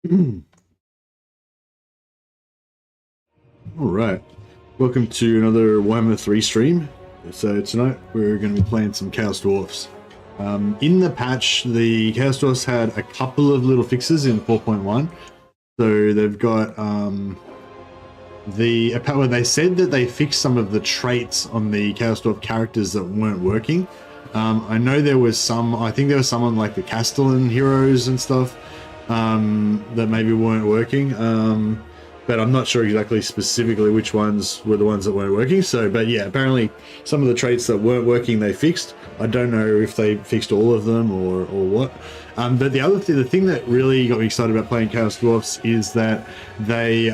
All right, welcome to another Warhammer 3 stream. So tonight we're going to be playing some Chaos Dwarfs. In the patch, the Chaos Dwarfs had a couple of little fixes in 4.1. So they've got where they said that they fixed some of the traits on the Chaos Dwarf characters that weren't working. I know there was some. I think there was some on like the Castellan heroes and stuff that maybe weren't working. But I'm not sure exactly specifically which ones were the ones that weren't working. So, but yeah, apparently some of the traits that weren't working, they fixed. I don't know if they fixed all of them or what. But the thing that really got me excited about playing Chaos Dwarfs is that they,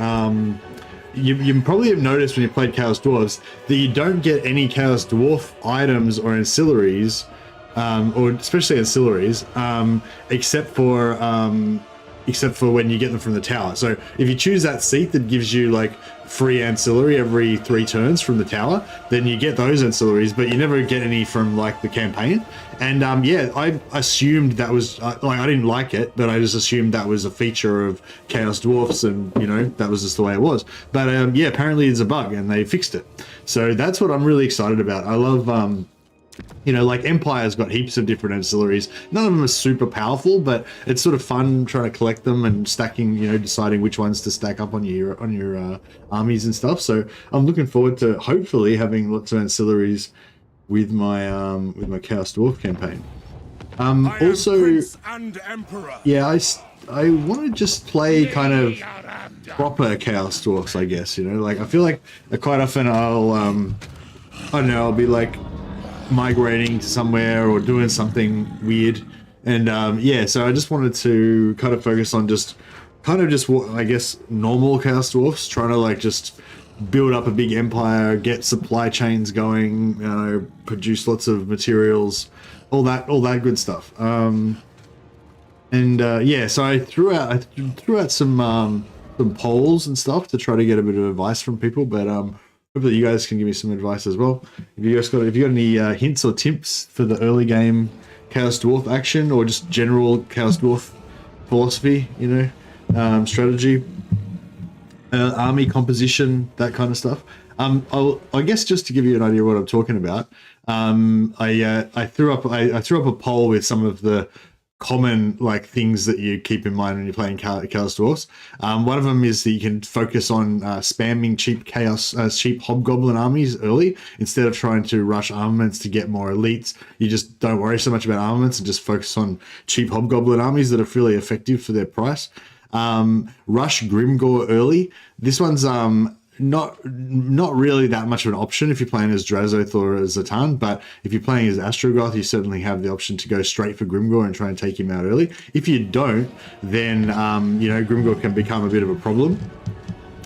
you probably have noticed when you played Chaos Dwarfs that you don't get any Chaos Dwarf items or ancillaries, or especially ancillaries, except for when you get them from the tower. So if you choose that seat that gives you like free ancillary every 3 turns from the tower, then you get those ancillaries, but you never get any from like the campaign. And yeah, I assumed that was like, I didn't like it, but I just assumed that was a feature of Chaos Dwarfs, and you know, that was just the way it was. But yeah, apparently it's a bug and they fixed it. So that's what I'm really excited about. I love you know, like Empire's got heaps of different ancillaries. None of them are super powerful, but it's sort of fun trying to collect them and stacking, you know, deciding which ones to stack up on your armies and stuff. So I'm looking forward to hopefully having lots of ancillaries with my Chaos Dwarf campaign. Also, yeah, I want to just play kind of proper Chaos Dwarfs, I guess. You know, like I feel like quite often I'll I don't know, I'll be like migrating to somewhere or doing something weird, and yeah, so I just wanted to kind of focus on just what I guess normal Chaos Dwarfs, trying to like just build up a big empire, get supply chains going, you know, produce lots of materials, all that good stuff. And yeah, so I threw out some polls and stuff to try to get a bit of advice from people, but hopefully you guys can give me some advice as well. If you got any hints or tips for the early game Chaos Dwarf action, or just general Chaos Dwarf philosophy, you know, strategy, army composition, that kind of stuff. I guess just to give you an idea of what I'm talking about, I threw up a poll with some of the common like things that you keep in mind when you're playing Chaos Dwarfs. One of them is that you can focus on spamming cheap hobgoblin armies early instead of trying to rush armaments to get more elites. You just don't worry so much about armaments and just focus on cheap hobgoblin armies that are fairly effective for their price. Rush Grimgore early. This one's not really that much of an option if you're playing as Drazoth or as Zatan, but if you're playing as Astragoth, you certainly have the option to go straight for Grimgore and try and take him out early. If you don't, then you know, Grimgore can become a bit of a problem.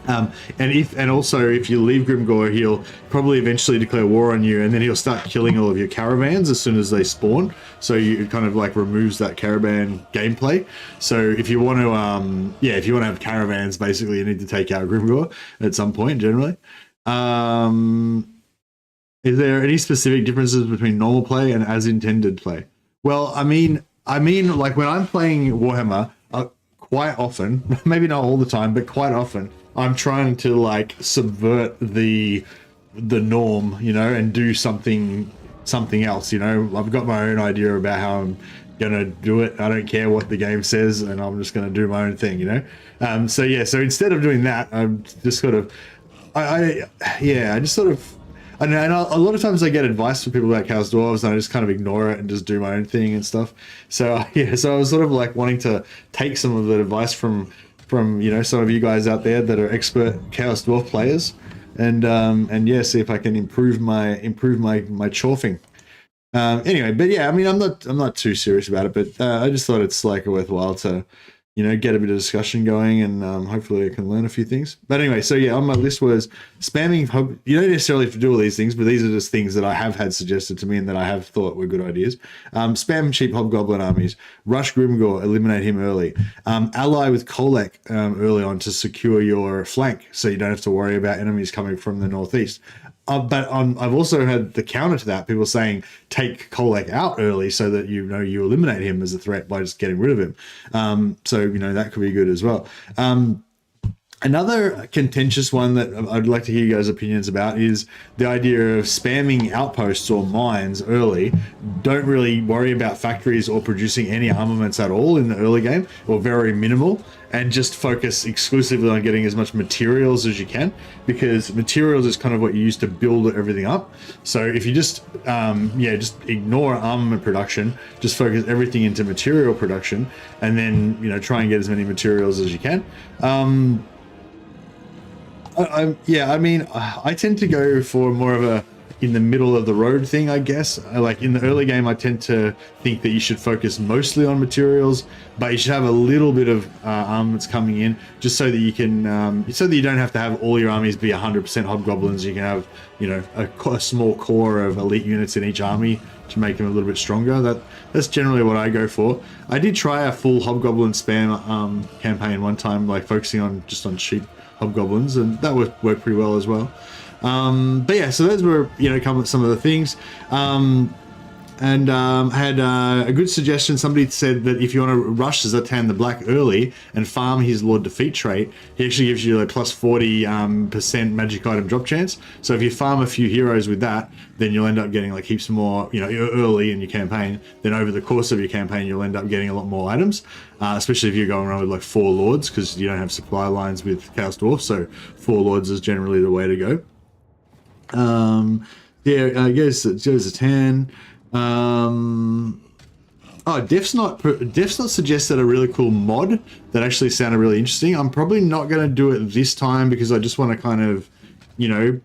And also if you leave Grimgore, he'll probably eventually declare war on you, and then he'll start killing all of your caravans as soon as they spawn. So it kind of like removes that caravan gameplay. So if you want to, yeah, if you want to have caravans, basically you need to take out Grimgore at some point generally. Is there any specific differences between normal play and as intended play? Well, I mean, like when I'm playing Warhammer, quite often, maybe not all the time, but quite often, I'm trying to like subvert the norm, you know, and do something else, you know. I've got my own idea about how I'm gonna do it. I don't care what the game says, and I'm just gonna do my own thing, you know. So yeah, so instead of doing that, I'm just sort of, I just sort of, and a lot of times I get advice from people about Chaos Dwarves, and I just kind of ignore it and just do my own thing and stuff. So yeah, so I was sort of like wanting to take some of the advice from you know, some of you guys out there that are expert Chaos Dwarf players, and yeah, see if I can improve my chorfing. Anyway, but yeah, I mean, I'm not too serious about it, but I just thought it's like worthwhile to, you know, get a bit of discussion going, and hopefully I can learn a few things. But anyway, so yeah, on my list was spamming. You don't necessarily have to do all these things, but these are just things that I have had suggested to me and that I have thought were good ideas. Spam cheap hobgoblin armies, rush Grimgore, eliminate him early, ally with Kolek early on to secure your flank, so you don't have to worry about enemies coming from the northeast. But I've also had the counter to that, people saying take Kolek out early so that you eliminate him as a threat by just getting rid of him. So that could be good as well. Another contentious one that I'd like to hear you guys' opinions about is the idea of spamming outposts or mines early. Don't really worry about factories or producing any armaments at all in the early game, or very minimal, and just focus exclusively on getting as much materials as you can, because materials is kind of what you use to build everything up. So if you just just ignore armament production, just focus everything into material production, and then try and get as many materials as you can. I tend to go for more of a in the middle of the road thing, I guess. Like in the early game, I tend to think that you should focus mostly on materials, but you should have a little bit of armaments coming in, just so that you can, so that you don't have to have all your armies be 100% hobgoblins. You can have, a small core of elite units in each army to make them a little bit stronger. That's generally what I go for. I did try a full hobgoblin spam campaign one time, like focusing on cheap hobgoblins, and that worked pretty well as well. But yeah, so those were some of the things. And had a good suggestion. Somebody said that if you want to rush Zatan the Black early and farm his Lord Defeat trait, he actually gives you a plus 40% magic item drop chance. So if you farm a few heroes with that, then you'll end up getting like heaps more, early in your campaign. Then over the course of your campaign, you'll end up getting a lot more items, especially if you're going around with like 4 lords, because you don't have supply lines with Chaos Dwarfs. So 4 lords is generally the way to go. I guess it goes a 10. Def's not suggested a really cool mod that actually sounded really interesting. I'm probably not going to do it this time because I just want to kind of,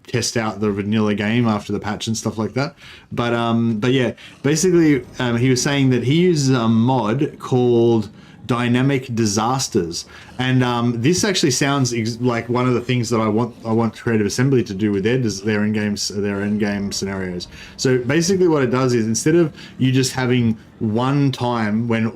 test out the vanilla game after the patch and stuff like that. But yeah, basically, he was saying that he uses a mod called Dynamic Disasters, and this actually sounds like one of the things that I want Creative Assembly to do with their in-game scenarios. So basically what it does is, instead of you just having one time when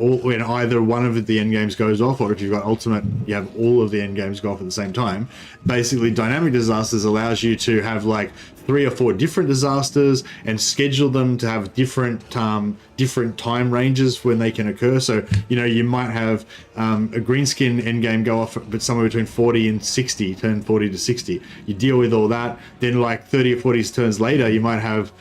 either one of the end games goes off, or if you've got Ultimate, you have all of the end games go off at the same time, basically Dynamic Disasters allows you to have like 3 or 4 different disasters and schedule them to have different time ranges when they can occur. So you might have a greenskin endgame go off, but somewhere between 40 and 60, turn 40 to 60. You deal with all that, then like 30 or 40 turns later, you might have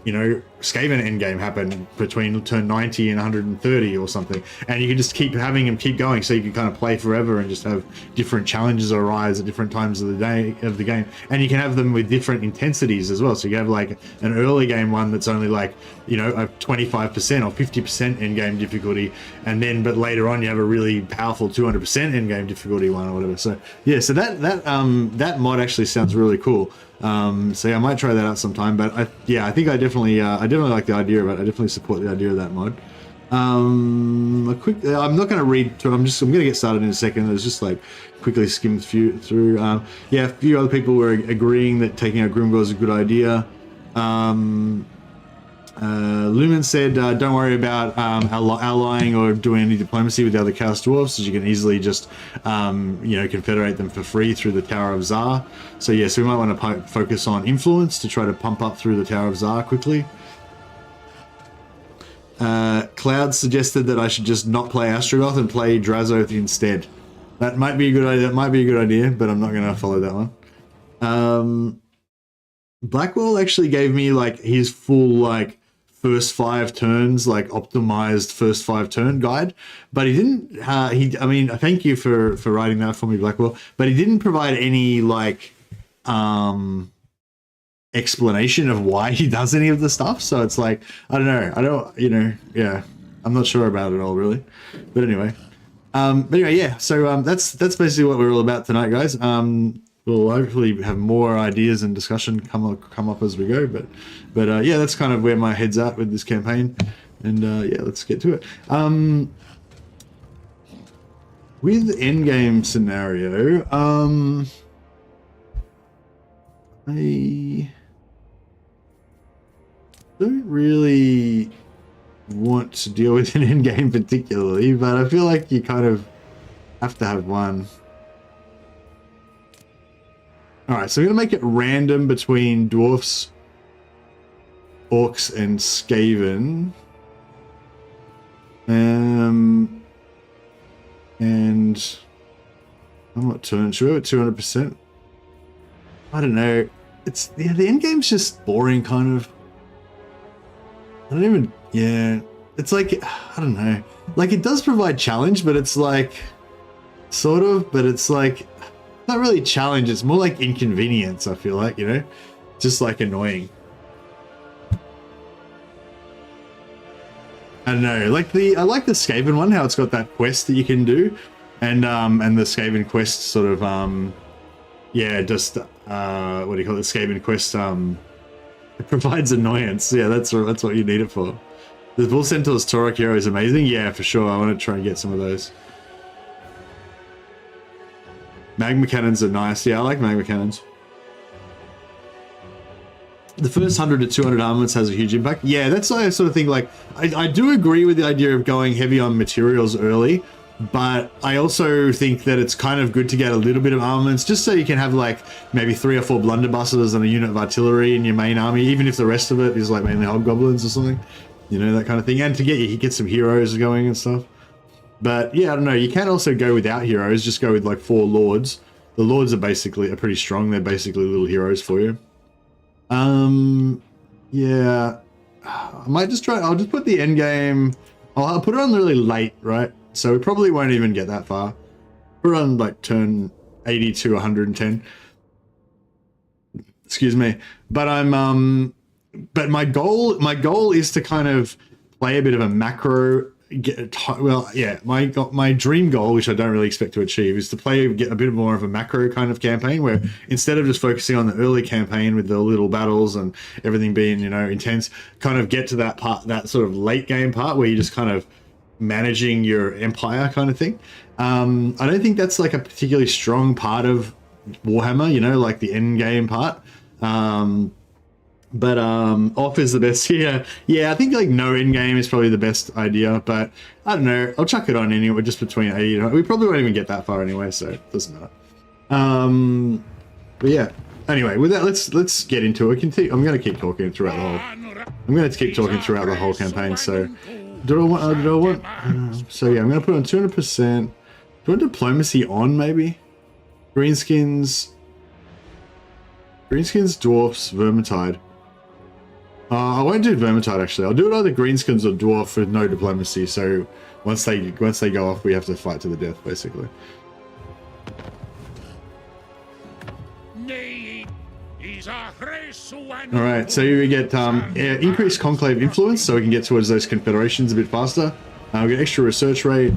Skaven endgame happen between turn 90 and 130 or something, and you can just keep having them keep going, so you can kind of play forever and just have different challenges arise at different times of the day of the game, and you can have them with different intensities as well. So you have like an early game one that's only like a 25% or 50% end game difficulty, and then but later on you have a really powerful 200% end game difficulty one or whatever. So yeah, so that mod actually sounds really cool. So yeah, I might try that out sometime, but I think I definitely like the idea of it. I definitely support the idea of that mod. I'm not going to read through. I'm going to get started in a second. There's just like quickly skimmed through. A few other people were agreeing that taking out Grimgor is a good idea. Lumen said, don't worry about allying or doing any diplomacy with the other Chaos Dwarfs, as you can easily just, confederate them for free through the Tower of Zar. So yes, we might want to focus on influence to try to pump up through the Tower of Zar quickly. Cloud suggested that I should just not play Astragoth and play Drazoth instead. That might be a good idea. But I'm not going to follow that one. Blackwell actually gave me like his full like first 5 turns, like optimized first 5 turn guide, but he didn't. Thank you for writing that for me, Blackwell. But he didn't provide any like explanation of why he does any of the stuff. So it's like, I don't know. I'm not sure about it all really. But anyway, So that's basically what we're all about tonight, guys. We'll hopefully have more ideas and discussion come up as we go. But that's kind of where my head's at with this campaign. And let's get to it. With endgame scenario, I don't really want to deal with an endgame particularly, but I feel like you kind of have to have one. All right, so I'm gonna make it random between dwarfs, orcs, and Skaven. And I'm not too sure at 200%. I don't know. It's the end game's just boring, kind of. I don't even. Yeah, it's like I don't know. Like it does provide challenge, but it's like sort of. But it's like not really challenge. It's more like inconvenience. I feel like, you know, just like annoying. I don't know. Like I like the Skaven one. How it's got that quest that you can do, and the Skaven quest sort of yeah, just what do you call it? Skaven quest it provides annoyance. Yeah, that's what you need it for. The Bull Centaur's Torok hero is amazing. Yeah, for sure. I want to try and get some of those. Magma cannons are nice. Yeah, I like magma cannons. The first 100 to 200 armaments has a huge impact. Yeah, that's why I sort of think, like, I do agree with the idea of going heavy on materials early, but I also think that it's kind of good to get a little bit of armaments just so you can have like maybe 3 or 4 blunderbusses and a unit of artillery in your main army, even if the rest of it is like mainly hobgoblins or something, you know, that kind of thing. And to get some heroes going and stuff. But yeah, I don't know, you can also go without heroes, just go with like 4 lords. The lords are pretty strong. They're basically little heroes for you. Yeah, I might just try. I'll just put the end game. I'll put it on really late, right? So we probably won't even get that far. Put it on like turn 80 to 110. Excuse me. But but my goal is to kind of play a bit of a macro. My dream goal, which I don't really expect to achieve, is to get a bit more of a macro kind of campaign where instead of just focusing on the early campaign with the little battles and everything being, you know, intense, kind of get to that part, that sort of late game part where you're just kind of managing your empire kind of thing. I don't think that's like a particularly strong part of Warhammer, you know, like the end game part. But off is the best here. Yeah, I think like no end game is probably the best idea, but I don't know. I'll chuck it on anyway, just between 80 and we probably won't even get that far anyway, so it doesn't matter. But yeah. Anyway, with that, let's get into it. I'm going to keep talking throughout the whole campaign. So, do I want? So yeah, I'm going to put on 200%. Do I want diplomacy on maybe? Greenskins, Dwarfs, Vermintide. I won't do Vermintide actually. I'll do it either Greenskins or Dwarf with no diplomacy. So once they go off, we have to fight to the death, basically. All right, so we get increased conclave influence, so we can get towards those confederations a bit faster. We get extra research rate,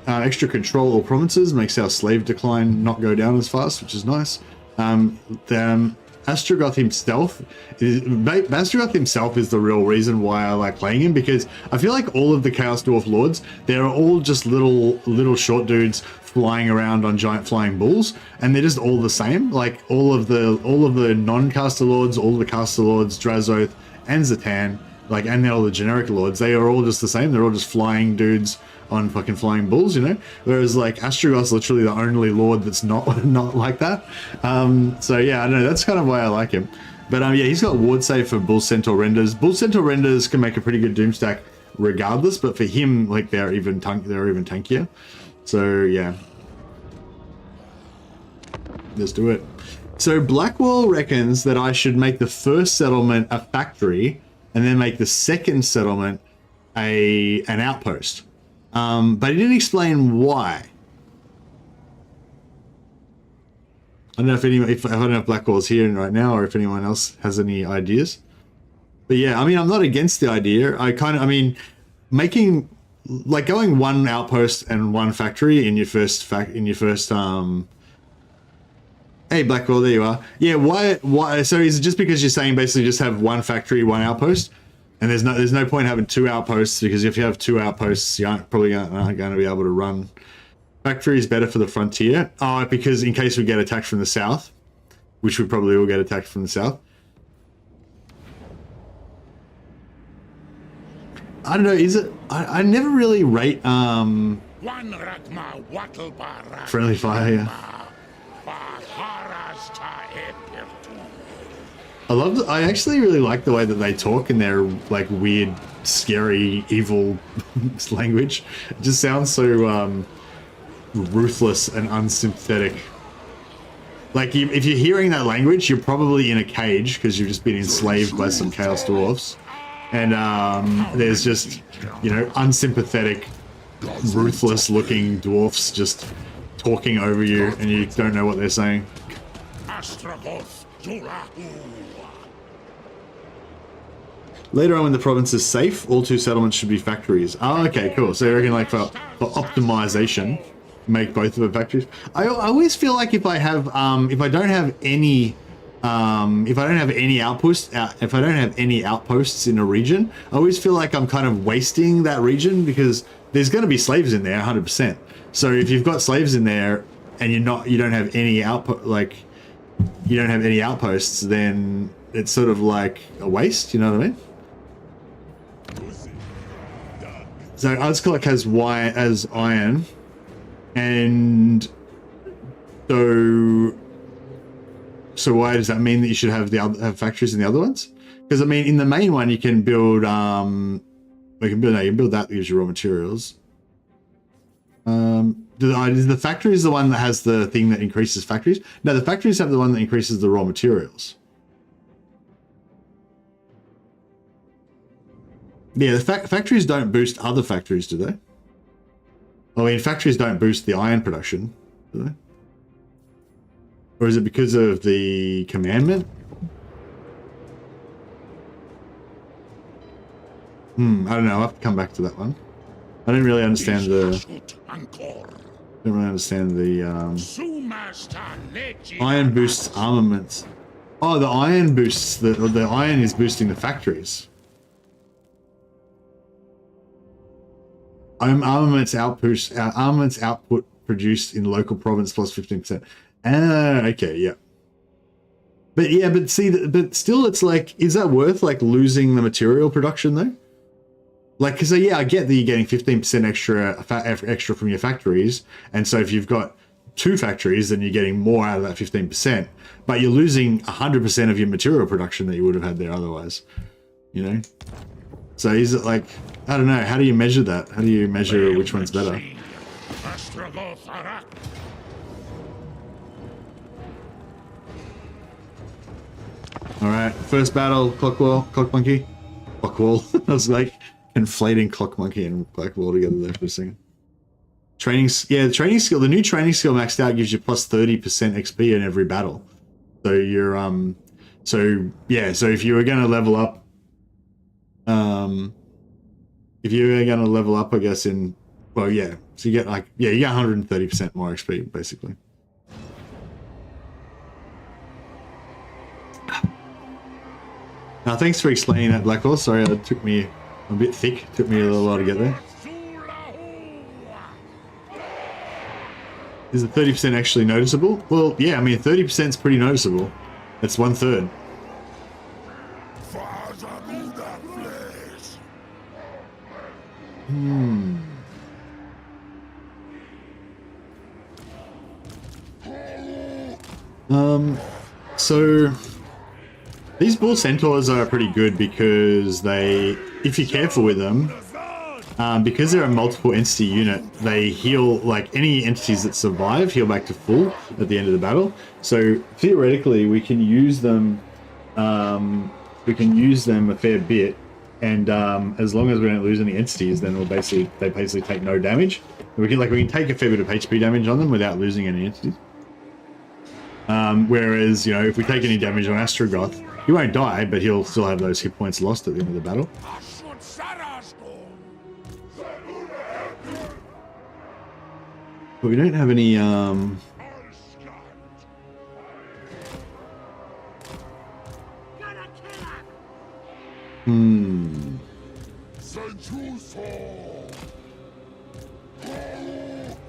extra control all provinces, makes our slave decline not go down as fast, which is nice. Astragoth himself is the real reason why I like playing him, because I feel like all of the Chaos Dwarf lords, they're all just little short dudes flying around on giant flying bulls, and they're just all the same. Like all of the non-caster lords, all of the caster lords, Drazoth and Zatan, like, and then all the generic lords, they are all just the same. They're all just flying dudes on fucking flying bulls, you know? Whereas like Astragoth's literally the only lord that's not like that. So yeah, I don't know, that's kind of why I like him. But yeah, he's got ward save for Bull Centaur renders. Bull Centaur renders can make a pretty good doom stack regardless, but for him, like, they're even tankier. So yeah, let's do it. So Blackwall reckons that I should make the first settlement a factory and then make the second settlement an outpost. But he didn't explain why. I don't know if I don't know if Blackwall's here right now, or if anyone else has any ideas. But yeah, I mean, I'm not against the idea. Making, like, going one outpost and one factory in your first hey Blackwall, there you are. Yeah, why? So is it just because you're saying basically just have one factory, one outpost? And there's no point having 2 outposts, because if you have 2 outposts, you aren't going to be able to run. Factory is better for the frontier. Oh, because in case we get attacked from the south, which we probably will get attacked from the south. I don't know. Is it? I never really rate friendly fire. I actually really like the way that they talk in their like weird, scary, evil language. It just sounds so ruthless and unsympathetic. Like if you're hearing that language, you're probably in a cage because you've just been enslaved by some Chaos Dwarfs, and there's just, you know, unsympathetic, ruthless-looking dwarfs just talking over you, and you don't know what they're saying. Astragoth. Later on, when the province is safe, all 2 settlements should be factories. Oh, okay, cool. So you reckon, like, for optimization, make both of them factories? I always feel like if I have, if I don't have any outposts, if I don't have any outposts in a region, I always feel like I'm kind of wasting that region, because there's going to be slaves in there, 100%. So if you've got slaves in there and you don't have any you don't have any outposts, then it's sort of like a waste, you know what I mean? So Astragoth has as iron, and so why does that mean that you should have have factories in the other ones? Because I mean, in the main one you can build you can build that gives you raw materials. Is the factories the one that has the thing that increases factories? No, the factories have the one that increases the raw materials. Yeah, the factories don't boost other factories, do they? I mean, factories don't boost the iron production, do they? Or is it because of the commandment? I don't know. I'll have to come back to that one. I don't really understand the... don't really understand the iron boosts armaments. Oh, the iron boosts the iron is boosting the factories. Armaments output produced in local province plus 15%. Okay, yeah. But see, but still, it's like, is that worth like losing the material production though? Like, because yeah, I get that you're getting 15% extra from your factories, and so if you've got 2 factories, then you're getting more out of that 15%. But you're losing 100% of your material production that you would have had there otherwise. You know. So is it like, I don't know, how do you measure that? How do you measure which one's better? Alright, first battle, Clock Monkey. Clock Wall. I was like conflating Clock Monkey and Clock Wall together there for a second. The training skill, the new training skill maxed out gives you plus 30% XP in every battle. So you're, so if you were going to level up, I guess in, well, yeah, so you get like, yeah, you get 130% more XP basically. Now, thanks for explaining that, Blackwell. Sorry, it took me a bit thick. Took me a little while to get there. Is the 30% actually noticeable? Well, yeah, I mean, 30% is pretty noticeable. That's 1/3. So these bull centaurs are pretty good because they, if you're careful with them, because they're a multiple entity unit, they heal, like any entities that survive heal back to full at the end of the battle. So theoretically we can use them a fair bit, and as long as we don't lose any entities, then they basically take no damage. We can take a fair bit of HP damage on them without losing any entities. Whereas, you know, if we take any damage on Astragoth, he won't die, but he'll still have those hit points lost at the end of the battle. But we don't have any, yeah, I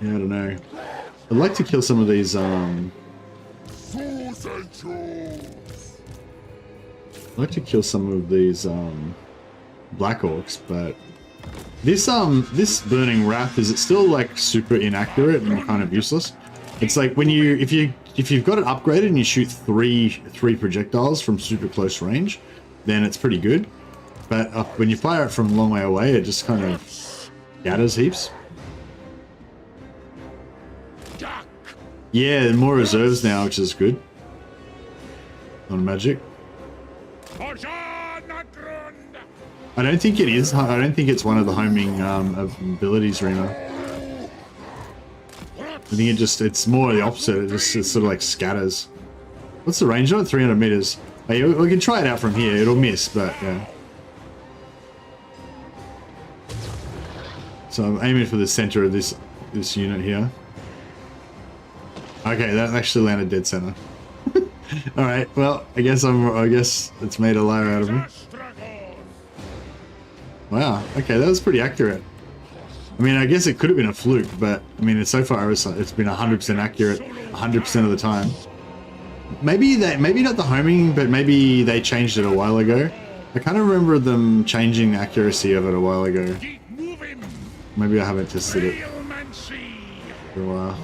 don't know. I'd like to kill some of these, I'd like to kill some of these, Black Orcs, but this Burning Wrath, is it still like super inaccurate and kind of useless? It's like when you if you've got it upgraded and you shoot three projectiles from super close range, then it's pretty good. But when you fire it from a long way away, it just kind of scatters heaps. Yeah, more reserves now, which is good. On magic. I don't think it is. I don't think it's one of the homing abilities, Rima. I think it's more the opposite. It sort of like scatters. What's the range on it? 300 meters. Hey, we can try it out from here. It'll miss, but yeah. So I'm aiming for the center of this unit here. Okay, that actually landed dead center. All right. Well, I guess it's made a liar out of me. Wow. Okay, that was pretty accurate. I mean, I guess it could have been a fluke, but I mean, so far it's been 100% accurate 100% of the time. Maybe not the homing, but maybe they changed it a while ago. I kind of remember them changing the accuracy of it a while ago. Maybe I haven't tested it for a while.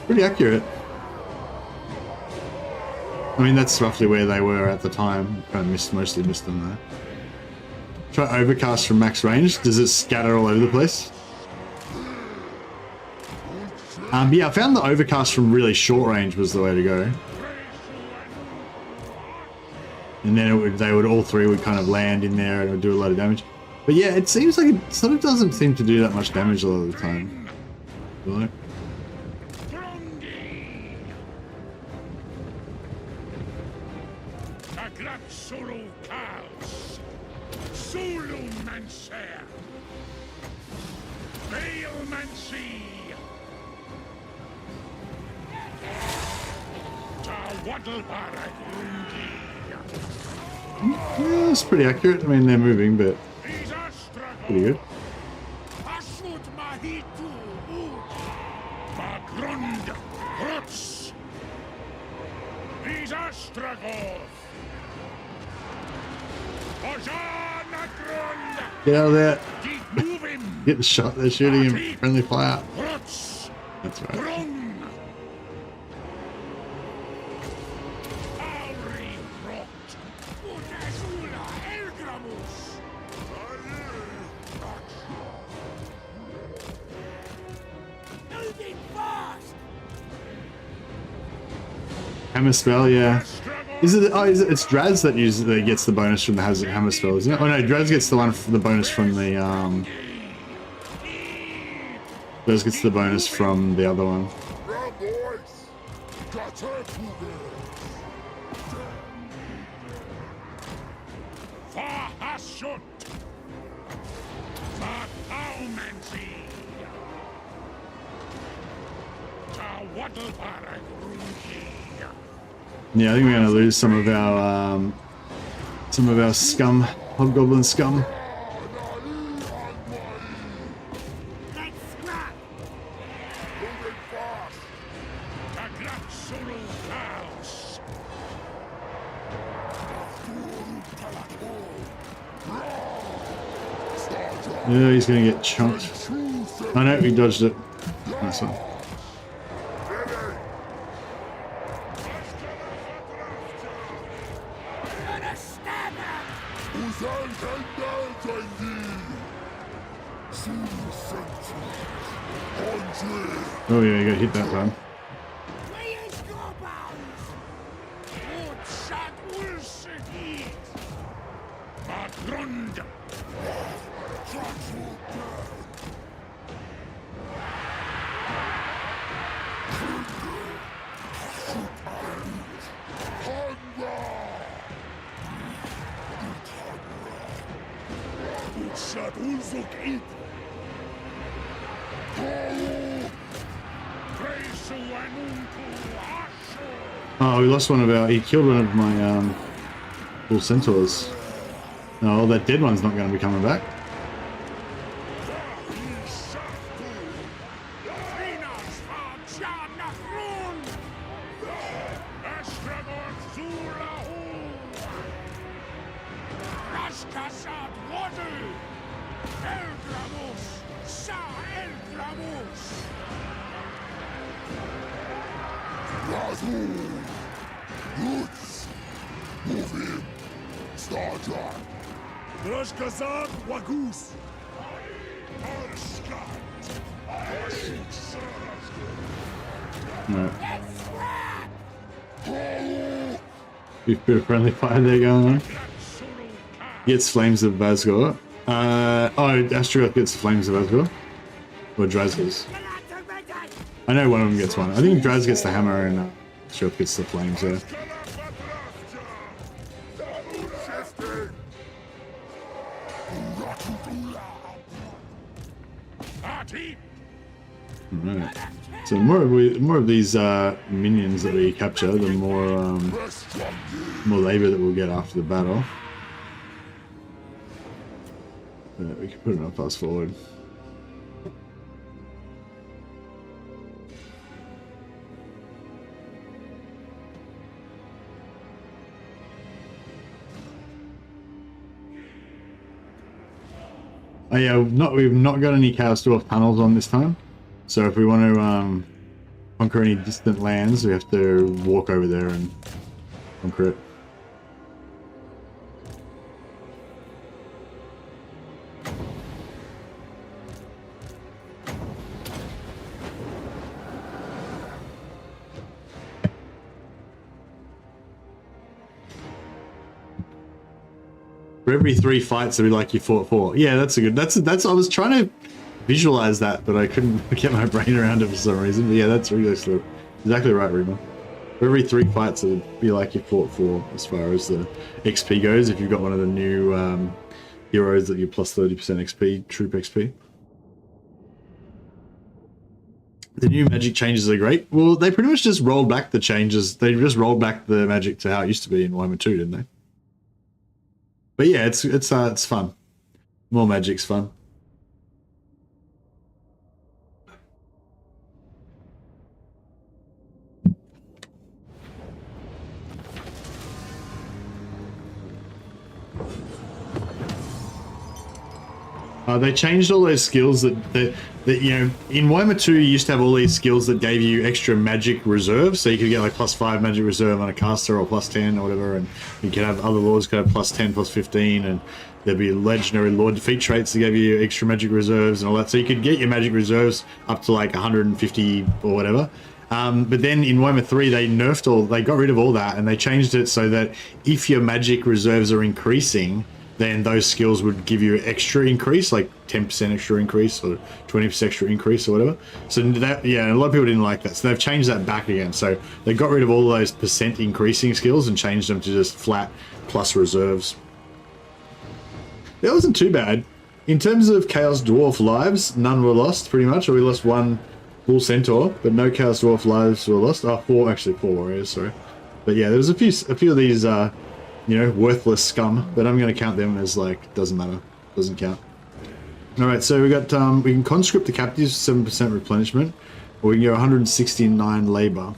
Pretty accurate. I mean, that's roughly where they were at the time. Kind of mostly missed them though. Try overcast from max range. Does it scatter all over the place? Yeah, I found the overcast from really short range was the way to go. And then all three would kind of land in there and it would do a lot of damage. But yeah, it seems like it sort of doesn't seem to do that much damage a lot of the time. Really? Yeah, it's pretty accurate. I mean, they're moving, but pretty good. Get out of there. Get the shot. They're shooting him. Friendly fire. That's right. Hammer spell, yeah. Is it? Oh, it's Draz that gets the bonus from the hammer spell, isn't it? Oh no, Draz gets the bonus from the Draz gets the bonus from the other one. Yeah, I think we're going to lose some of our scum, hobgoblin scum. Yeah, he's going to get chunked. Oh no, he dodged it. Nice one. Oh yeah, you got hit that time. Oh, we lost one of our... He killed one of my bull centaurs. Oh, that dead one's not going to be coming back. Astragoth Wagoose. Right. Bit of friendly fire there going on. Gets Flames of Vazgor. Astragoth gets Flames of Vazgor. Or Drazgos. I know one of them gets one. I think Draz gets the hammer and Astragoth gets the flames there. Right. So more of these minions that we capture, the more labor that we'll get after the battle. We can put it on fast forward. Oh yeah, we've not got any Chaos Dwarf tunnels on this time. So if we want to conquer any distant lands, we have to walk over there and conquer it. For every 3 fights, it'll be like you fought 4. Yeah, that's a good. That's. I was trying to visualize that, but I couldn't get my brain around it for some reason. But yeah, that's really exactly right, Reba. For every 3 fights, it'll be like you fought 4 as far as the XP goes. If you've got one of the new heroes that you plus 30% XP, troop XP. The new magic changes are great. Well, they pretty much just rolled back the changes. They just rolled back the magic to how it used to be in Warhammer 2, didn't they? But yeah, it's fun. More magic's fun. They changed all those skills that you know, in Warhammer 2 you used to have all these skills that gave you extra magic reserve, so you could get like +5 magic reserve on a caster or +10 or whatever, and you could have other lords could have +10, +15, and there'd be legendary lord defeat traits that gave you extra magic reserves and all that, so you could get your magic reserves up to like 150 or whatever. But then in Warhammer 3 they got rid of all that, and they changed it so that if your magic reserves are increasing, then those skills would give you extra increase, like 10% extra increase or 20% extra increase or whatever. So that, yeah, a lot of people didn't like that. So they've changed that back again. So they got rid of all those percent increasing skills and changed them to just flat plus reserves. That wasn't too bad. In terms of Chaos Dwarf lives, none were lost pretty much. Or we lost 1 full centaur, but no Chaos Dwarf lives were lost. Oh, 4 warriors, sorry. But yeah, there was a few of these you know, worthless scum, but I'm going to count them as like, doesn't matter, doesn't count. All right, so we got, we can conscript the captives, 7% replenishment, or we can go 169 labor.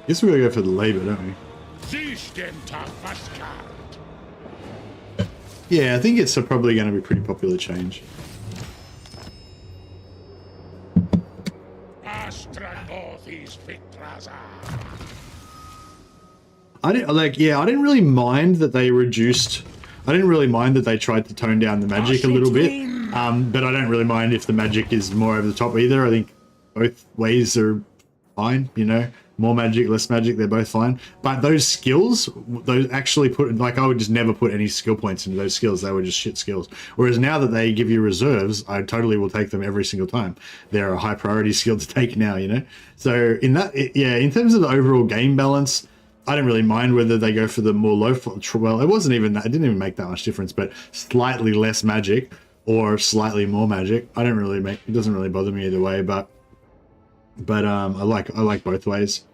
Guess we're going to go for the labor, don't we? Yeah, I think it's probably going to be a pretty popular change. I didn't really mind that they reduced. I didn't really mind that they tried to tone down the magic a little bit. But I don't really mind if the magic is more over the top either. I think both ways are fine. You know, more magic, less magic, they're both fine. But those skills, those actually put, like, I would just never put any skill points into those skills. They were just shit skills. Whereas now that they give you reserves, I totally will take them every single time. They're a high priority skill to take now. You know, so in that, yeah, in terms of the overall game balance, I don't really mind whether they go for the more low, well, it wasn't even that, it didn't even make that much difference, but slightly less magic or slightly more magic. I don't really make, it doesn't really bother me either way, but I like both ways.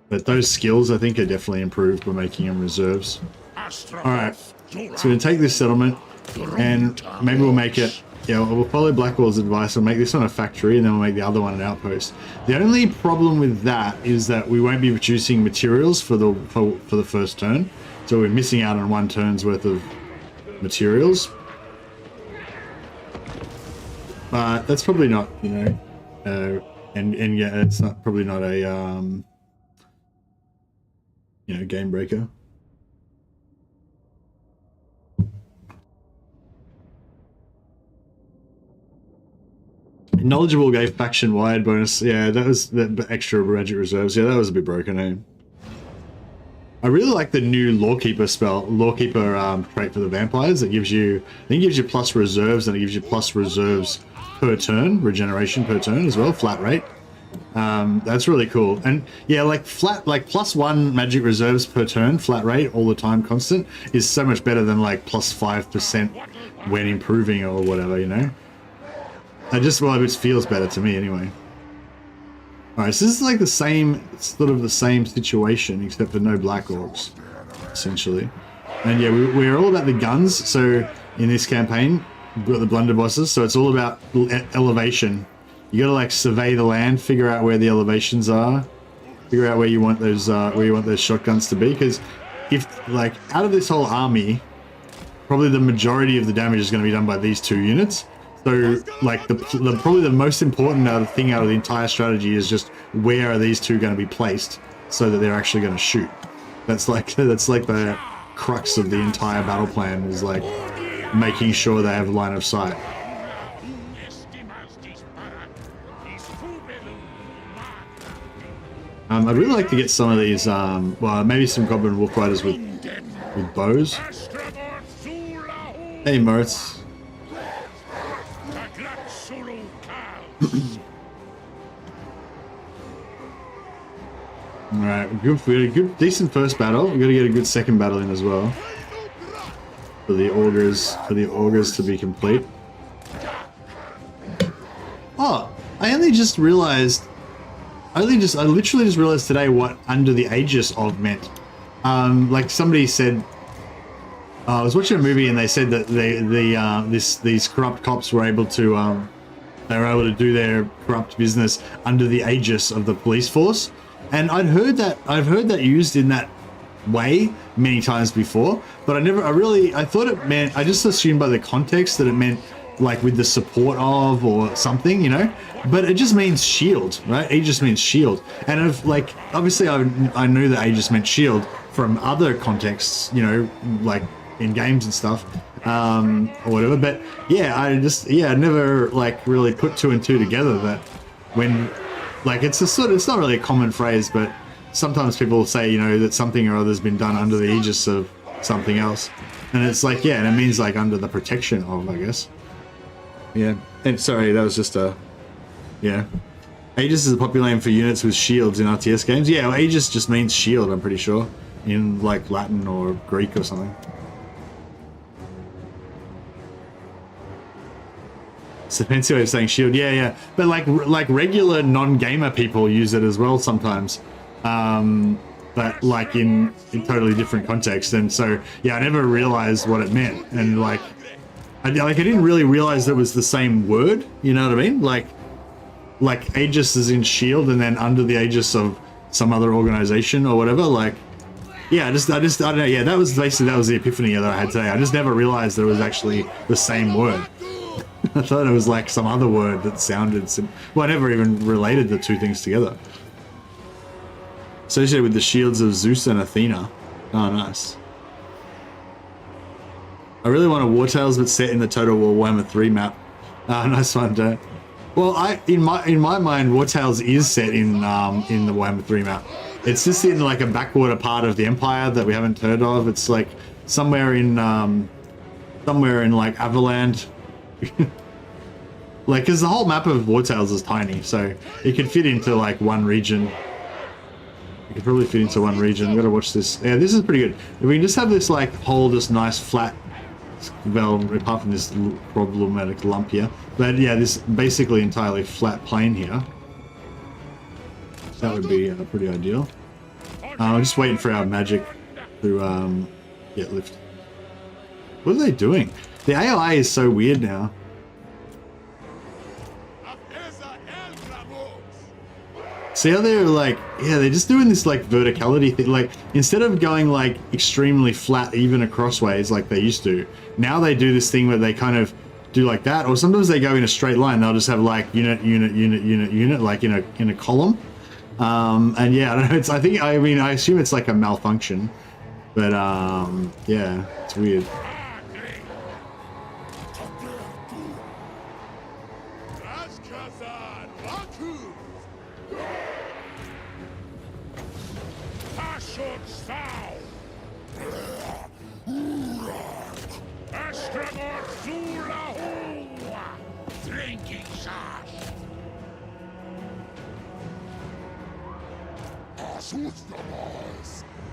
But those skills I think are definitely improved by making them reserves. All right, so we're gonna take this settlement and maybe we'll make it, yeah, we'll follow Blackwall's advice. We'll make this one a factory and then we'll make the other one an outpost. The only problem with that is that we won't be producing materials for the first turn. So we're missing out on 1 turn's worth of materials. That's probably not, you know, and yeah, it's not probably not a you know, game breaker. Knowledgeable gave faction wide bonus. Yeah, that was the extra magic reserves. Yeah, that was a bit broken, eh? I really like the new Lawkeeper spell, Lawkeeper trait for the vampires. That gives you, I think it gives you plus reserves, and it gives you plus reserves per turn, regeneration per turn as well, flat rate. That's really cool. And yeah, like +1 magic reserves per turn, flat rate, all the time, constant, is so much better than like +5% when improving or whatever, you know? Well, it just feels better to me anyway. Alright, so this is like the same, sort of the same situation, except for no black orcs, essentially. And yeah, we're all about the guns, so in this campaign, we've got the blunderbosses, so it's all about elevation. You gotta like survey the land, figure out where the elevations are, figure out where you want those shotguns to be, because if, like, out of this whole army, probably the majority of the damage is going to be done by these two units. So, like, probably the most important thing out of the entire strategy is just where are these two going to be placed so that they're actually going to shoot. That's like the crux of the entire battle plan, is like making sure they have line of sight. I'd really like to get some of these, well, maybe some Goblin Wolf Riders with bows. Hey, Moritz. Alright, good, decent first battle. We've got to get a good second battle in as well. For the augurs to be complete. Oh, I literally just realized today what under the Aegis of meant. Like somebody said, I was watching a movie and they said that these corrupt cops were able to do their corrupt business under the Aegis of the police force, and I've heard that used in that way many times before, but I thought it meant, I just assumed by the context that it meant like with the support of or something, you know, but it just means shield, right? Aegis means shield, and obviously I knew that Aegis meant shield from other contexts, you know, like in games and stuff, or whatever. But yeah, I never like really put two and two together, that when, like, it's not really a common phrase, but sometimes people say, you know, that something or other's been done under the Aegis of something else, and it's like, yeah, and it means like under the protection of, I guess. Yeah, and sorry, that was just yeah. Aegis is a popular name for units with shields in RTS games. Yeah, well, Aegis just means shield, I'm pretty sure, in like Latin or Greek or something. It's a fancy way of saying shield. Yeah, but like regular non-gamer people use it as well sometimes, but like in totally different contexts. And so yeah, I never realized what it meant, and like I didn't really realize that it was the same word. You know what I mean? Like Aegis is in shield, and then under the Aegis of some other organization or whatever. Like, yeah, I don't know. Yeah, that was the epiphany that I had today. I just never realized that it was actually the same word. I thought it was like some other word that sounded well, I never even related the two things together. Associated with the shields of Zeus and Athena. Oh, nice. I really want a War Tales, but set in the Total War Warhammer 3 map. Nice one, Dan. Well, in my mind, War Tales is set in the Warhammer 3 map. It's just in like a backwater part of the Empire that we haven't heard of. It's like somewhere in like Everland. Like, because the whole map of War Tales is tiny, so it could fit into like one region. You could probably fit into one region. We've got to watch this. Yeah, this is pretty good. If we can just have this like whole nice flat, well, apart from this problematic lump here, but yeah, this basically entirely flat plane here. That would be pretty ideal. I'm just waiting for our magic to get lifted. What are they doing? The AI is so weird now. See how they're like, yeah, they're just doing this like verticality thing. Like, instead of going like extremely flat even across ways like they used to, now they do this thing where they kind of do like that, or sometimes they go in a straight line. They'll just have like unit, like in a column. And yeah, I don't know. I assume it's like a malfunction, but yeah, it's weird.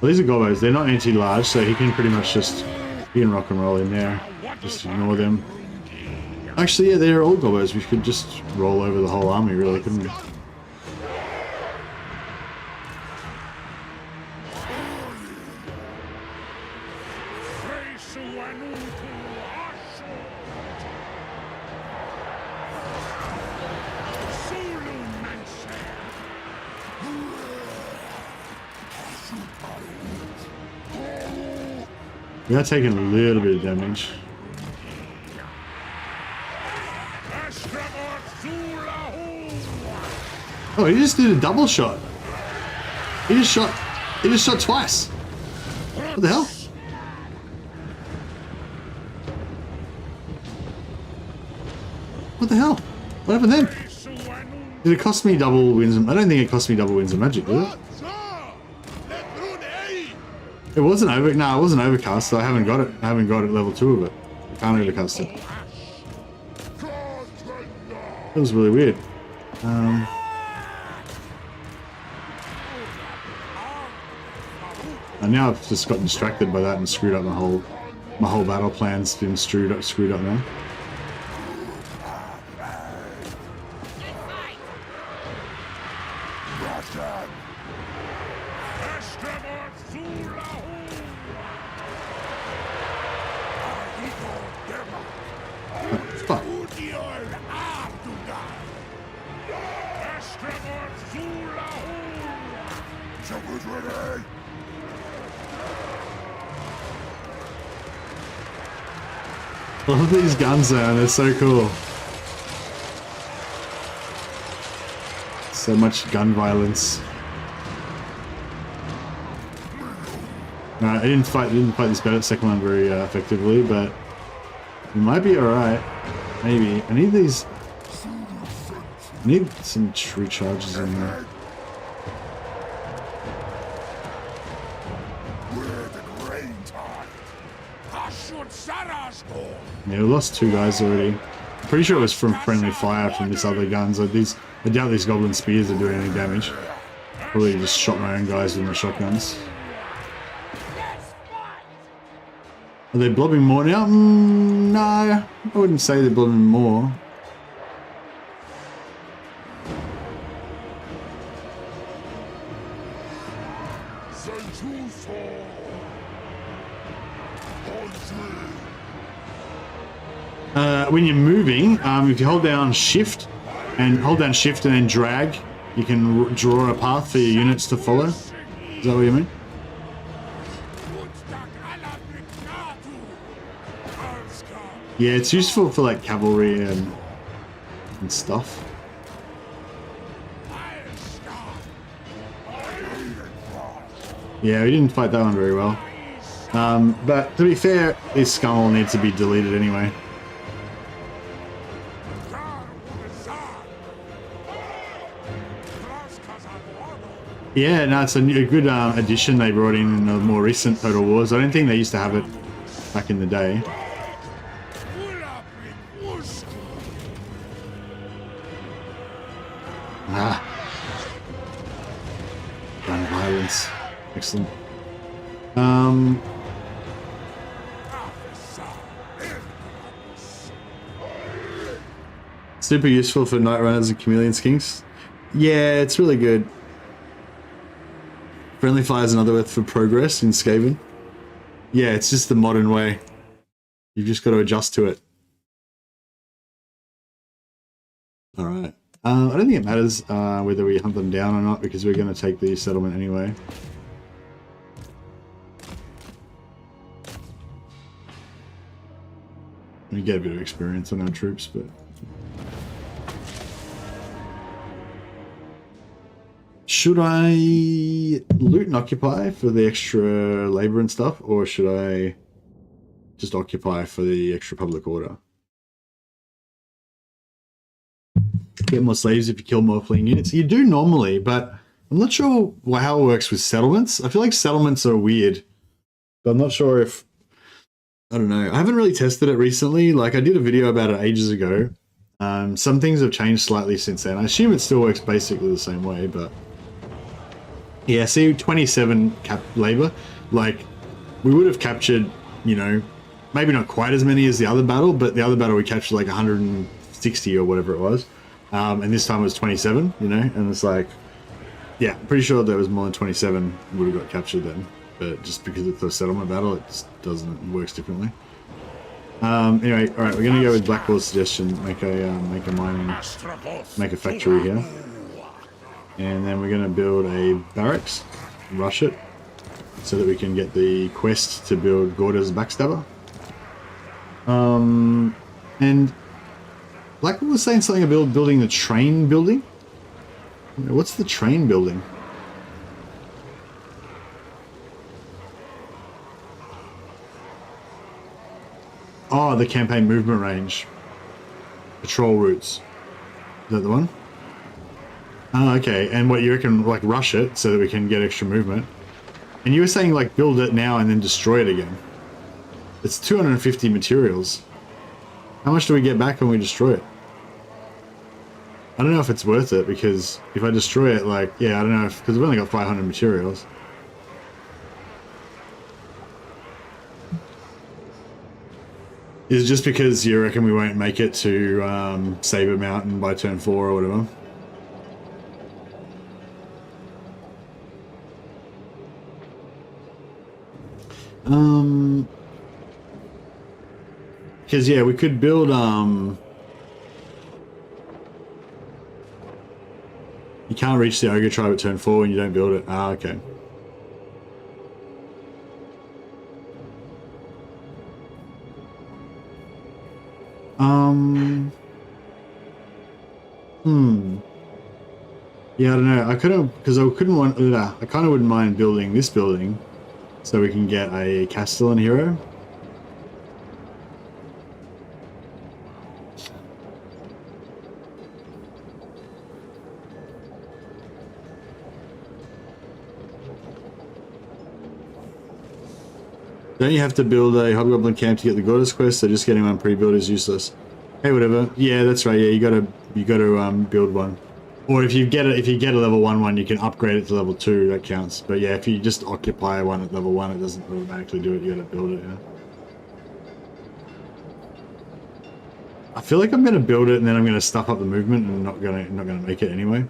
Well, these are gobos. They're not anti-large, so he can pretty much just rock and roll in there. Just ignore them. Actually, yeah, they're all gobos. We could just roll over the whole army, really, couldn't we? We are taking a little bit of damage. Oh, he just did a double shot. He just shot twice. What the hell? What the hell? What happened then? Did it cost me double winds? I don't think it cost me double winds of magic, did it? It wasn't over. No, it wasn't overcast. So I haven't got it. I haven't got it level 2 of it. I can't overcast it. That was really weird. And now I've just got distracted by that and screwed up my whole battle plan's been screwed up now. I love these guns, man. They're so cool. So much gun violence. No, I didn't fight this second one very effectively, but we might be alright. Maybe. I need some tree charges in there. Yeah, we lost 2 guys already. I'm pretty sure it was from friendly fire from this other guns. Like I doubt these goblin spears are doing any damage. Probably just shot my own guys with my shotguns. Are they blobbing more now? No, I wouldn't say they're blobbing more. When you're moving, if you hold down shift and then drag, you can draw a path for your units to follow. Is that what you mean? Yeah, it's useful for like cavalry and stuff. Yeah, we didn't fight that one very well. But to be fair, this skull needs to be deleted anyway. Yeah, no, it's a good addition they brought in the more recent Total Wars. I don't think they used to have it back in the day. Ah. Gun violence. Excellent. Super useful for Night Runners and Chameleon Skinks. Yeah, it's really good. Friendly Fire is another word for progress in Skaven. Yeah, it's just the modern way. You've just got to adjust to it. Alright. I don't think it matters whether we hunt them down or not, because we're going to take the settlement anyway. We get a bit of experience on our troops, but should I loot and occupy for the extra labor and stuff, or should I just occupy for the extra public order? Get more slaves if you kill more fleeing units. You do normally, but I'm not sure how it works with settlements. I feel like settlements are weird, but I'm not sure if, I don't know. I haven't really tested it recently. Like I did a video about it ages ago. Some things have changed slightly since then. I assume it still works basically the same way, but yeah, see 27 cap labor. Like we would have captured, you know, maybe not quite as many as the other battle, but the other battle we captured like 160 or whatever it was. And this time it was 27, you know, and it's like, yeah, pretty sure there was more than 27 would have got captured then, but just because it's a settlement battle, it just doesn't, it works differently. Anyway, all right, we're gonna go with Blackwall's suggestion, make a mining, make a factory here, and then we're gonna build a barracks, rush it, so that we can get the quest to build Gorda's backstabber. And Blackwall was saying something about building the train building. What's the train building? Oh, the campaign movement range. Patrol routes. Is that the one? Oh, okay. And what you reckon, like rush it so that we can get extra movement? And you were saying like build it now and then destroy it again. It's 250 materials. How much do we get back when we destroy it? I don't know if it's worth it, because if I destroy it, like, yeah, I don't know if, because we've only got 500 materials. Is it just because you reckon we won't make it to Saber Mountain by turn 4 or whatever? Because yeah, we could build you can't reach the Ogre tribe at turn 4 when you don't build it. Ah, okay. Yeah, I don't know. I couldn't, because I couldn't want. I kind of wouldn't mind building this building, so we can get a Castellan hero. Don't you have to build a Hobgoblin camp to get the Goddess quest? So just getting one pre-built is useless. Hey, whatever. Yeah, that's right. Yeah, you gotta build one. Or if you get a level 1 one, you can upgrade it to level 2. That counts. But yeah, if you just occupy one at level 1, it doesn't automatically do it. You gotta build it. Yeah. I feel like I'm gonna build it and then I'm gonna stuff up the movement and not gonna make it anyway.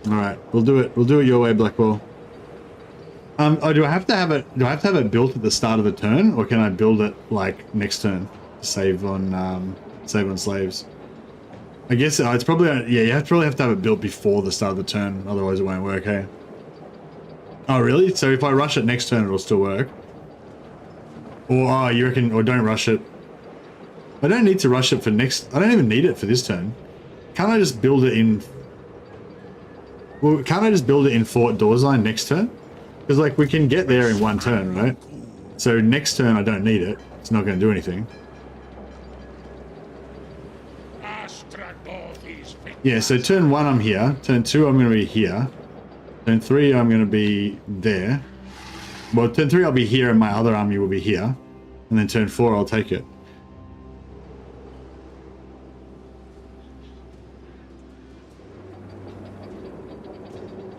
Alright, we'll do it. We'll do it your way, Blackwall. Oh, do I have to have it built at the start of the turn, or can I build it like next turn to save on slaves? I guess it's probably, yeah, you probably have to have it built before the start of the turn, otherwise it won't work, hey? Oh, really? So if I rush it next turn, it'll still work? Or, oh, you reckon, or don't rush it. I don't need to rush it for next, I don't even need it for this turn. Can't I just build it in, well, can't I just build it in Fort Dorzine next turn? Because, like, we can get there in one turn, right? So next turn I don't need it. It's not going to do anything. Yeah, so turn 1 I'm here. Turn 2 I'm going to be here. Turn 3 I'm going to be there. Well, turn 3 I'll be here and my other army will be here. And then turn 4 I'll take it.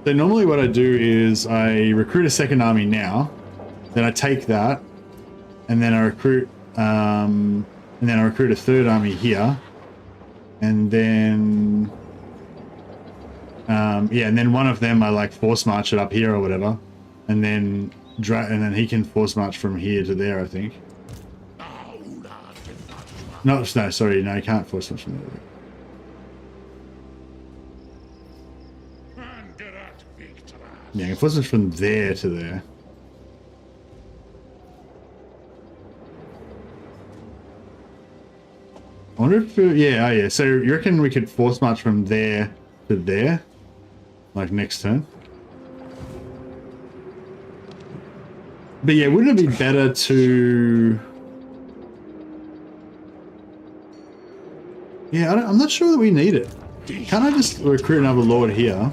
So normally what I do is I recruit a second army now, then I take that, and then I recruit a third army here, and then yeah, and then one of them I like force march it up here or whatever, and then he can force march from here to there, I think. No, sorry, no, he can't force march from there. Yeah, it wasn't from there to there. I wonder if, yeah, oh yeah. So you reckon we could force march from there to there, like next turn? But yeah, wouldn't it be better to? Yeah, I'm not sure that we need it. Can't I just recruit another lord here?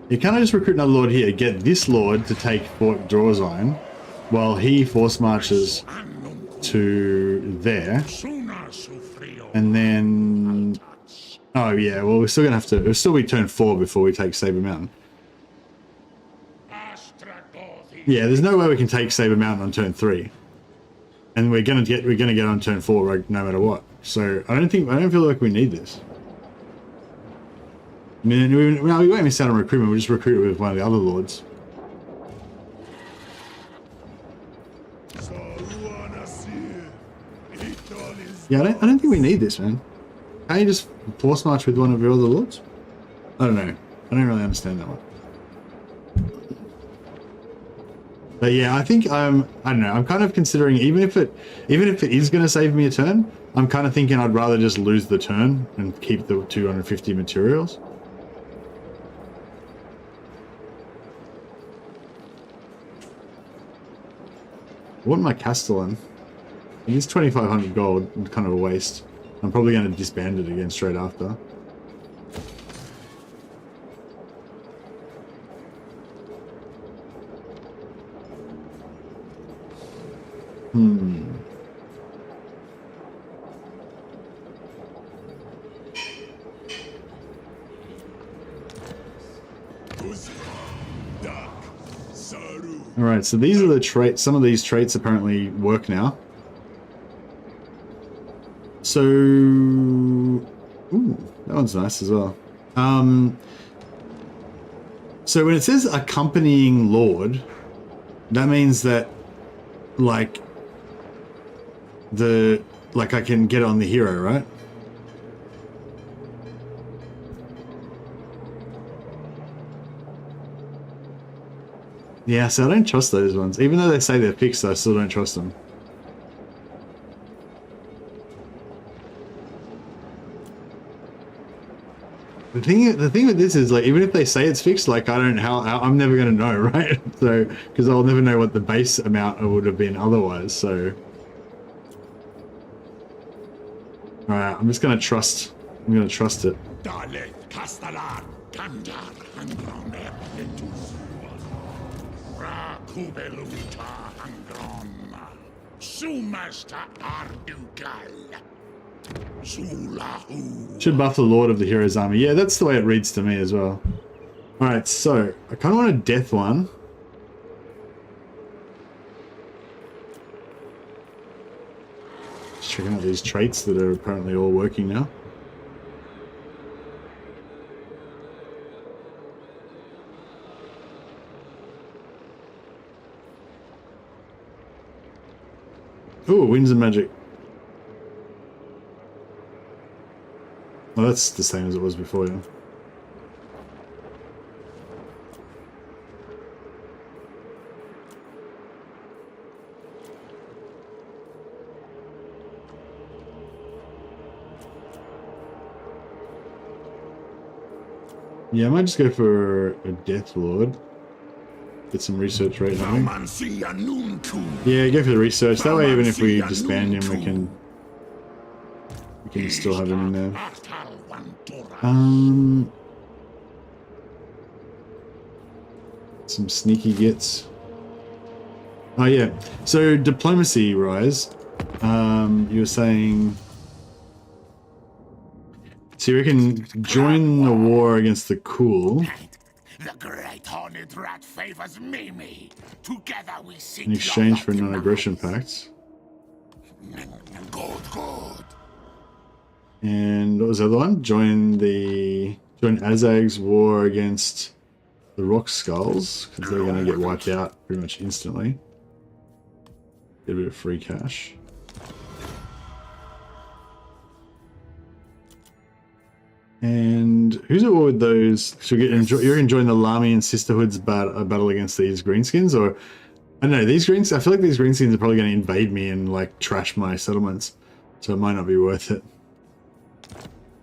You can't just recruit another lord here, get this lord to take Fort Drawsine, while he force marches to there, and then, oh yeah, well we're still gonna have to, it'll still be turn 4 before we take Saber Mountain. Yeah, there's no way we can take Saber Mountain on turn 3, and we're gonna get on turn 4 right, no matter what. So I don't feel like we need this. I mean, we won't miss out on recruitment. We'll just recruit with one of the other lords. Yeah, I don't think we need this, man. Can't you just force march with one of your other lords? I don't know. I don't really understand that one. But yeah, I think I don't know. I'm kind of considering even if it is going to save me a turn, I'm kind of thinking I'd rather just lose the turn and keep the 250 materials. I want my Castellan. It's 2,500 gold, kind of a waste. I'm probably going to disband it again straight after. Alright, so these are the traits. Some of these traits apparently work now. So, ooh, that one's nice as well. So when it says accompanying lord, that means that like I can get on the hero, right? Yeah, so I don't trust those ones. Even though they say they're fixed, I still don't trust them. The thing with this is, like, even if they say it's fixed, like, I don't I'm never gonna know, right? So, because I'll never know what the base amount would have been otherwise. So, all right, I'm just gonna trust. I'm gonna trust it. Should buff the Lord of the Hero's Army. Yeah, that's the way it reads to me as well. Alright, so I kind of want a death one. Just checking out these traits that are apparently all working now. Ooh, winds and magic. Well, that's the same as it was before, yeah. Yeah, I might just go for a Death Lord. Get some research right now. Yeah, go for the research. That way, even if we disband him, we can still have him in there. Some sneaky gets. Oh yeah. So diplomacy, Rise. You were saying. So you reckon join the war against the Cool. The great horned rat favors Mimi. Together we seek in exchange for non-aggression pacts. Good. And what was the other one? Join Azag's war against the Rock Skulls, because they're going to get wiped out pretty much instantly. Get a bit of free cash. And who's at war with those? So you're enjoying the Lamian Sisterhood's battle against these greenskins, or I don't know, these greens. I feel like these greenskins are probably going to invade me and like trash my settlements. So it might not be worth it.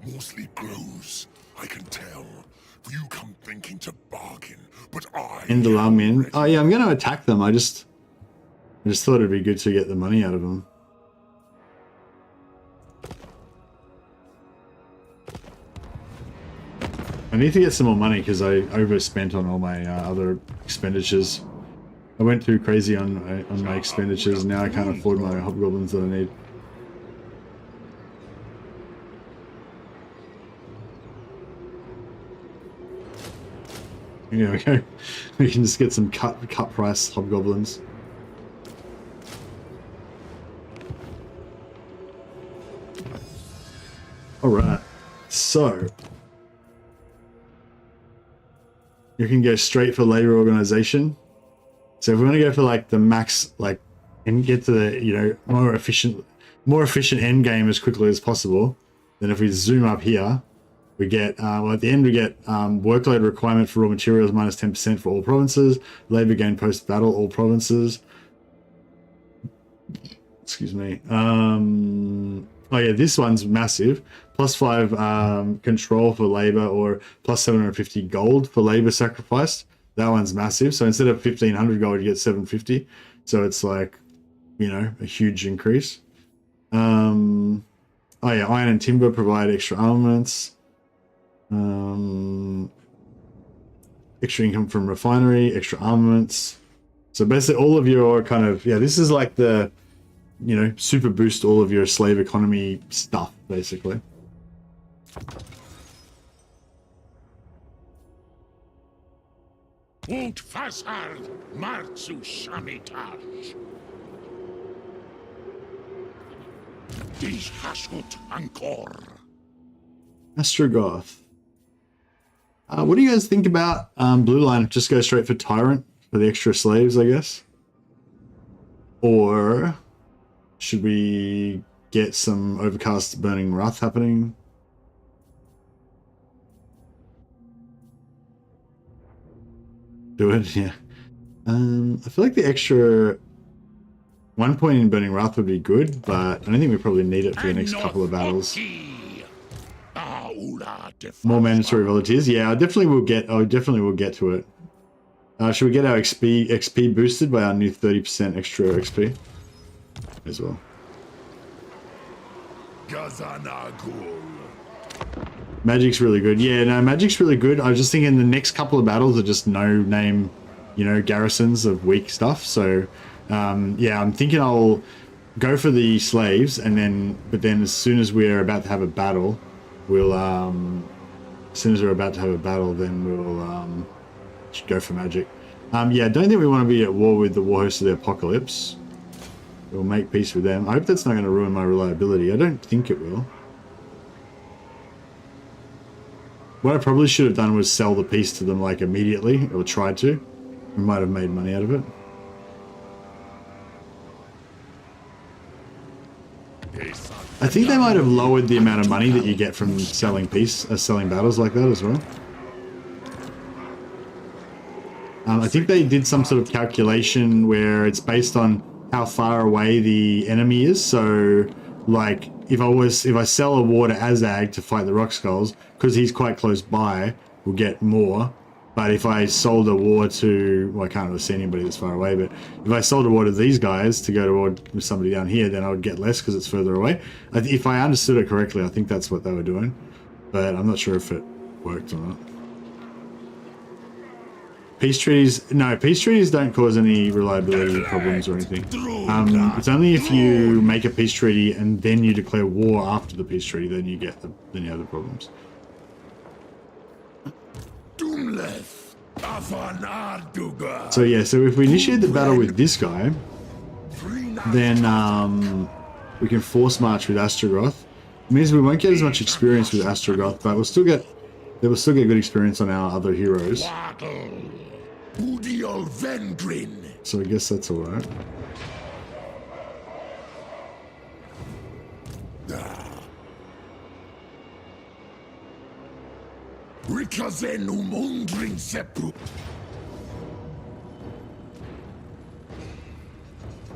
Mostly glows, I can tell. You come thinking to bargain, but I End alarm in. ready. Oh yeah, I'm going to attack them. I just thought it'd be good to get the money out of them. I need to get some more money because I overspent on all my other expenditures. I went too crazy on my expenditures. Now I can't afford my hobgoblins that I need. There we go. We can just get some cut price hobgoblins. All right, so you can go straight for labor organization. So if we want to go for like the max, like, and get to the, you know, more efficient end game as quickly as possible, then if we zoom up here, we get, well, at the end we get workload requirement for raw materials minus 10% for all provinces, labor gain post battle all provinces. Excuse me. Oh yeah, this one's massive. +5 control for labor, or +750 gold for labor sacrificed. That one's massive. So instead of 1500 gold, you get 750. So it's like, you know, a huge increase. Oh yeah, iron and timber provide extra armaments. Extra income from refinery, extra armaments. So basically all of your kind of, yeah, this is like the, you know, super boost all of your slave economy stuff, basically. Und Fasal Marzu Shamitaj. Dies Hashut Ankor. Astragoth. What do you guys think about Blue Line? Just go straight for Tyrant for the extra slaves, I guess? Or should we get some Overcast Burning Wrath happening? Do it, yeah. I feel like the extra 1 point in Burning Wrath would be good, but I don't think we probably need it for the next couple of battles. More mandatory volunteers. Yeah, I definitely will get to it. Should we get our XP boosted by our new 30% extra XP as well? Magic's really good. Yeah, no, Magic's really good. I was just thinking the next couple of battles are just no name, you know, garrisons of weak stuff. So, yeah, I'm thinking I'll go for the slaves, and then, but then as soon as we're about to have a battle, we'll, then we'll go for Magic. Yeah, I don't think we want to be at war with the War Host of the Apocalypse. We'll make peace with them. I hope that's not going to ruin my reliability. I don't think it will. What I probably should have done was sell the piece to them like immediately, or tried to. We might have made money out of it. I think they might have lowered the amount of money that you get from selling selling battles like that as well. I think they did some sort of calculation where it's based on how far away the enemy is. So, like, if I sell a war to Azag to fight the Rock Skulls, because he's quite close by, we'll get more. But if I sold a war to, well, I can't really see anybody that's far away, but if I sold a war to these guys to go to war with somebody down here, then I would get less because it's further away. If I understood it correctly, I think that's what they were doing. But I'm not sure if it worked or not. Peace treaties, no, peace treaties don't cause any reliability problems or anything. It's only if you make a peace treaty and then you declare war after the peace treaty, then you have the problems. So yeah, so if we initiate the battle with this guy, then we can force march with Astragoth. It means we won't get as much experience with Astragoth, but we'll still get good experience on our other heroes. So I guess that's alright.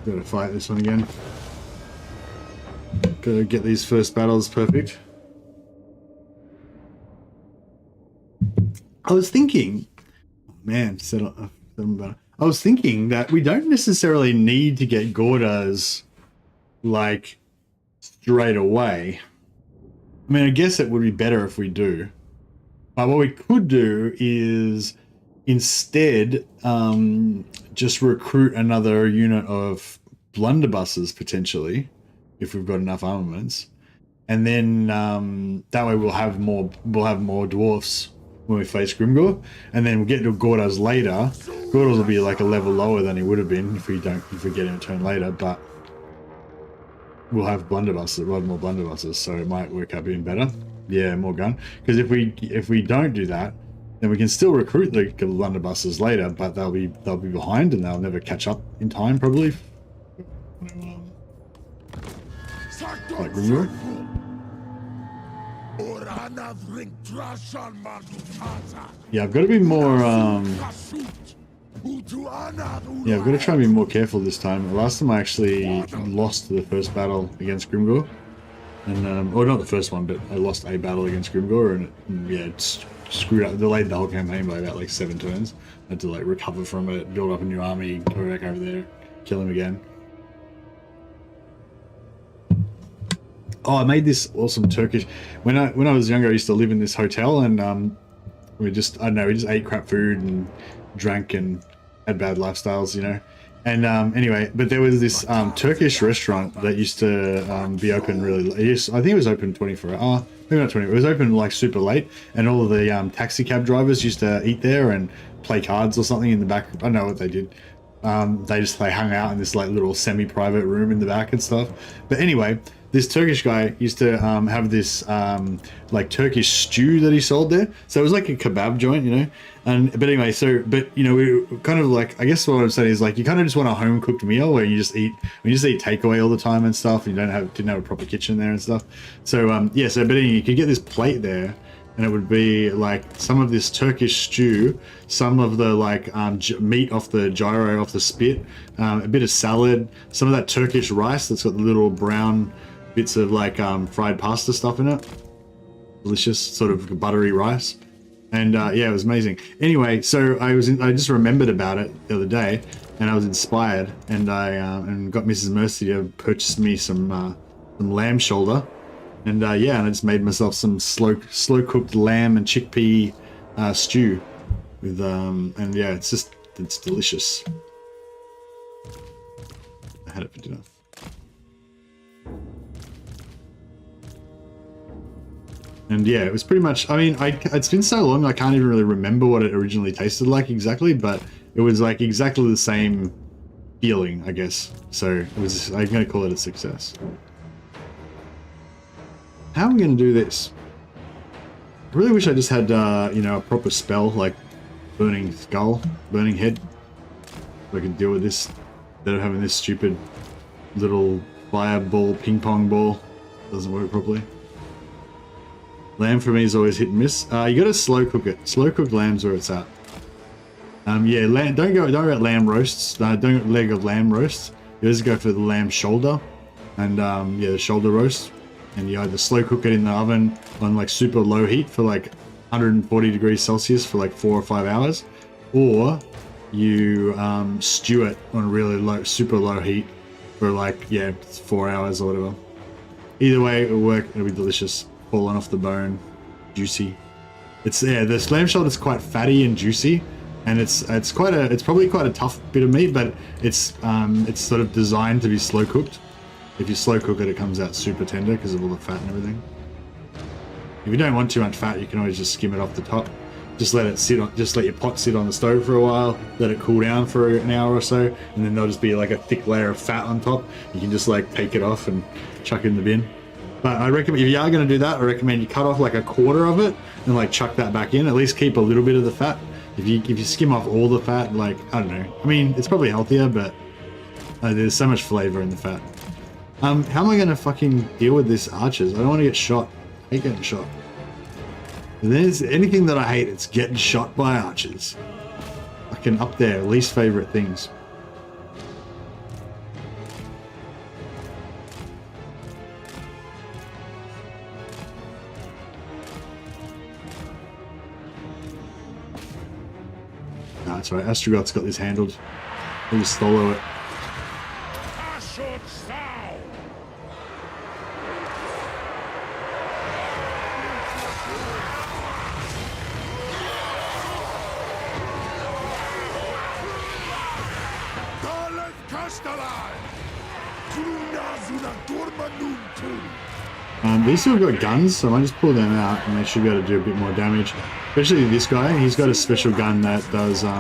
Gotta fight this one again. Gotta get these first battles perfect. I was thinking, man, I was thinking that we don't necessarily need to get Gordas like straight away. I mean, I guess it would be better if we do. But what we could do is instead just recruit another unit of blunderbusses potentially, if we've got enough armaments, and then that way we'll have more dwarfs when we face Grimgor, and then we'll get to Gordas later. Gordas will be like a level lower than he would have been if we get him a turn later, but we'll have blunderbusses, we'll have more blunderbusses, so it might work out being better. Yeah, more gun. Because if we don't do that, then we can still recruit the blunderbusses later, but they'll be behind and they'll never catch up in time probably. Like Grimgor. Yeah, I've got to be more yeah, I've got to try and be more careful this time. Last time I actually lost the first battle against Grimgor, and or not the first one, but I lost a battle against Grimgor, and yeah, it screwed up, delayed the whole campaign by about like 7 turns. I had to like recover from it, build up a new army, go back over there, kill him again. Oh, I made this awesome Turkish. When I was younger, I used to live in this hotel, and we just ate crap food and drank and had bad lifestyles, you know. And anyway, but there was this Turkish restaurant that used to be open really late. I think it was open 24 hours. Maybe not 20. It was open like super late, and all of the taxi cab drivers used to eat there and play cards or something in the back. I don't know what they did. They hung out in this like little semi-private room in the back and stuff. But anyway, this Turkish guy used to have this like Turkish stew that he sold there. So it was like a kebab joint, you know. But anyway, but you know, we kind of like, I guess what I'm saying is like, you kind of just want a home cooked meal where you just eat takeaway all the time and stuff. And you didn't have a proper kitchen there and stuff. So yeah, but anyway, you could get this plate there, and it would be like some of this Turkish stew, some of the like meat off the gyro, off the spit, a bit of salad, some of that Turkish rice that's got the little brown bits of like fried pasta stuff in it. Delicious, sort of buttery rice. And yeah, it was amazing. Anyway, so I just remembered about it the other day, and I was inspired, and I got Mrs. Mercy to purchase me some lamb shoulder. And yeah, and I just made myself some slow cooked lamb and chickpea stew with and yeah, it's delicious. I had it for dinner. And yeah, it was pretty much, I mean, it's been so long I can't even really remember what it originally tasted like exactly, but it was like exactly the same feeling, I guess. So it was, I'm going to call it a success. How are we going to do this? I really wish I just had, you know, a proper spell like Burning Skull, Burning Head. So I could deal with this instead of having this stupid little fireball, ping pong ball. Doesn't work properly. Lamb for me is always hit and miss. You got to slow cook it. Slow cook lamb's where it's at. Yeah, don't go about lamb roasts. Don't leg of lamb roasts. You just go for the lamb shoulder, and yeah, the shoulder roast. And you either slow cook it in the oven on like super low heat for like 140 degrees Celsius for like 4 or 5 hours, or you stew it on really low, super low heat for like, yeah, 4 hours or whatever. Either way, it'll work. It'll be delicious. Falling off the bone, juicy. It's, yeah, the lamb shoulder is quite fatty and juicy, and it's probably quite a tough bit of meat, but it's sort of designed to be slow cooked. If you slow cook it, it comes out super tender because of all the fat and everything. If you don't want too much fat, you can always just skim it off the top. Just let it sit on, just let your pot sit on the stove for a while, let it cool down for an hour or so, and then there'll just be like a thick layer of fat on top. You can just like take it off and chuck it in the bin. But I recommend, if you are going to do that, I recommend you cut off like a quarter of it and like chuck that back in. At least keep a little bit of the fat. If you skim off all the fat, like, I don't know. I mean, it's probably healthier, but there's so much flavor in the fat. How am I going to fucking deal with this archers? I don't want to get shot. I hate getting shot. If there's anything that I hate, it's getting shot by archers. Fucking up there, least favorite things. that's right. Astragoth's got this handled. We'll just solo it. These two have got guns, so I might just pull them out and they should be able to do a bit more damage. Especially this guy, he's got a special gun that does, he's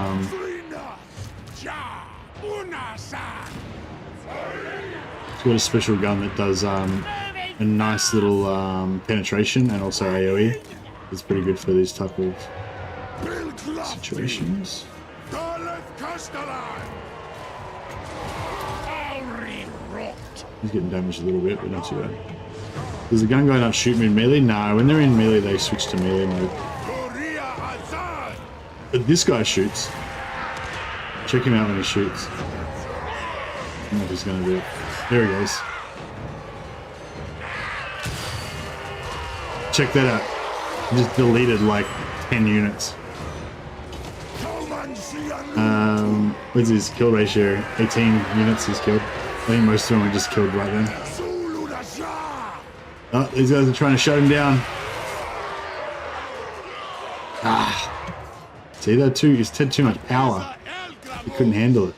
got a special gun that does a nice little penetration and also AoE. It's pretty good for these type of situations. He's getting damaged a little bit, but not too bad. Does the gun guy not shoot me in melee? No, when they're in melee, they switch to melee mode. But this guy shoots. Check him out when he shoots. I don't know if he's going to do it. There he goes. Check that out. He just deleted like 10 units. What's his kill ratio? 18 units he's killed. I think most of them were just killed right then. Oh, these guys are trying to shut him down. Ah. See that too? He's had too much power. He couldn't handle it.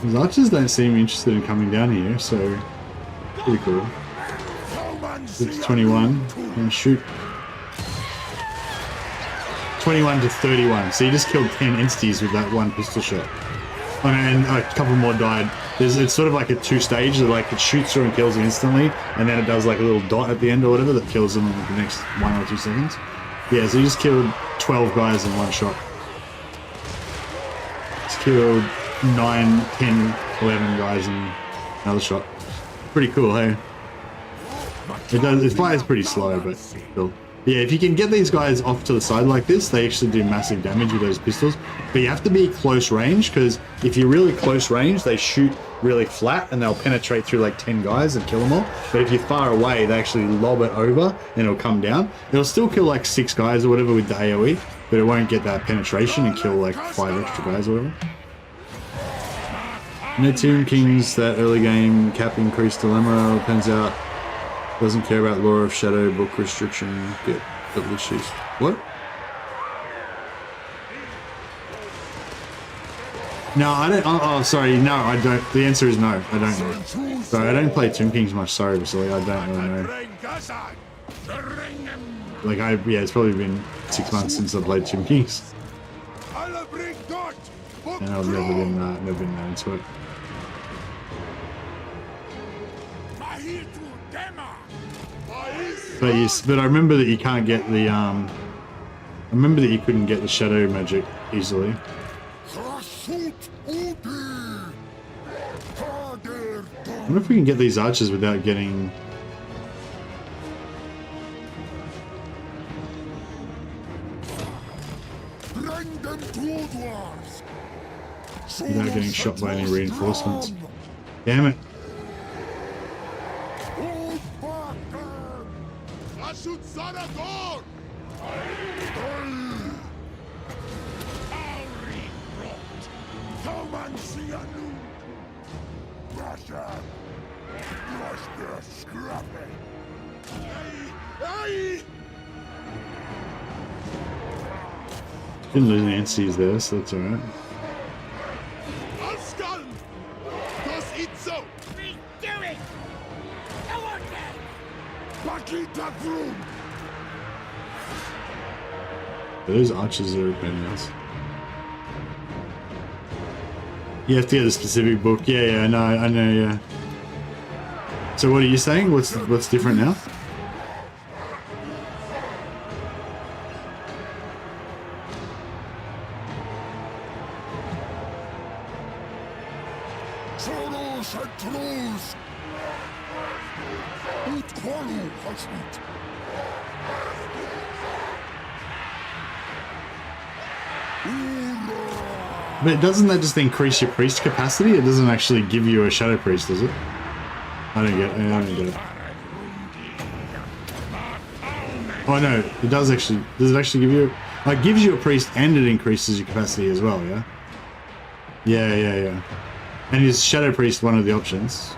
These archers don't seem interested in coming down here, so pretty cool. It's 21 and shoot. 21 to 31. So you just killed 10 entities with that one pistol shot. Oh, and a couple more died. It's sort of like a two-stage that like it shoots through and kills them instantly, and then it does like a little dot at the end or whatever that kills them in like the next 1 or 2 seconds. Yeah, so you just killed 12 guys in one shot. Just killed 9, 10, 11 guys in another shot. Pretty cool, hey? It fires pretty slow, but still. Yeah, if you can get these guys off to the side like this, they actually do massive damage with those pistols. But you have to be close range, because if you're really close range, they shoot really flat and they'll penetrate through like 10 guys and kill them all. But if you're far away, they actually lob it over and it'll come down. It'll still kill like 6 guys or whatever with the AoE, but it won't get that penetration and kill like 5 extra guys or whatever. No Tomb Kings, that early game cap increased dilemma, turns out doesn't care about lore of shadow book restriction, get delicious. What? No, I don't. Oh, sorry. No, I don't. The answer is no. I don't know. Sorry, I don't play Tomb Kings much. Sorry, Vasily. I don't really know. Like, yeah, it's probably been 6 months since I played Tomb Kings. And I've never been into it. But yes, but I remember that you can't get the I remember that you couldn't get the shadow magic easily. I wonder if we can get these archers without getting shot by any reinforcements. Damn it. Didn't lose any entities there, so that's alright. Those archers are bananas. You have to get a specific book. Yeah, I know, yeah. So what are you saying? What's different now? Soros and trolls! Ut qualu hasmit! But doesn't that just increase your priest capacity? It doesn't actually give you a shadow priest, does it? I don't get it. Oh no, it does actually. Does it actually give you? It gives you a priest and it increases your capacity as well, yeah? Yeah. And is shadow priest one of the options?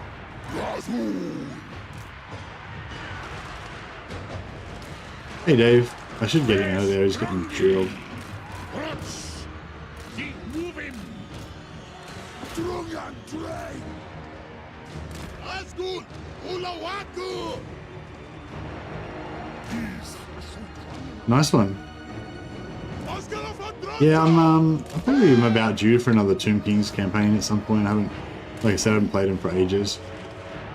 Hey Dave, I should get him out of there, he's getting drilled. Nice one. Yeah, I'm probably about due for another Tomb Kings campaign at some point. I haven't, like I said, I haven't played them for ages,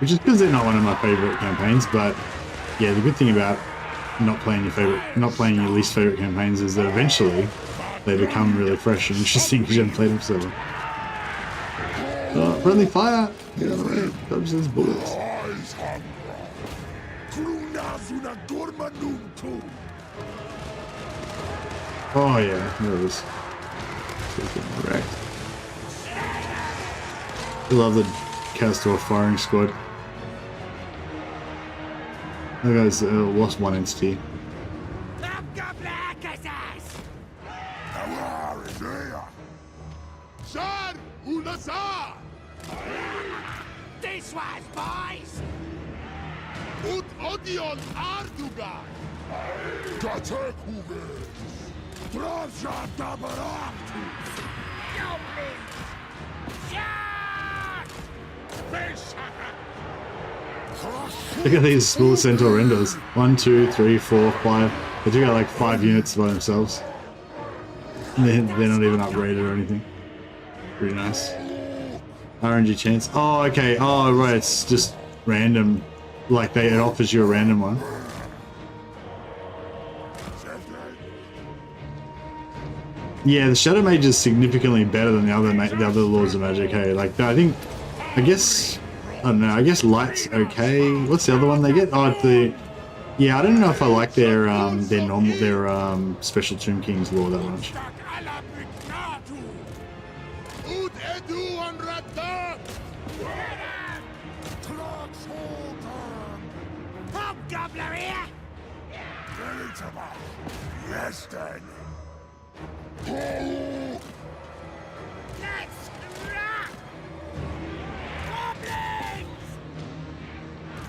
which is because they're not one of my favorite campaigns. But yeah, the good thing about not playing your least favorite campaigns is that eventually they become really fresh and interesting because you haven't played them so long. Oh, friendly fire! Get out of the way! Dodge those bullets. Oh yeah, there it is. Freaking wrecked. I love the Chaos Dwarf firing squad. That guy's lost one entity. This was boys! Ut odion Arduga! Look at these small centaur renders. 1, 2, 3, 4, 5. They do got like 5 units by themselves. They're not even upgraded or anything. Pretty nice. RNG chance. Oh, okay. Oh, right. It's just random. Like it offers you a random one. Yeah, the Shadow Mage is significantly better than the other Lords of Magic. Hey, like I guess I don't know. I guess Light's okay. What's the other one they get? Oh, yeah. I don't know if I like their special Tomb Kings lore that much. Yes, then. Let's rock! Goblins!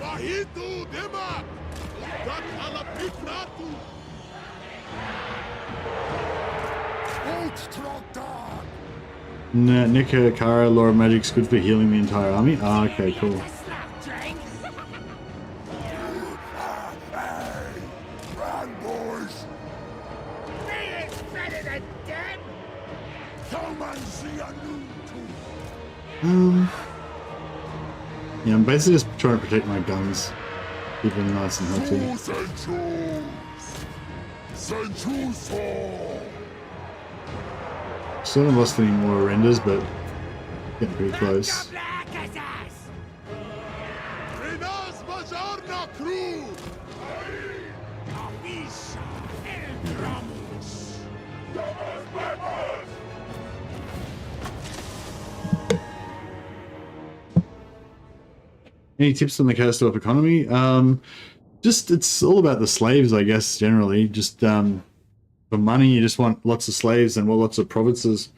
Bahitu Dema! Dat Alapikratu! Nika Kara, Laura Magic's good for healing the entire army. Ah, okay, cool. Yeah, I'm basically just trying to protect my guns, keep them nice and healthy. Still haven't lost any more renders, but getting pretty close. Any tips on the Chaos Dwarf economy? Just it's all about the slaves, I guess. Generally, just for money, you just want lots of slaves and lots of provinces.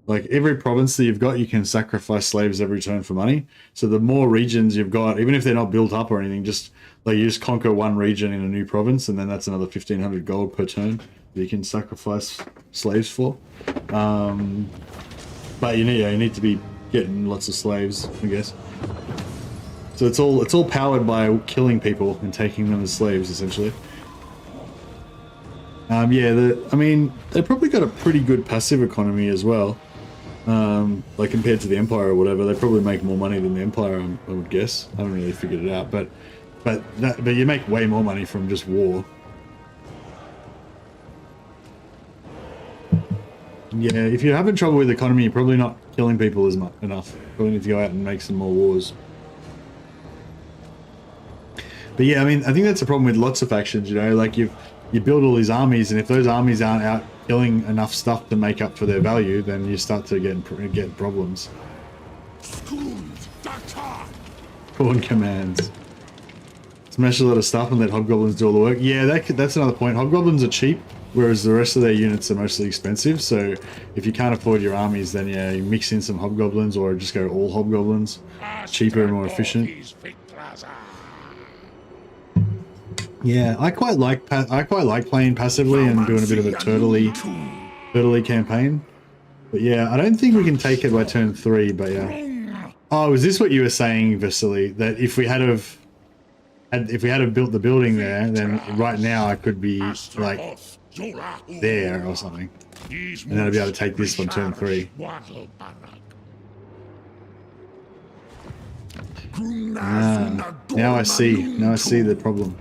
Like every province that you've got, you can sacrifice slaves every turn for money. So the more regions you've got, even if they're not built up or anything, just like you just conquer one region in a new province, and then that's another 1,500 gold per turn that you can sacrifice slaves for. But you need to be getting lots of slaves, I guess. So it's all powered by killing people and taking them as slaves, essentially. I mean, they probably got a pretty good passive economy as well. Like compared to the Empire or whatever, they probably make more money than the Empire, I would guess. I haven't really figured it out, but you make way more money from just war. Yeah, if you're having trouble with economy, you're probably not killing people as much enough. Probably need to go out and make some more wars. But yeah, I mean, I think that's a problem with lots of factions, you know, like you build all these armies, and if those armies aren't out killing enough stuff to make up for their value, then you start to get problems. Pawn commands. Smash a lot of stuff and let hobgoblins do all the work. Yeah, that's another point. Hobgoblins are cheap, whereas the rest of their units are mostly expensive. So if you can't afford your armies, then yeah, you mix in some hobgoblins or just go all hobgoblins. Cheaper and more efficient. Yeah, I quite like playing passively and doing a bit of a turtley campaign. But yeah, I don't think we can take it by turn 3. But yeah. Oh, is this what you were saying, Vasily? That if we had built the building there, then right now I could be like there or something, and then I'd be able to take this on turn 3. Now I see. Now I see the problem.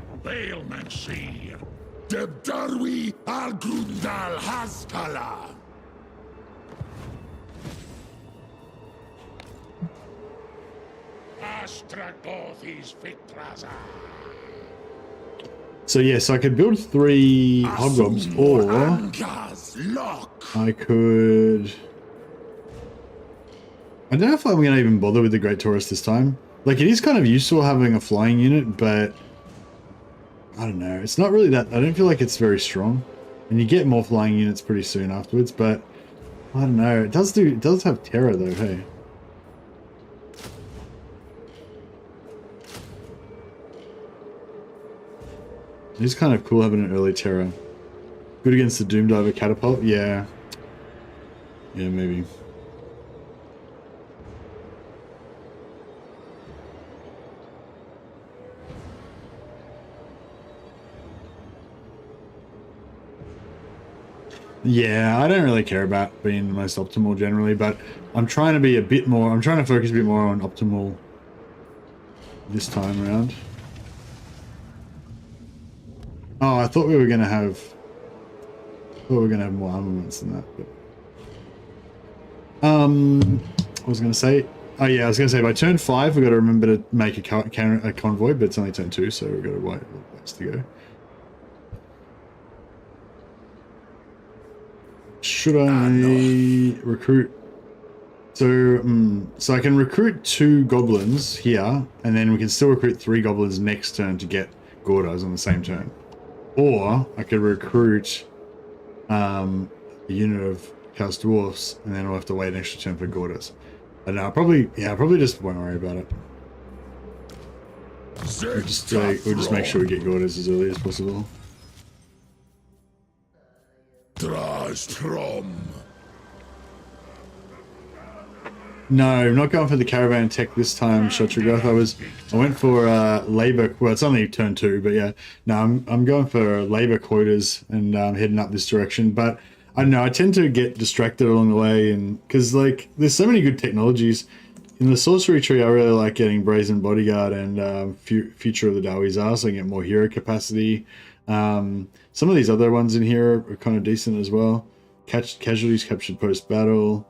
Astragoth is Victraza. So yeah, so I could build 3 hobgobs, or I could... I don't know if I'm going to even bother with the Great Taurus this time. Like, it is kind of useful having a flying unit, but I don't know. It's not really that... I don't feel like it's very strong. And you get more flying units pretty soon afterwards, but I don't know. It does have terror though, hey. It's kind of cool having an early terror. Good against the Doom Diver catapult? Yeah. Yeah, maybe. Yeah, I don't really care about being the most optimal generally, but I'm trying to be a bit more... I'm trying to focus a bit more on optimal this time around. Oh, I thought we were going to have... more armaments than that, but... I was going to say... Oh yeah, I was going to say by turn 5 we've got to remember to make a convoy, but it's only turn 2, so we've got a ways to go. Should I recruit? So, so I can recruit 2 goblins here, and then we can still recruit 3 goblins next turn to get Gordas on the same turn. Or I could recruit a unit of Chaos Dwarfs, and then I'll have to wait an extra turn for Gordas. But no, probably just won't worry about it. We'll just make sure we get Gordas as early as possible. No, I'm not going for the caravan tech this time, Astragoth. I went for labor. Well, it's only turn 2, but yeah. No, I'm going for labor quotas and heading up this direction. But I don't know. I tend to get distracted along the way, and because like there's so many good technologies in the sorcery tree. I really like getting Brazen Bodyguard and Future of the Dawizar, so I get more hero capacity. Some of these other ones in here are kind of decent as well. Casualties captured post battle.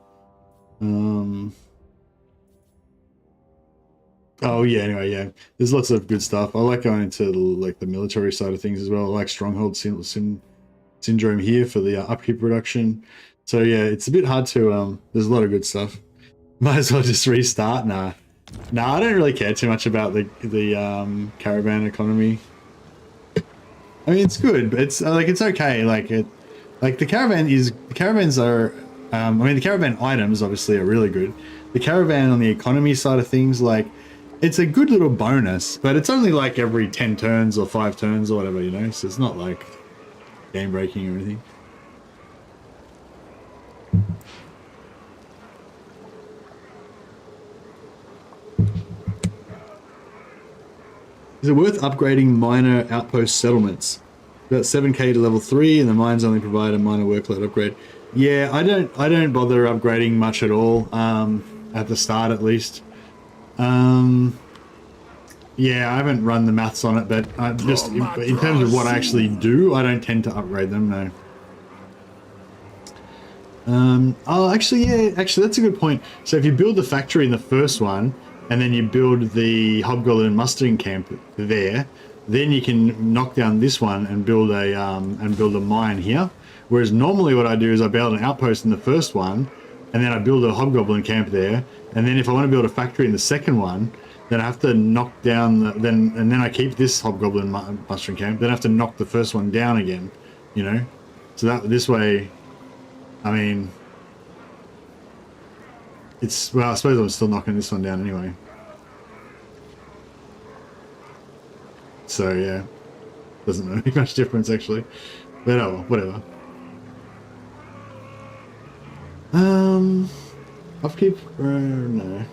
Oh yeah, anyway, yeah. There's lots of good stuff. I like going into like the military side of things as well. I like Stronghold Syndrome here for the upkeep reduction. So yeah, it's a bit hard to there's a lot of good stuff. Might as well just restart. Nah, I don't really care too much about the caravan economy. I mean, it's good, but it's like it's okay. The caravans are. I mean, the caravan items obviously are really good. The caravan on the economy side of things, like, it's a good little bonus, but it's only like every 10 turns or 5 turns or whatever, you know? So it's not like game breaking or anything. Is it worth upgrading minor outpost settlements? About 7k to level 3, and the mines only provide a minor workload upgrade. Yeah, I don't bother upgrading much at all, at the start at least. Yeah, I haven't run the maths on it, but just in terms of what I actually do, I don't tend to upgrade them, no. Oh, actually, yeah, actually, that's a good point. So if you build the factory in the first one, and then you build the Hobgoblin mustering camp there, then you can knock down this one and build a mine here. Whereas normally what I do is I build an outpost in the first one, and then I build a Hobgoblin camp there, and then if I want to build a factory in the second one, then I have to knock down and then I keep this Hobgoblin mustering camp. Then I have to knock the first one down again, you know. So that this way, I mean, it's, well, I suppose I'm still knocking this one down anyway. So yeah, doesn't make much difference actually. But oh, whatever. Upkeep? No.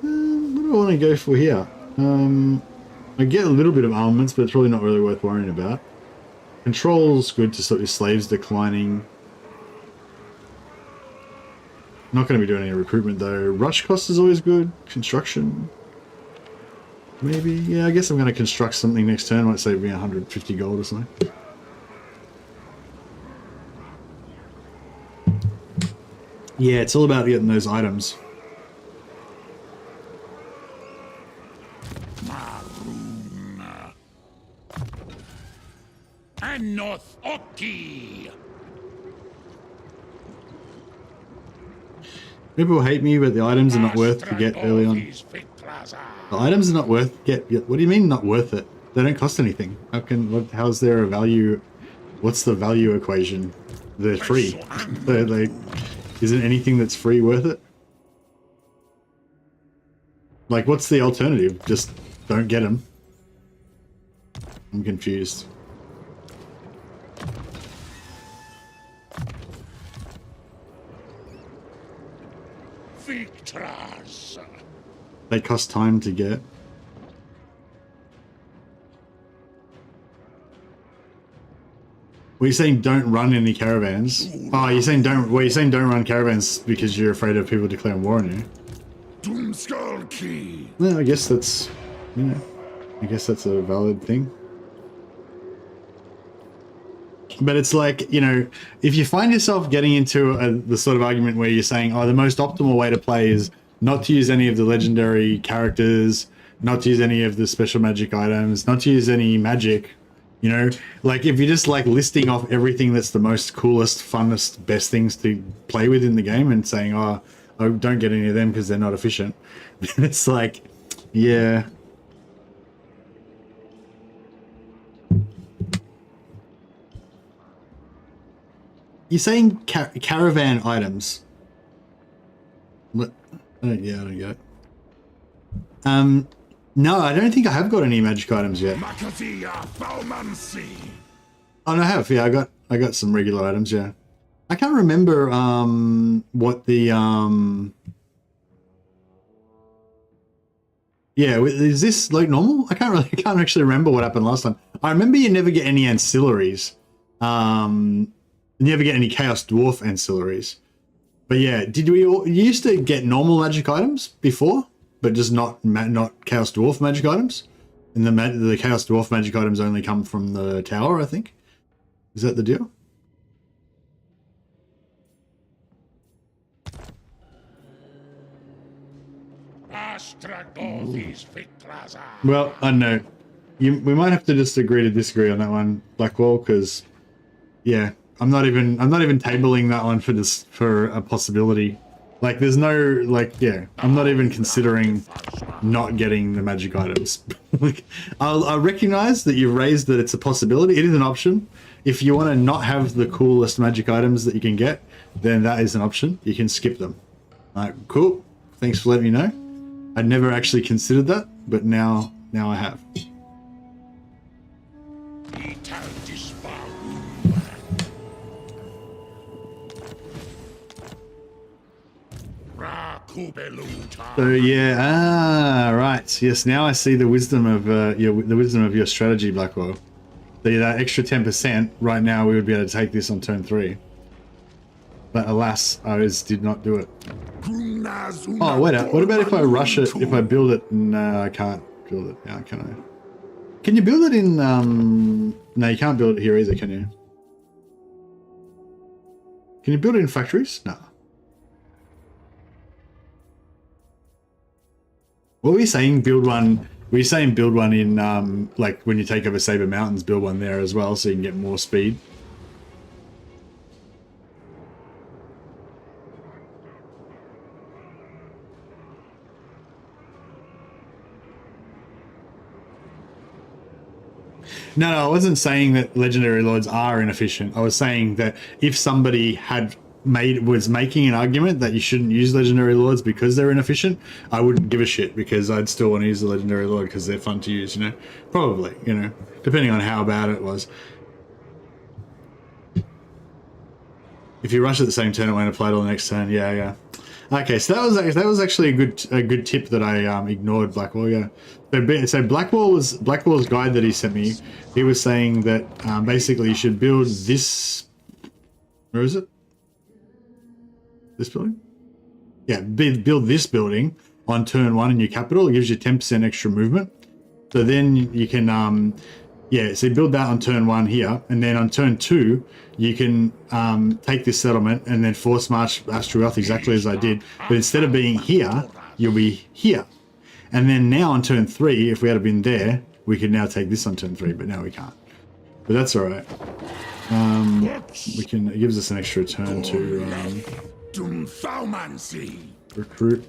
What do I want to go for here? I get a little bit of armaments, but it's probably not really worth worrying about. Control's good to stop your slaves declining. Not going to be doing any recruitment though. Rush cost is always good. Construction. Maybe. Yeah, I guess I'm going to construct something next turn. Might save me 150 gold or something. Yeah, it's all about getting those items. People hate me, but the items are not worth to get early on. The items are not worth what do you mean not worth it? They don't cost anything. How's there a value? What's the value equation? They're free. Isn't anything that's free worth it? Like, what's the alternative? Just don't get them. I'm confused. They cost time to get. Well, you're saying don't run any caravans. Oh, you're saying don't. Well, you're saying don't run caravans because you're afraid of people declaring war on you. Doomskull key. Well, I guess that's, you know, I guess that's a valid thing. But it's like, you know, if you find yourself getting into the sort of argument where you're saying, oh, the most optimal way to play is not to use any of the legendary characters, not to use any of the special magic items, not to use any magic, you know, like if you're just like listing off everything that's the most coolest, funnest, best things to play with in the game and saying, oh, I don't get any of them because they're not efficient. It's like, yeah. You're saying caravan items. What? Yeah, I don't get it. No, I don't think I have got any magic items yet. Oh, no, I have. Yeah, I got some regular items. Yeah, I can't remember what the Yeah, is this like normal? I can't actually remember what happened last time. I remember you never get any ancillaries. You never get any Chaos Dwarf ancillaries. But yeah, you used to get normal magic items before, but just not Chaos Dwarf magic items? And the Chaos Dwarf magic items only come from the tower, I think. Is that the deal? Astragoth. Well, I don't know. We might have to just agree to disagree on that one, Blackwall, because yeah, I'm not even tabling that one for a possibility. Like, there's no, like, yeah, I'm not even considering not getting the magic items. Like, I recognize that you've raised that it's a possibility. It is an option. If you want to not have the coolest magic items that you can get, then that is an option. You can skip them. Alright, cool. Thanks for letting me know. I'd never actually considered that, but now I have. So yeah, right. Yes, now I see the wisdom of your strategy, Blackwall. So that extra 10%. Right now, we would be able to take this on turn 3. But alas, I did not do it. Oh, wait up. What about if I rush it? If I build it? No, I can't build it. Yeah, can I? Can you build it in? No, you can't build it here either, can you? Can you build it in factories? No. What were you saying? Build one. Were you saying build one in like when you take over Saber Mountains, build one there as well, so you can get more speed? No, I wasn't saying that legendary lords are inefficient. I was saying that if somebody was making an argument that you shouldn't use legendary lords because they're inefficient, I wouldn't give a shit, because I'd still want to use the legendary lord because they're fun to use, you know? Probably, you know, depending on how bad it was. If you rush at the same turn, it won't apply till the next turn. Yeah. Okay, so that was actually a good tip that I ignored, Blackwall. Yeah. So Blackwall's guide that he sent me, he was saying that basically you should build this. Where is it? This building? Yeah, build this building on turn 1 in your capital. It gives you 10% extra movement. So then you can so you build that on turn 1 here, and then on turn 2 you can take this settlement and then force march Astragoth exactly as I did. But instead of being here, you'll be here. And then now on turn 3, if we had been there, we could now take this on turn 3, but now we can't. But that's all right. It gives us an extra turn to recruit.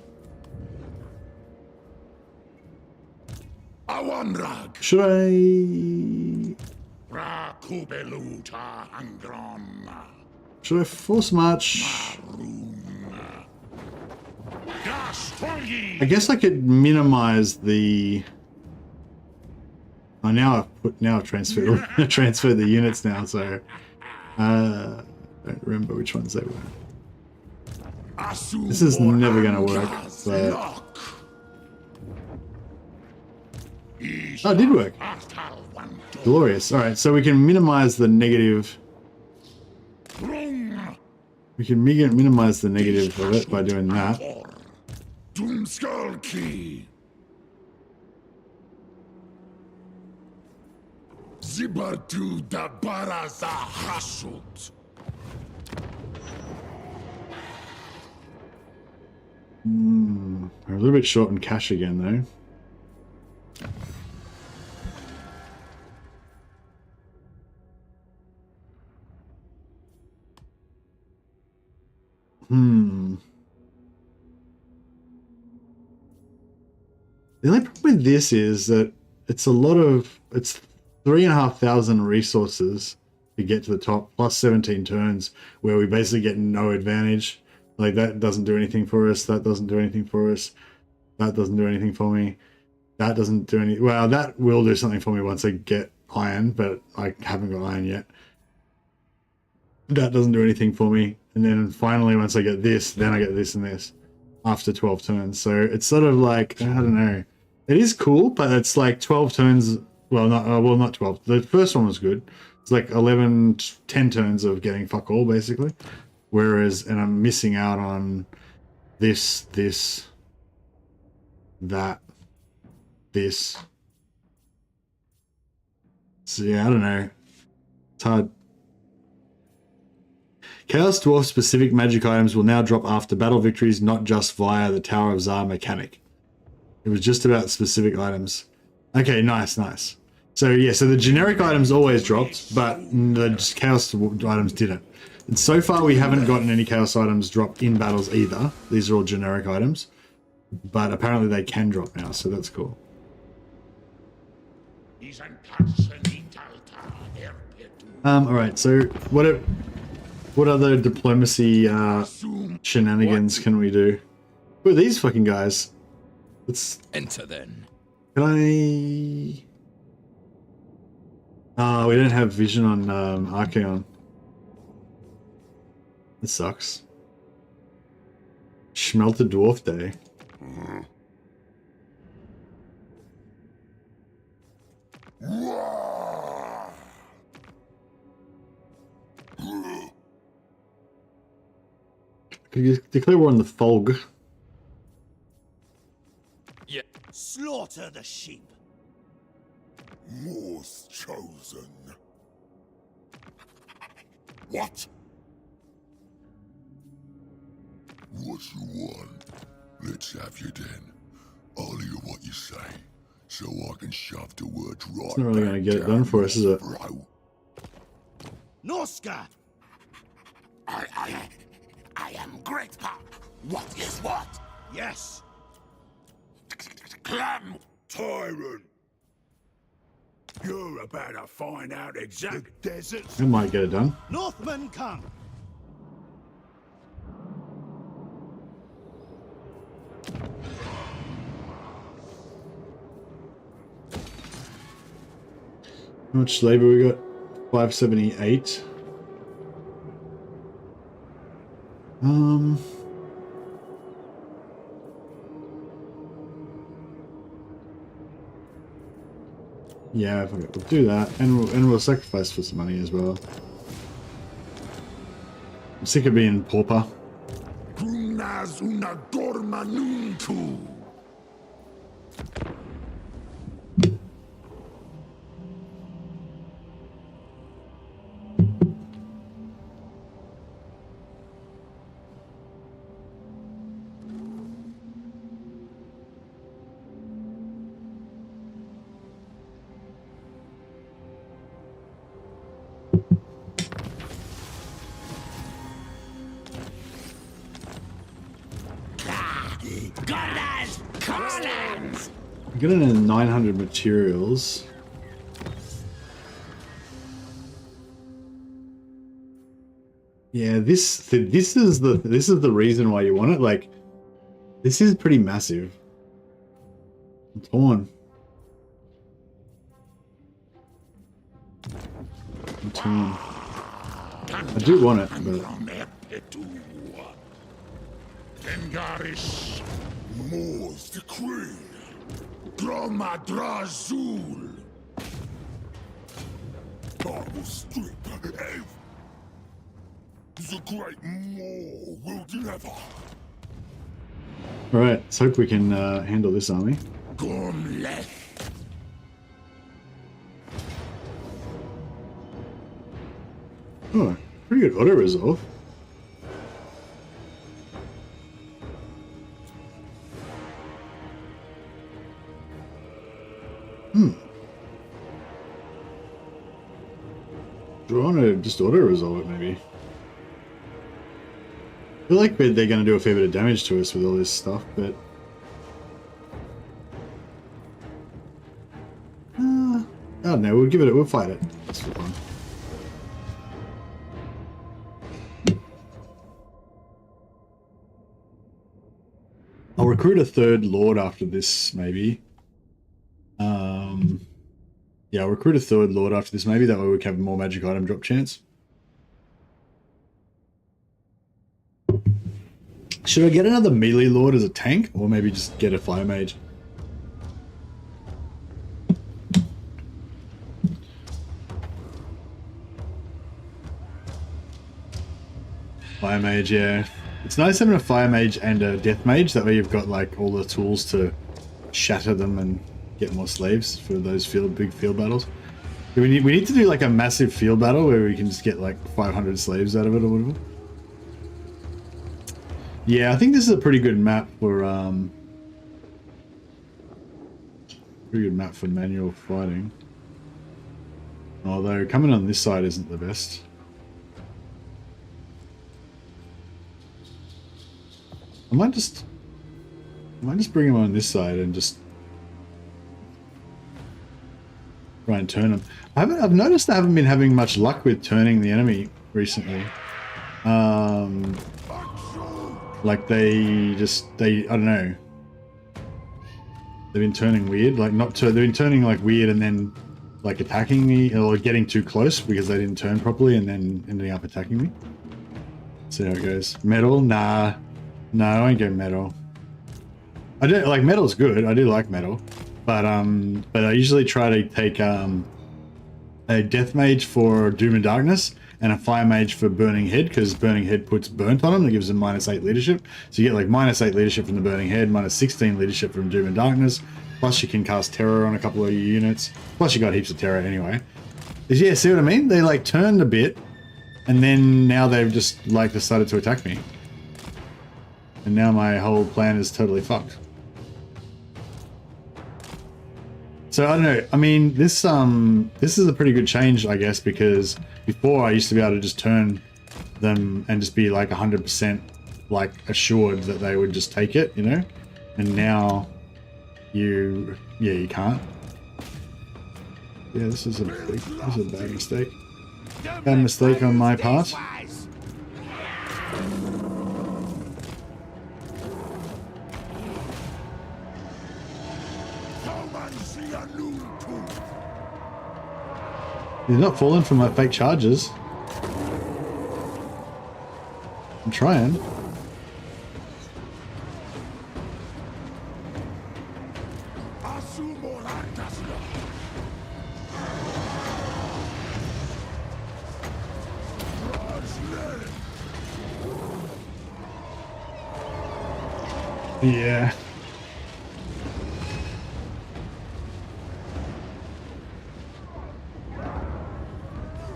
Should I force march? I guess I could minimize the. Oh, now I've transferred transferred the units now, so I don't remember which ones they were. This is never going to work, but oh, it did work. Glorious. All right, so we can minimize the negative. We can minimize the negative of it by doing that. We're a little bit short on cash again, though. The only problem with this is that it's 3,500 resources to get to the top, plus 17 turns, where we basically get no advantage. Like, that doesn't do anything for us, that doesn't do anything for us, that doesn't do anything for me, that doesn't do any. Well, that will do something for me once I get iron, but I haven't got iron yet. That doesn't do anything for me. And then finally, once I get this, then I get this and this after 12 turns. So it's sort of like, I don't know. It is cool, but it's like 12 turns. Well, not 12. The first one was good. It's like 10 turns of getting fuck all, basically. Whereas, and I'm missing out on this, that, this. So yeah, I don't know. It's hard. Chaos Dwarf specific magic items will now drop after battle victories, not just via the Tower of Tsar mechanic. It was just about specific items. Okay, nice. So yeah, so the generic items always dropped, but the Chaos items didn't. And so far we haven't gotten any Chaos items drop in battles either. These are all generic items. But apparently they can drop now, so that's cool. Alright, so what other diplomacy shenanigans can we do? Who are these fucking guys? Let's enter then. Can I? Oh, we don't have vision on Archeon. This sucks. Schmelted Dwarf Day. Can you declare war on the fog? Yeah. Slaughter the sheep. Morse chosen. What? What you want? Let's have you then. I'll hear what you say, so I can shove the words right. It's not really going to get it done for us, is it? Norska! I am grateful. What is what? Yes! Clam! Tyrant! You're about to find out exactly. The desert's It might get it done. Northmen come! How much labor we got? 578. Yeah, we'll do that, and we'll sacrifice for some money as well. I'm sick of being pauper. Grunas una dorma nuntu. Goddess! Collins! I'm getting in 900 materials. Yeah, this is the reason why you want it. Like, this is pretty massive. I'm torn. I do want it, but Dengaris! More's the queen. Dromadrazul. God will strip the great Moor will deliver. all right. Let's hope we can handle this army. Gomlet. Oh, pretty good auto resolve. Do I want to just auto resolve it, maybe? I feel like they're going to do a fair bit of damage to us with all this stuff, but... I don't know, we'll fight it. It's for fun. I'll recruit a third lord after this, maybe. Yeah, I'll recruit a third lord after this, maybe. That way we can have more magic item drop chance. Should I get another melee lord as a tank? Or maybe just get a fire mage? Fire mage, yeah. It's nice having a fire mage and a death mage. That way you've got like all the tools to shatter them and get more slaves for those big field battles. We need to do like a massive field battle where we can just get like 500 slaves out of it or whatever. Yeah, I think this is a pretty good map for manual fighting. Although coming on this side isn't the best. I might just bring him on this side and just try and turn him. I've noticed I haven't been having much luck with turning the enemy recently. Like they I don't know. They've been turning weird, like they've been turning like weird and then like attacking me or getting too close because they didn't turn properly and then ending up attacking me. See how it goes. Metal? Nah. No, I won't go metal. I do like metal's good. I do like metal, but I usually try to take a death mage for Doom and Darkness and a fire mage for Burning Head because Burning Head puts burnt on them. It gives them -8 leadership, so you get like -8 leadership from the Burning Head, -16 leadership from Doom and Darkness. Plus you can cast terror on a couple of your units. Plus you got heaps of terror anyway. Yeah, see what I mean? They like turned a bit, and then now they've just like decided to attack me. And now my whole plan is totally fucked. So I don't know. I mean, this is a pretty good change, I guess, because before I used to be able to just turn them and just be like 100% like assured that they would just take it, you know? And now you can't. Yeah, this is a bad mistake. Bad mistake on my part. He's not falling for my fake charges. I'm trying. Yeah.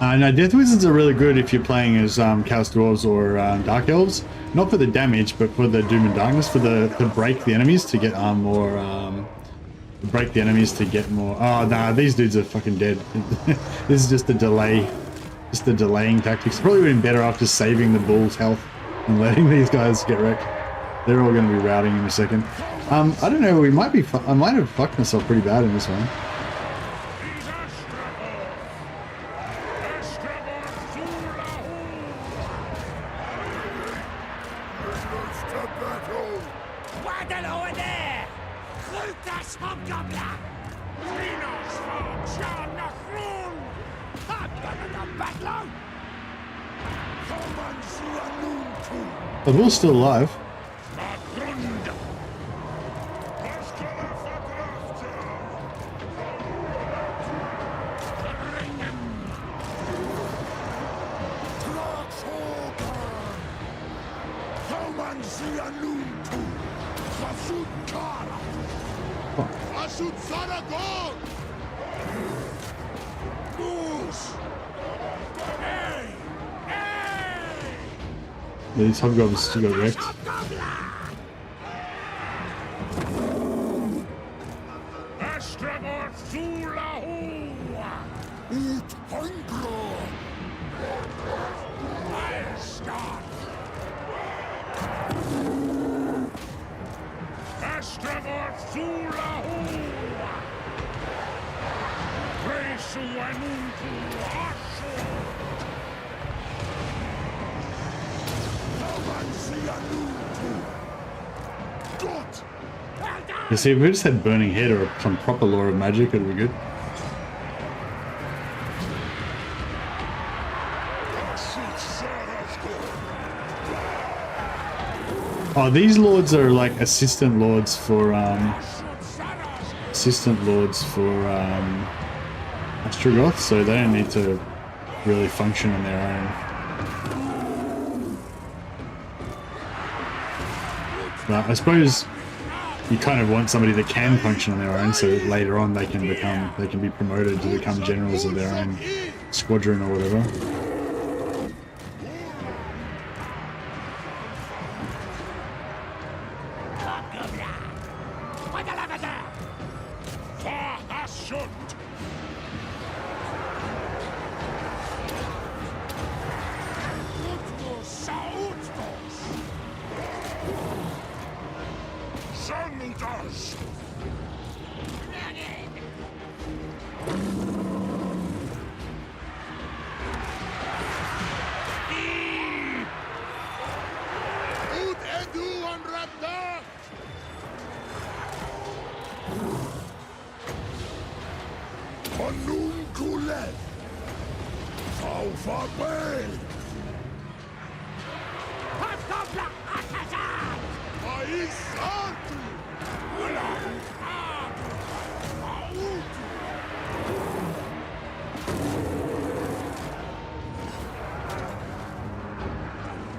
No, Death Wizards are really good if you're playing as Chaos Dwarfs or Dark Elves. Not for the damage, but for the Doom and Darkness, for the to break the enemies to get more. Break the enemies to get more. Oh nah, these dudes are fucking dead. This is just a delay, just the delaying tactics. Probably would have been better off just saving the bull's health and letting these guys get wrecked. They're all going to be routing in a second. I don't know. We might be. I might have fucked myself pretty bad in this one. The bull's still alive. These hobgoblins still got wrecked. Astragoth to la Ut hungro. I'll start. Astragoth to la Presu anuntu asho. You see, if we just had Burning Head or some proper Law of Magic, it'd be good. Oh, these lords are like assistant lords for Astragoth, so they don't need to really function on their own. But I suppose you kind of want somebody that can function on their own, so that later on they can be promoted to become generals of their own squadron or whatever.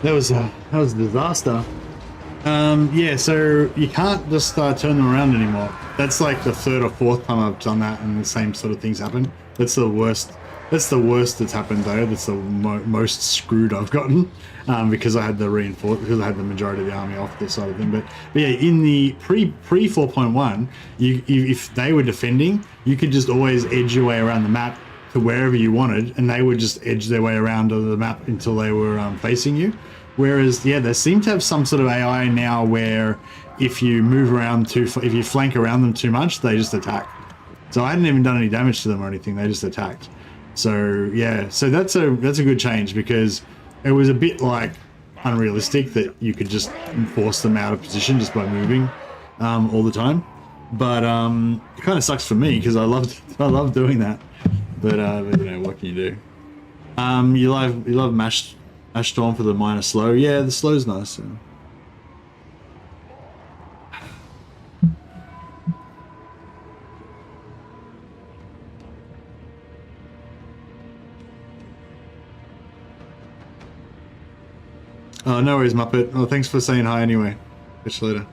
That was a disaster. Yeah, so you can't just turn them around anymore. That's like the third or fourth time I've done that and the same sort of things happen. That's the worst That's the worst that's happened though. That's the most screwed I've gotten because I had the because I had the majority of the army off this side of thing. But yeah, in the pre 4.1, you if they were defending, you could just always edge your way around the map to wherever you wanted, and they would just edge their way around the map until they were facing you. Whereas, yeah, they seem to have some sort of AI now where if you move around if you flank around them too much, they just attack. So I hadn't even done any damage to them or anything; they just attacked. So yeah, so that's a good change because it was a bit like unrealistic that you could just force them out of position just by moving all the time. But it kind of sucks for me because I love doing that. But you know, what can you do? You love Mash Storm for the minor slow. Yeah, the slow's nice. Yeah. Oh, no worries, Muppet. Oh, thanks for saying hi anyway. Catch you later.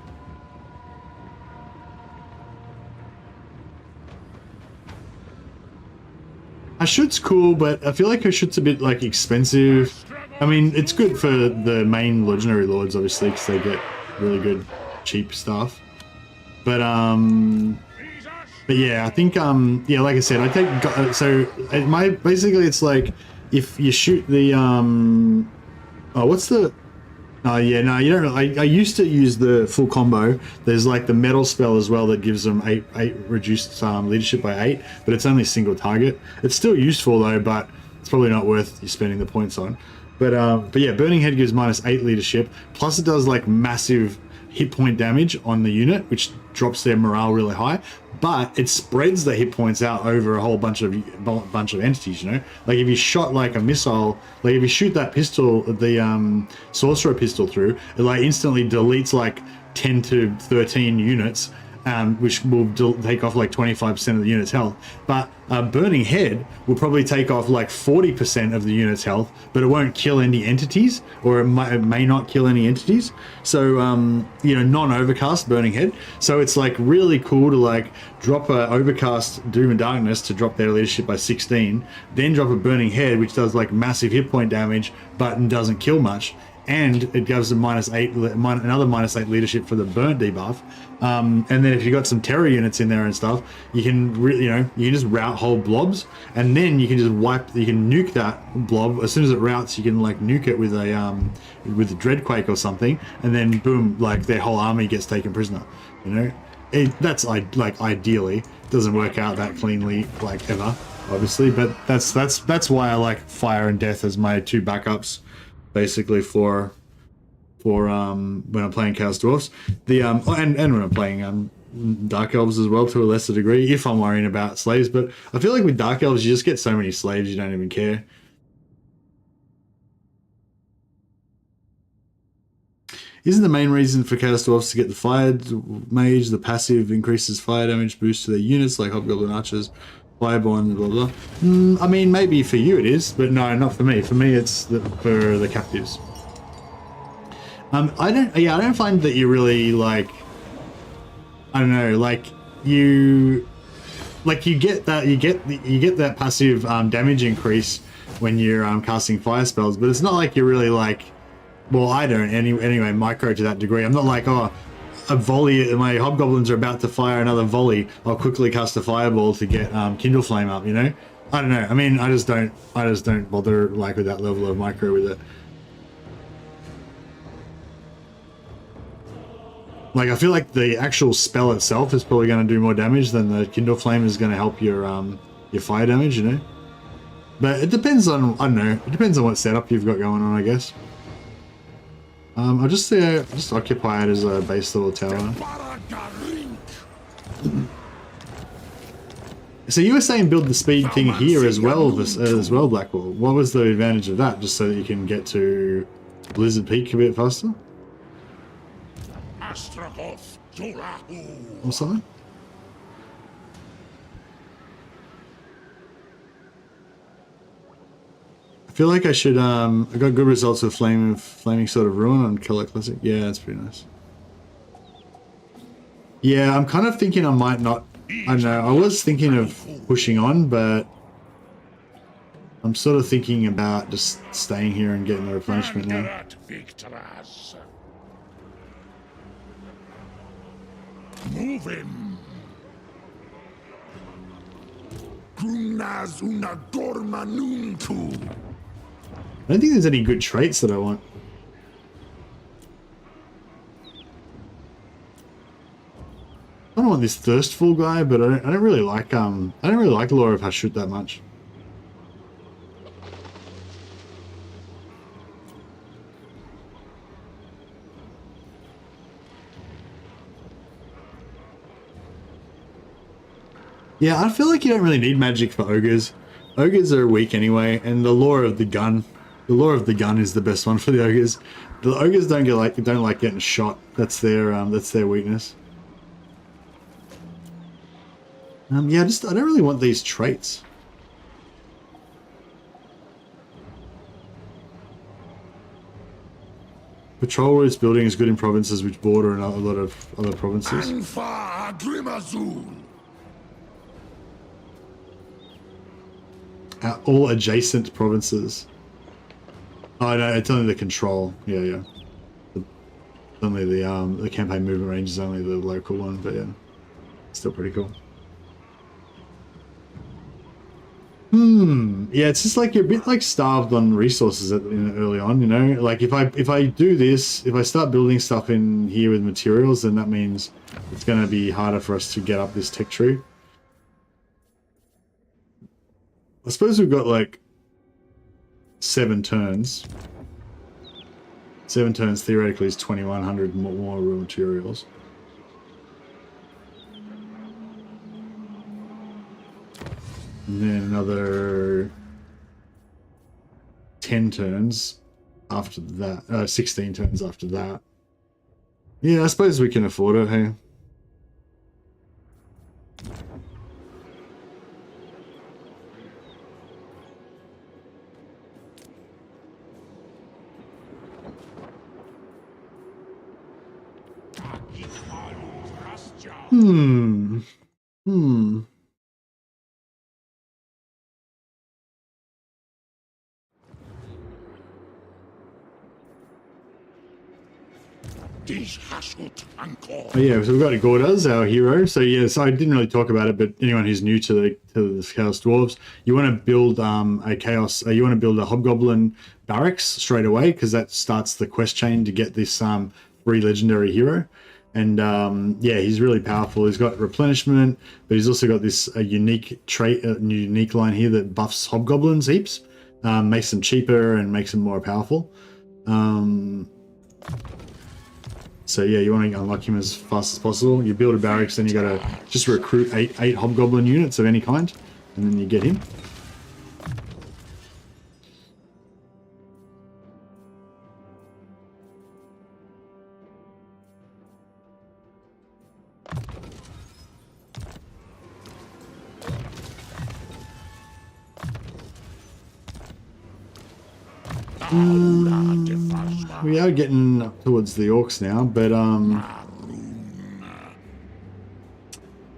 Hashut's cool, but I feel like Hashut's a bit like expensive. I mean, it's good for the main legendary lords, obviously, because they get really good, cheap stuff. But yeah, I think yeah, like I said, I take basically it's like if you shoot the what's the yeah, no, you don't really. I used to use the full combo. There's like the metal spell as well that gives them 8 reduced leadership by 8, but it's only single target. It's still useful though, but it's probably not worth you spending the points on. But yeah, Burning Head gives -8 leadership, plus it does like massive hit point damage on the unit, which drops their morale really high, but it spreads the hit points out over a whole bunch of entities, you know? Like if you shot like a missile, like if you shoot that pistol, the sorcerer pistol through, it like instantly deletes like 10 to 13 units, which will take off like 25% of the unit's health. But Burning Head will probably take off like 40% of the unit's health, but it won't kill any entities, or it may not kill any entities. So, you know, non-overcast Burning Head. So it's like really cool to like drop a overcast Doom and Darkness to drop their leadership by 16, then drop a Burning Head, which does like massive hit point damage, but doesn't kill much. And it gives them another -8 leadership for the burnt debuff. And then if you got some terror units in there and stuff, you can really, you know, you can just route whole blobs, and then you can just you can nuke that blob as soon as it routes. You can like nuke it with a Dreadquake or something, and then boom, like their whole army gets taken prisoner. You know, that's like ideally doesn't work out that cleanly like ever, obviously, but that's why I like Fire and Death as my 2 backups. Basically for when I'm playing Chaos Dwarfs, and when I'm playing Dark Elves as well to a lesser degree, if I'm worrying about slaves. But I feel like with Dark Elves you just get so many slaves you don't even care. Isn't the main reason for Chaos Dwarfs to get the Fire Mage? The passive increases fire damage boost to their units like Hobgoblin Archers, Fireborn, blah blah. I mean, maybe for you it is, but no, not for me. For me, it's for the captives. I don't find that you really like. I don't know, like you get that passive damage increase when you're casting fire spells, but it's not like you're really like. Well, I don't anyway micro to that degree. I'm not like, oh, a volley, my hobgoblins are about to fire another volley, I'll quickly cast a fireball to get Kindle Flame up, you know? I don't know. I mean, I just don't bother like with that level of micro with it. Like, I feel like the actual spell itself is probably going to do more damage than the Kindle Flame is going to help your fire damage, you know? But it depends on, I don't know, it depends on what setup you've got going on, I guess. I'll just occupy it as a base level tower. So you were saying build the speed thing here as well, Blackwall. What was the advantage of that? Just so that you can get to Blizzard Peak a bit faster? Astragoth, or something? I feel like I should, I got good results with Flaming Sword of Ruin on Killer Classic. Yeah, that's pretty nice. Yeah, I'm kind of thinking I might not, I don't know, I was thinking of pushing on, but I'm sort of thinking about just staying here and getting the replenishment now. Mangerat Victoras. Move him. Grunaz una dorma nuntu. I don't think there's any good traits that I want. I don't want this thirstful guy, but I don't really like Laura of Hashut that much. Yeah, I feel like you don't really need magic for ogres. Ogres are weak anyway, and the lore of the gun is the best one for the ogres. The ogres don't like getting shot. That's their weakness. Yeah, I don't really want these traits. Patrol routes building is good in provinces which border on a lot of other provinces. Anfa Grimazul. All adjacent provinces. Oh no, it's only the control. Yeah. Only the campaign movement range is only the local one, but yeah, still pretty cool. Yeah, it's just like you're a bit like starved on resources early on, you know. Like if I do this, if I start building stuff in here with materials, then that means it's going to be harder for us to get up this tech tree. I suppose we've got like 7 turns. 7 turns theoretically is 2,100 more raw materials. And then another 10 turns after that. 16 turns after that. Yeah, I suppose we can afford it, hey? Oh yeah, so we've got Gordas, our hero. So yeah, so I didn't really talk about it, but anyone who's new to the Chaos Dwarfs, you want to build you want to build a Hobgoblin barracks straight away, because that starts the quest chain to get this free legendary hero. And yeah, he's really powerful. He's got replenishment, but he's also got this unique trait, unique line here that buffs Hobgoblins heaps, makes them cheaper and makes them more powerful. So yeah, you want to unlock him as fast as possible. You build a barracks, then you got to just recruit eight Hobgoblin units of any kind, and then you get him. We are getting up towards the orcs now, but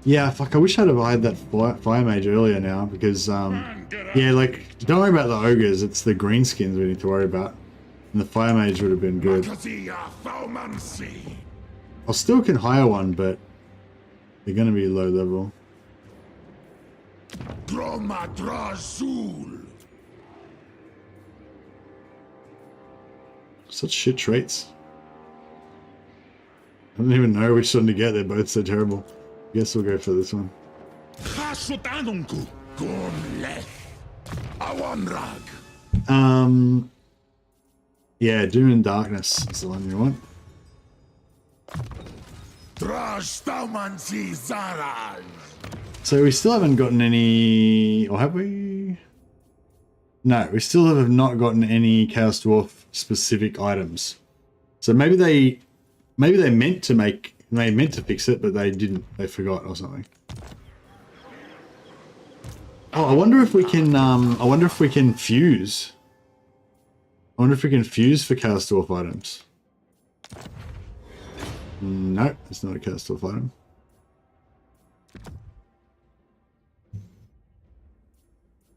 yeah, fuck, I wish I'd have hired that fire mage earlier now, because yeah, like, don't worry about the ogres, it's the greenskins we need to worry about, and the fire mage would have been good. I still can hire one, but they're going to be low level. Such shit traits. I don't even know which one to get. They're both so terrible. Guess we'll go for this one. Yeah, Doom and Darkness is the one you want. So we still haven't gotten any, or have we? No, we still have not gotten any Chaos Dwarf specific items. So maybe they meant to fix it, but they didn't. They forgot or something. Oh, I wonder if we can. I wonder if we can fuse. I wonder if we can fuse for Chaos Dwarf items. No, it's not a Chaos Dwarf item.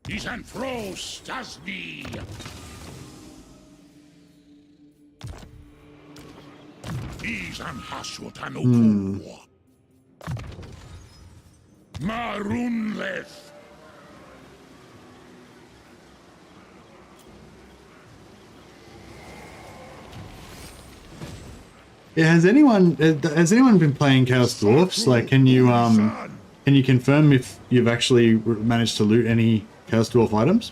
Diesen Frost as thee. Diesen Hashwatanoku. Marunleth. Yeah, has anyone been playing Chaos Dwarfs? Like, can you confirm if you've actually managed to loot any Chaos Dwarf items?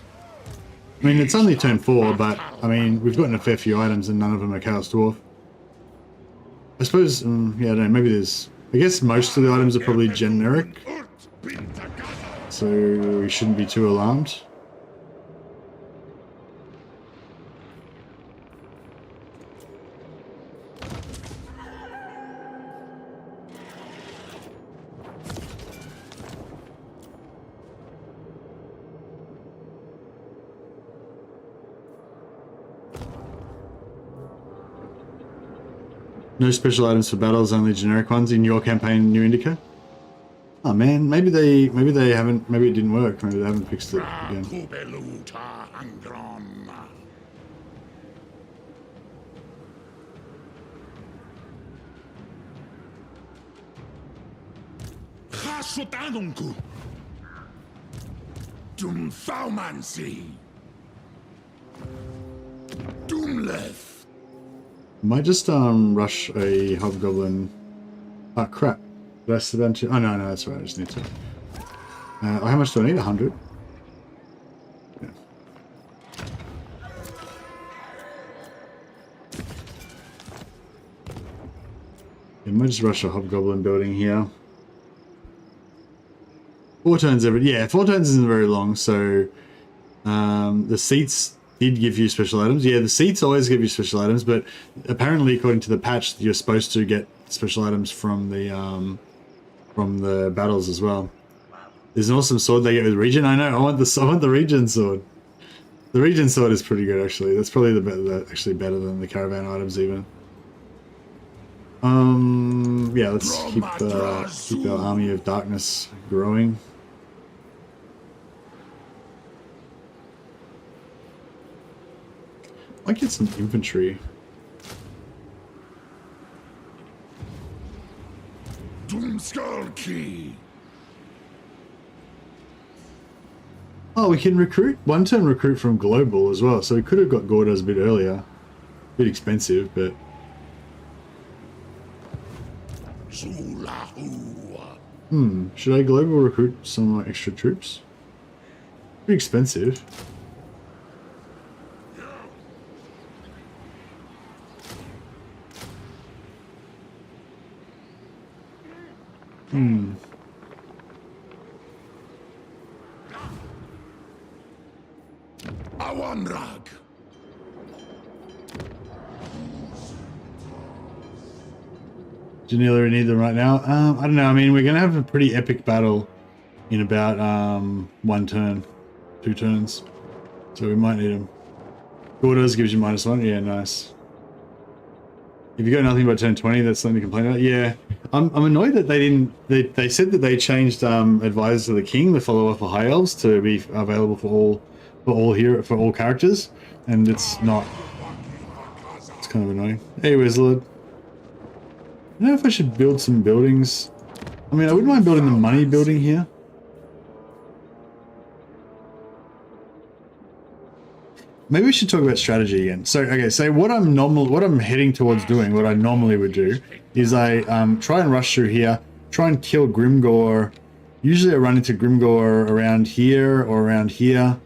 I mean, it's only turn 4, but I mean, we've gotten a fair few items and none of them are Chaos Dwarf. I suppose, yeah, I don't know, maybe there's... I guess most of the items are probably generic, so we shouldn't be too alarmed. No special items for battles, only generic ones in your campaign, New Indica. Oh man, maybe they haven't, maybe it didn't work, maybe they haven't fixed it again. Might just rush a hobgoblin. Oh crap! That's the bunch. Oh no, that's right. I just need to. How much do I need? 100. Yeah. I might just rush a hobgoblin building here. 4 turns every. Yeah, 4 turns isn't very long. So the seats did give you special items. Yeah, the seats always give you special items, but apparently, according to the patch, you're supposed to get special items from the battles as well. There's an awesome sword they get with Regen. I know. I want the Regen sword. The Regen sword is pretty good, actually. That's probably actually better than the caravan items even. Yeah, let's keep our army of darkness growing. I get some infantry. Doomskull Key. Oh, we can recruit, 1-turn recruit from Global as well, so we could have got Gordas a bit earlier. A bit expensive, but... should I Global recruit some extra troops? Pretty expensive. Awanrag. Janela, we need them right now. I don't know. I mean, we're going to have a pretty epic battle in about 1 turn, 2 turns. So we might need them. Gordas gives you -1. Yeah, nice. If you got nothing by turn 20, that's something to complain about. Yeah, I'm annoyed that they didn't. They said that they changed advisors to the king, the follower for high elves, to be available for all characters, and it's not. It's kind of annoying. Hey, Wizlord. I don't know if I should build some buildings. I mean, I wouldn't mind building the money building here. Maybe we should talk about strategy again. So, okay, so what I'm heading towards doing, what I normally would do, is I try and rush through here, try and kill Grimgor. Usually I run into Grimgor around here or around here,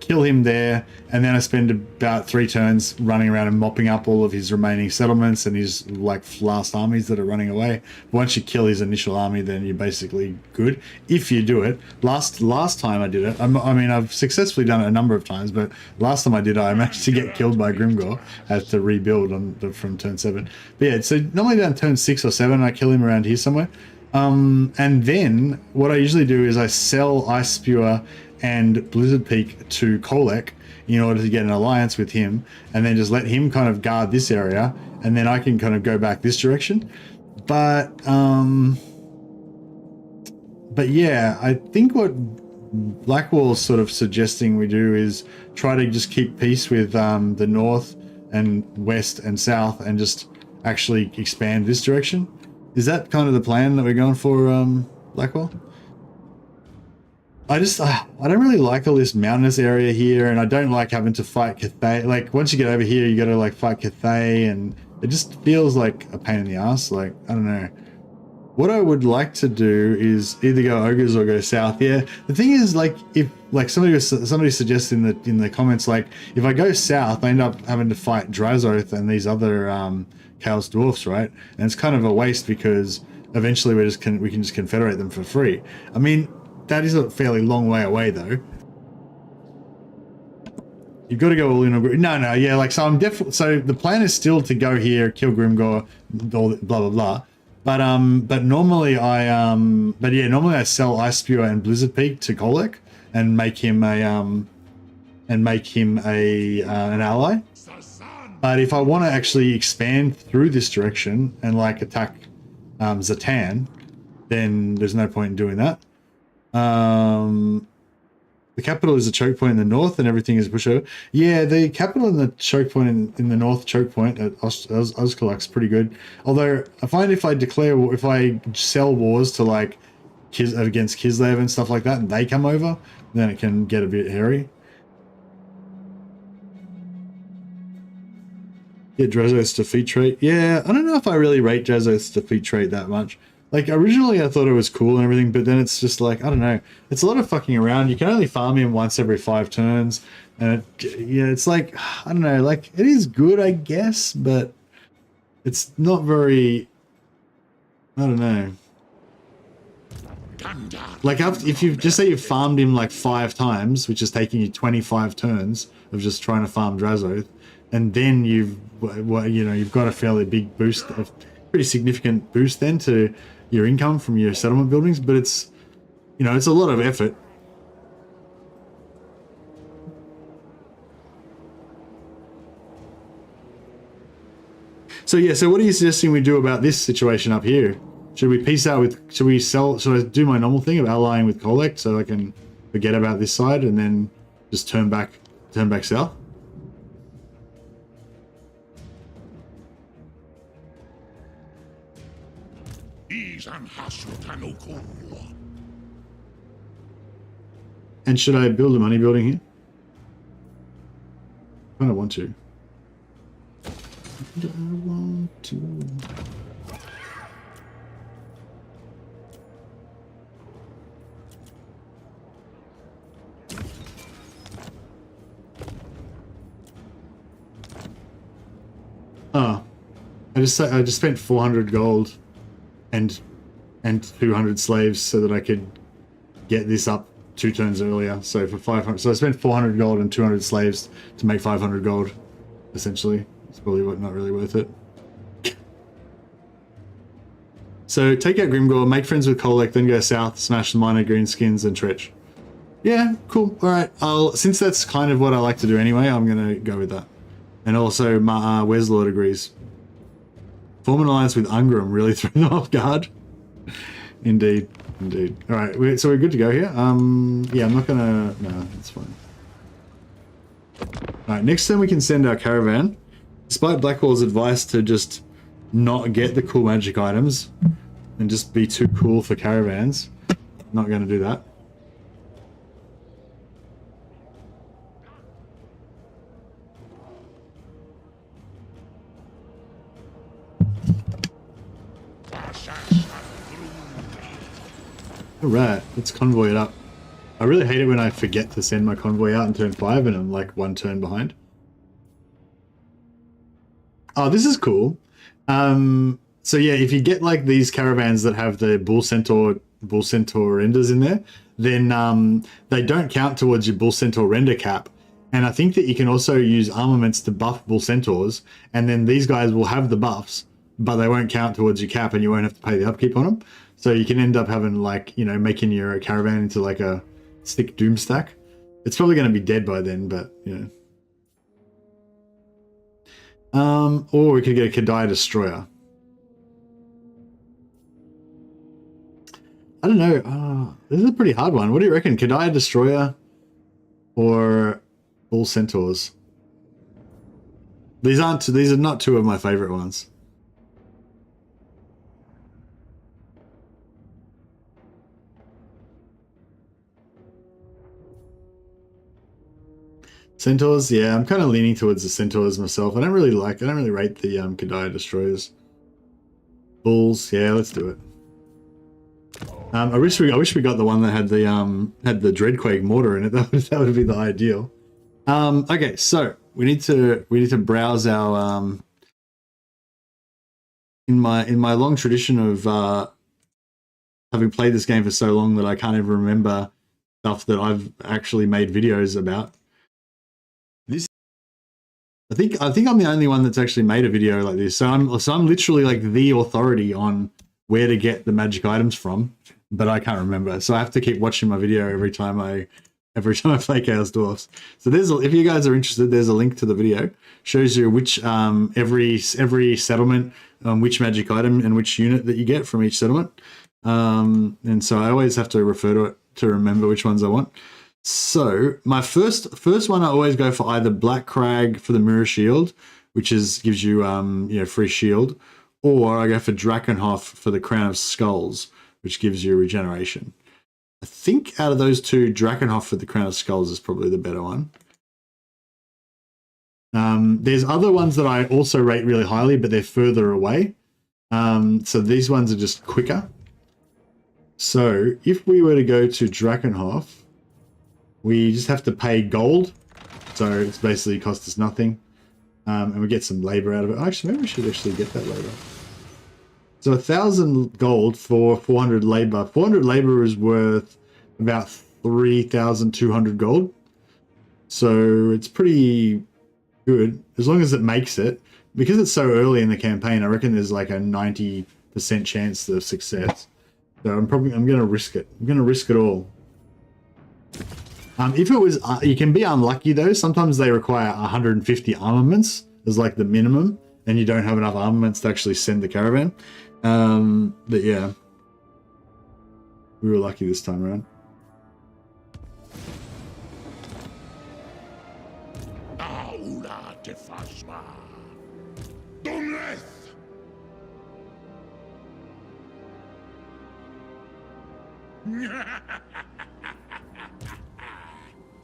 kill him there, and then I spend about 3 turns running around and mopping up all of his remaining settlements and his like last armies that are running away. Once you kill his initial army, then you're basically good if you do it. Last time I did it, I mean I've successfully done it a number of times, but last time I did it, I managed to get killed by Grimgor. I had to rebuild from turn 7. But yeah, so normally down turn 6 or 7, I kill him around here somewhere. And then what I usually do is I sell Ice Spewer and Blizzard Peak to Kolek in order to get an alliance with him, and then just let him kind of guard this area, and then I can kind of go back this direction. But yeah, I think what Blackwall's sort of suggesting we do is try to just keep peace with the north and west and south and just actually expand this direction. Is that kind of the plan that we're going for, Blackwall? I don't really like all this mountainous area here, and I don't like having to fight Cathay. Like, once you get over here, you got to like fight Cathay, and it just feels like a pain in the ass. Like, I don't know. What I would like to do is either go ogres or go south. Yeah, the thing is, like, if like somebody suggested in the comments, like, if I go south, I end up having to fight Drazoth and these other Chaos Dwarfs, right? And it's kind of a waste because eventually we can just confederate them for free. I mean, that is a fairly long way away, though. You've got to go all in on... No, yeah, like, so I'm definitely... So the plan is still to go here, kill Grimgor, all blah, blah, blah. But normally normally I sell Ice Spewer and Blizzard Peak to Kolek and make him an ally. But if I want to actually expand through this direction and, like, attack Zatan, then there's no point in doing that. The capital is a choke point in the north and everything is pushover. Yeah, the capital and the choke point in the north choke point at Oskaluk's pretty good. Although I find if I sell wars to like against Kislev and stuff like that and they come over, then it can get a bit hairy. Yeah, Drazoth's defeat trait. Yeah, I don't know if I really rate Drazoth's defeat trait that much. Like, originally I thought it was cool and everything, but then it's just like, I don't know. It's a lot of fucking around. You can only farm him once every 5 turns. And it's like, I don't know, like, it is good, I guess, but it's not very, I don't know. Like, if you just say you've farmed him like 5 times, which is taking you 25 turns of just trying to farm Drazoth, and then you've got a fairly big boost, a pretty significant boost then to your income from your settlement buildings, but it's, it's a lot of effort. So yeah, so what are you suggesting we do about this situation up here? Should we peace out with, should I do my normal thing of allying with Kolek so I can forget about this side and then just turn back south? And should I build a money building here? I kind of want to. Oh, I just spent 400 gold and 200 slaves so that I could get this up 2 turns earlier. So for 500, so I spent 400 gold and 200 slaves to make 500 gold. Essentially, it's probably not really worth it. So take out Grimgor, make friends with Kolek, then go south, smash the minor greenskins and Tretch. Yeah, cool. All right. Since that's kind of what I like to do anyway, I'm gonna go with that. And also, Weslord agrees. Form an alliance with Ungram really threw them off guard. Indeed. All right, so we're good to go here. Yeah, I'm not gonna. No, that's fine. All right, next time we can send our caravan. Despite Blackwall's advice to just not get the cool magic items and just be too cool for caravans, not going to do that. All right, let's convoy it up. I really hate it when I forget to send my convoy out in turn 5 and I'm like 1 turn behind. Oh, this is cool. So yeah, if you get like these caravans that have the bull centaur renders in there, then they don't count towards your bull centaur render cap. And I think that you can also use armaments to buff bull centaurs, and then these guys will have the buffs, but they won't count towards your cap and you won't have to pay the upkeep on them. So you can end up having like, making your caravan into like a stick doom stack. It's probably going to be dead by then, but or we could get a Kadai Destroyer. I don't know. This is a pretty hard one. What do you reckon? Kadaya Destroyer or Bull Centaurs? These are not two of my favorite ones. Centaurs, yeah, I'm kind of leaning towards the Centaurs myself. I don't really rate the Kadaya Destroyers. Bulls, yeah, let's do it. I wish we got the one that had the Dreadquake mortar in it. That would be the ideal. Okay, so we need to browse our in my long tradition of having played this game for so long that I can't even remember stuff that I've actually made videos about. I think I'm the only one that's actually made a video like this. So I'm literally like the authority on where to get the magic items from, but I can't remember. So I have to keep watching my video every time I play Chaos Dwarfs. So if you guys are interested, there's a link to the video. Shows you which every settlement, which magic item and which unit that you get from each settlement. And so I always have to refer to it to remember which ones I want. So my first one, I always go for either Black Crag for the Mirror Shield, which gives you free shield, or I go for Drakenhof for the Crown of Skulls, which gives you regeneration. I think out of those two, Drakenhof for the Crown of Skulls is probably the better one. There's other ones that I also rate really highly, but they're further away. So these ones are just quicker. So if we were to go to Drakenhof, we just have to pay gold, so it's basically cost us nothing, and we get some labor out of it. Actually, maybe we should actually get that labor. So 1,000 gold for 400 labor. 400 labor is worth about 3,200 gold, so it's pretty good as long as it makes it. Because it's so early in the campaign, I reckon there's like a 90% chance of success. So I'm going to risk it. I'm going to risk it all. If it was, you can be unlucky though. Sometimes they require 150 armaments as like the minimum, and you don't have enough armaments to actually send the caravan. But yeah, we were lucky this time around.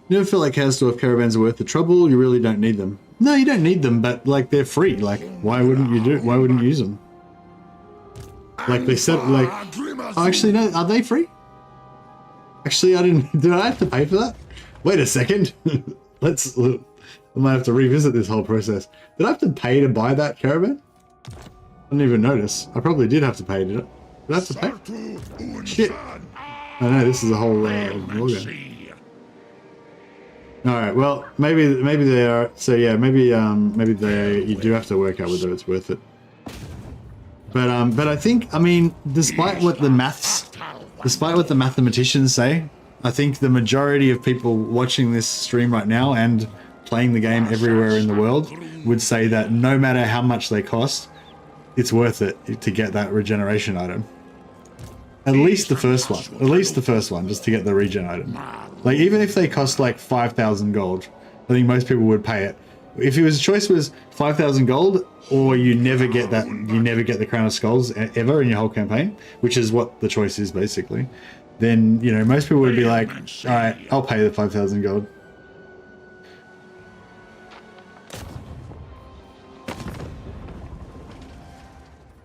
You never feel like Chaos Dwarf caravans are worth the trouble? You really don't need them. No, you don't need them, but like they're free. Like, why wouldn't you why wouldn't you use them? Like they said, like, oh, actually no, are they free? Actually, did I have to pay for that? Wait a second. I might have to revisit this whole process. Did I have to pay to buy that caravan? I didn't even notice. I probably did have to pay, did I have to pay? Shit. I know, this is a whole login. All right. Well, maybe they are. So yeah, maybe you do have to work out whether it's worth it. But I think, I mean, despite what the mathematicians say, I think the majority of people watching this stream right now and playing the game everywhere in the world would say that no matter how much they cost, it's worth it to get that regeneration item. At least the first one. At least the first one, just to get the regen item. Like, even if they cost like 5,000 gold, I think most people would pay it. If the choice was 5,000 gold, or you never get the Crown of Skulls ever in your whole campaign, which is what the choice is basically, then, you know, most people would be like, all right, I'll pay the 5,000 gold.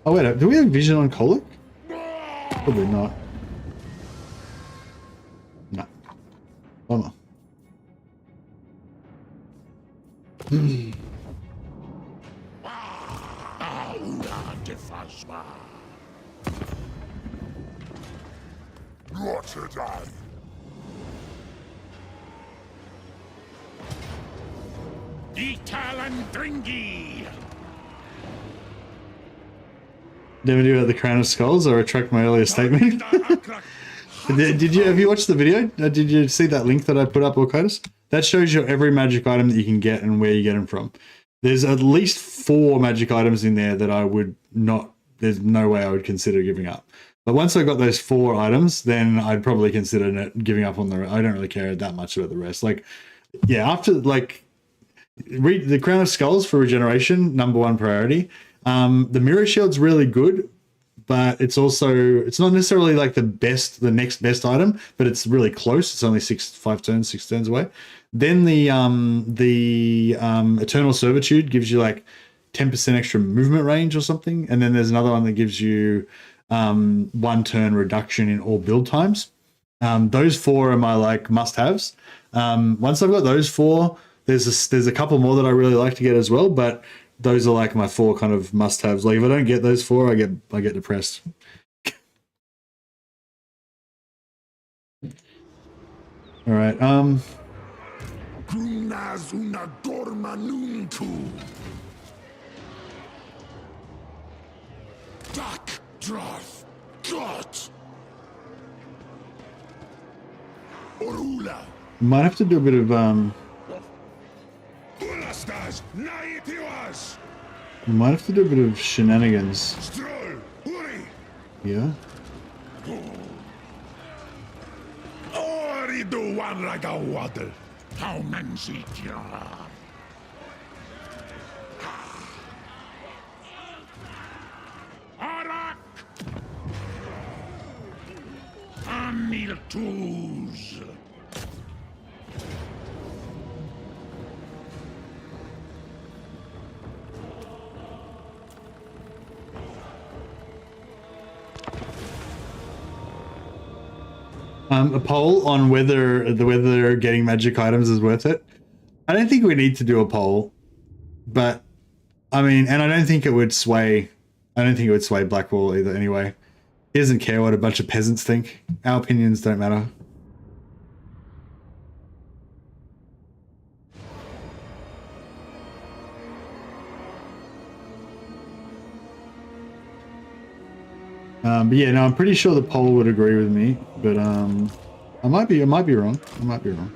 Oh wait, do we have vision on Colic? Probably not. No. One more. Rotterdam. Never knew about the Crown of Skulls. I retract my earlier statement. Have you watched the video? Did you see that link that I put up, Orcotus? That shows you every magic item that you can get and where you get them from. There's at least 4 magic items in there that I would not, there's no way I would consider giving up. But once I got those 4 items, then I'd probably consider giving up on the. I don't really care that much about the rest. Like, yeah, after like the Crown of Skulls for regeneration, #1 priority. The Mirror Shield's really good, but it's not necessarily like the next best item, but it's really close. It's only 6 turns away. Then the Eternal Servitude gives you like 10% extra movement range or something, and then there's another one that gives you 1 turn reduction in all build times. Those 4 are my like must-haves. Once I've got those 4, there's a couple more that I really like to get as well, but those are like my 4 kind of must-haves. Like if I don't get those 4, I get depressed. All right. Dwarf, God. Orula. Might have to do a bit of might have to do a bit of shenanigans. Yeah. Do one like a waddle. How manzy jar. Arak! Anil tools. A poll on whether getting magic items is worth it. I don't think we need to do a poll, but I mean, and I don't think it would sway. I don't think it would sway Blackwall either. Anyway, he doesn't care what a bunch of peasants think. Our opinions don't matter. But yeah, no, I'm pretty sure the poll would agree with me, but I might be wrong. I might be wrong.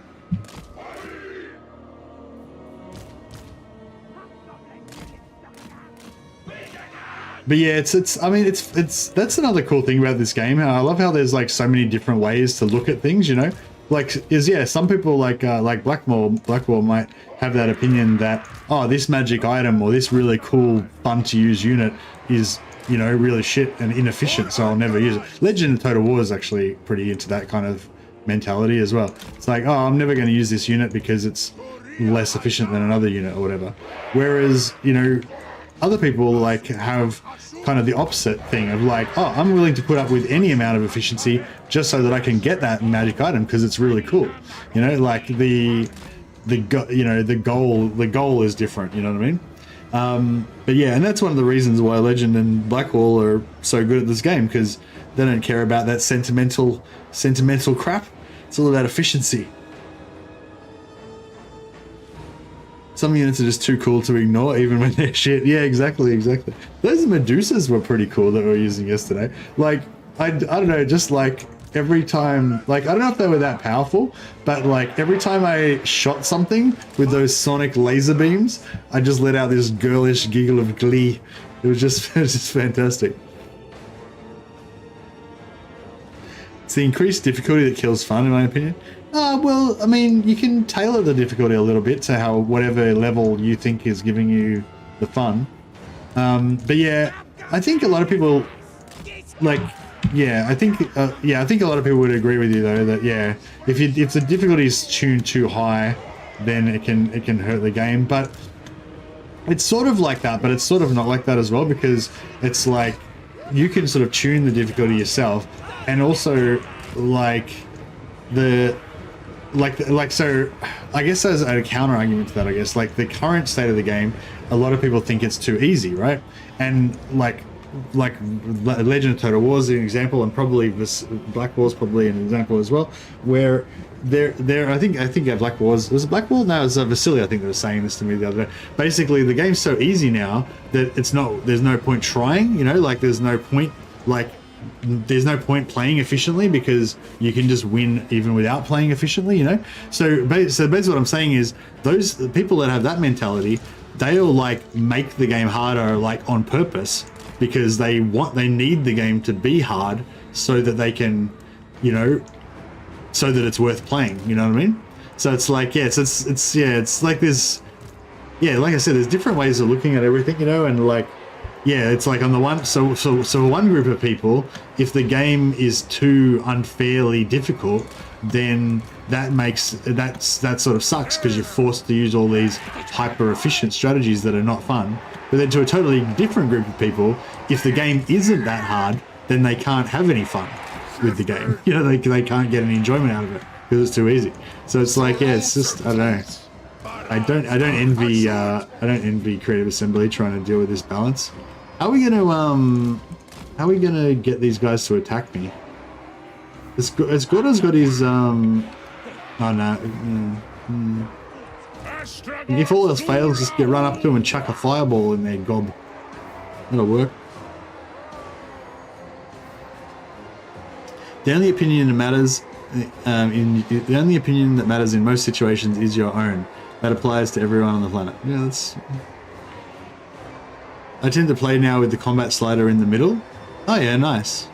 But yeah, I mean, that's another cool thing about this game. I love how there's like so many different ways to look at things, you know? Like, some people like Blackwall might have that opinion that, oh, this magic item or this really cool, fun to use unit is, you know, really shit and inefficient, so I'll never use it. Legend of Total War is actually pretty into that kind of mentality as well. It's like, oh, I'm never going to use this unit because it's less efficient than another unit or whatever. Whereas, you know, other people like have kind of the opposite thing of like, oh, I'm willing to put up with any amount of efficiency just so that I can get that magic item because it's really cool. You know, like the goal is different. You know what I mean? But yeah, and that's one of the reasons why Legend and Blackwall are so good at this game, because they don't care about that sentimental crap. It's all about efficiency. Some units are just too cool to ignore, even when they're shit. Yeah, exactly. Those Medusas were pretty cool that we were using yesterday. Like, I don't know, just like every time, like, I don't know if they were that powerful, but like every time I shot something with those sonic laser beams, I just let out this girlish giggle of glee. It was just fantastic. It's the increased difficulty that kills fun, in my opinion. Well, I mean, you can tailor the difficulty a little bit to how whatever level you think is giving you the fun. But yeah, I think a lot of people like, yeah, I think a lot of people would agree with you though that yeah, if the difficulty is tuned too high, then it can hurt the game. But it's sort of like that, but it's sort of not like that as well, because it's like you can sort of tune the difficulty yourself, and also like so I guess as a counter argument to that, I guess like the current state of the game, a lot of people think it's too easy, right? And like Legend of Total War is an example, and probably this Blackwall is probably an example as well, where I think Blackwall was it Blackwall? No, it was Vasily, I think they were saying this to me the other day. Basically the game's so easy now that there's no point trying, you know, like there's no point playing efficiently, because you can just win even without playing efficiently, you know? So basically what I'm saying is the people that have that mentality, they'll like make the game harder like on purpose because they need the game to be hard so that they can, you know, so that it's worth playing. You know what I mean? So it's like, yeah, it's like this, yeah, like I said, there's different ways of looking at everything, you know, and like, yeah, it's like on the one, so one group of people, if the game is too unfairly difficult, then that sort of sucks because you're forced to use all these hyper efficient strategies that are not fun. But then to a totally different group of people, if the game isn't that hard, then they can't have any fun with the game. You know, they can't get any enjoyment out of it because it's too easy. So it's like, yeah, it's just, I don't know. I don't envy Creative Assembly trying to deal with this balance. How are we gonna get these guys to attack me? Esgorda's got his oh no. If all else fails, just run up to him and chuck a fireball in their gob. That'll work. The only opinion that matters in most situations is your own. That applies to everyone on the planet. Yeah, that's. I tend to play now with the combat slider in the middle. Oh yeah, nice.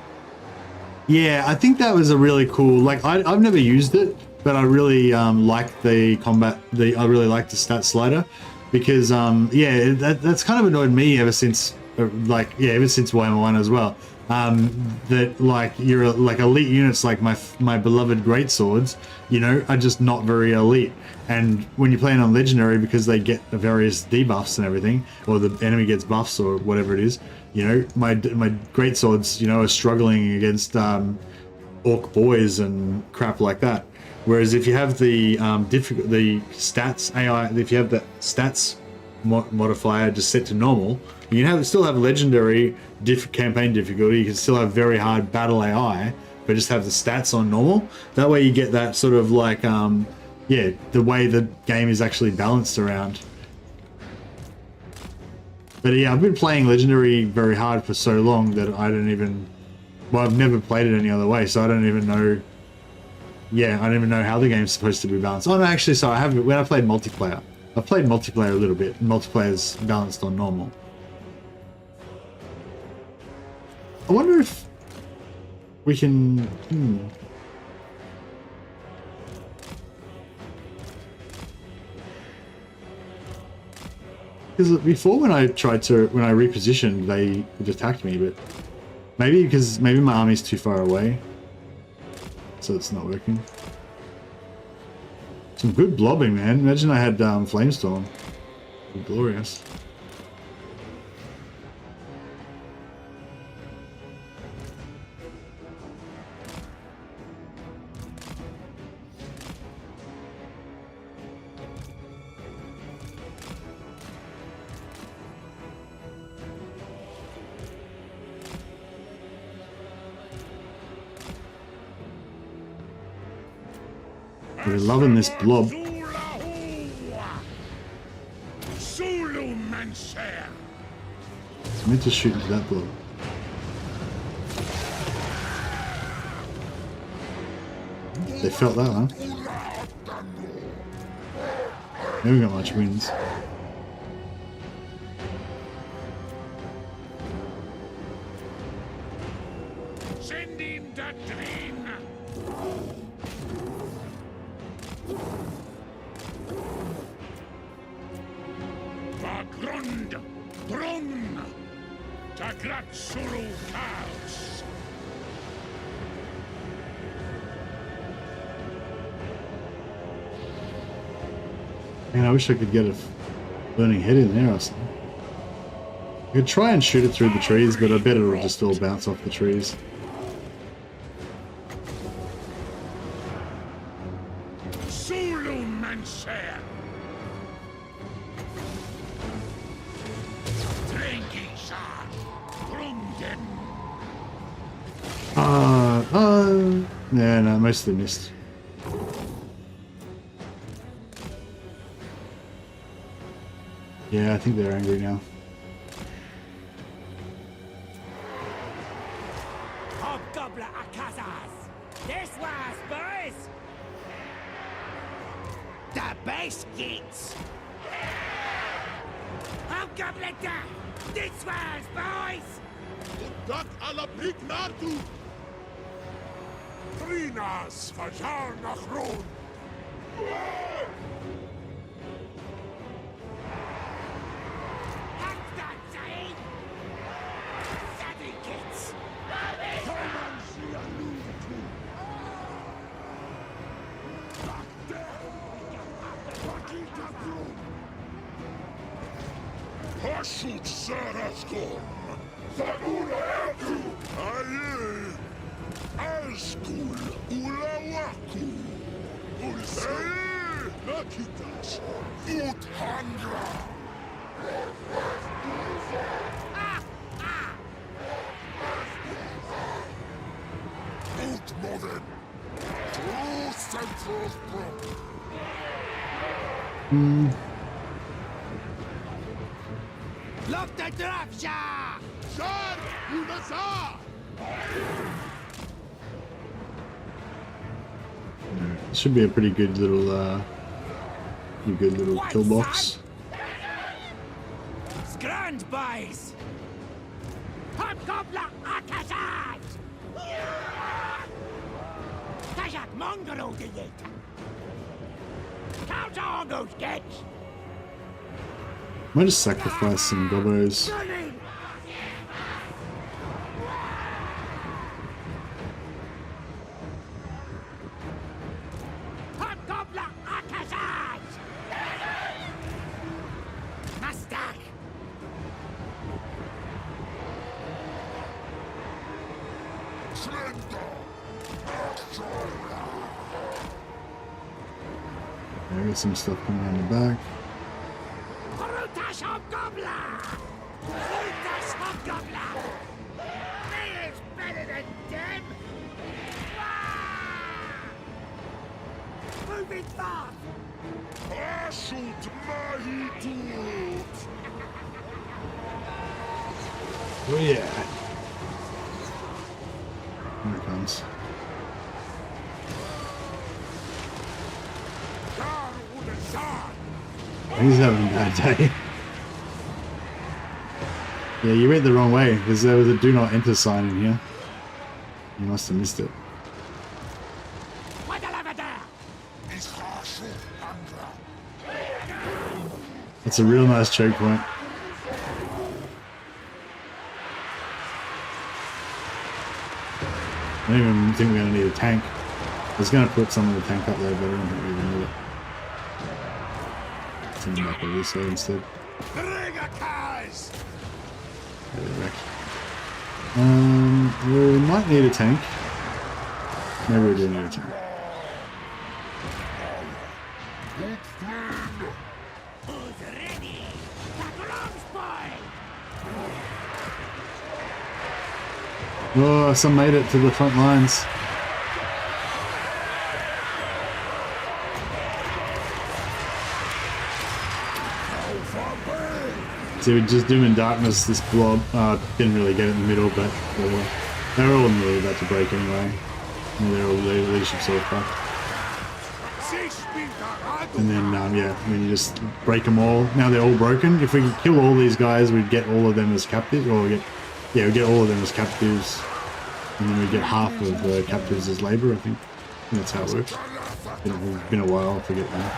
Yeah, I think that was a really cool. Like I've never used it, but I really like the combat. I really like the stat slider because yeah, that's kind of annoyed me ever since ever since Warhammer 1 as well. That like you're like elite units like my beloved greatswords, you know, are just not very elite. And when you're playing on legendary, because they get the various debuffs and everything, or the enemy gets buffs or whatever it is, you know, my greatswords, you know, are struggling against orc boys and crap like that. Whereas if you have the stats AI, if you have the stats modifier just set to normal, you can still have legendary campaign difficulty. You can still have very hard battle AI, but just have the stats on normal. That way you get that sort of like yeah, the way the game is actually balanced around. But yeah, I've been playing legendary very hard for so long that I don't even, well, I've never played it any other way, so I don't even know. Yeah, I don't even know how the game's supposed to be balanced. Oh no, actually, so I have, when I played multiplayer, I've played multiplayer a little bit. Multiplayer's balanced on normal. I wonder if we can. Because before when I repositioned, it attacked me, but maybe my army's too far away, so it's not working. Some good blobbing, man. Imagine I had Flamestorm. It'd be glorious. We're loving this blob. I meant to shoot into that blob. They felt that, huh? They haven't got much wins. Man, I wish I could get a burning head in there or something. I could try and shoot it through the trees, but I bet it'll just all bounce off the trees. Yeah, no, mostly missed. Yeah, I think they're angry now. This was, boys! The base gates! I'll gobble it down! This one's, boys! Dak ala Pignatu! Trinas Fajar Nachron! That's that, Zaid! Savvy kids! Hashut Saraskorn! Sagula Ertu! Aye! Azkul Ulawaku! Ulsei! Nakitas! Uthangra! Utmoden! True Central Brook! Look the Dwarf, ja! Sar! Unasa! Should be a pretty good little kill box. Scrand, boys! Hobgoblin Akazad! Kajak Mongolo de Yet! Count all those kids! Might just sacrifice some gobbos. Running! Hobgoblin Akazad! Mustak! Slender! There is some stuff coming around the back. Brutash Hobgoblin! Brutash Hobgoblin! Me is better than them! Moving fast! Hashut Mahitut! Oh yeah. Here it comes. Dar Unazar! He's having a bad day. Yeah, you went the wrong way, because there was a do not enter sign in here. You must have missed it. What the lever there? Is Hashut Andra! It's a real nice choke point. I don't even think we're going to need a tank. I was going to put some of the tank up there, but I don't think we're going to need it. Send them back over this way instead. Regakaz! Get it back. We might need a tank. Maybe we do need a tank. Who's ready? Tackle boy! Oh, some made it to the front lines. See, we just Doom and Darkness, this blob, didn't really get it in the middle, but they're all nearly about to break anyway. And they're all leadership sort of fucked. And then, yeah, when you just break them all, now they're all broken. If we could kill all these guys, we'd get all of them as captives, or we'd get all of them as captives, and then we'd get half of the captives as labor, I think. That's how it works. It's been a while, I forget now.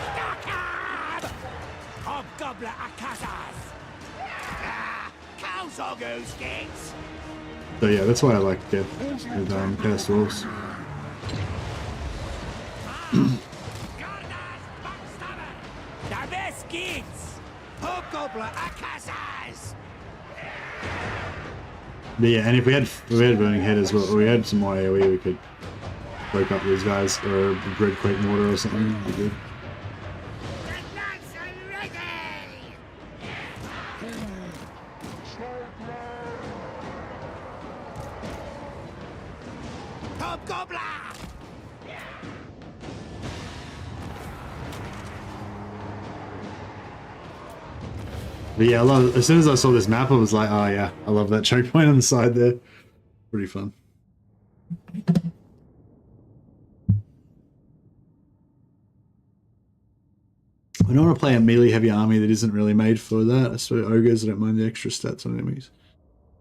Hobgoblin Akazaz! Cows are goose kids! So yeah, that's why I like Death with Chaos Dwarfs. Gardas Backstabber! The best kids! Hobgoblin Akazaz! But yeah, and if we had Burning Head as well, we had some more AoE, we could break up these guys, or a Red Quake Mortar or something, would be good. The lads are ready! Hobgoblin! But yeah, as soon as I saw this map, I was like, oh yeah, I love that choke point on the side there. Pretty fun. I don't want to play a melee heavy army that isn't really made for that. So ogres, I don't mind the extra stats on enemies.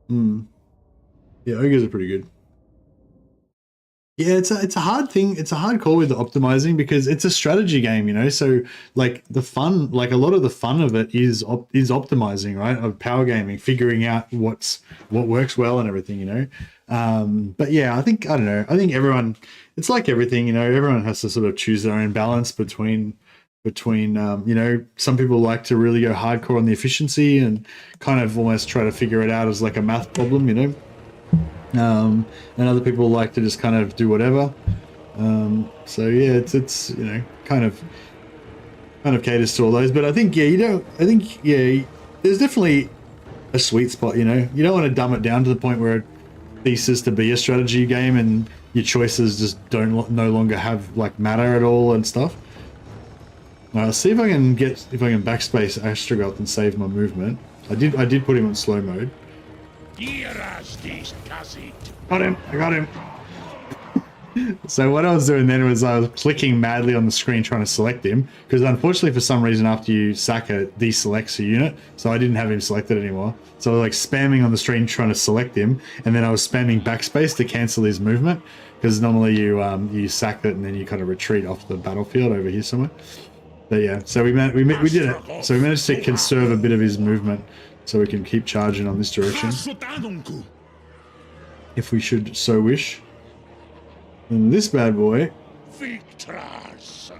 Yeah, ogres are pretty good. Yeah, it's a hard thing. It's a hard call with the optimizing because it's a strategy game, you know. So like the fun, like a lot of the fun of it is optimizing, right? Of power gaming, figuring out what works well and everything, you know. But yeah, I don't know. I think everyone, it's like everything, you know. Everyone has to sort of choose their own balance between you know, some people like to really go hardcore on the efficiency and kind of almost try to figure it out as like a math problem, you know. And other people like to just kind of do whatever. So yeah, it's you know, kind of caters to all those. But I think there's definitely a sweet spot. You know, you don't want to dumb it down to the point where it ceases to be a strategy game and your choices just no longer have like matter at all and stuff. See if I can backspace Astragoth and save my movement. I did put him on slow mode. Got him! I got him! So what I was doing then was I was clicking madly on the screen trying to select him, because unfortunately for some reason after you sack it, deselects a unit, so I didn't have him selected anymore. So I was like spamming on the screen trying to select him, and then I was spamming backspace to cancel his movement, because normally you sack it and then you kind of retreat off the battlefield over here somewhere. But yeah, so we did it. So we managed to conserve a bit of his movement, so we can keep charging on this direction, if we should so wish. And this bad boy. Victras.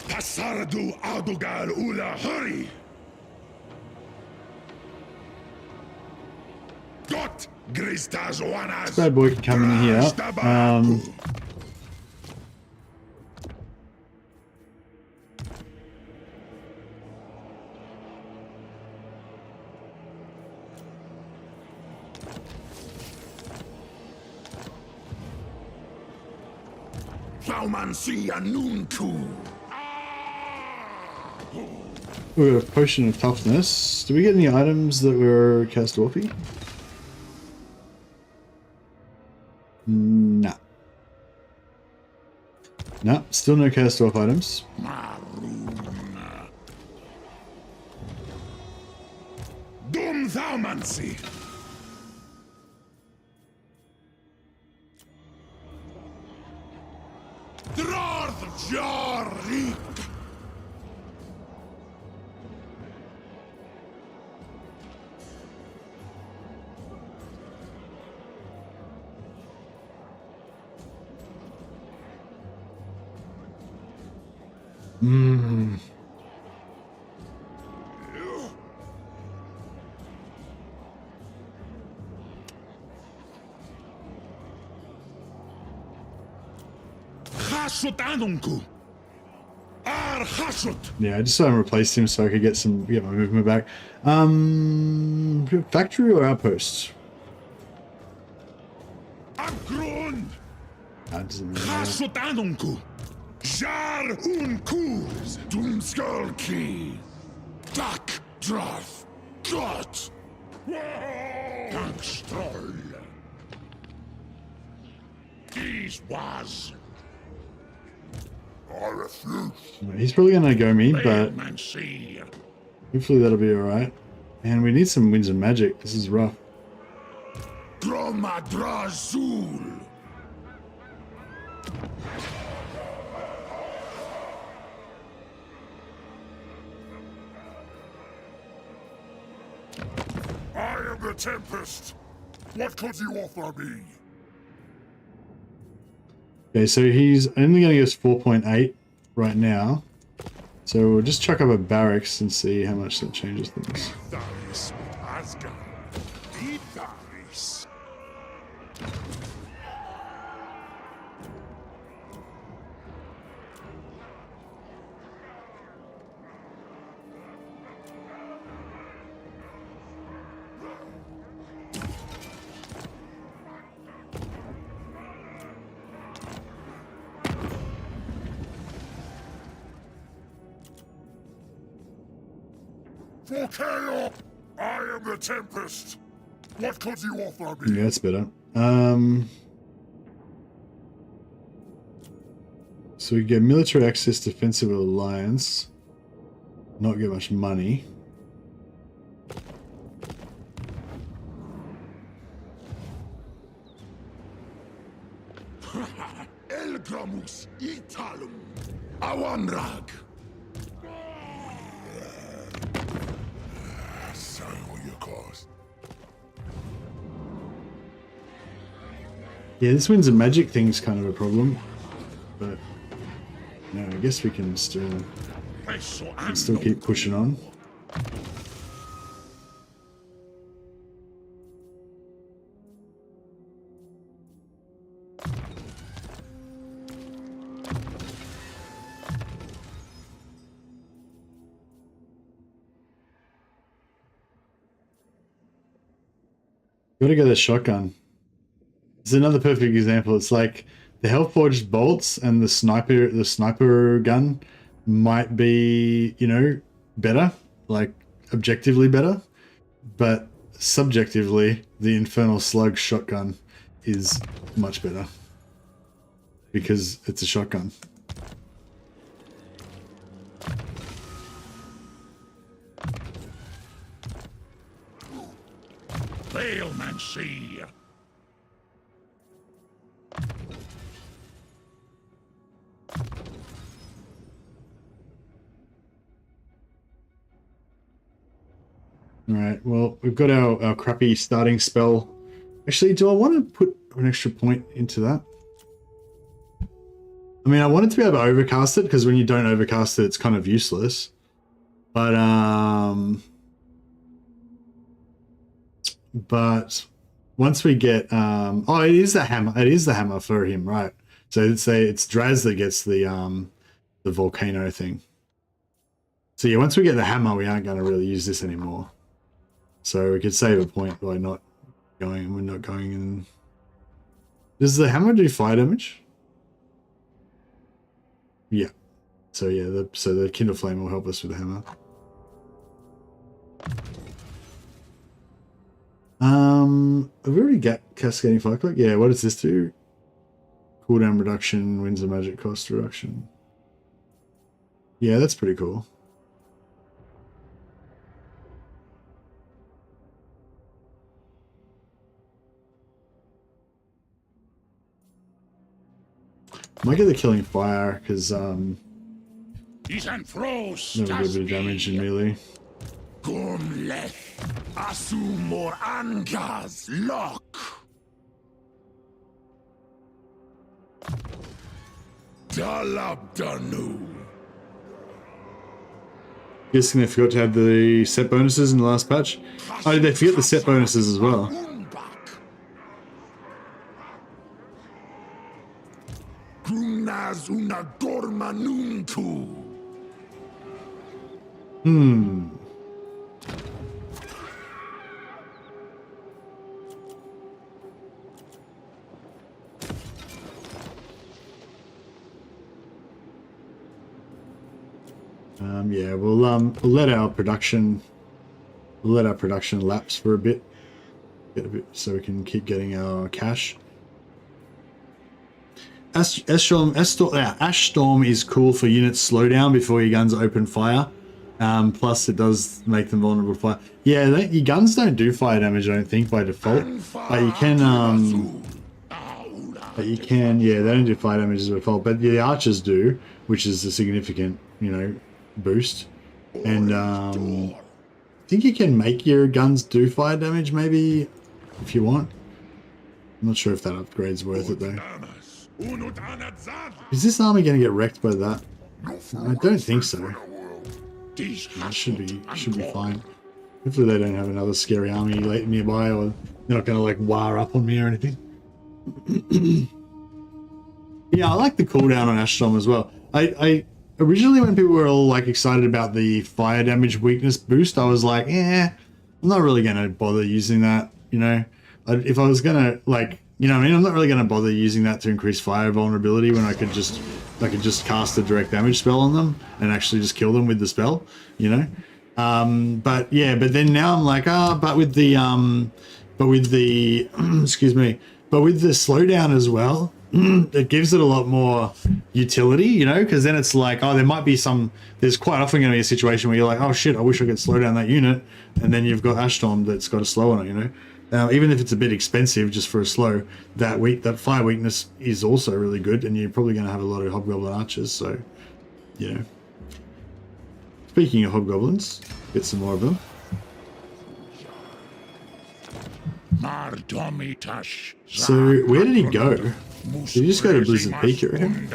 Pasardu Adugal Ula Hurry. Got Gristas Wanas. This bad boy can come in here. We got a potion of toughness. Did we get any items that were Chaos Dwarfy? Nah. Nah, still no Chaos Dwarf items. Dum Thaumancy. Dwarf Jari. Yeah, I just replaced him so I could get my movement back. Factory or outpost? That doesn't really matter. Jar Unkurs, Doomskullki, Dak Dwarf, Got, Dankstrol. These was. I refuse. He's probably gonna go me, but hopefully that'll be alright. And we need some winds of magic. This is rough. Dromadrazul. I am the Tempest. What could you offer me? Okay, so he's only going to give us 4.8 right now. So we'll just chuck up a barracks and see how much that changes things. For Chaos, I am the Tempest. What could you offer me? Yeah, that's better. So we get military access, defensive alliance. not get much money. Elgramus Italum Awanrag. So your cause. Yeah, this winds of magic thing's kind of a problem, but no, I guess we can still keep pushing on. Gotta go the shotgun. It's another perfect example. It's like the health forged bolts and the sniper gun might be, you know, better, like objectively better, but subjectively the infernal slug shotgun is much better because it's a shotgun. Veilmancy. Alright, well, we've got our crappy starting spell. Actually, do I want to put an extra point into that? I mean, I wanted to be able to overcast it, because when you don't overcast it, it's kind of useless. But once we get... oh, it is the hammer. It is the hammer for him, right? So it's Draz that gets the volcano thing. So yeah, once we get the hammer, we aren't going to really use this anymore. So we could save a point by not going. We're not going in. Does the hammer do fire damage? Yeah. So yeah, the Kindle Flame will help us with the hammer. Have we already got Cascading Firecrack? Yeah. What does this do? Cooldown reduction, Winds of Magic cost reduction. Yeah, that's pretty cool. Might get the Killing Fire because never do a bit of damage in melee. Gumleth Asumor Angas Lock Dalabdanu. Guessing they forgot to have the set bonuses in the last patch. Oh, did they forget the set bonuses as well? Hmm. Yeah, we'll let our production lapse for a bit, so we can keep getting our cash. Ash Storm is cool for units slowdown before your guns open fire. Plus, it does make them vulnerable to fire. Yeah, your guns don't do fire damage, I don't think, by default. But you can, yeah, they don't do fire damage as default. But the archers do, which is a significant, you know, boost. And I think you can make your guns do fire damage, maybe, if you want. I'm not sure if that upgrade's worth it though. Is this army going to get wrecked by that? I don't think so. It should be fine. Hopefully they don't have another scary army nearby, or they're not going to like wire up on me or anything. Yeah, I like the cooldown on Ashstorm as well. I originally, when people were all like excited about the fire damage weakness boost, I was like, I'm not really going to bother using that. You know, if I was going to like, you know what I mean? I'm not really going to bother using that to increase fire vulnerability when I could just cast a direct damage spell on them and actually just kill them with the spell, you know? But then now I'm like, but with the excuse me, but with the slowdown as well, it gives it a lot more utility, you know, because then it's like, oh, there might be there's quite often going to be a situation where you're like, oh shit, I wish I could slow down that unit, and then you've got Ashton that's got a slow on it, you know. Now, even if it's a bit expensive just for a slow, that fire weakness is also really good, and you're probably going to have a lot of hobgoblin archers, so, you know. Speaking of hobgoblins, get some more of them. So, where did he go? Did he just go to Blizzard Peak, you reckon?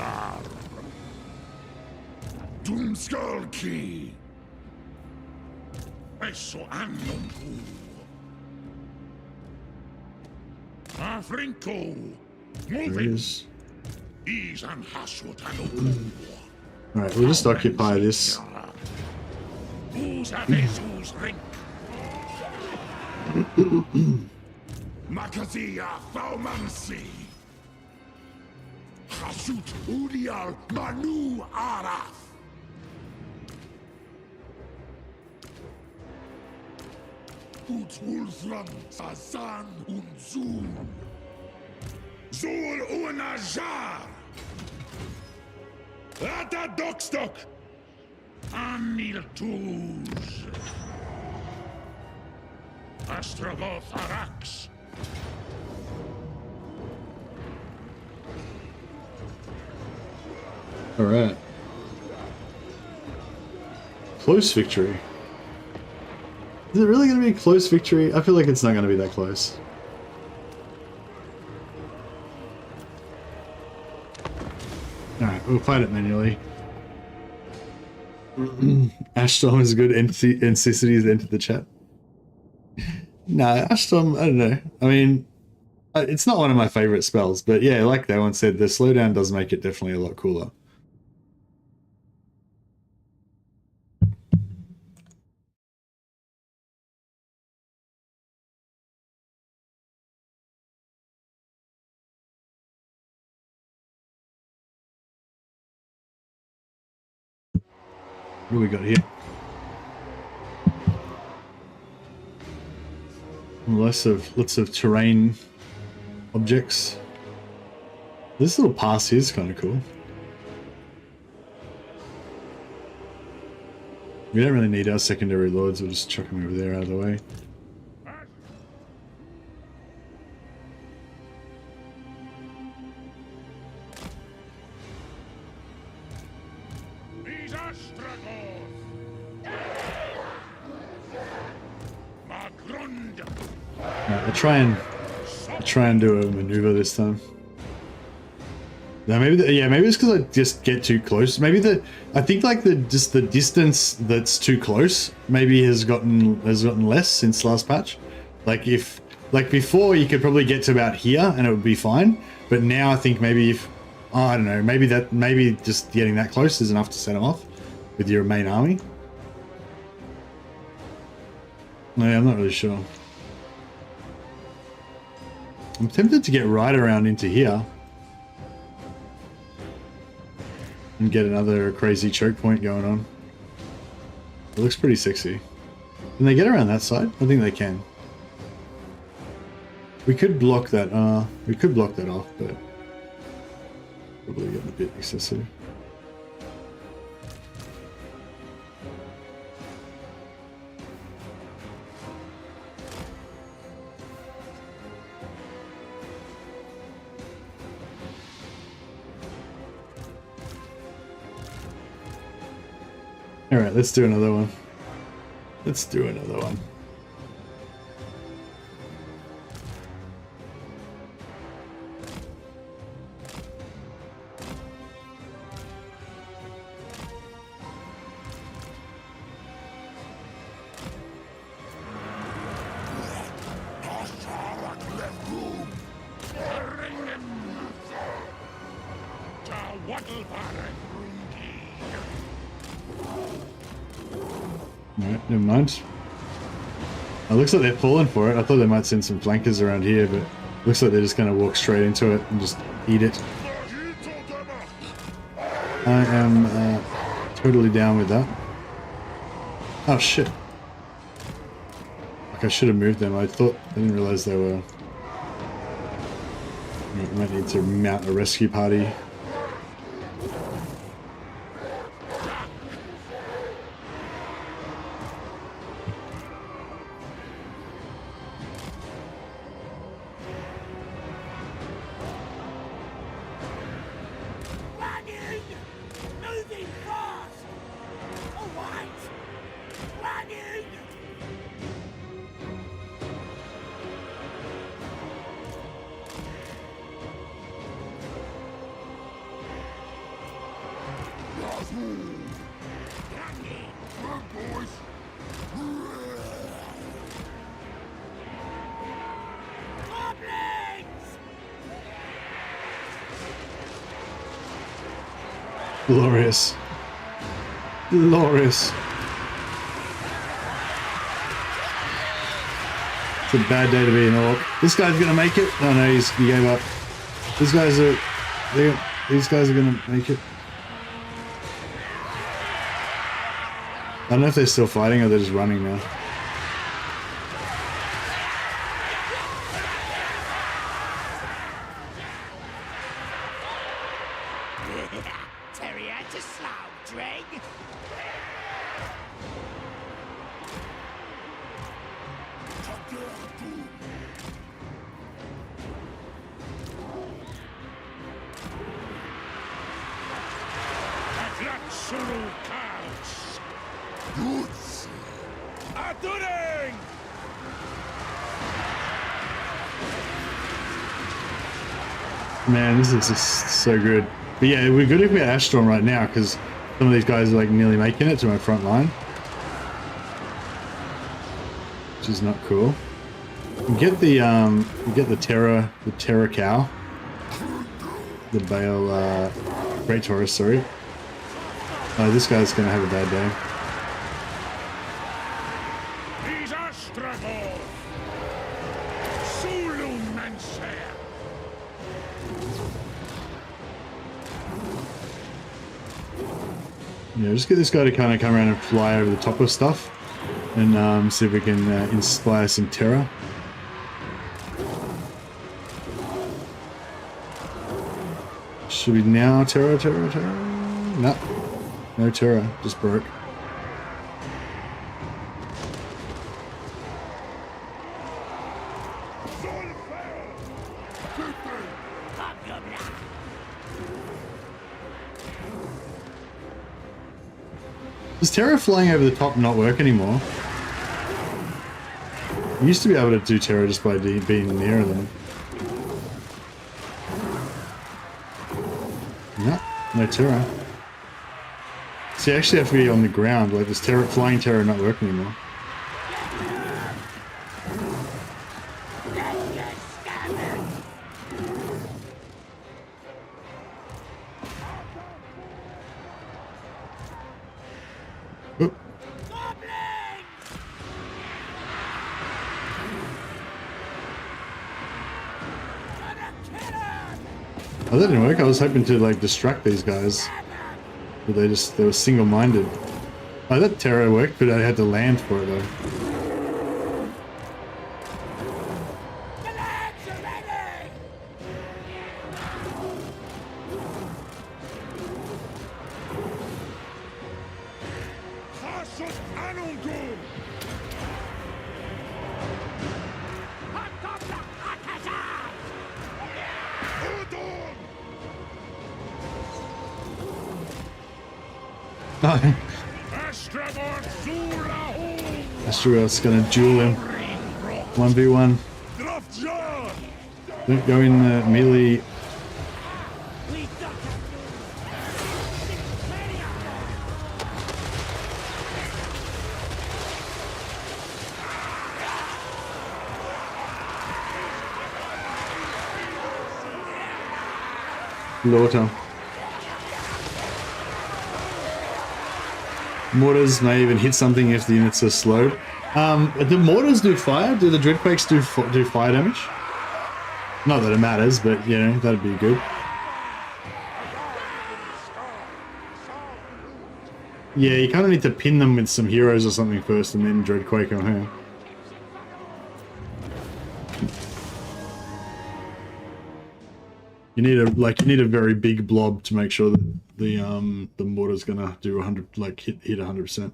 There he is. Alright, we'll just occupy this. Makazia Faumansi Hasut Udial Manu Araf Utwulfran Sazan Unzul Zul Unajar Ata Dokstok Anil Tuz Astragoth Arax All right. Close victory. Is it really going to be a close victory? I feel like it's not going to be that close. Alright, we'll fight it manually. Ashton is good. Incisities entered the chat. Nah, Ashton, I don't know. I mean, it's not one of my favorite spells, but yeah, like that one said, the slowdown does make it definitely a lot cooler. What do we got here? Lots of terrain objects. This little pass here is kind of cool. We don't really need our secondary lords, we'll just chuck them over there out of the way. I'll try and do a maneuver this time. Now maybe maybe it's because I just get too close. Maybe I think like the distance that's too close maybe has gotten less since last patch. Like before you could probably get to about here and it would be fine, but now I think maybe I don't know, maybe just getting that close is enough to set them off with your main army. No, I'm not really sure. I'm tempted to get right around into here and get another crazy choke point going on. It looks pretty sexy. Can they get around that side? I think they can. We could block that. We could block that off, but probably getting a bit excessive. Alright, let's do another one. Let's do another one. Alright, never mind. It looks like they're falling for it. I thought they might send some flankers around here, but looks like they're just going to walk straight into it and just eat it. I am totally down with that. Oh shit. Like I should have moved them. I didn't realize they were... Might need to mount a rescue party. Running! Moving fast! All right! Running! Run, boys! Goblins! Glorious. Glorious. It's a bad day to be an orc. This guy's gonna make it. Oh no, he gave up. These guys are gonna make it. I don't know if they're still fighting or they're just running now. Terrier to slow, Dreg! Absolute chaos. Goods! Adoring! Man, this is just so good. But yeah, we're good if we're Ashtorm right now because some of these guys are like nearly making it to my front line, which is not cool. We get the Terror cow, the Bale Great Taurus. Sorry. Oh, this guy's gonna have a bad day. He's Astragoth. Zulu Mancer. Yeah, just get this guy to kind of come around and fly over the top of stuff, and see if we can inspire some terror. Should we now terror? No, no terror, just broke. Does terror flying over the top not work anymore? We used to be able to do terror just by being near them. No, no terror. So you actually have to be on the ground, like this flying terror not work anymore. Oop. Oh, that didn't work. I was hoping to like distract these guys, but they were single-minded. Oh, that terror worked, but I had to land for it though. Astragoth's gonna duel him. 1v1. Don't go in the melee. Laughter. Mortars may even hit something if the units are slowed. Do mortars do fire? Do the Dreadquakes do fire damage? Not that it matters, but you know, that'd be good. Yeah, you kind of need to pin them with some heroes or something first and then Dreadquake on her. You need a very big blob to make sure that the mortar's gonna do 100, like hit 100%.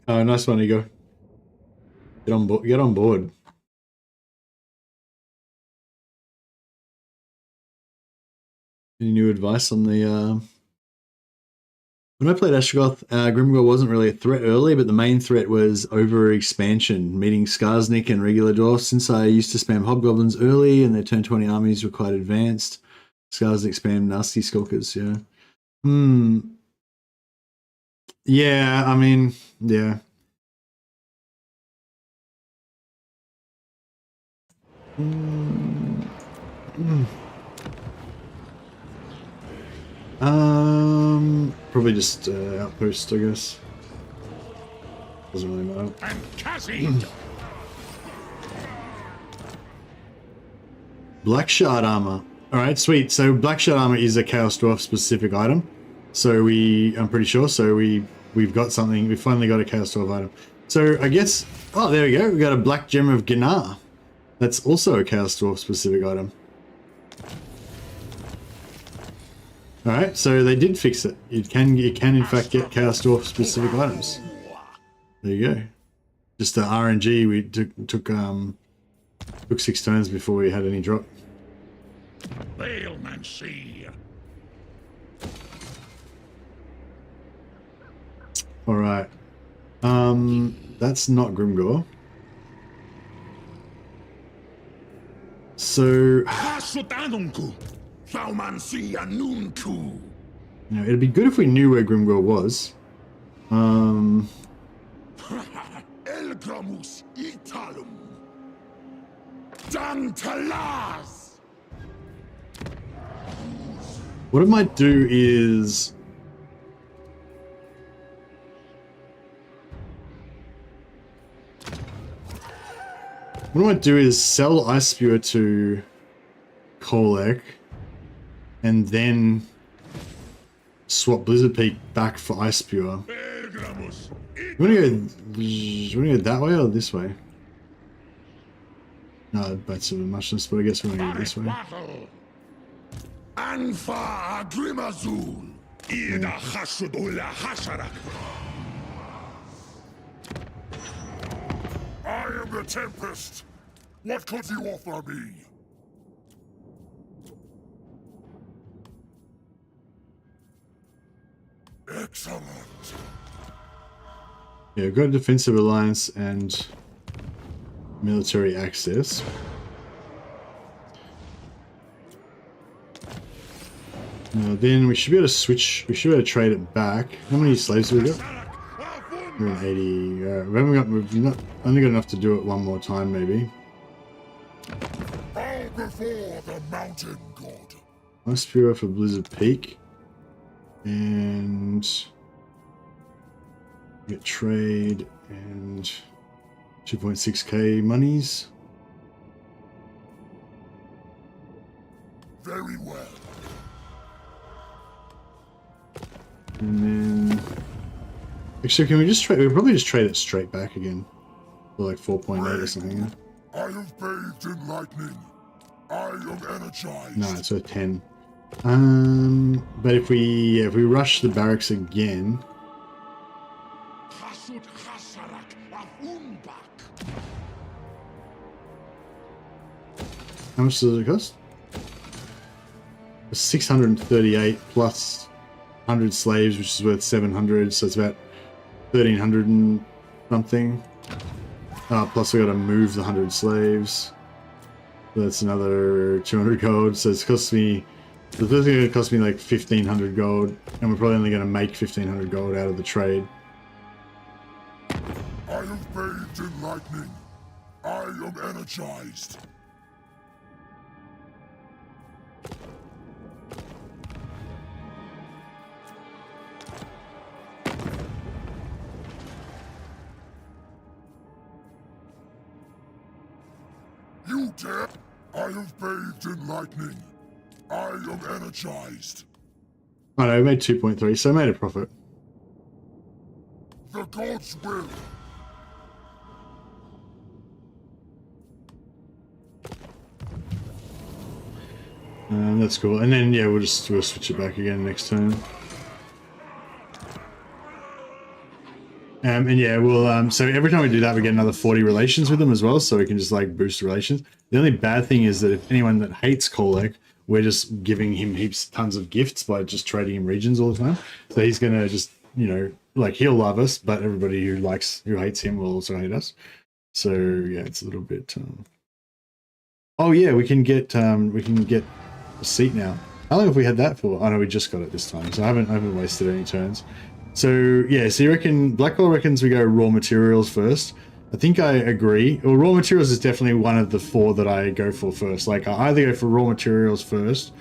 Oh, nice one, Ego. Get on board. Get on board. Any new advice on the? When I played Astragoth, Grimgor wasn't really a threat early, but the main threat was over-expansion, meeting Skarsnik and regular dwarfs. Since I used to spam hobgoblins early and their turn 20 armies were quite advanced, Skarsnik spammed nasty skulkers, yeah. Yeah, I mean, yeah. Probably just outpost, I guess. Doesn't really matter. And Cassie! Black shard armor. Alright, sweet. So black shard armor is a Chaos Dwarf specific item. So I'm pretty sure, so we've got something, we finally got a Chaos Dwarf item. So I guess, oh, there we go. We got a black gem of Gnar. That's also a Chaos Dwarf specific item. Alright, so they did fix it. It can in fact get Chaos Dwarf specific items. There you go. Just the RNG we took 6 turns before we had any drop. Bailmancy. Alright. That's not Grimgor. So now, it'd be good if we knew where Grimgor was. Elgramus Italum. Dantalas. What I might do is sell Ice Spewer to Kolek and then swap Blizzard Peak back for Ice Spewer. You wanna go that way or this way? No, that's a muchness, but I guess we're gonna go this way. Anfa Grimazul. Ida Hasudula Hasarak. I am the Tempest. What could you offer me? Excellent. Yeah, we've got a defensive alliance and military access. Now then we should be able to switch, we should be able to trade it back. How many slaves have we got? 180. We've not only got enough to do it one more time, maybe. Bow before the mountain god. Ice Spear for Blizzard Peak. And get trade and 2.6k monies. Very well. And then actually, can we just trade? We'll probably just trade it straight back again for like 4.8 or something. I have bathed in lightning. I am energized. No, it's a 10. But if we rush the barracks again, how much does it cost? 638 plus 100 slaves, which is worth 700, so it's about 1300 and something. Plus we got to move the 100 slaves. So that's another 200 gold. So it's cost me. The first thing it cost me like 1500 gold, and we're probably only going to make 1500 gold out of the trade. I have bathed in lightning. I am energized. You dare? I have bathed in lightning. I am energized. Oh no, we made 2.3, so I made a profit. The gods will. That's cool. And then yeah, we'll switch it back again next turn. And yeah, we'll so every time we do that, we get another 40 relations with them as well, so we can just like boost relations. The only bad thing is that if anyone that hates Kolek, we're just giving him tons of gifts by just trading him regions all the time. So he's gonna just, you know, like he'll love us, but everybody who hates him will also hate us. So yeah, it's a little bit. Oh yeah, we can get a seat now. How long have we had that for? Oh no, we just got it this time, so I haven't wasted any turns. So yeah, so you reckon Blackwell reckons we go raw materials first? I think I agree. Well, raw materials is definitely one of the 4 that I go for first. Like I either go for raw materials first,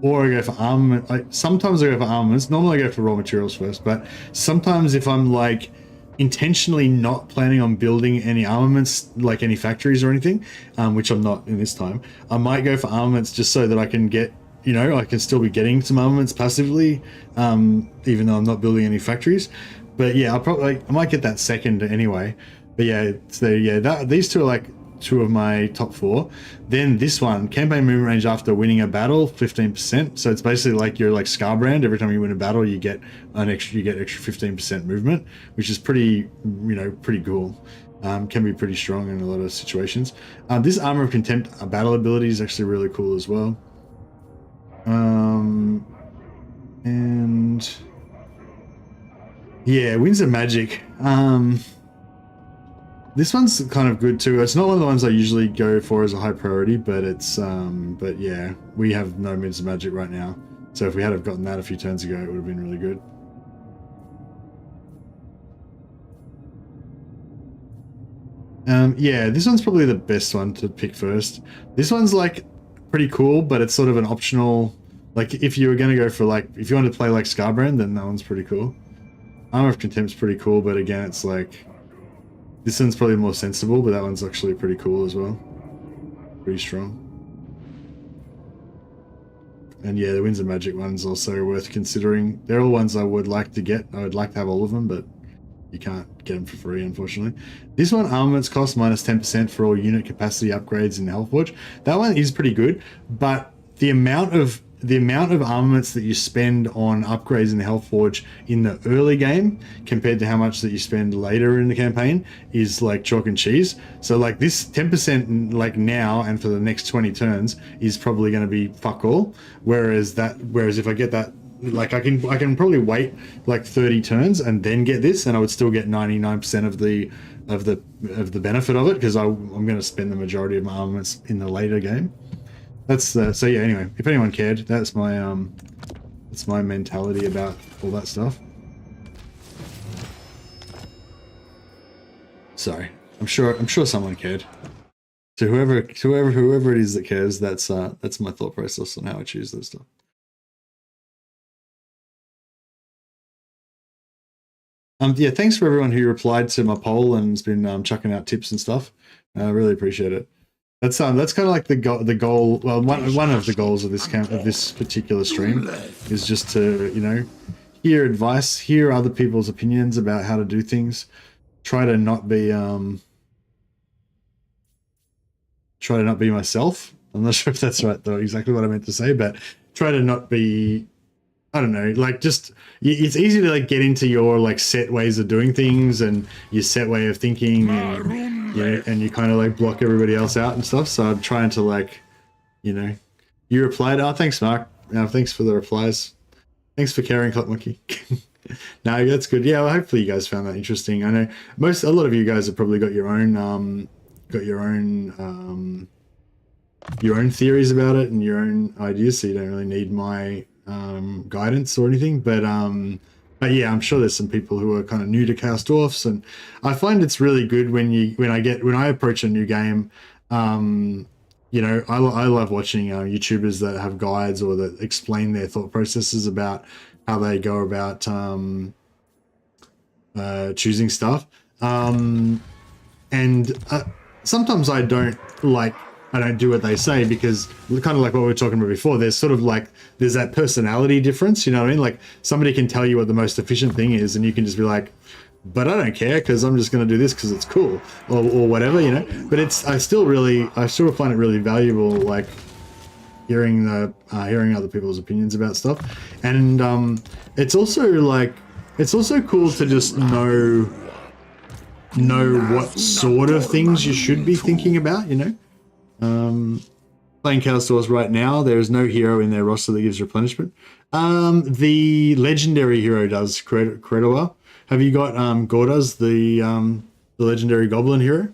or I go for armament. Like sometimes I go for armaments. Normally I go for raw materials first, but sometimes if I'm like intentionally not planning on building any armaments, like any factories or anything, which I'm not in this time, I might go for armaments just so that I can get, you know, I can still be getting some armaments passively, even though I'm not building any factories. But yeah, I might get that second anyway. But yeah, so yeah, these two are like 2 of my top 4. Then this one, campaign movement range after winning a battle, 15%. So it's basically like you're like Scarbrand. Every time you win a battle, you get extra 15% movement, which is pretty, you know, pretty cool. Can be pretty strong in a lot of situations. This Armor of Contempt battle ability is actually really cool as well. And yeah, Winds of Magic. This one's kind of good too. It's not one of the ones I usually go for as a high priority, but it's but yeah, we have no Winds of Magic right now. So if we had have gotten that a few turns ago, it would have been really good. Yeah, this one's probably the best one to pick first. This one's like pretty cool, but it's sort of an optional. Like if you were going to go for like, if you want to play like Scarbrand, then that one's pretty cool. Armor of Contempt's pretty cool, but again, it's like, this one's probably more sensible, but that one's actually pretty cool as well. Pretty strong. And yeah, the Winds of Magic one's also worth considering. They're all ones I would like to get. I would like to have all of them, but you can't get them for free, unfortunately. This one, armaments cost minus 10% for all unit capacity upgrades in Hellforge. That one is pretty good, but the amount of armaments that you spend on upgrades in the Hellforge in the early game compared to how much that you spend later in the campaign is like chalk and cheese. So like this 10% like now and for the next 20 turns is probably going to be fuck all. Whereas if I get that, like I can probably wait like 30 turns and then get this, and I would still get 99% of the benefit of it, because I'm going to spend the majority of my armaments in the later game. That's so yeah. Anyway, if anyone cared, that's my mentality about all that stuff. Sorry, I'm sure someone cared. To whoever it is that cares, that's my thought process on how I choose this stuff. Yeah, thanks for everyone who replied to my poll and has been chucking out tips and stuff. I really appreciate it. That's kind of like the goal. Well, one of the goals of this particular stream is just to, you know, hear advice, hear other people's opinions about how to do things. Try to not be myself. I'm not sure if that's right though, exactly what I meant to say, but try to not be, I don't know, like just, it's easy to like get into your like set ways of doing things and your set way of thinking, and you kind of like block everybody else out and stuff. So I'm trying to like, you know, you replied, oh thanks Mark, thanks for the replies, thanks for caring, Clock Monkey. No, that's good. Yeah, well, hopefully you guys found that interesting. I know a lot of you guys have probably got your own theories about it and your own ideas, so you don't really need my guidance or anything, but yeah, I'm sure there's some people who are kind of new to Chaos Dwarfs, and I find it's really good when I approach a new game. You know, I love watching YouTubers that have guides or that explain their thought processes about how they go about choosing stuff, and sometimes I don't like I don't do what they say, because kind of like what we were talking about before, there's sort of like, there's that personality difference, you know what I mean? Like somebody can tell you what the most efficient thing is and you can just be like, but I don't care because I'm just going to do this because it's cool, or whatever, you know? But I still find it really valuable, like hearing other people's opinions about stuff. And it's also cool to just know what sort of things you should be thinking about, you know? Playing Chaos Dwarfs right now, there is no hero in their roster that gives replenishment. The legendary hero does, Credoa. Have you got Gordas, the legendary goblin hero?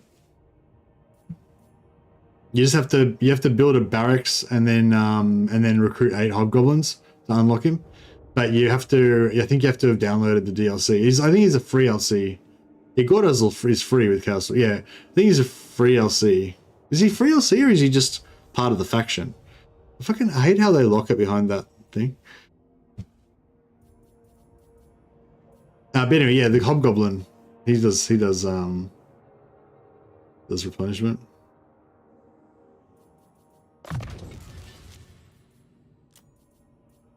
You have to build a barracks and then recruit 8 hobgoblins to unlock him. But I think you have to have downloaded the DLC. I think he's a free LC. Yeah, Gordas is free with Chaos. Yeah, I think he's a free LC. Is he free LC or is he just part of the faction? I hate how they lock it behind that thing. But anyway, yeah, the hobgoblin, he does replenishment.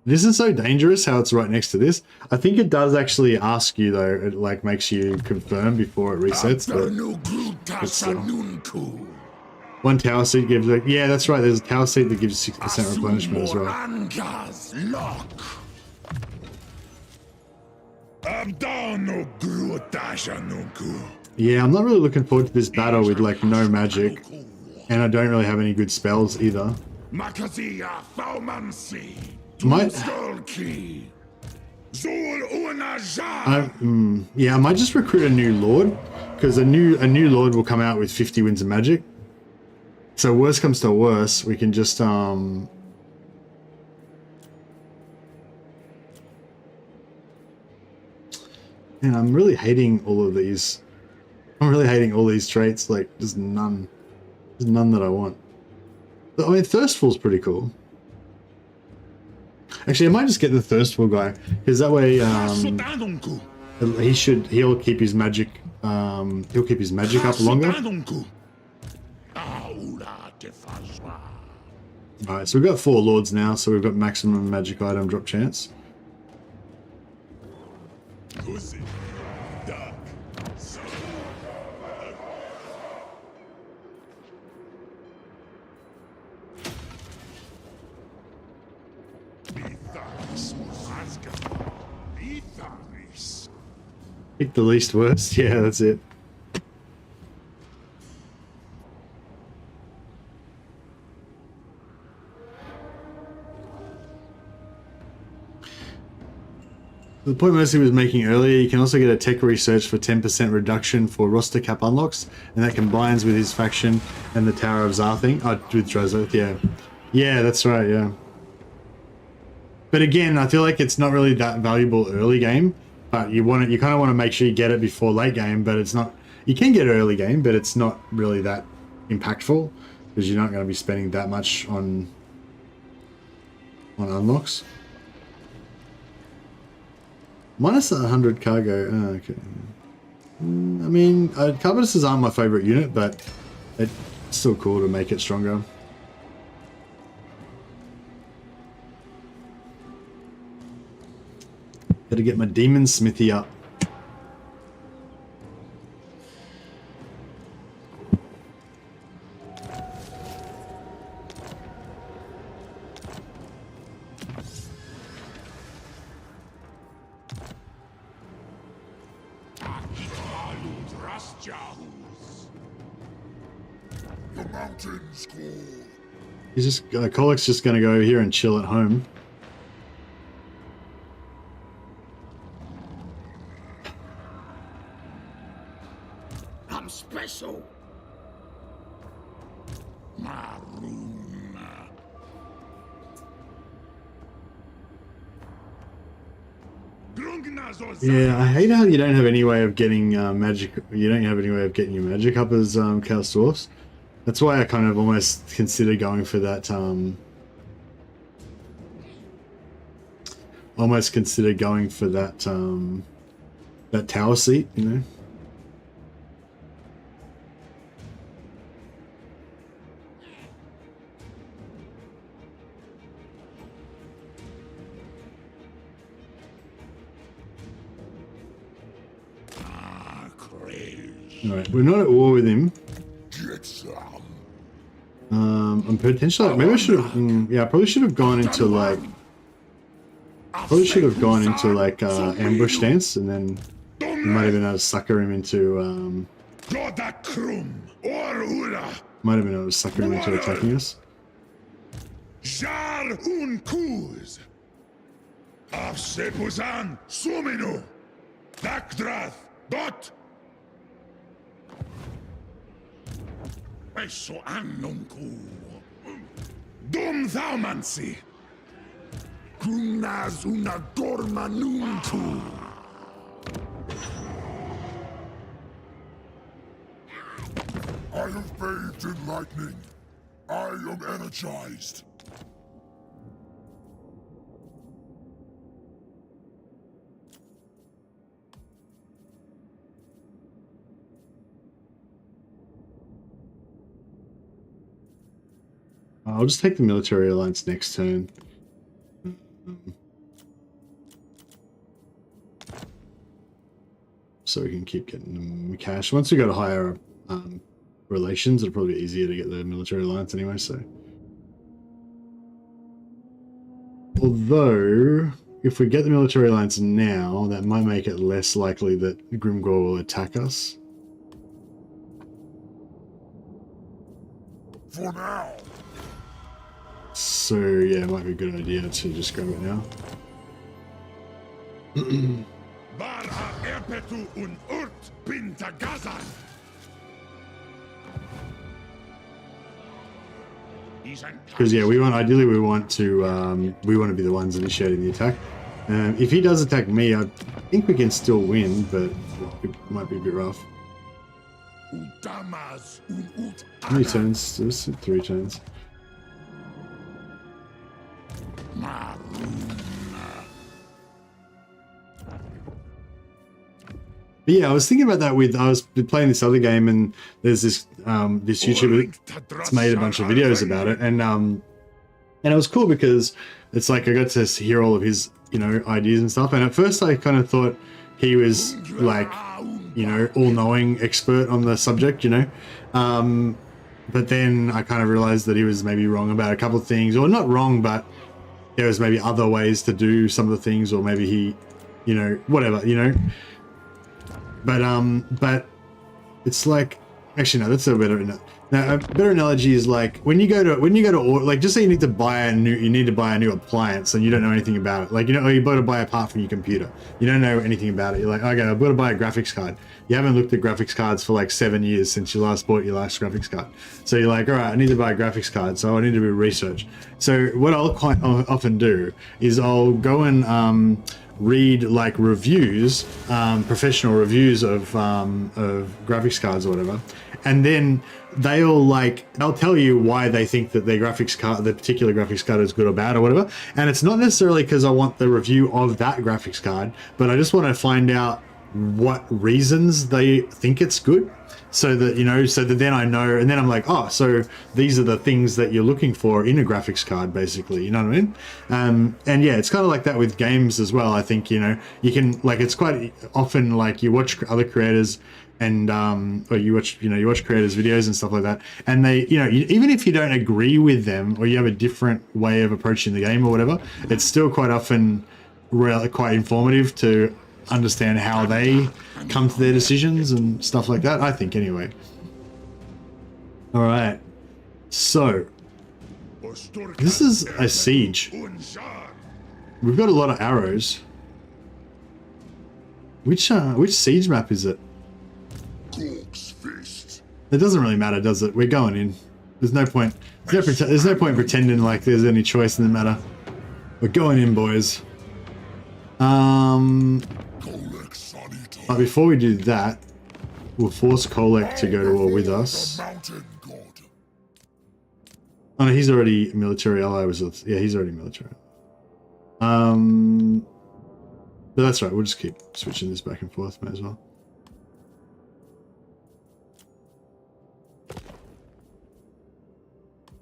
It isn't so dangerous how it's right next to this. I think it does actually ask you though. It like makes you confirm before it resets. But one tower seat gives like, yeah, that's right. There's a tower seat that gives 6% replenishment as well. Yeah, I'm not really looking forward to this battle with like no magic, and I don't really have any good spells either. Yeah, I might just recruit a new lord, because a new lord will come out with 50 winds of magic. So worst comes to worst, we can just man, I'm really hating all of these. I'm really hating all these traits. Like, there's none that I want. But, I mean, Thirstful's pretty cool. Actually, I might just get the Thirstful guy, because that way, he'll keep his magic. He'll keep his magic up longer. Alright, so we've got 4 lords now, so we've got maximum magic item drop chance. Pick the least worst, yeah, that's it. The point Mercy was making earlier, you can also get a tech research for 10% reduction for roster cap unlocks, and that combines with his faction and the Tower of Zarthing. Oh, with Drozoth, yeah. Yeah, that's right, yeah. But again, I feel like it's not really that valuable early game, but you kind of want to make sure you get it before late game, but it's not, you can get it early game, but it's not really that impactful, because you're not going to be spending that much on unlocks. Minus 100 cargo. Oh, okay. I mean, Carbonuses aren't my favorite unit, but it's still cool to make it stronger. Gotta get my demon smithy up. He's just, Kolek's just gonna go over here and chill at home. I'm special. Yeah, I hate how you don't have any way of getting magic. You don't have any way of getting your magic up as Chaos Dwarfs. That's why I kind of almost consider going for that. That tower seat, you know. Alright, we're not at war with him. Get some. I'm potentially, maybe I should have, yeah, I probably should have gone into like, ambush stance, and then we might have been able to sucker him into, might have been able to sucker him into attacking us. Jar un kuz. Afsepuzan suminu. Dakdrath dot. Eso annunku. Dum thaumansi. Kunas una dorma nuntu. I have bathed in lightning. I am energized. I'll just take the military alliance next turn. So we can keep getting them cash. Once we go to higher relations, it'll probably be easier to get the military alliance anyway, so. Although, if we get the military alliance now, that might make it less likely that Grimgor will attack us. For now. So yeah, it might be a good idea to just grab it now. Bara erpetu un urt pinta gazan. Because yeah, ideally we want to be the ones initiating the attack. If he does attack me, I think we can still win, but it might be a bit rough. How many turns? There's 3 turns. But yeah, I was thinking about that I was playing this other game, and there's this this YouTuber that's made a bunch of videos about it, and it was cool because it's like I got to hear all of his, ideas and stuff. And at first I kind of thought he was like, all-knowing expert on the subject, but then I kind of realized that he was maybe wrong about a couple of things, or not wrong, but there was maybe other ways to do some of the things, or maybe he, whatever, But it's like, actually no, that's a better. Now a better analogy is like when you go to like, just say you need to buy a new appliance and you don't know anything about it. Like, or you got to buy a part from your computer. You don't know anything about it. You're like, okay, I've got to buy a graphics card. You haven't looked at graphics cards for like 7 years since you last bought your last graphics card. So you're like, all right, I need to buy a graphics card, so I need to do research. So what I'll quite often do is I'll go and read like reviews, professional reviews of graphics cards or whatever, and then they'll tell you why they think that their the particular graphics card is good or bad or whatever. And it's not necessarily because I want the review of that graphics card, but I just want to find out what reasons they think it's good, so that so that then I know, and then I'm like, oh, so these are the things that you're looking for in a graphics card, basically, you know what I mean? And yeah, it's kind of like that with games as well. I think you can, like, it's quite often like you watch other creators and or you watch creators' videos and stuff like that, and they even if you don't agree with them or you have a different way of approaching the game or whatever, it's still quite often quite informative to understand how they come to their decisions and stuff like that, I think, anyway. All right, so this is a siege. We've got a lot of arrows. Which siege map is it? It doesn't really matter, does it? We're going in. There's no point. There's no point pretending like there's any choice in the matter. We're going in, boys. But before we do that, we'll force Kolek to go to war with us. Oh no, he's already a military ally. Yeah, he's already military. But that's right. We'll just keep switching this back and forth. May as well.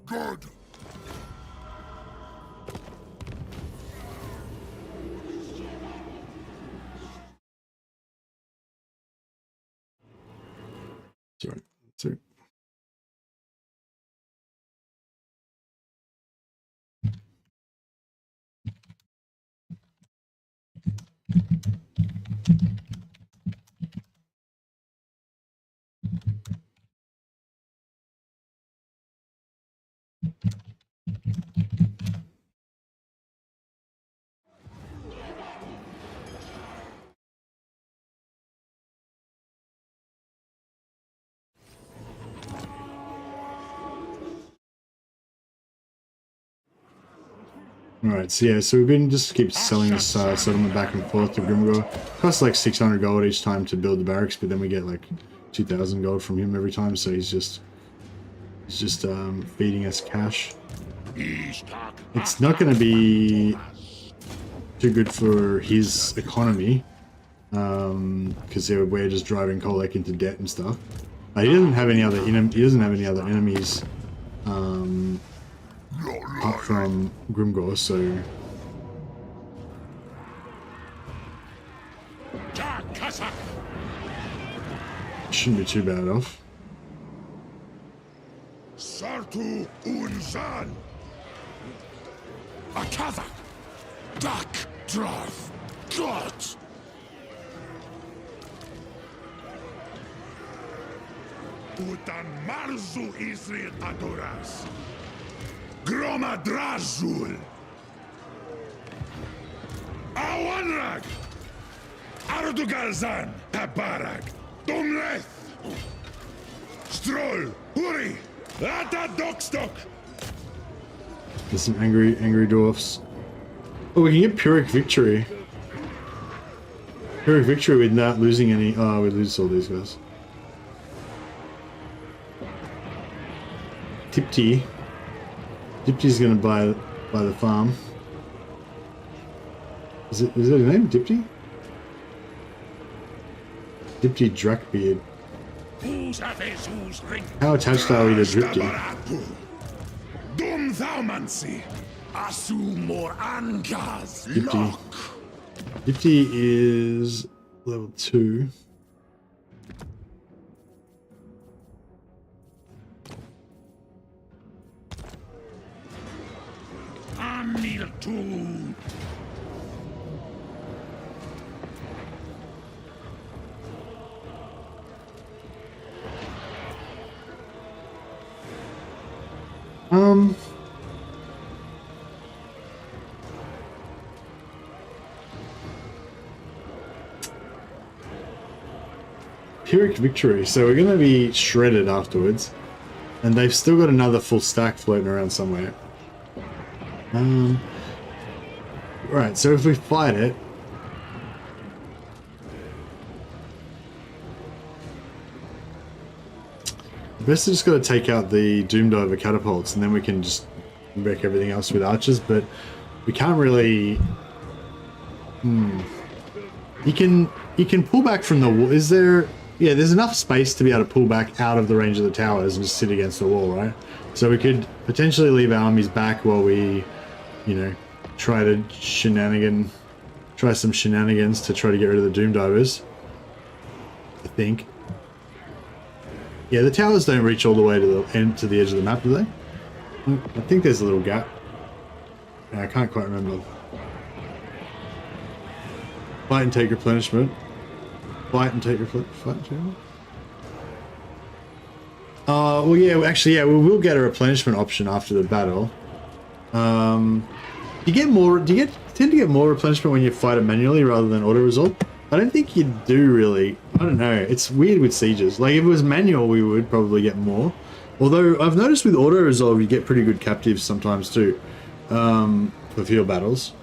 Good. Alright, so yeah, so we've been just keep selling this settlement back and forth to Grimgor. Costs like 600 gold each time to build the barracks, but then we get like 2,000 gold from him every time, so he's just feeding us cash. It's not going to be too good for his economy, because we're just driving Kolek into debt and stuff. He doesn't have any other enemies. Apart from Grimgor, so shouldn't be too bad off. Sartu unzan. Akaza. Dak Dwarf. Dwarf. Utan marzu Israel adoras. Groma Drazul! Awanrag! Ardugalzan! Tabarag! Dumleth! Stroll! Huri! Ata Dokstok! There's some angry dwarfs. Oh, we can get Pyrrhic Victory. Pyrrhic Victory with not losing any. Oh, we lose all these guys. Tipti. Dipty's gonna buy the farm. Is it his name? Dipty? Dipty Drakbeard. How attached are we to Dipty? Dipty. Dipty is level 2. Pyrrhic Victory, so we're going to be shredded afterwards, and they've still got another full stack floating around somewhere. Right, so if we fight it, best just got to take out the Doomdiver catapults, and then we can just wreck everything else with archers. But we can't really. You can pull back from the wall. Is there? Yeah, there's enough space to be able to pull back out of the range of the towers and just sit against the wall, right? So we could potentially leave our armies back while we, you know, try some shenanigans to try to get rid of the Doomdivers. I think. Yeah, the towers don't reach all the way to the edge of the map, do they? I think there's a little gap. I can't quite remember. Fight and take replenishment. Fight and take replenishment. Well, yeah, actually, yeah, we will get a replenishment option after the battle. Do you tend to get more replenishment when you fight it manually rather than auto-resolve? I don't think you do, really. I don't know. It's weird with sieges. Like, if it was manual, we would probably get more. Although, I've noticed with auto-resolve, you get pretty good captives sometimes, too. For field battles.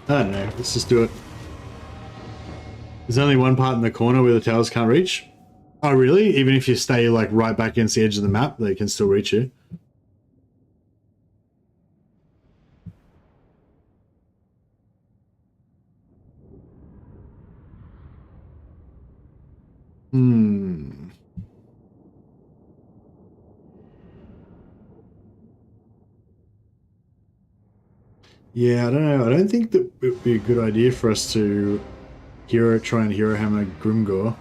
I don't know. Let's just do it. There's only one part in the corner where the towers can't reach. Oh, really? Even if you stay like right back against the edge of the map, they can still reach you. Hmm. Yeah, I don't know. I don't think that it would be a good idea for us to try and hero hammer Grimgor.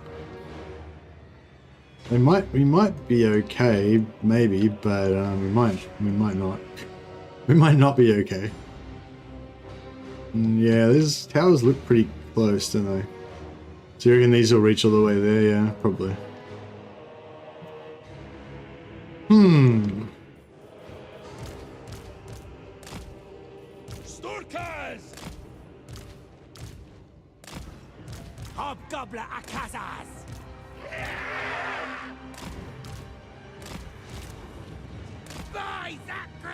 We might be okay, maybe, but we might not. We might not be okay. Yeah, these towers look pretty close, don't they? So you reckon these will reach all the way there? Yeah, probably. Hmm. Sturkas! Hobgoblin Akazas! By that crew!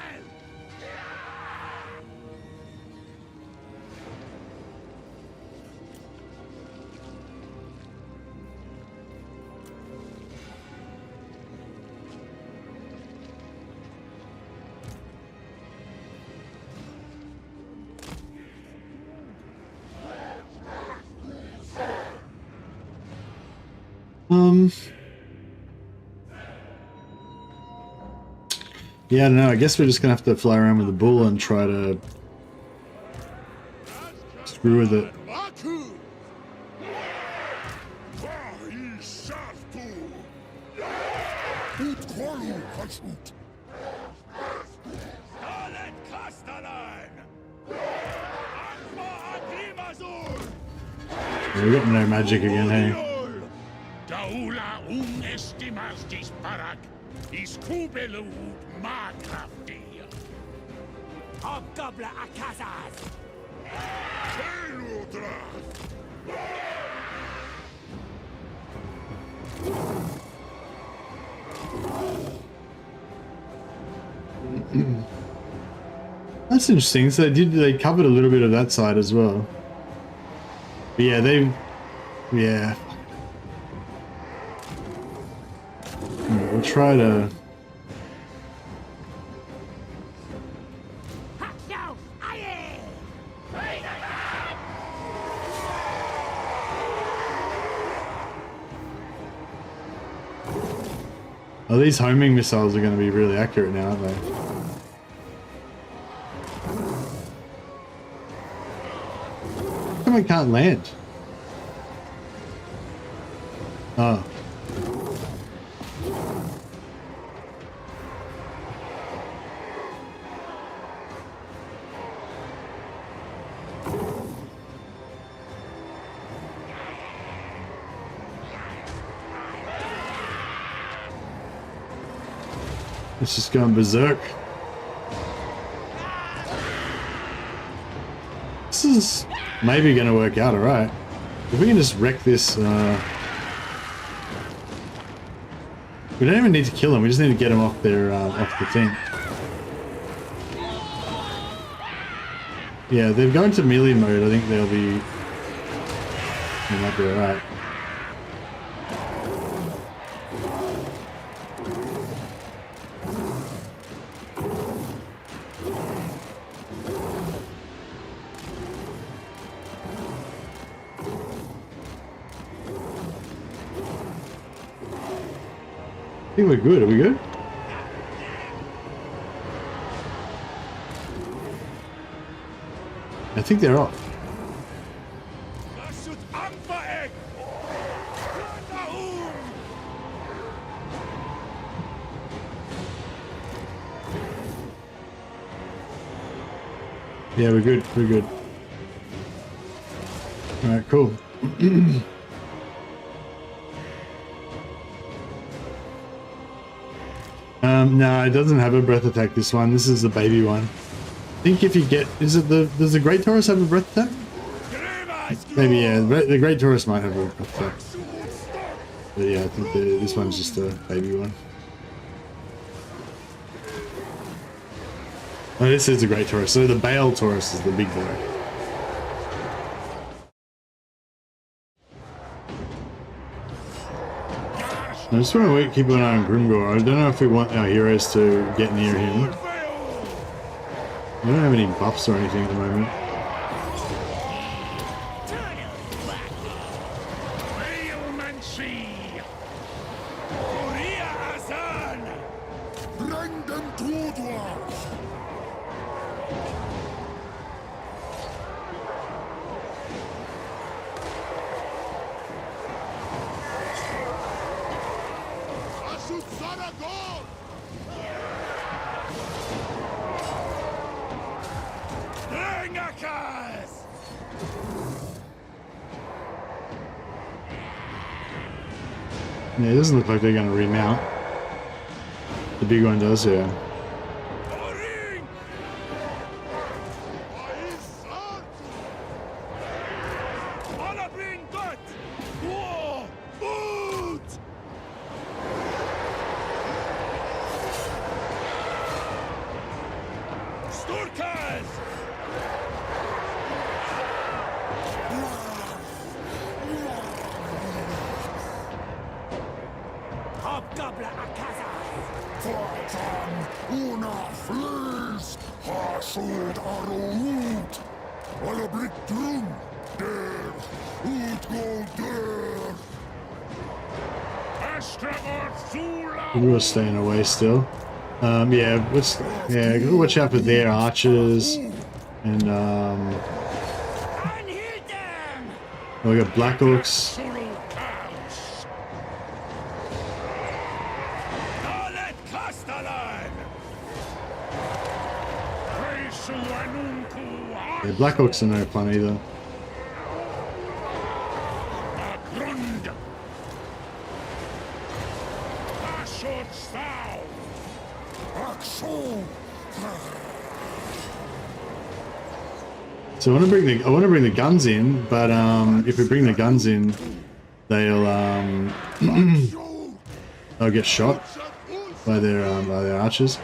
Yeah, I don't know. I guess we're just gonna have to fly around with the bull and try to screw with it. Yeah, we got no magic again, hey? Hobgoblin Akazas! That's interesting. So they covered a little bit of that side as well. But yeah, yeah. We'll try to. Oh, these homing missiles are going to be really accurate now, aren't they? How come I can't land? Oh. It's just going berserk. This is maybe going to work out alright. If we can just wreck this... we don't even need to kill them, we just need to get them off their off the thing. Yeah, they're going to melee mode, I think they might be alright. I think we're good. Are we good? I think they're off. Yeah, we're good. We're good. All right, cool. No, it doesn't have a breath attack, this one. This is the baby one. I think if you get... does the Great Taurus have a breath attack? Maybe, yeah. The Great Taurus might have a breath attack. But yeah, I think this one's just a baby one. Oh, this is the Great Taurus. So the Bale Taurus is the big boy. I just want to keep an eye on Grimgor. I don't know if we want our heroes to get near him. I don't have any buffs or anything at the moment. Bring them to Dwarf! Astragoth! Yeah, it doesn't look like they're going to remount. The big one does, yeah. Una flees! Hasud arut! Alla brick drum! Der! Ut go der! Astragoth Zula! We were staying away still. Yeah, gotta watch out for their archers. And, we got Black Orcs. Yeah, Black Orcs are no fun either. So I want to bring the guns in, but if we bring the guns in, they'll they'll get shot by their archers.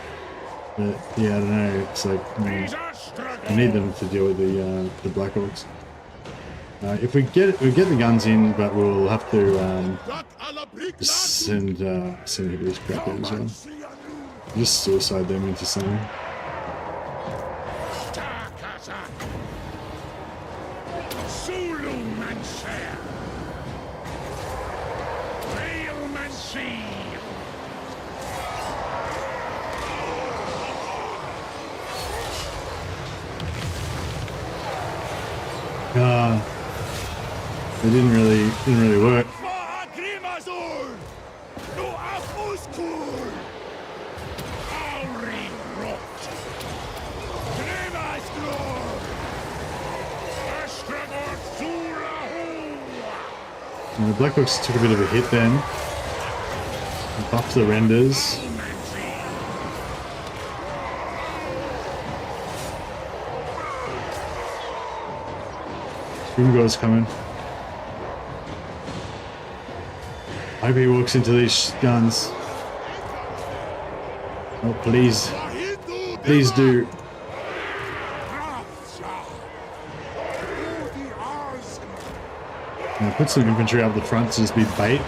But yeah, I don't know. It's like I need them to deal with the Black Orcs. If we get the guns in, but we'll have to send Hibber's crap in as well. Just suicide them into something. It didn't really work. And the Black Orcs took a bit of a hit then. Buffed the renders. Grimgor's coming. I hope he walks into these guns. Oh, please. Please do. Now put some infantry up the front to just be bait.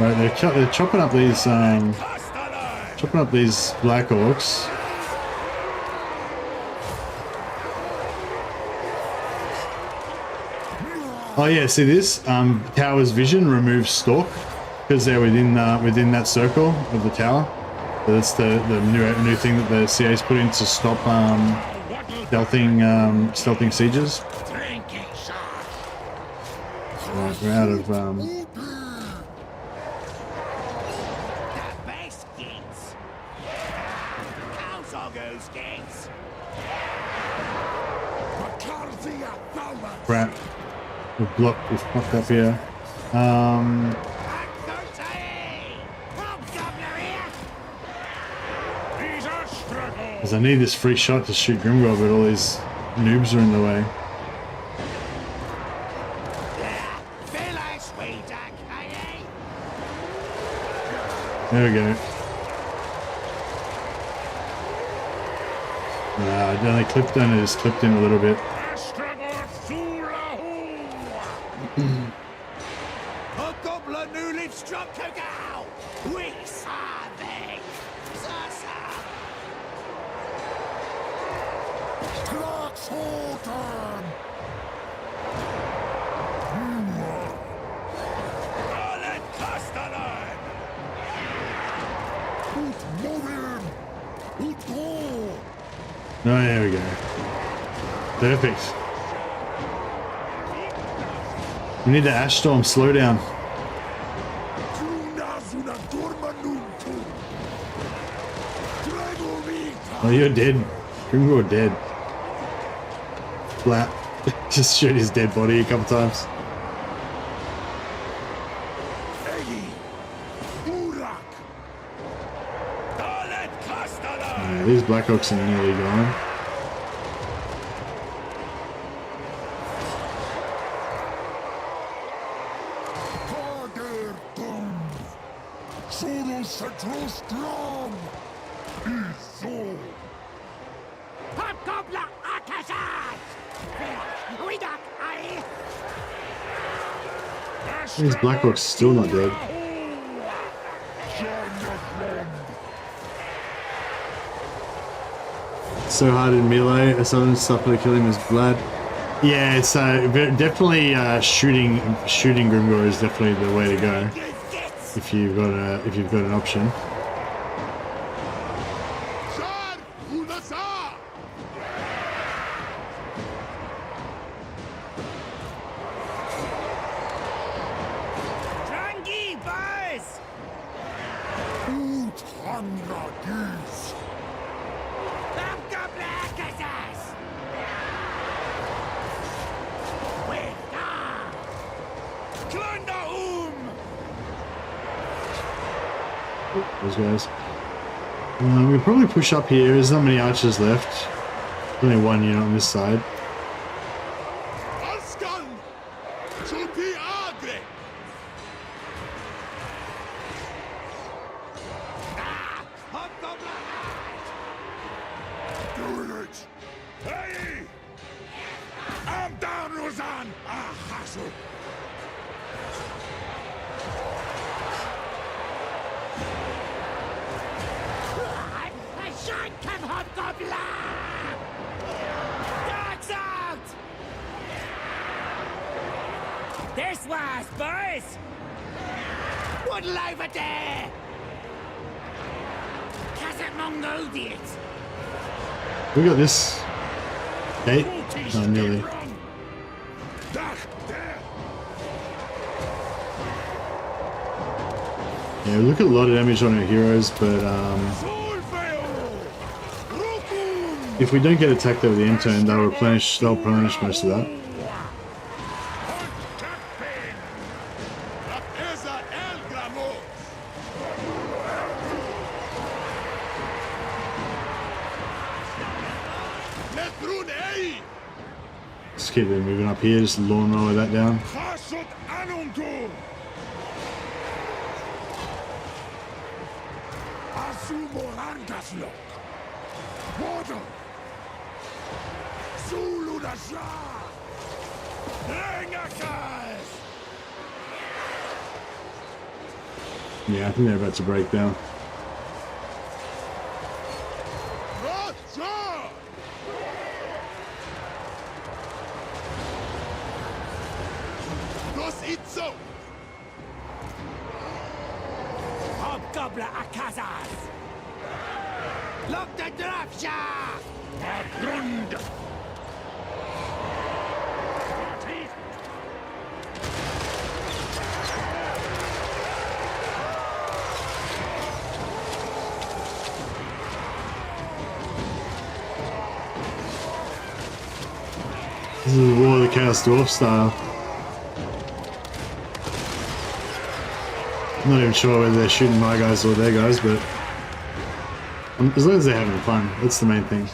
Right, they're chopping up these Black Orcs. Oh yeah, see this? Tower's vision removes stalk because they're within that circle of the tower. So that's the new thing that the CA's put in to stop stealthing sieges. Right, we're out of crap. We've fucked up here. Because I need this free shot to shoot Grimgor, but all these noobs are in the way. There we go. I only just clipped in a little bit. Har nu livsströmkugau! We saving! Sasa! Klaxhoten! Alet Kastalan! Ut movim! Ut go! Oh, there we go. Perfect. We need the Ash Storm slowdown. Oh, you're dead. Grimgor dead. Flat. Just shoot his dead body a couple times. Alet Kastalan! Yeah, these Blackhawks are nearly gone. Hobgoblin Akashas! Widak I! These Blackhawks still not dead. So hard in melee, a sudden stuff to kill him is blood. Yeah, it's definitely shooting Grimgor is definitely the way to go if you've got an option. Drangi, boys! Hobgoblin Akashas! Klunda Those guys. We could probably push up here. There's not many archers left. Only one unit on this side. Askan! Chupi Agre! Hobgoblin! Doing it! Hey! I'm down, Roseanne! Ah, hassle! I shan't come Hobgoblin! Dogs out! This was, boys! One over there! Hasn't Mongolian! We got this. Okay. Oh, nearly. Yeah, we look at a lot of damage on our heroes, but if we don't get attacked over the end turn, they'll replenish most of that. Just keep them moving up here, just lawnmower that down. Yeah, I think they're about to break down. Hobgoblin Akazas! Look the Dwarf shaft! Grund! This is the War of the Chaos Dwarf style. I'm not even sure whether they're shooting my guys or their guys, but as long as they're having fun, that's the main thing.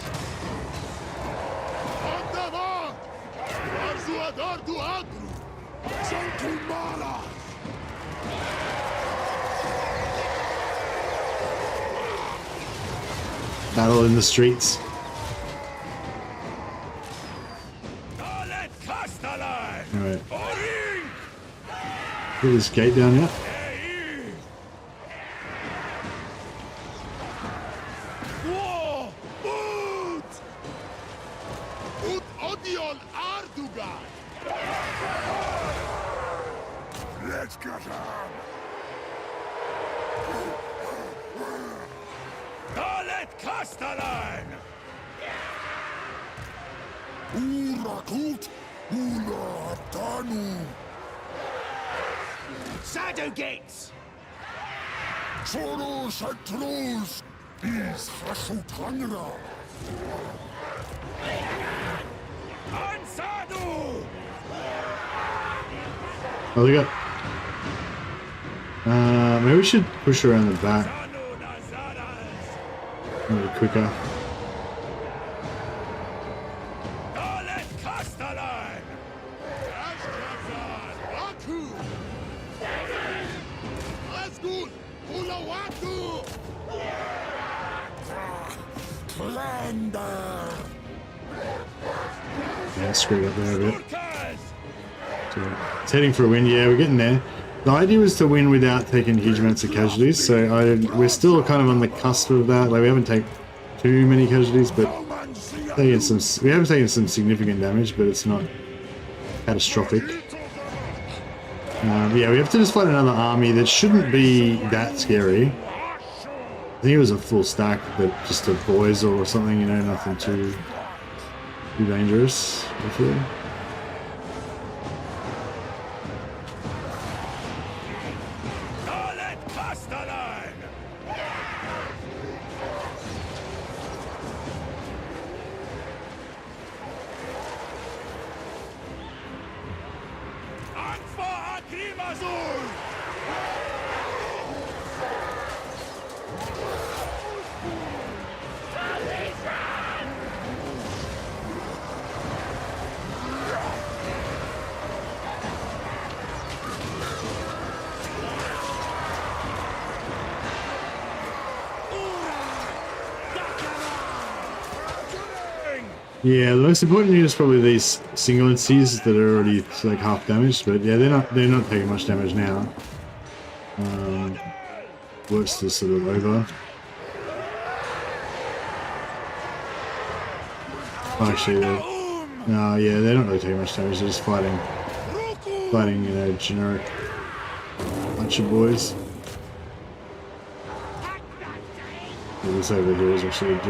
Battle in the streets. Alet Kastalan! Alright. Oring! Get this gate down here. Whoa! Ut odion Ardugan! Let's get him! Dalet Castellan! Urakult! Ula Danu! Shadow gates! Soros and Trolls! Is Hasutangra! Ansadu! Oh, they got. Maybe we should push around the back Sanu Nazaras! a little quicker. Dalet Castellan! Ashkazan! Baku! Asgul! Hulawatu! Clander! Yeah, screwed up there a bit. Urkaz! So, it's heading for a win. Yeah, we're getting there. The idea was to win without taking huge amounts of casualties, so we're still kind of on the cusp of that. Like, we haven't taken too many casualties, but we have taken some significant damage, but it's not catastrophic. Yeah, we have to just fight another army that shouldn't be that scary. I think it was a full stack, but just a boys or something, you know, nothing too dangerous, hopefully. Dalet Castellan! Anfa Agrimazul! Yeah, the most important thing is probably these single entities that are already like half damaged, but yeah, they're not taking much damage now. Worst is sort of over. Actually, no, yeah, they're not really taking much damage. They're just fighting, you know, generic bunch of boys. Yeah, this over here is actually a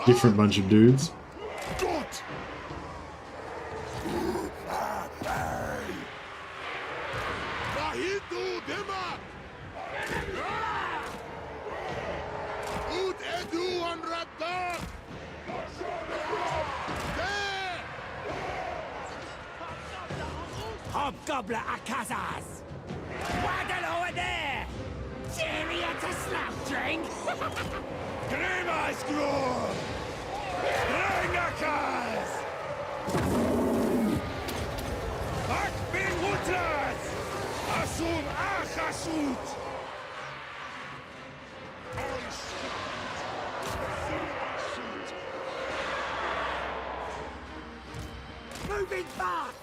different bunch of dudes. Dot! Bahidu Dema! Ut Edu on Raptor! There! Hobgoblin Akazas! Waddle over there! Chariot to slap drink! Grimas Grove! Rengakas! Akbin Wutras! Asum Achasut! Moving fast!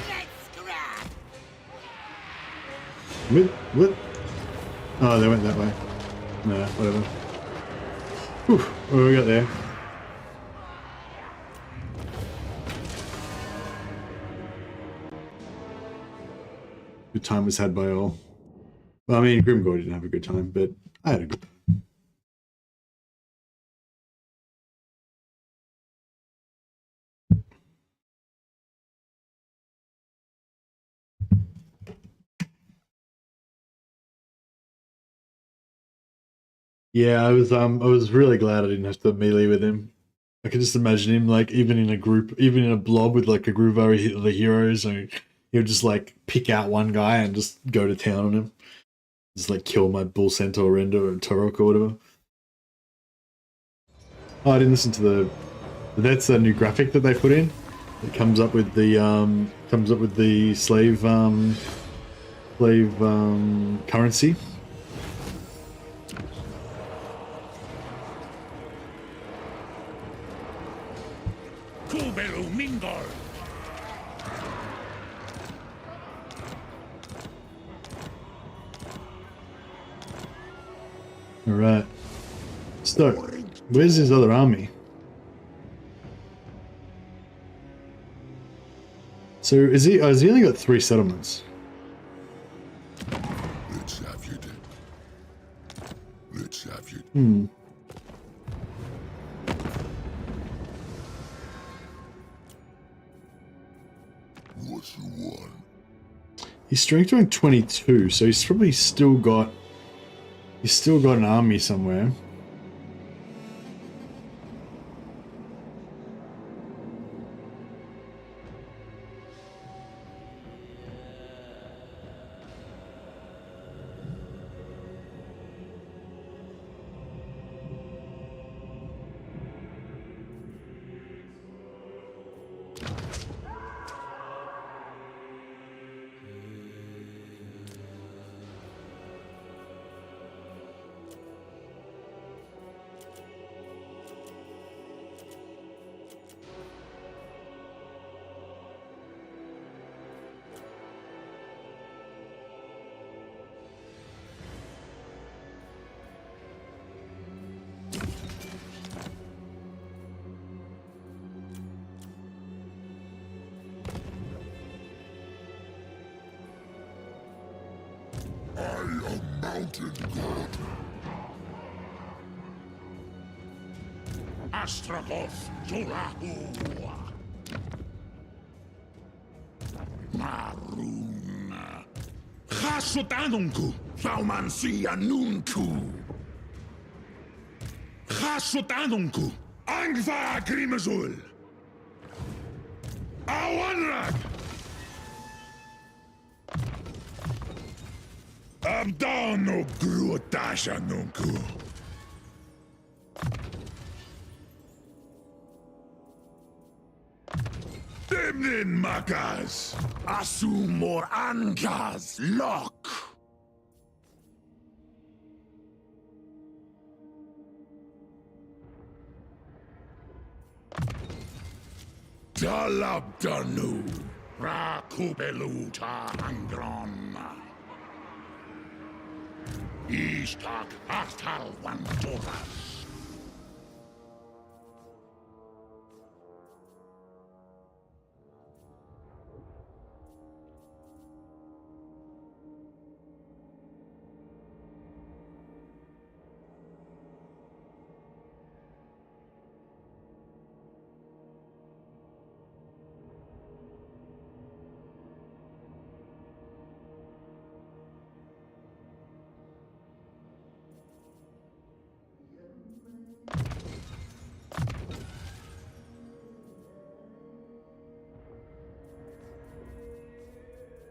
Let's grab! What? Oh, they went that way. No, whatever. Whew, what do we got there? Good time was had by all. Well, I mean, Grimgore didn't have a good time, but I had a good time. Yeah, I was really glad I didn't have to melee with him. I could just imagine him like even in a group, even in a blob with like a group of other heroes, and he would just like pick out one guy and just go to town on him. Just like kill my bull centaur, Render, or Torok or whatever. Oh, I didn't listen to the. That's a new graphic that they put in. It comes up with the slave currency. Kubelu Mingol! Alright. So, where's his other army? So, has he only got 3 settlements? Let's have you. Let's have you. What you want? He's strength rank 22, so he's probably still got an army somewhere. Mountain god. Astragoth, Jolahu. Marun. Chasotanunku, Thaumansia Nunku. Chasotanunku, Angva Grimazul. Awanrag. Abdano Gruotasha Nunku. Demnin Makas. Asumor Angas Lock. Dalabdanu. Rakubeluta Angron. Ishtak Astal Vantoras.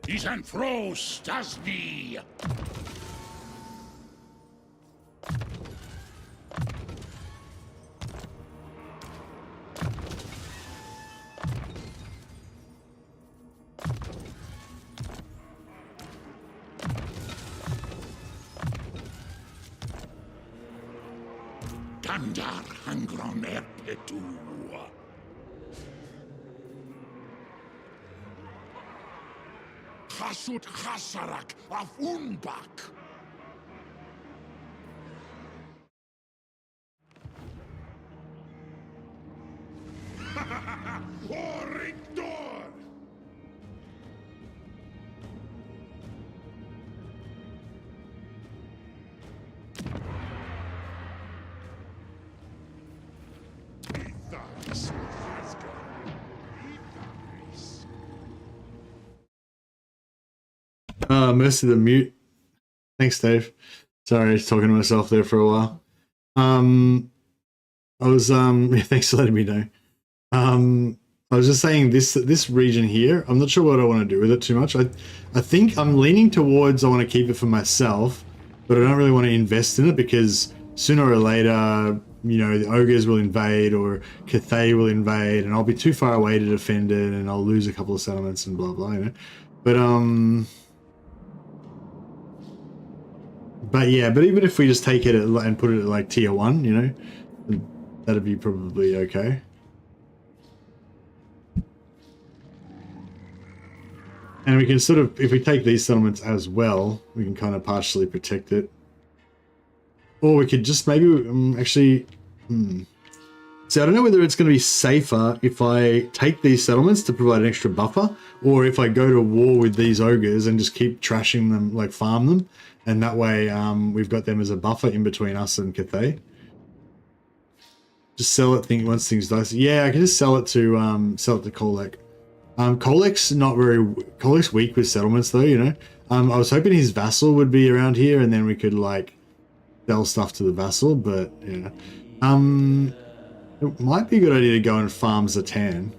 Isan Frost Stasny. Dandar Hangron Erpetu. Hasut Hasarak of Unbak. Orictor! Mercy the mute. Thanks, Dave. Sorry, I was talking to myself there for a while. I was thanks for letting me know. I was just saying this region here, I'm not sure what I want to do with it too much. I think I'm leaning towards I want to keep it for myself, but I don't really want to invest in it because sooner or later, you know, the ogres will invade or Cathay will invade and I'll be too far away to defend it and I'll lose a couple of settlements and blah blah, you know. But yeah, but even if we just take it and put it at like tier 1, you know, that'd be probably okay. And we can sort of, if we take these settlements as well, we can kind of partially protect it. Or we could just maybe actually... So I don't know whether it's going to be safer if I take these settlements to provide an extra buffer, or if I go to war with these ogres and just keep trashing them, like farm them, and that way we've got them as a buffer in between us and Cathay. Just sell it once things die. Yeah, I can just sell it to Kolek. Kolek's weak with settlements though, you know. I was hoping his vassal would be around here and then we could like sell stuff to the vassal, but yeah. It might be a good idea to go and farm Zatan.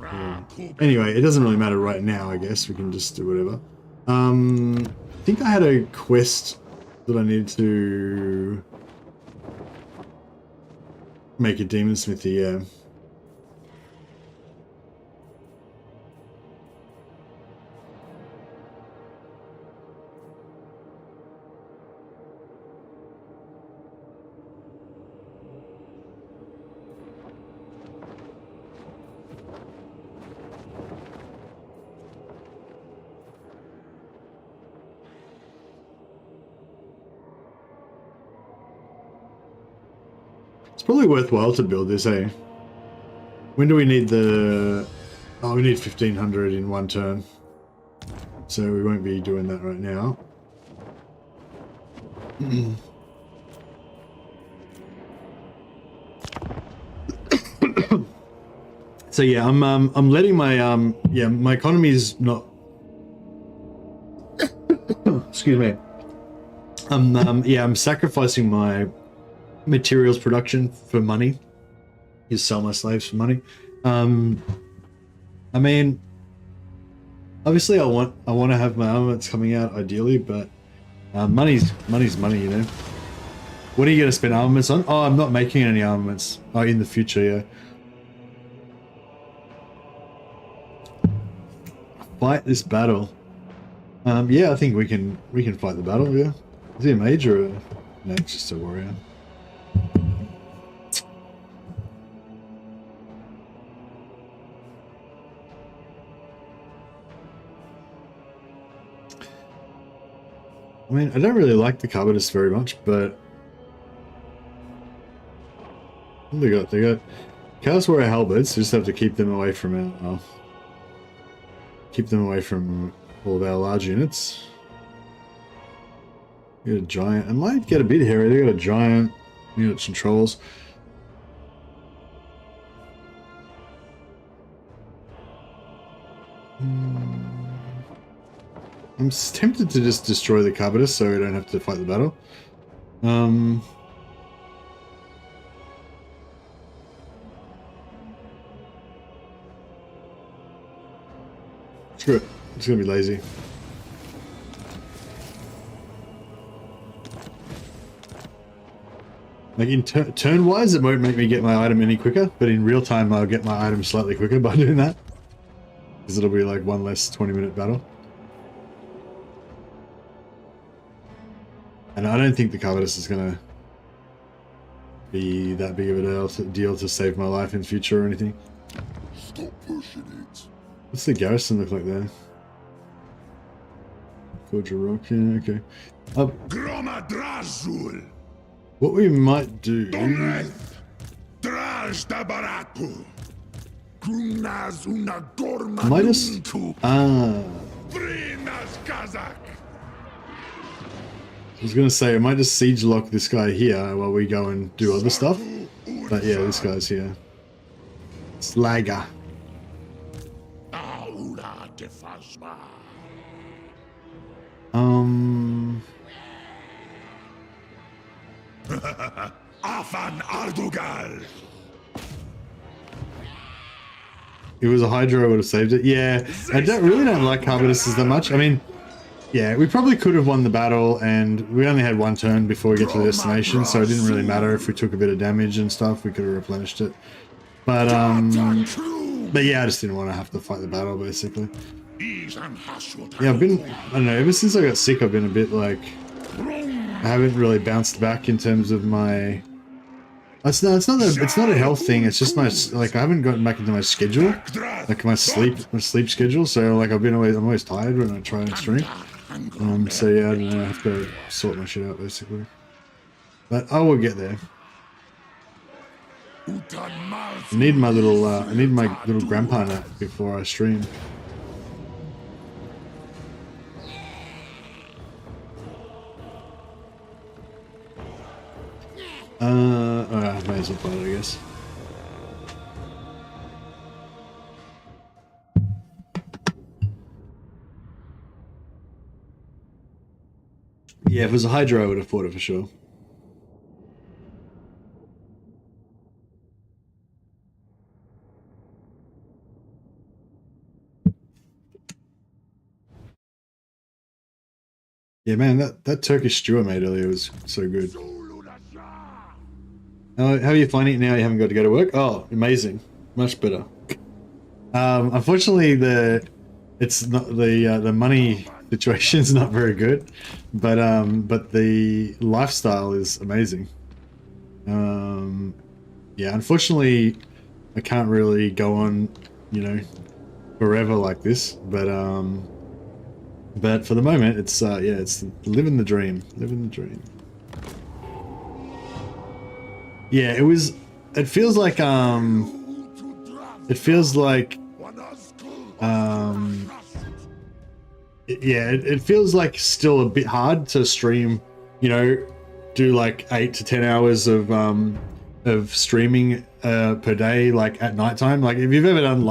Yeah. Anyway, it doesn't really matter right now, I guess. We can just do whatever. I think I had a quest that I needed to make a demon smithy, yeah. Probably worthwhile to build this, eh? When do we need the... Oh, we need 1500 in one turn. So we won't be doing that right now. So yeah, I'm letting my my economy's not... Excuse me. I'm sacrificing my materials production for money. You sell my slaves for money. I mean, obviously I want to have my armaments coming out ideally, but money's money, you know. What are you going to spend armaments on? Oh, I'm not making any armaments. Oh, in the future, yeah. Fight this battle. Yeah, I think we can fight the battle, yeah. Is he a mage or a... No, it's just a warrior. I mean, I don't really like the Covetous very much, but what they got Chaos Warrior halberds. Just have to keep them away from our all of our large units. Get a giant. I might get a bit hairy. They got a giant units and trolls. I'm tempted to just destroy the Covetous so we don't have to fight the battle. Screw it. I'm just gonna be lazy. Like in turn-wise, it won't make me get my item any quicker, but in real time, I'll get my item slightly quicker by doing that. Because it'll be like one less 20-minute battle. And I don't think the Covetous is going to be that big of a deal to save my life in future or anything. Stop pushing it. What's the garrison look like there? Forger Rock, yeah, okay. What we might do... Might just... I was going to say, I might just siege lock this guy here while we go and do other stuff. But yeah, this guy's here. Slagger. It was a Hydra, I would have saved it. Yeah, I really don't like Covetouses that much. I mean, yeah, we probably could have won the battle, and we only had one turn before we get to the destination, so it didn't really matter if we took a bit of damage and stuff. We could have replenished it. But yeah, I just didn't want to have to fight the battle, basically. Yeah, I don't know, ever since I got sick, I've been a bit like, I haven't really bounced back in terms of my... It's not a health thing, it's just my, like, I haven't gotten back into my schedule, like my sleep schedule, so like I'm always tired when I try and stream. So yeah, I don't know, I have to sort my shit out basically. But I will get there. I need my little grandpa nap before I stream. I may as well play it, I guess. Yeah, if it was a Hydra, I would have fought it for sure. Yeah, man, that Turkish stew I made earlier was so good. How are you finding it now? You haven't got to go to work? Oh, amazing, much better. Unfortunately, the money situation is not very good, but the lifestyle is amazing. Yeah, unfortunately, I can't really go on, you know, forever like this, but for the moment, it's yeah, it's living the dream, living the dream. Yeah, it feels like it feels like still a bit hard to stream, you know, do like 8 to 10 hours of streaming per day, like at nighttime. Like if you've ever done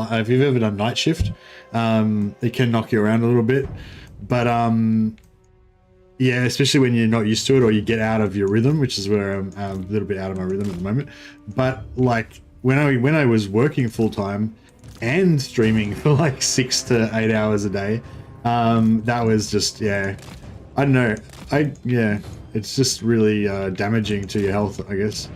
night shift, it can knock you around a little bit, but yeah, especially when you're not used to it or you get out of your rhythm, which is where I'm a little bit out of my rhythm at the moment. But like when I was working full time and streaming for like 6 to 8 hours a day, that was just, yeah, I don't know. Yeah, it's just really damaging to your health, I guess.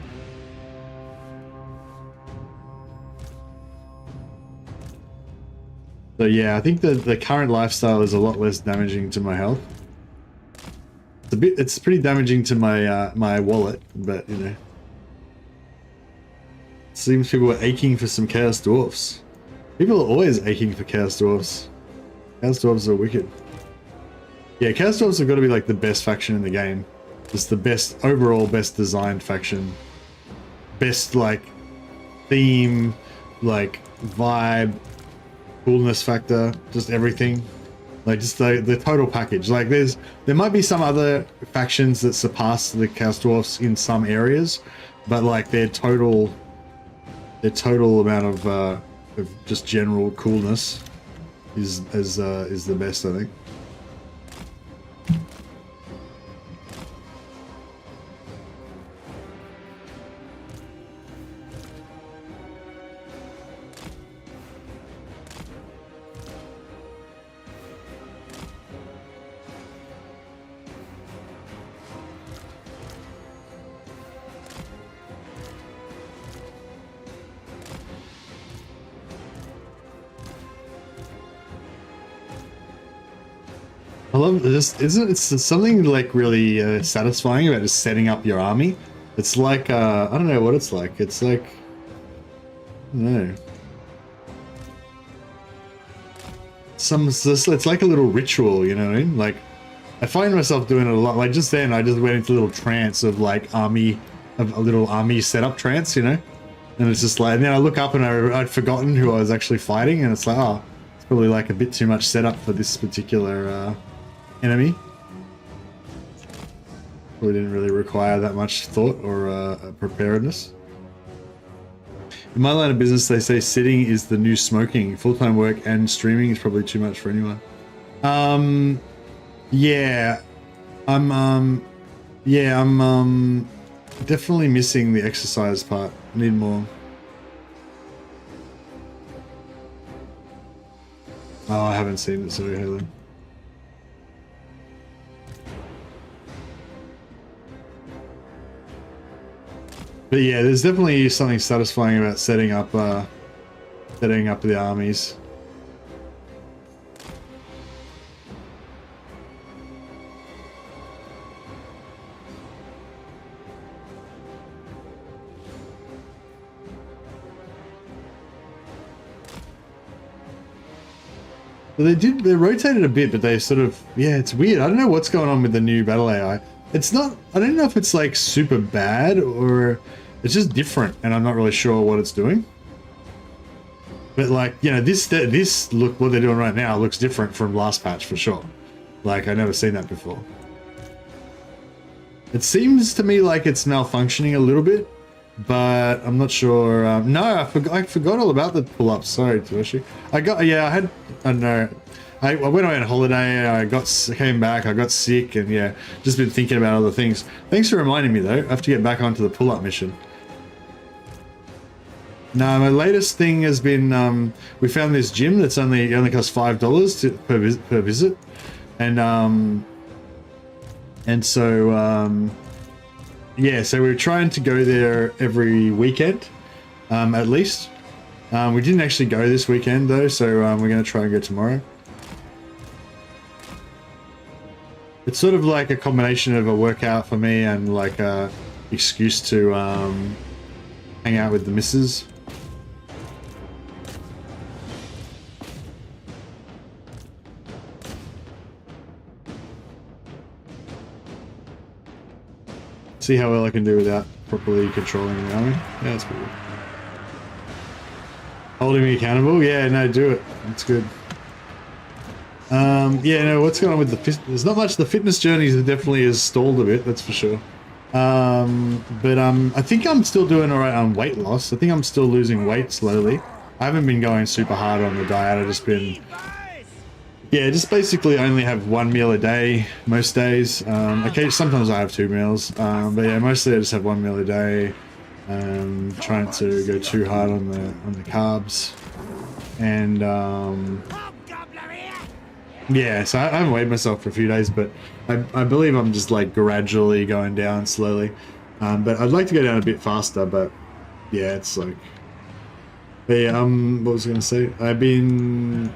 So yeah, I think the current lifestyle is a lot less damaging to my health. It's pretty damaging to my my wallet, but you know. Seems people are aching for some Chaos Dwarfs. People are always aching for Chaos Dwarfs. Chaos Dwarfs are wicked. Yeah, Chaos Dwarfs have got to be like the best faction in the game. Just the best, overall best designed faction. Best like theme, like vibe, coolness factor, just everything. Like just the total package. Like there might be some other factions that surpass the Chaos Dwarfs in some areas, but like their total amount of just general coolness is the best, I think. I love this. Isn't it something like really satisfying about just setting up your army? It's like I don't know what it's like. It's like I don't know. It's like a little ritual, you know what I mean? Like I find myself doing it a lot. Like just then, I just went into a little trance of like a little army setup trance, you know. And it's just like, and then I look up and I'd forgotten who I was actually fighting, and it's like, oh, it's probably like a bit too much setup for this particular enemy. Probably didn't really require that much thought or preparedness. In my line of business, they say sitting is the new smoking. Full-time work and streaming is probably too much for anyone. Yeah, I'm definitely missing the exercise part. I need more. Oh, I haven't seen it, sorry, Haley. But yeah, there's definitely something satisfying about setting up the armies. They rotated a bit, but they sort of, yeah, it's weird. I don't know what's going on with the new battle AI. It's not, I don't know if it's like super bad or it's just different and I'm not really sure what it's doing. But like, you know, this look, what they're doing right now looks different from last patch for sure. Like, I've never seen that before. It seems to me like it's malfunctioning a little bit, but I'm not sure. No, I forgot all about the pull-ups. Sorry, Toshi. I don't know. I went away on holiday, I came back, I got sick, and yeah, just been thinking about other things. Thanks for reminding me though. I have to get back onto the pull-up mission. No, my latest thing has been, we found this gym that's only costs $5 per visit. And so, yeah, so we're trying to go there every weekend, at least. We didn't actually go this weekend though, so we're going to try and go tomorrow. It's sort of like a combination of a workout for me and like a excuse to hang out with the missus. See how well I can do without properly controlling the army. Yeah, that's pretty good. Holding me accountable? Yeah, no, do it. That's good. Yeah, no, what's going on with there's not much. The fitness journey definitely has stalled a bit, that's for sure. But I think I'm still doing alright on weight loss. I think I'm still losing weight slowly. I haven't been going super hard on the diet. I've just been, yeah, just basically only have one meal a day most days. Okay, sometimes I have 2 meals, but yeah, mostly I just have 1 meal a day. Trying to go too hard on the carbs, and yeah, so I haven't weighed myself for a few days, but I believe I'm just like gradually going down slowly. But I'd like to go down a bit faster, but yeah, it's like, but yeah, what was I going to say? I've been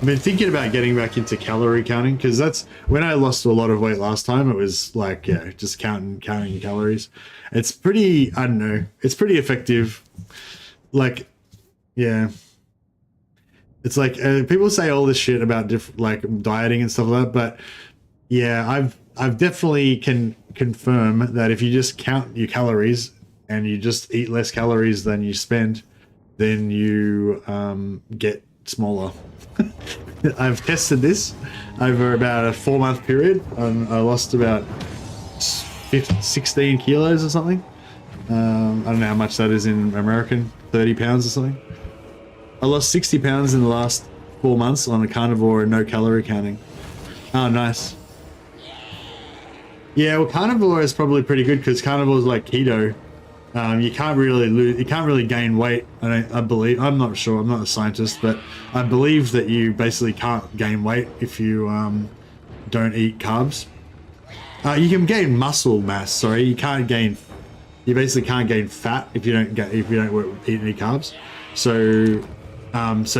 thinking about getting back into calorie counting, because that's when I lost a lot of weight last time. It was like, yeah, just counting calories. It's pretty, I don't know, it's pretty effective. Like, yeah, it's like people say all this shit about like dieting and stuff like that, but yeah, I've definitely can confirm that if you just count your calories and you just eat less calories than you spend, then you get smaller. I've tested this over about a 4-month period, and I lost about 16 kilos or something. I don't know how much that is in American, 30 pounds or something. I lost 60 pounds in the last 4 months on a carnivore and no calorie counting. Oh, nice. Yeah, well, carnivore is probably pretty good because carnivore is like keto. You can't really gain weight. I believe, I'm not sure, I'm not a scientist, but I believe that you basically can't gain weight if you don't eat carbs. You can gain muscle mass, sorry, you basically can't gain fat if you don't eat any carbs. So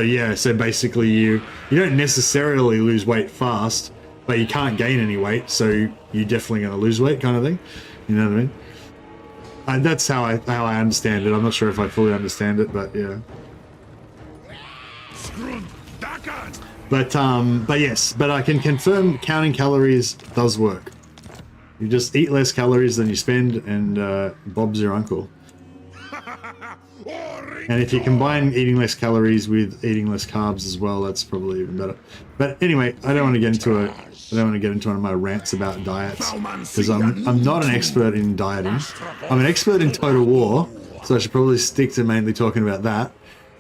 yeah, so basically you don't necessarily lose weight fast, but you can't gain any weight, so you're definitely going to lose weight, kind of thing. You know what I mean? That's how I understand it. I'm not sure if I fully understand it, but yeah. But yes, but I can confirm counting calories does work. You just eat less calories than you spend, and Bob's your uncle. And if you combine eating less calories with eating less carbs as well, that's probably even better. But anyway, I don't want to get into one of my rants about diets, because I'm not an expert in dieting. I'm an expert in Total War, so I should probably stick to mainly talking about that.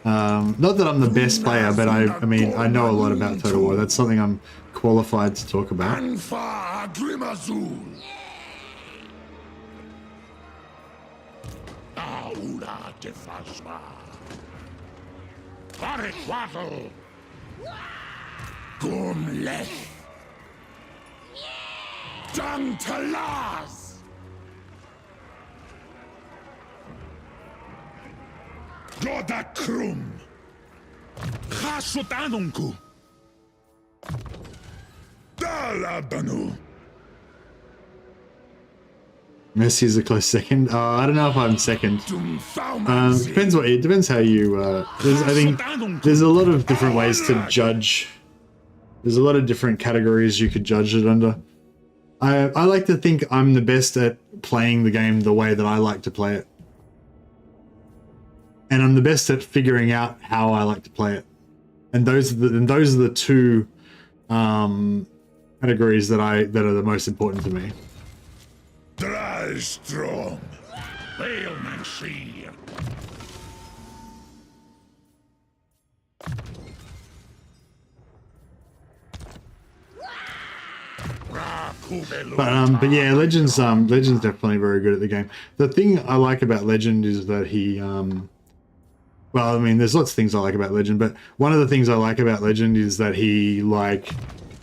Not that I'm the best player, but I mean I know a lot about Total War. That's something I'm qualified to talk about. Dodakrum. Hasutanunku. Dalabanu. Messi is a close second. I don't know if I'm second. Depends what it depends how you. I think there's a lot of different ways to judge. There's a lot of different categories you could judge it under. I like to think I'm the best at playing the game the way that I like to play it, and I'm the best at figuring out how I like to play it. And those are the two categories that are the most important to me. Dry strong. Bailmancy. But yeah, Legend's definitely very good at the game. The thing I like about Legend is that he well, I mean, there's lots of things I like about Legend, but one of the things I like about Legend is that he, like,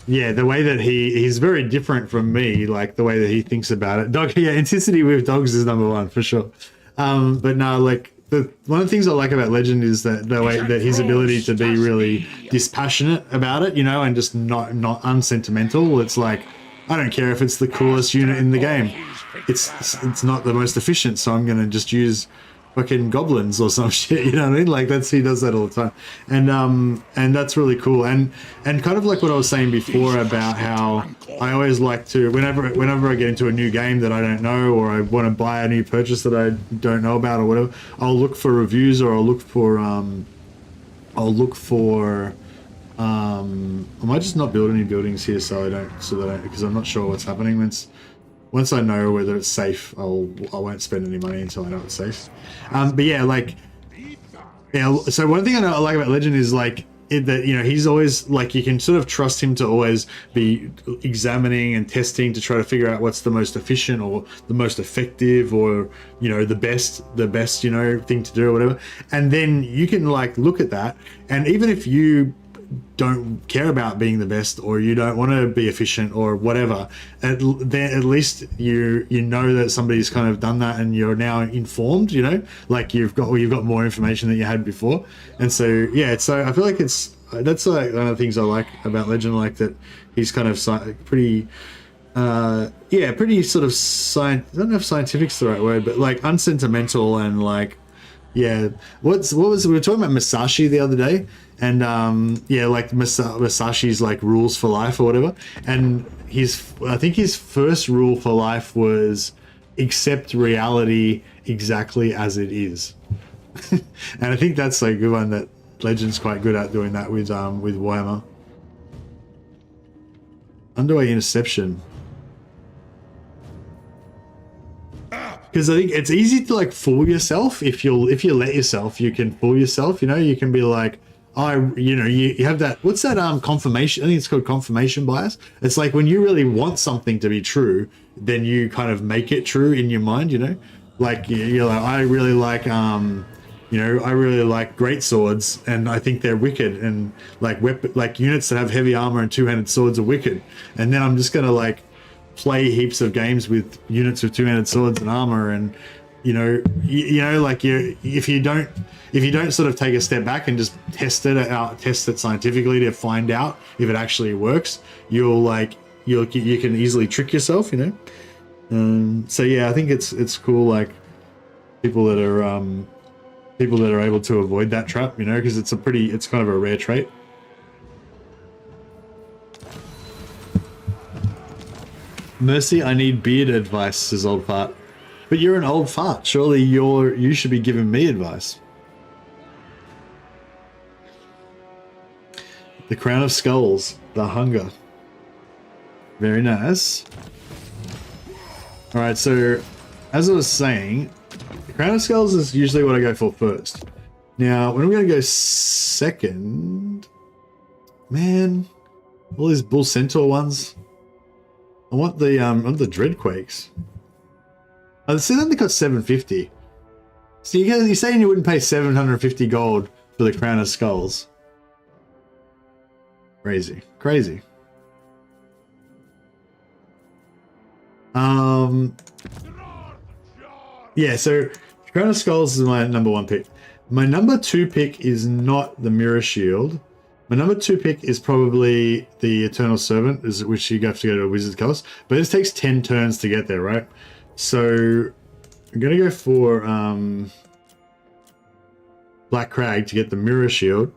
yeah, the way that he's very different from me, like the way that he thinks about it. Dog, yeah, intensity with dogs is number one for sure. But no, like one of the things I like about Legend is that the way that his ability to be really dispassionate about it, you know, and just not unsentimental. It's like, I don't care if it's the coolest unit in the game. It's not the most efficient, so I'm gonna just use fucking goblins or some shit, you know what I mean? Like he does that all the time, and that's really cool. And kind of like what I was saying before about how I always like to, whenever I get into a new game that I don't know, or I want to buy a new purchase that I don't know about or whatever, I'll look for reviews, or I'll look for I might just not build any buildings here because I'm not sure what's happening. Once I know whether it's safe, I won't spend any money until I know it's safe. But yeah, like, yeah. So one thing I like about Legend is like that, you know, he's always like, you can sort of trust him to always be examining and testing to try to figure out what's the most efficient or the most effective, or, you know, the best, you know, thing to do or whatever. And then you can like look at that, and even if you don't care about being the best, or you don't want to be efficient or whatever, at least you know that somebody's kind of done that, and you're now informed, you know, like you've got more information than you had before. And so yeah, so I feel like that's like one of the things I like about Legend, like that he's kind of pretty pretty sort of I don't know if scientific's the right word, but like unsentimental, and like, yeah, we were talking about Masashi the other day, and yeah, like Masashi's like rules for life or whatever, and I think his first rule for life was accept reality exactly as it is. And I think that's like a good one that Legend's quite good at doing that with Warhammer. Underway interception. Because I think it's easy to like fool yourself. If you let yourself, you can fool yourself, you know. You can be like, you have that, what's that confirmation, I think it's called confirmation bias. It's like when you really want something to be true, then you kind of make it true in your mind, you know. Like you're like, I really like great swords, and I think they're wicked, and like units that have heavy armor and two-handed swords are wicked, and then I'm just gonna like play heaps of games with units with two-handed swords and armor, and you know, like if you don't sort of take a step back and just test it scientifically to find out if it actually works, you can easily trick yourself, you know. So yeah, I think it's cool, like people that are able to avoid that trap, you know, because it's kind of a rare trait. Mercy, I need beard advice, says Old Fart. But you're an old fart. Surely you should be giving me advice. The Crown of Skulls, the Hunger. Very nice. All right, so as I was saying, the Crown of Skulls is usually what I go for first. Now, when I'm going to go second, man, all these Bull Centaur ones. I want the Dreadquakes. See, then they got 750. So you're saying you wouldn't pay 750 gold for the Crown of Skulls? Crazy, crazy. Yeah, so Crown of Skulls is my number one pick. My number two pick is not the Mirror Shield. My number two pick is probably the Eternal Servant, which you have to go to a Wizard's Callus, but it takes 10 turns to get there, right? So I'm gonna go for Black Crag to get the mirror shield.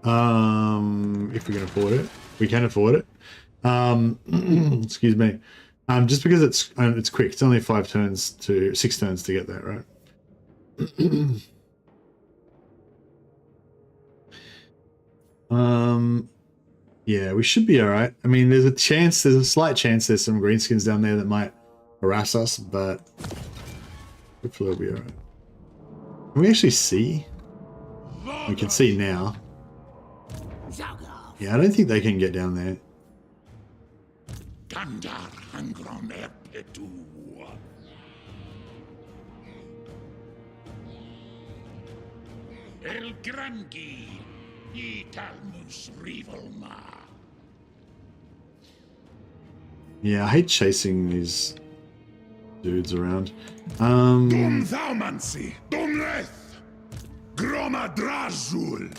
If we can afford it. We can afford it. Excuse me. Just because it's quick. It's only 6 turns to get there, right? Yeah, we should be all right. I mean, there's a slight chance there's some greenskins down there that might harass us, but hopefully we'll be all right. Can we actually see? We can see now. Yeah, I don't think they can get down there. El Grangi, Italmus Rivalma. Yeah, I hate chasing these dudes around. Dum Thaumansi, Dum Leth, Groma Drazul. I'm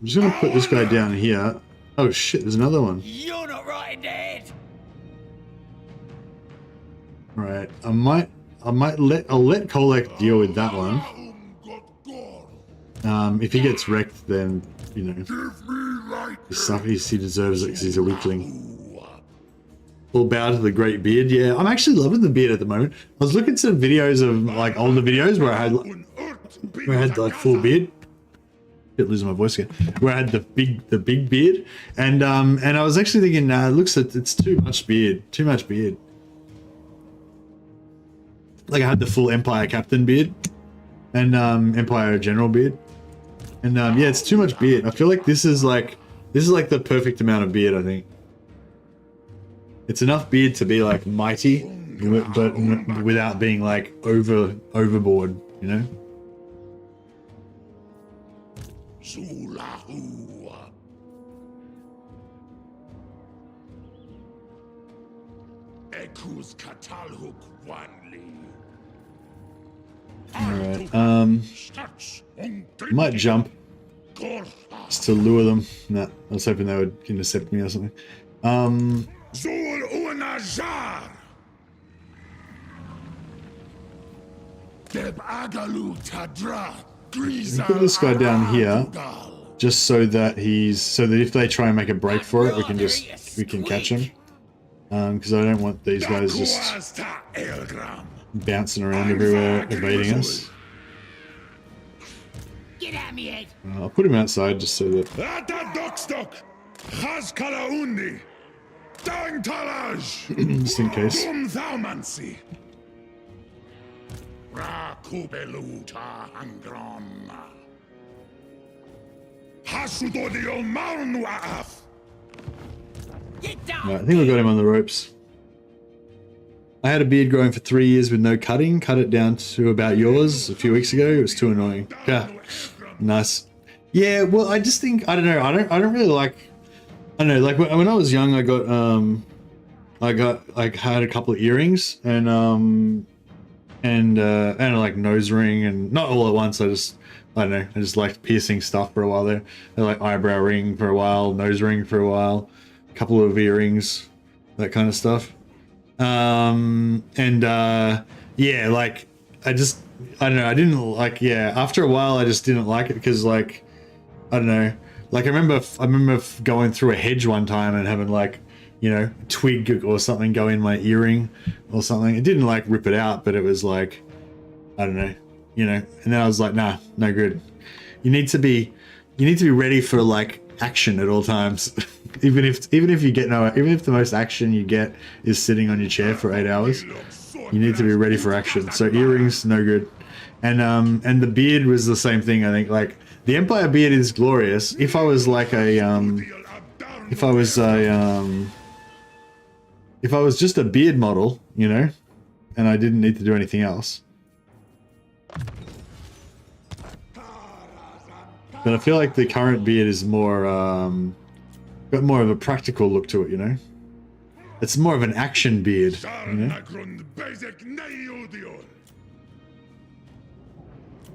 just gonna put this guy down here. Oh shit, there's another one. You're not right in the head. Right, I'll let Kolek deal with that one. If he gets wrecked, then you know he deserves it because he's a weakling. Full bow to the great beard. Yeah, I'm actually loving the beard at the moment. I was looking at some videos of like older videos where I had like full beard. Losing my voice again. Where I had the big beard, and I was actually thinking, nah, it's too much beard. Too much beard. Like I had the full Empire Captain beard, and Empire General beard, and yeah, it's too much beard. I feel like this is like the perfect amount of beard. I think it's enough beard to be like mighty, but without being like overboard. You know. Alright, might jump just to lure them. Nah, I was hoping they would intercept me or something. Put this guy down here, just so that if they try and make a break for it, we can catch him. Because I don't want these guys just bouncing around everywhere, evading us. Get at me, Ed. I'll put him outside just so that. Just in case. Right, I think we got him on the ropes. I had a beard growing for 3 years with no cutting. Cut it down to about yours a few weeks ago. It was too annoying. Yeah, nice. Yeah, well, I just think I don't know. I don't really like. I don't know. Like when I was young, I had a couple of earrings and like nose ring, and not all at once. I don't know. I just liked piercing stuff for a while there. I like eyebrow ring for a while, nose ring for a while, a couple of earrings, that kind of stuff. Yeah, like I don't know. I didn't like. Yeah, after a while, I just didn't like it because like I don't know. Like I remember going through a hedge one time and having like, you know, a twig or something go in my earring or something. It didn't like rip it out, but it was like, I don't know, you know. And then I was like, nah, no good. You need to be ready for like action at all times. even if you get even if the most action you get is sitting on your chair for 8 hours, you need to be ready for action. So earrings, no good. And the beard was the same thing. I think like the Empire beard is glorious. If I was like if I was just a beard model, you know, and I didn't need to do anything else. But I feel like the current beard is more, got more of a practical look to it, you know? It's more of an action beard, you know?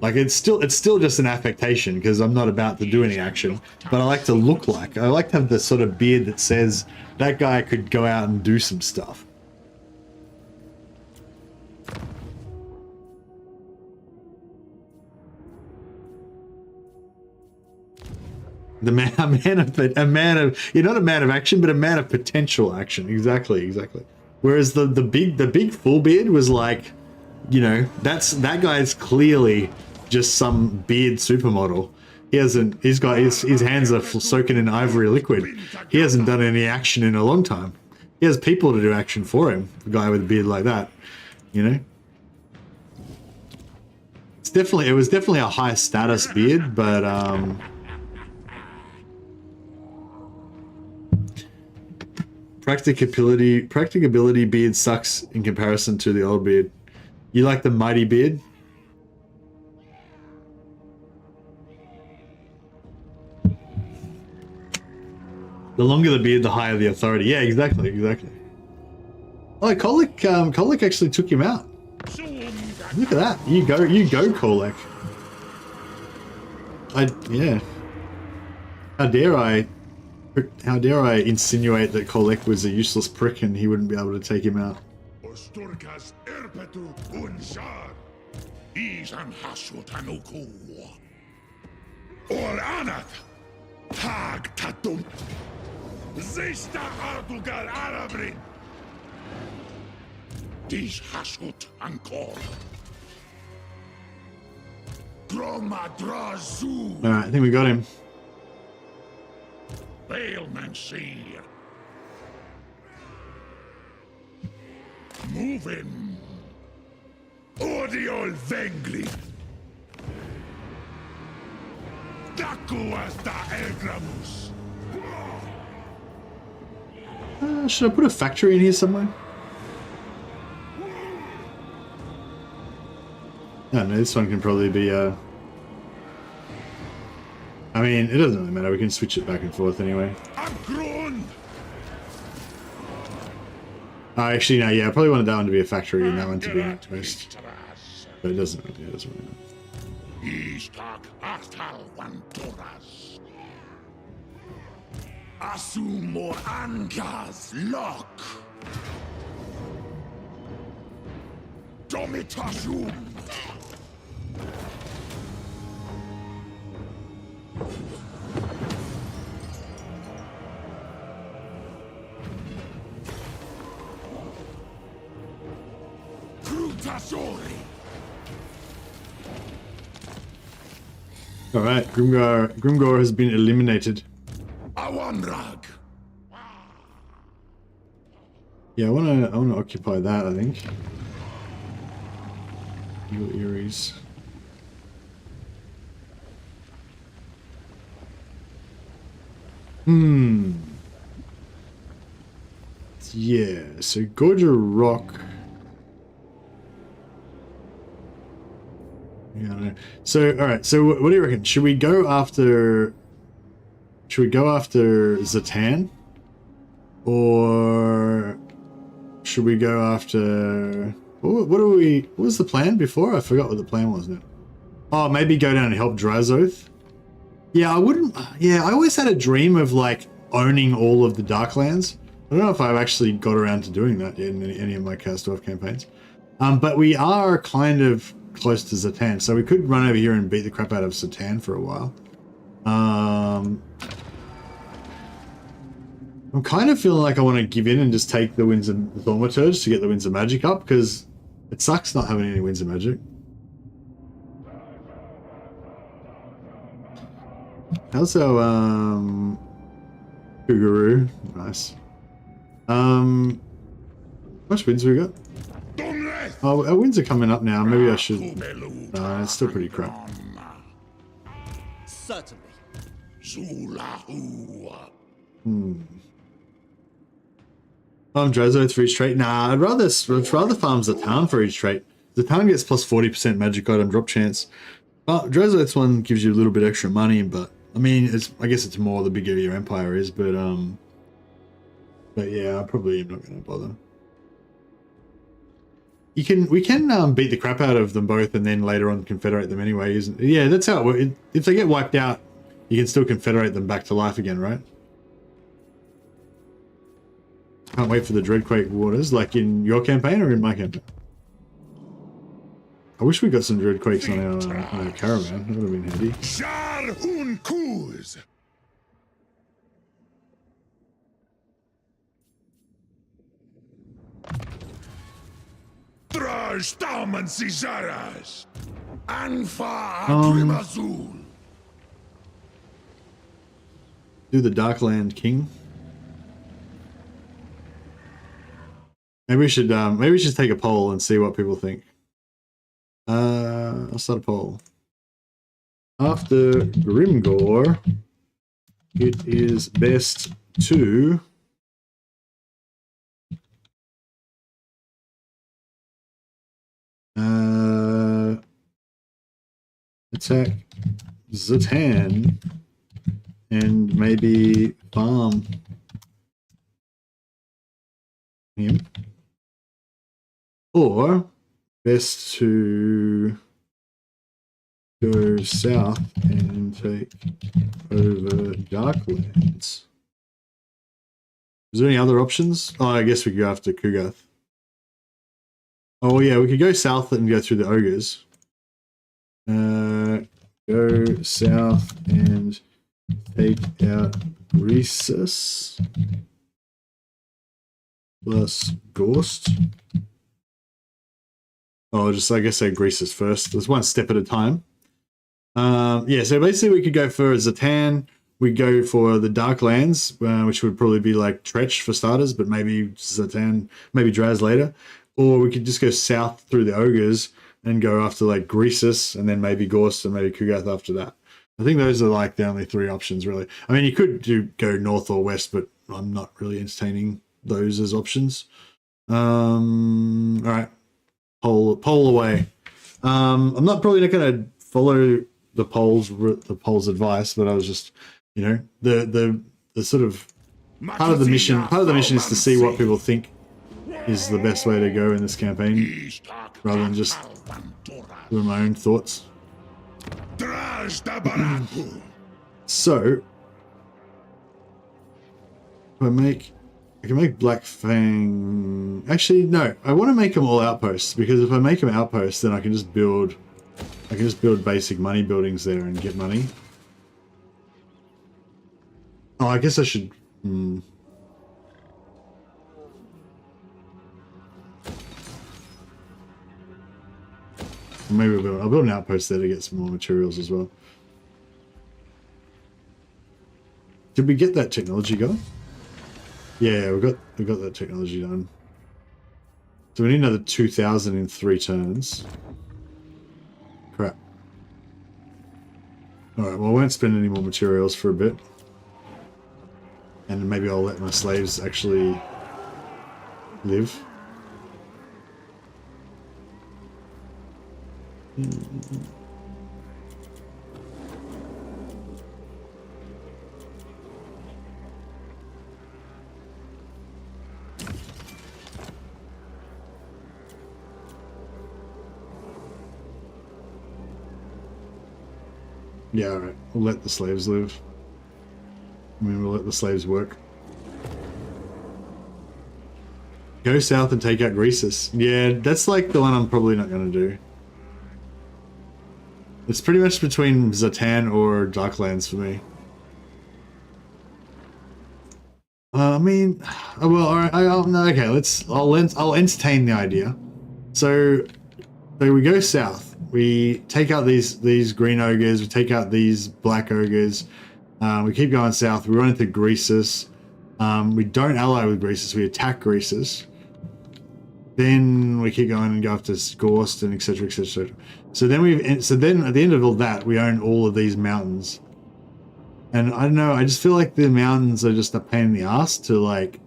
Like it's still just an affectation because I'm not about to do any action, but I like to look like. I like to have the sort of beard that says that guy could go out and do some stuff. A man of, you're not a man of action, but a man of potential action. Exactly. Whereas the big full beard was like, you know, that guy's clearly just some beard supermodel. He's got his hands are soaking in ivory liquid. He hasn't done any action in a long time. He has people to do action for him. A guy with a beard like that, you know. It was definitely a high status beard, but practicability beard sucks in comparison to the old beard. You like the mighty beard? The longer the beard, the higher the authority. Yeah, exactly. Oh, Kolek actually took him out. Look at that. You go, Kolek. Yeah. How dare I insinuate that Kolek was a useless prick and he wouldn't be able to take him out. Alright, I think we got him. Move him. Odiol Vengli. Dakuas da Elgramus. Should I put a factory in here somewhere? I don't know, this one can probably be I mean, it doesn't really matter, we can switch it back and forth anyway. Actually, no, yeah, I probably wanted that one to be a factory and that one to be an outpost. But it doesn't really matter. Asumor Angas Lock. Domitashum. Alright, Grimgar has been eliminated. Awanrag. Yeah, I wanna occupy that, I think. Evil Eries. Yeah, so Gorger Rock. Yeah, I don't know. So, alright, so what do you reckon? Should we go after Zatan? Or should we go after what was the plan before? I forgot what the plan was now. Oh, maybe go down and help Drazoth. Yeah, I wouldn't. Yeah, I always had a dream of like owning all of the Darklands. I don't know if I've actually got around to doing that in any of my Chaos Dwarf campaigns. But we are kind of close to Zatan, so we could run over here and beat the crap out of Zatan for a while. I'm kind of feeling like I want to give in and just take the Winds of Thaumaturge to get the Winds of Magic up, because it sucks not having any Winds of Magic. How's our Kuguru? Nice. How much wins we got? Oh, our wins are coming up now. Maybe I should. No, it's still pretty crap. Certainly. Drazoth for each trait. Nah, I'd rather farm Zatan for each trait. Zatan gets plus 40% magic item drop chance. Well, Drazoth's one gives you a little bit extra money, but I mean, I guess it's more the bigger your empire is, but yeah, I probably am not going to bother. We can beat the crap out of them both and then later on confederate them anyway, isn't it? Yeah, that's how it works. If they get wiped out, you can still confederate them back to life again, right? Can't wait for the Dreadquake waters, like in your campaign or in my campaign. I wish we got some Dreadquakes on our caravan. That would have been handy. Stammen Cisaras. Anfa Um, Trimazul. Do the Darkland King. Maybe we should take a poll and see what people think. I'll start a poll. After Grimgore, it is best to attack Zatan and maybe farm him, or best to go south and take over Darklands. Is there any other options? Oh, I guess we could go after Kugath. Oh yeah, we could go south and go through the ogres. Go south and take out Rhesus plus Ghost. Oh, just I guess say Rhesus first. There's one step at a time. Yeah, so basically we could go for Zatan. We go for the Darklands, which would probably be like Tretch for starters, but maybe Zatan, maybe Draz later. Or we could just go south through the ogres and go after like Greasus and then maybe Gorst and maybe Kugath after that. I think those are like the only three options really. I mean, you could go north or west, but I'm not really entertaining those as options. All right, poll away. I'm not going to follow the poll's advice, but I was just, you know, the sort of part of the mission is to see what people think is the best way to go in this campaign, rather than just doing my own thoughts. So, I can make Black Fang. Actually, no, I want to make them all outposts, because if I make them outposts, then I can just build basic money buildings there and get money. Oh, I guess I should. Maybe I'll build an outpost there to get some more materials as well. Did we get that technology going? Yeah, we got that technology done. So we need another 2,000 in 3 turns. Crap. Alright, well I won't spend any more materials for a bit. And maybe I'll let my slaves actually live. Yeah, alright. We'll let the slaves live. I mean, we'll let the slaves work. Go south and take out Greasus. Yeah, that's like the one I'm probably not going to do. It's pretty much between Zatan or Darklands for me. I mean, well, all right. Okay, I'll entertain the idea. So we go south. We take out these green ogres. We take out these black ogres. We keep going south. We run into Greasus. We don't ally with Greasus. We attack Greasus. Then we keep going and go after Gorst and etc. etc. So then at the end of all that, we own all of these mountains. And I don't know, I just feel like the mountains are just a pain in the ass to like.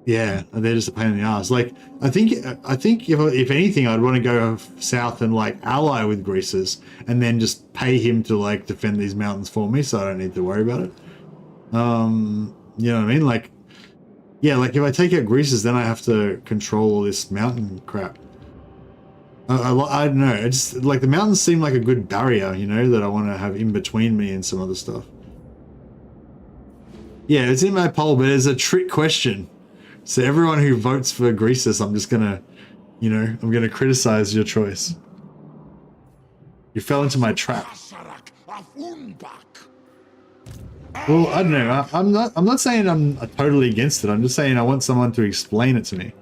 Yeah, they're just a pain in the ass. Like I think if anything, I'd want to go south and like ally with Greasus and then just pay him to like defend these mountains for me, so I don't need to worry about it. You know what I mean? Like, yeah, like if I take out Greasus, then I have to control all this mountain crap. I don't know. It's like the mountains seem like a good barrier, you know, that I want to have in between me and some other stuff. Yeah, it's in my poll, but it's a trick question. So everyone who votes for Greasus, I'm just gonna, you know, I'm gonna criticize your choice. You fell into my trap. Well, I don't know. I'm not saying I'm totally against it. I'm just saying I want someone to explain it to me.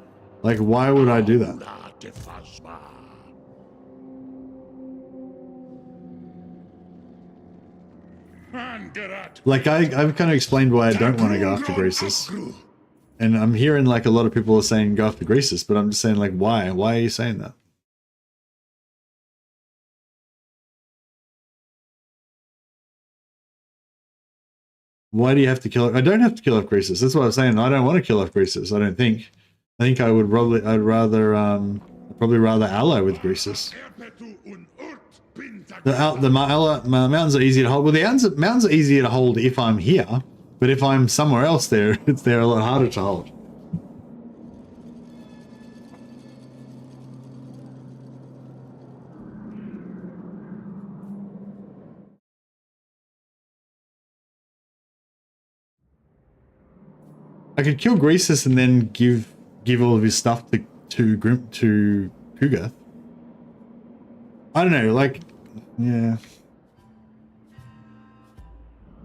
Like, why would I do that? Asma. Angerat. Like I've kind of explained why I don't want to go after Greasus. And I'm hearing like a lot of people are saying go after Greasus, but I'm just saying like why? Why are you saying that? Why do you have to kill? I don't have to kill off Greasus. That's what I'm saying. I don't want to kill off Greasus. I don't think. I think I would probably. I'd rather. Probably rather ally with Greasus. The mountains are easy to hold. Well, the mountains are easier to hold if I'm here, but if I'm somewhere else, they're a lot harder to hold. I could kill Greasus and then give all of his stuff to Kugath. I don't know, like, yeah.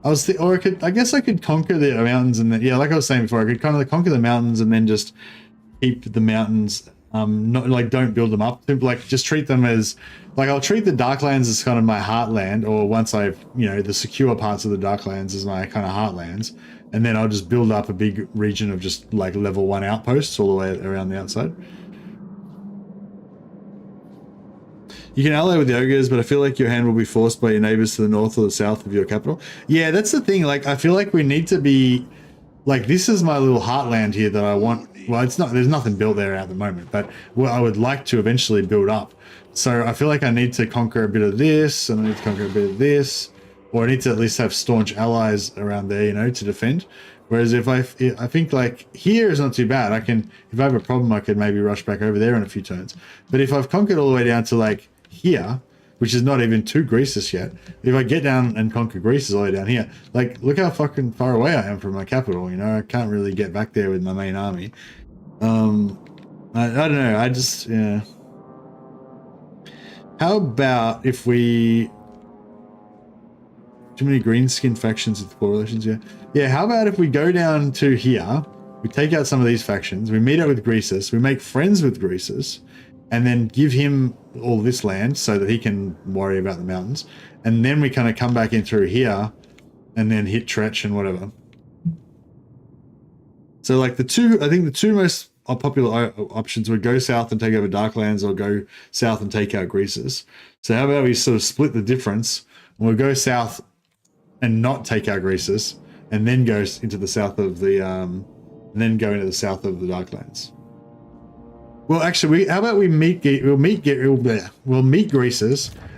I guess I could conquer the mountains and then, yeah, like I was saying before, I could kind of conquer the mountains and then just keep the mountains, not like don't build them up, like just treat them as, like I'll treat the Darklands as kind of my heartland, or once I've, you know, the secure parts of the Darklands as my kind of heartlands. And then I'll just build up a big region of just like level 1 outposts all the way around the outside. You can ally with the ogres, but I feel like your hand will be forced by your neighbors to the north or the south of your capital. Yeah, that's the thing. Like, I feel like we need to be, like, this is my little heartland here that I want. Well, it's not, there's nothing built there at the moment, but what I would like to eventually build up. So I feel like I need to conquer a bit of this, and I need to conquer a bit of this. Or I need to at least have staunch allies around there, you know, to defend. Whereas if I think like here is not too bad. I can, if I have a problem, I could maybe rush back over there in a few turns. But if I've conquered all the way down to like here, which is not even to Greasus yet, if I get down and conquer Greasus all the way down here, like look how fucking far away I am from my capital. You know, I can't really get back there with my main army. I don't know. I just, yeah. How about if we? Too many green skin factions with correlations, yeah. Yeah, how about if we go down to here, we take out some of these factions, we meet up with Greasus, we make friends with Greasus, and then give him all this land so that he can worry about the mountains. And then we kind of come back in through here and then hit Tretch and whatever. So like I think the two most popular options would go south and take over Darklands, or go south and take out Greasus. So how about we sort of split the difference, and we'll go south and not take out Greasus, and then go into the south of the, Darklands. Well, actually, how about we'll meet Greasus,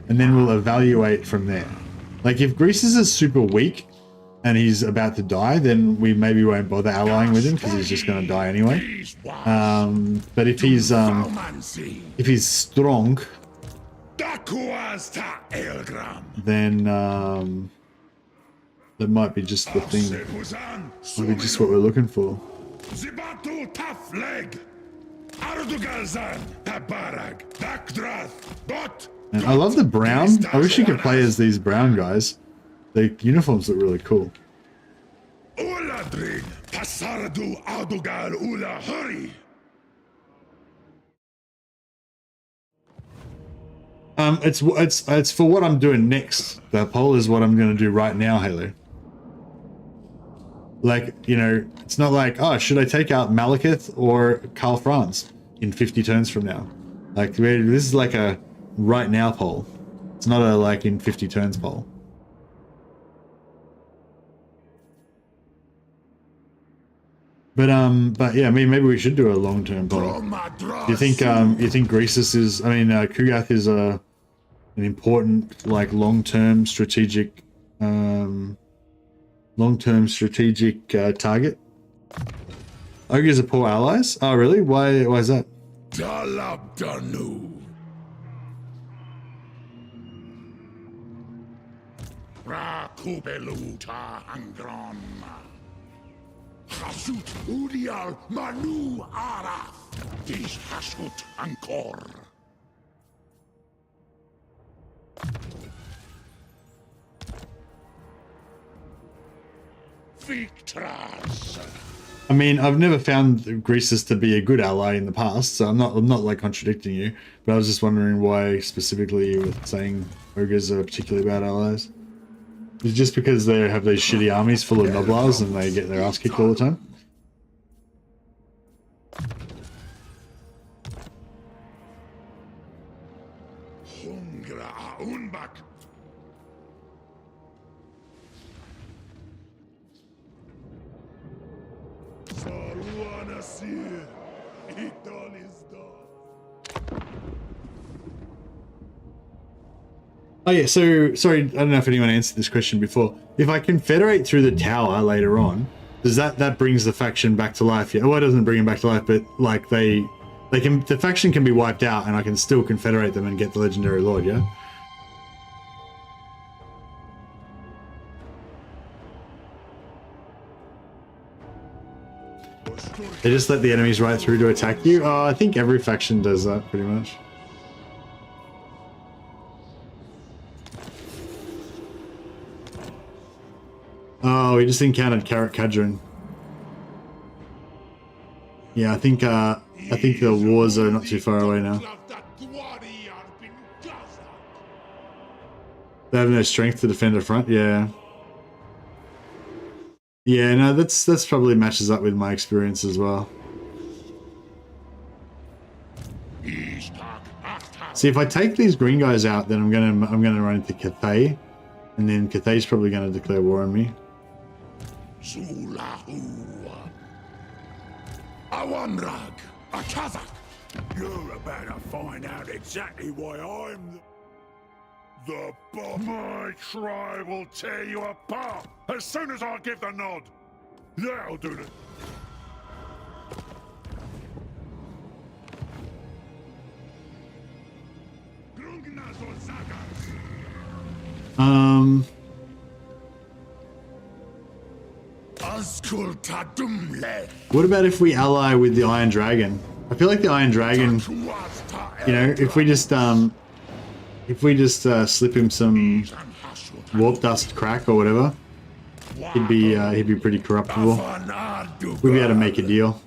and then we'll evaluate from there. Like if Greasus is super weak and he's about to die, then we maybe won't bother allying with him because he's just going to die anyway. But if he's strong, then that might be just the thing. Might be just what we're looking for. And I love the brown. I wish you could play as these brown guys. The uniforms look really cool. It's for what I'm doing next. The poll is what I'm going to do right now, Halo. Like, you know, it's not like, oh, should I take out Malekith or Karl Franz in 50 turns from now? Like, this is like a right now poll. It's not a like in 50 turns poll. But yeah, I mean, maybe we should do a long-term poll. You think Greasus is? I mean, Kugath is an important like long-term strategic target. Ogres are poor allies. Oh, really? Why is that? Hasut Udial Manu Araf. Dish Hasut Ankor. Victras. I mean, I've never found Greases to be a good ally in the past, so I'm not like contradicting you, but I was just wondering why specifically you were saying ogres are particularly bad allies. Is it just because they have these shitty armies full of noblars and they get their ass kicked all the time? Oh yeah, so, sorry, I don't know if anyone answered this question before. If I confederate through the tower later on, does that brings the faction back to life? Yeah, well, it doesn't bring them back to life, but like the faction can be wiped out and I can still confederate them and get the legendary lord, yeah? They just let the enemies right through to attack you? Oh, I think every faction does that, pretty much. Oh, we just encountered Carrot Cadron. Yeah, I think the wars are not too far away now. They have no strength to defend a front, yeah. Yeah, no, that's probably matches up with my experience as well. See, if I take these green guys out, then I'm gonna run into Cathay, and then Cathay's probably gonna declare war on me. Awamrag, a Kazakh. You're about to find out exactly why I'm the boss. My tribe will tear you apart as soon as I give the nod. That'll do it. What about if we ally with the Iron Dragon? I feel like the Iron Dragon, you know, if we just slip him some warp dust crack or whatever, he'd be pretty corruptible. We'd be able to make a deal.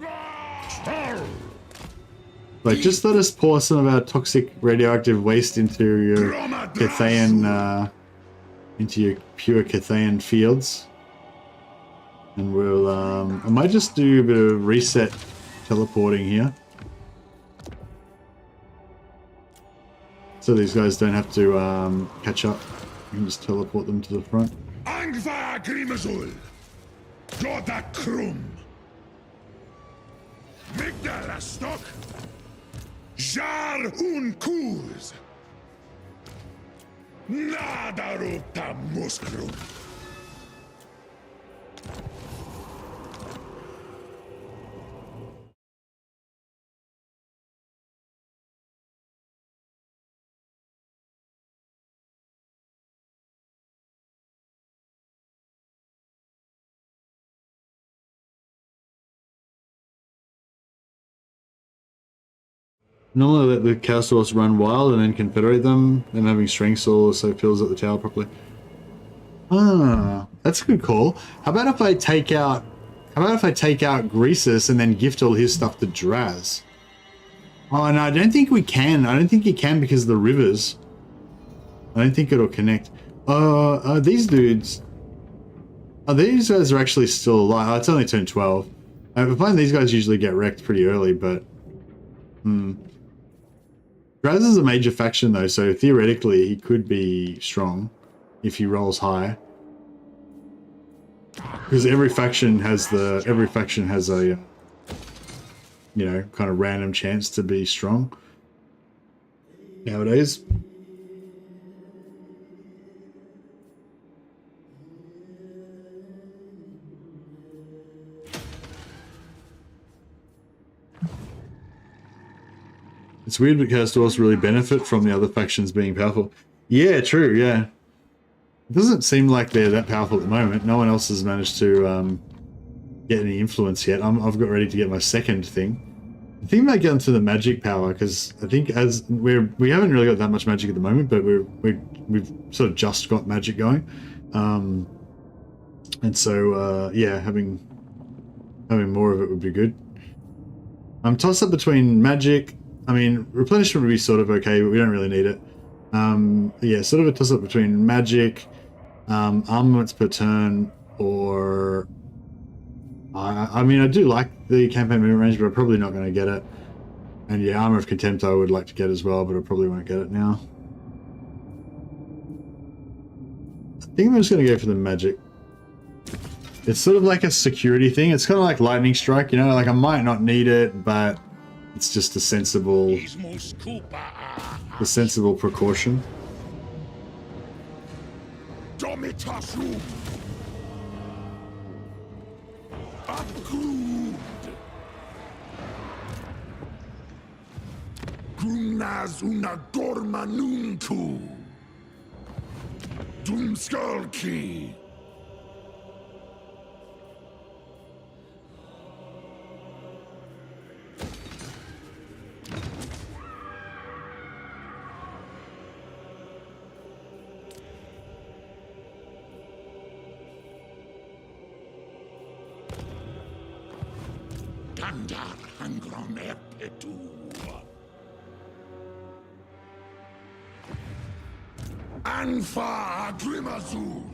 Like, just let us pour some of our toxic radioactive waste into your Cathayan, into your pure Cathayan fields. And we'll, I might just do a bit of reset teleporting here. So these guys don't have to catch up. You can just teleport them to the front. Angva Grimazul, Goda Krum, Migdala Stock, Jar Unkuz, Nadarupta Muskrum. Normally let the Chaos Dwarfs run wild and then confederate them, then having strength also fills up the tower properly. Ah, that's a good call. How about if I take out Greasus and then gift all his stuff to Draz? Oh no, I don't think we can. I don't think you can because of the rivers. I don't think it'll connect. These dudes. Oh, these guys are actually still alive. Oh, it's only turn 12. I find these guys usually get wrecked pretty early, but Draz is a major faction though, so theoretically he could be strong if he rolls high. Because every faction has a you know, kind of random chance to be strong nowadays. It's weird because Dwarfs really benefit from the other factions being powerful. Yeah, true, yeah. It doesn't seem like they're that powerful at the moment. No one else has managed to get any influence yet. I've got ready to get my second thing. I think I might get into the magic power because I think as we haven't really got that much magic at the moment, but we've sort of just got magic going. And so yeah, having Having more of it would be good. Toss up between magic. I mean, replenishment would be sort of okay, but we don't really need it. Yeah, sort of a toss up between magic, armaments per turn, or I mean, I do like the campaign movement range, but I'm probably not going to get it. And yeah, Armor of Contempt I would like to get as well, but I probably won't get it now. I think I'm just going to go for the magic. It's sort of like a security thing. It's kind of like Lightning Strike, you know, like I might not need it, but it's just a sensible precaution. Domitasum. Upgood. Grunaz una gormanunku. Doomskulki. Gandar hangron epetu. Anfa Grimazu.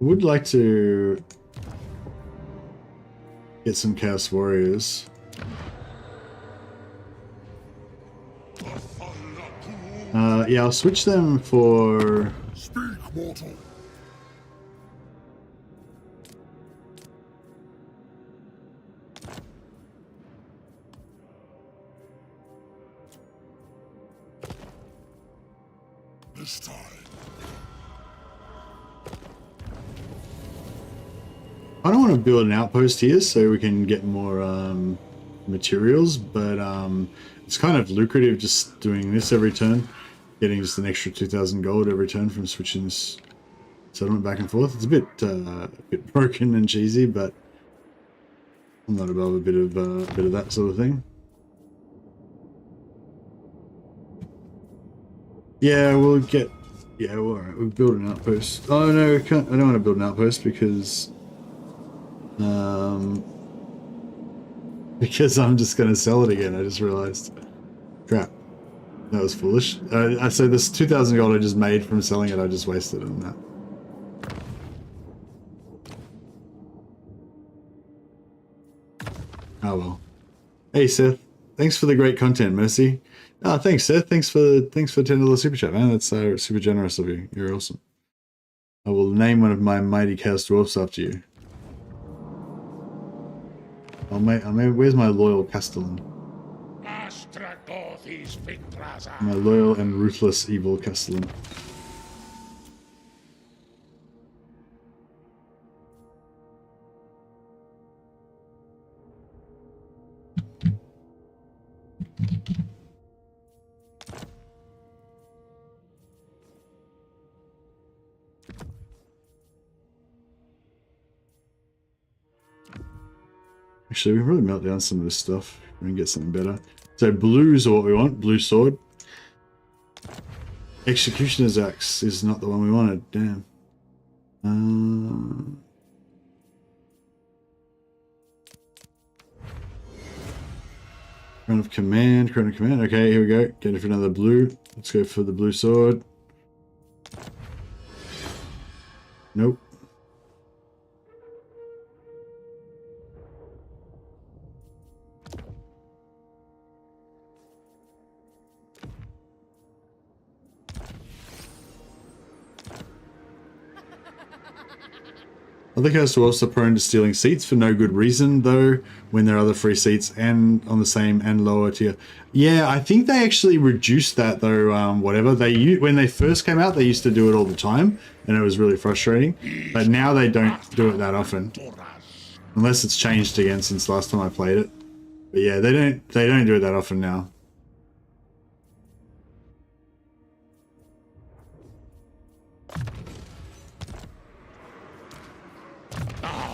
Would like to get some Chaos Warriors. Yeah, I'll switch them for... Speak, mortal. This time. I don't want to build an outpost here so we can get more materials, but it's kind of lucrative just doing this every turn, getting just an extra 2,000 gold every turn from switching this settlement back and forth. It's a bit broken and cheesy, but I'm not above a bit of that sort of thing. Yeah, we'll get. Yeah, well, all right. We'll build an outpost. Oh no, we can't. I don't want to build an outpost because. Because I'm just going to sell it again, I just realized. Crap. That was foolish. I said this 2,000 gold I just made from selling it, I just wasted on that. Oh well. Hey Seth, thanks for the great content, Mercy. Oh, thanks Seth, thanks for $10 super chat, man. That's super generous of you. You're awesome. I will name one of my mighty Chaos Dwarfs after you. Oh, mate, where's my loyal Castellan? Astragoth is Victraza. My loyal and ruthless evil Castellan. Actually, we can really melt down some of this stuff and get something better. So blues are what we want. Blue sword. Executioner's axe is not the one we wanted. Damn. Crown of command. Crown of command. Okay, here we go. Get it for another blue. Let's go for the blue sword. Nope. I think Chaos Dwarfs are prone to stealing seats for no good reason, though, when there are other free seats and on the same and lower tier. Yeah, I think they actually reduced that, though, whatever. When they first came out, they used to do it all the time, and it was really frustrating. But now they don't do it that often. Unless it's changed again since last time I played it. But yeah, they don't do it that often now.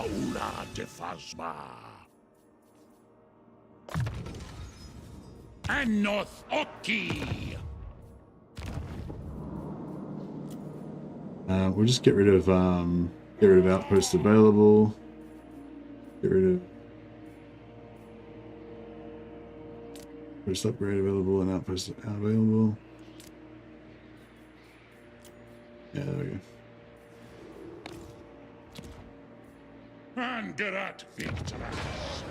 Aula de Phasma. Anoth Oki. We'll just get rid of outpost available. Get rid of outpost upgrade available and outpost available. Yeah, there we go. Angerat Victoras.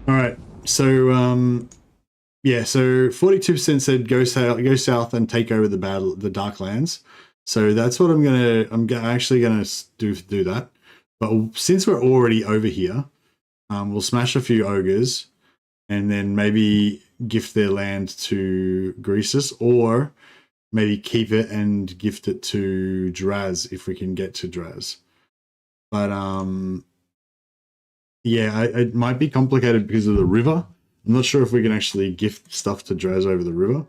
All right, so yeah, so 42% said go south and take over the Darklands. So that's what I'm actually gonna do that. But since we're already over here, we'll smash a few ogres, and then maybe gift their land to Greasus, or maybe keep it and gift it to Draz if we can get to Draz. But yeah, it might be complicated because of the river. I'm not sure if we can actually gift stuff to Draz over the river.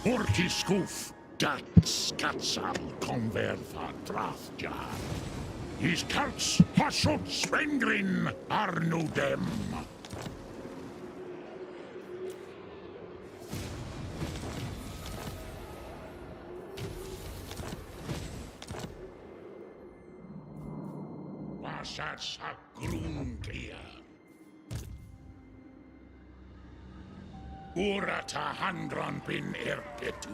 Orkiskuf, dat skatsal konverfa drathjar. His kalts hasot svengrin arnudem. Vasat sagrunglia. Urata handron bin erpetu.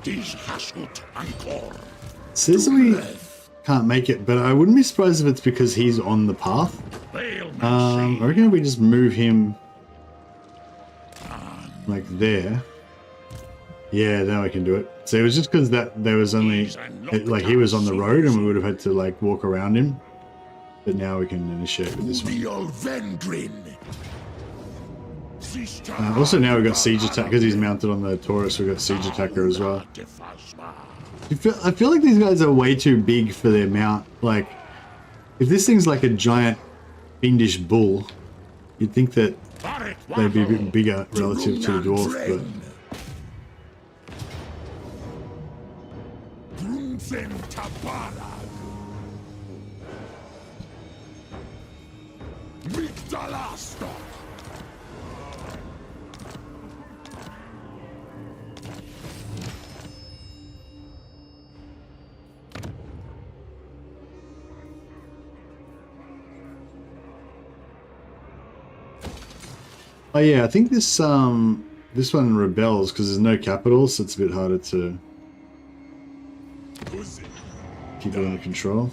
Dis hasut ankor. Says we can't make it, but I wouldn't be surprised if it's because he's on the path. I reckon if we just move him like there. Yeah, now I can do it. So it was just because that there was only like he was on the road and we would have had to like walk around him. But now we can initiate with this one. Also now we've got siege attack because he's mounted on the Taurus. We've got siege attacker as well. I feel like these guys are way too big for their mount. Like, if this thing's like a giant fiendish bull, you'd think that they'd be a bit bigger relative to the dwarf, but oh yeah, I think this one rebels because there's no capitals, so it's a bit harder to keep it under control.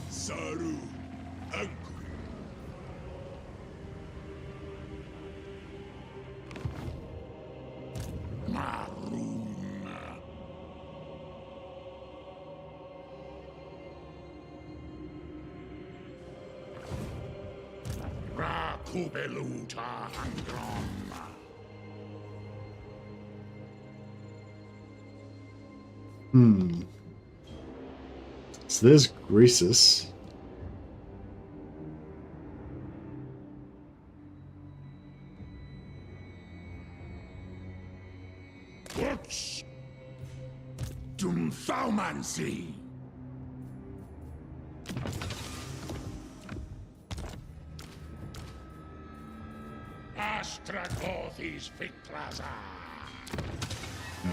So there's Greasus. Whoops! Dumthaumancy! Astragoth is Victraza!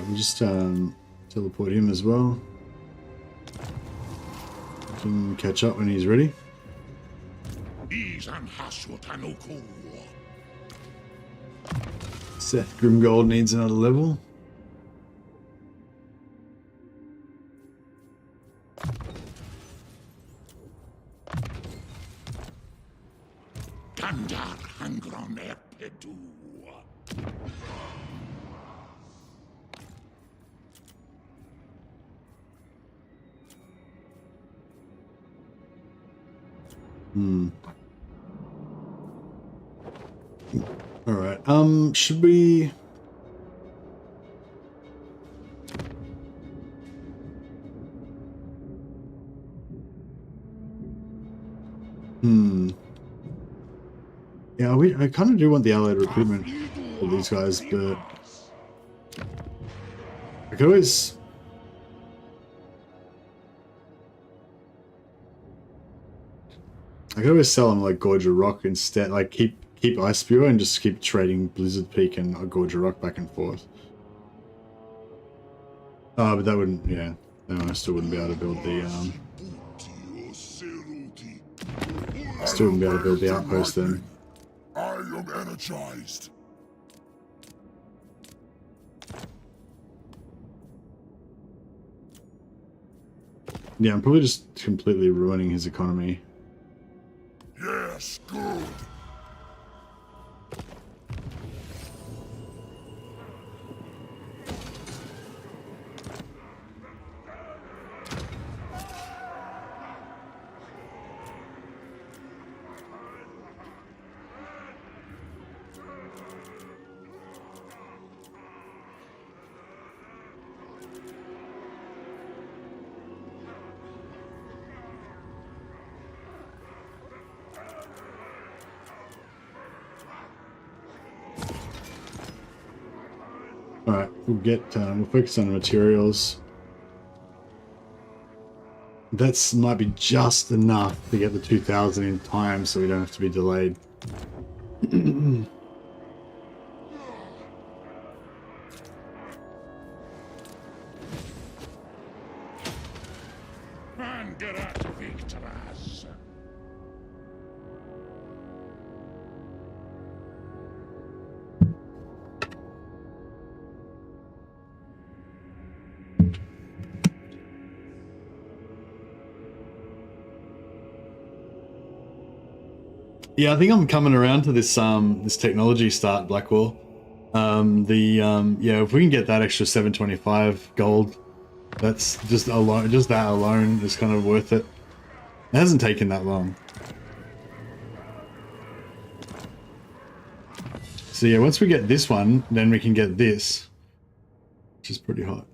We just teleport him as well. We can catch up when he's ready. Seth Grimgold needs another level. Gandar Hangron Erpedu. All right. Should we? Yeah, I kind of do want the allied recruitment for these guys, but I could always... sell them like Gorge of Rock instead, like keep Ice Spear and just keep trading Blizzard Peak and Gorge of Rock back and forth. But that wouldn't, yeah, no, I still wouldn't be able to build the, still wouldn't be able to build the outpost then. I am energized. Yeah, I'm probably just completely ruining his economy. Yes, good. Alright, we'll focus on the materials. That's might be just enough to get the 2000 in time so we don't have to be delayed. Mangerat Victoras. Yeah, I think I'm coming around to this this technology start, Blackwall. Yeah, if we can get that extra 725 gold, that's just that alone is kind of worth it. It hasn't taken that long. So yeah, once we get this one, then we can get this, which is pretty hot.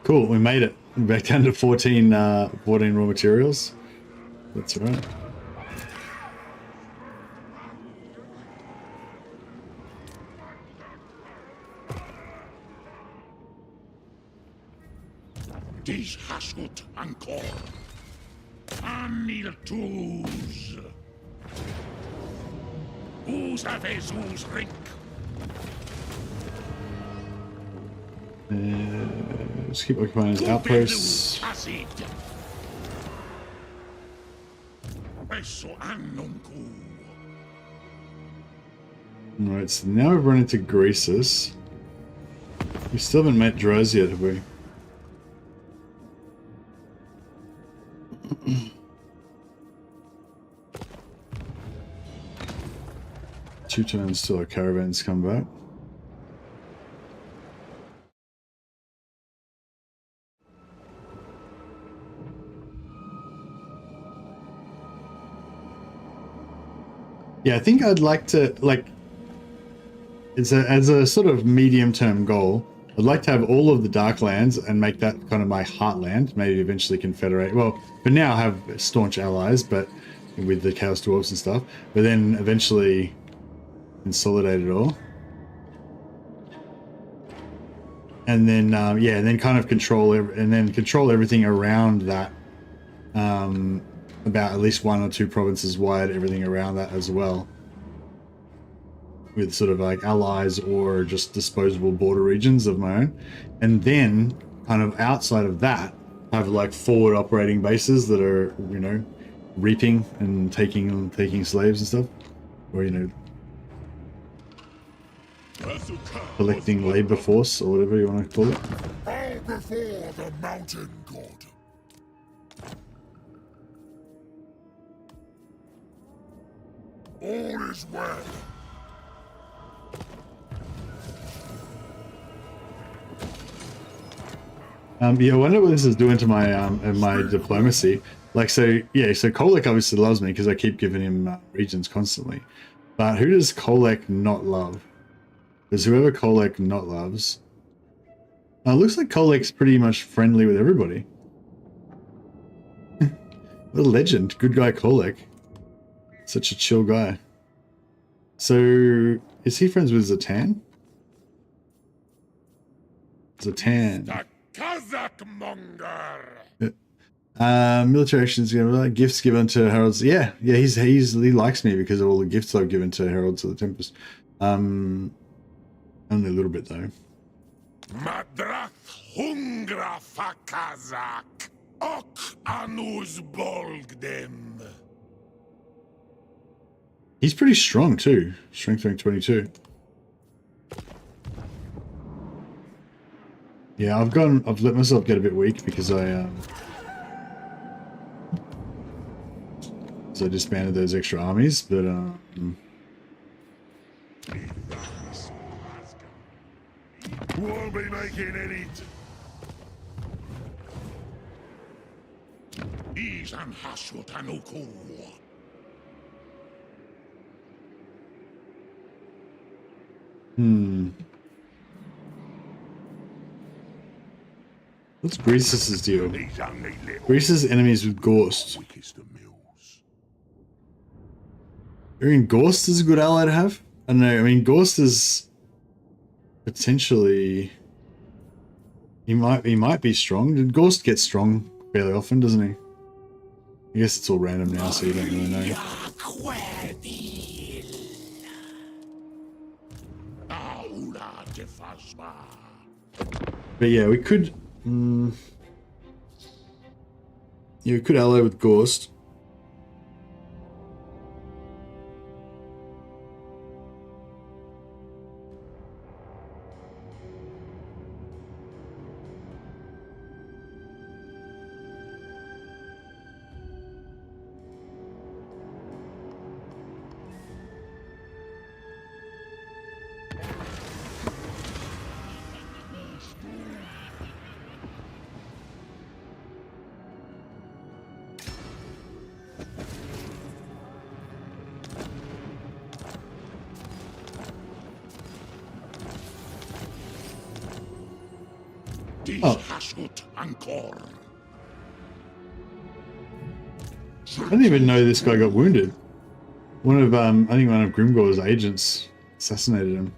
Cool, we made it. We're back down to 14 raw materials. That's all right. Dis hasut ancor. Anil tus. Us avesus ric. Let's keep occupying his outposts. Alright, so now we've run into Greasus. We still haven't met Draz yet, have we? Two turns till our caravans come back. Yeah, I think I'd like to, like, as a sort of medium-term goal, I'd like to have all of the Darklands and make that kind of my heartland, maybe eventually confederate. Well, for now I have staunch allies, but with the Chaos Dwarfs and stuff, but then eventually consolidate it all. And then, yeah, and then kind of control everything around that, about at least 1 or 2 provinces wide, everything around that as well, with sort of like allies or just disposable border regions of my own. And then kind of outside of that have like forward operating bases that are, you know, reaping and taking slaves and stuff, or, you know, collecting labor force or whatever you want to call it. Bow before the mountain god. All is well. Yeah, I wonder what this is doing to my my diplomacy. Like, so yeah, so Kolek obviously loves me because I keep giving him regions constantly. But who does Kolek not love? Because whoever Kolek not loves, Looks like Kolek's pretty much friendly with everybody. What a legend. Good guy Kolek. Such a chill guy. So, is he friends with Zatan? Zatan. The Kazakh monger. Military actions, gifts given to heralds. Yeah, he likes me because of all the gifts I've given to heralds of the Tempest. Only a little bit though. Madrath hungra fa Kazakh. Ok anus bolgdem. He's pretty strong too. Strength rank 22. Yeah, I've let myself get a bit weak because I disbanded those extra armies, but Won't be making any. He's an Hashutanuku. What's Greasus's deal? Greasus enemies with Gorst. I mean, Gorst is a good ally to have. I don't know. I mean, Gorst is potentially. He might be strong. Did Gorst get strong fairly often, doesn't he? I guess it's all random now, so you don't really know. But yeah, we could. Yeah, we could ally with Gorst. Oh. I didn't even know this guy got wounded. I think one of Grimgor's agents assassinated him.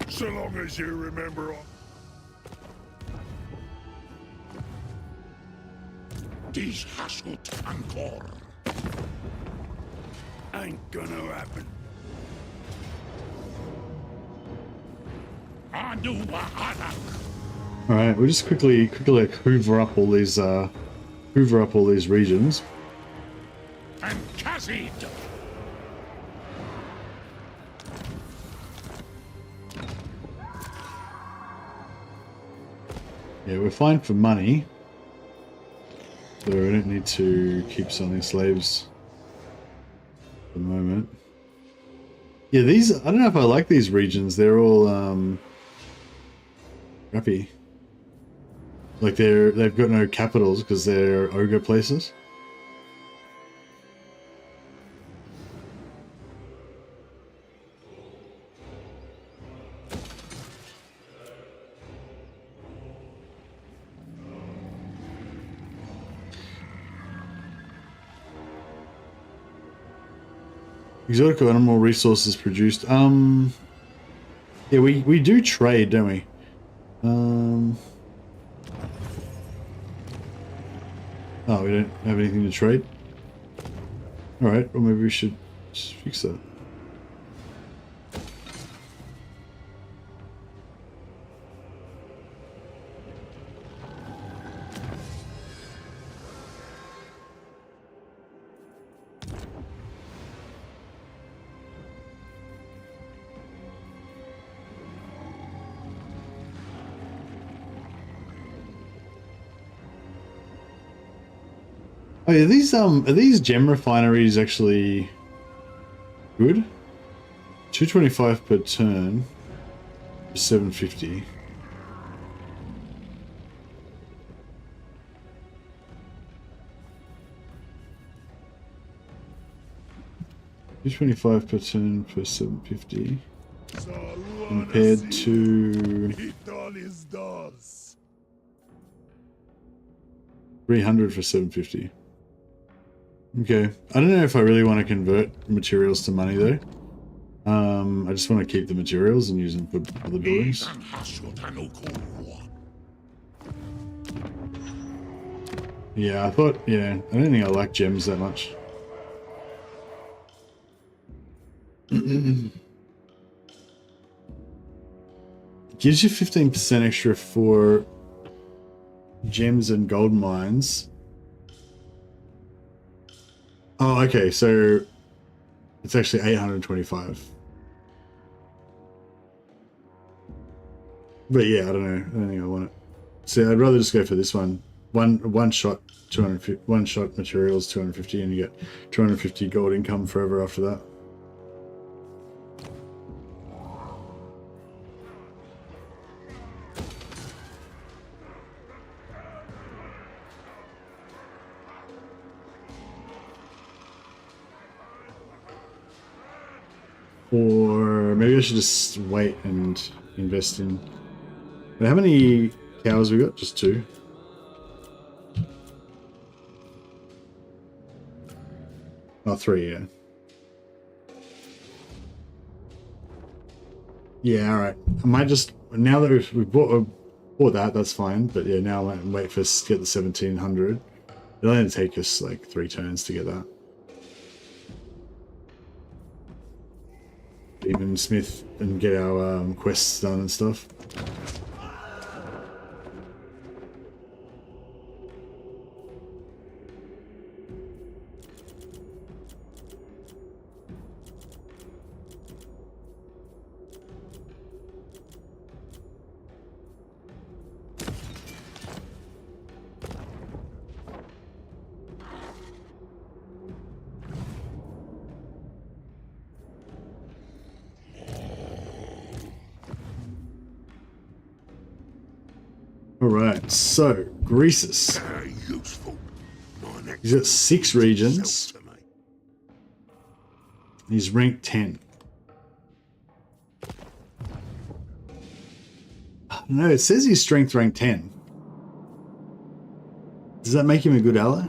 So long as you remember. These Hashut Angkor. Ain't gonna happen. All right, we'll just quickly like hoover up all these regions. And Kazid. Yeah, we're fine for money. So we don't need to keep selling slaves for the moment. Yeah, I don't know if I like these regions. They're all crappy. Like they've got no capitals because they're ogre places. Exotic animal resources produced. Yeah, we do trade, don't we? Oh, we don't have anything to trade? Alright, well maybe we should just fix that. Oh yeah, are these gem refineries actually good? 225 per turn, 750. 225 per turn per 750. Compared to 300 for 750. Okay, I don't know if I really want to convert materials to money though. I just want to keep the materials and use them for the buildings. Yeah, I thought, yeah, I don't think I like gems that much. Gives you 15% extra for gems and gold mines. Oh, okay, so it's actually 825. But yeah, I don't know. I don't think I want it. So I'd rather just go for this one. One shot 250, one shot materials 250, and you get 250 gold income forever after that. Or maybe I should just wait and invest in. But how many cows we got? Just 2. Oh, 3, yeah. Yeah, alright. I might just, now that we've bought that, that's fine. But yeah, now I might wait for us to get the 1700. It'll only take us like 3 turns to get that. Even Smith and get our quests done and stuff. Alright, so Greasus. He's got 6 regions. He's ranked 10. No, it says he's strength rank 10. Does that make him a good ally?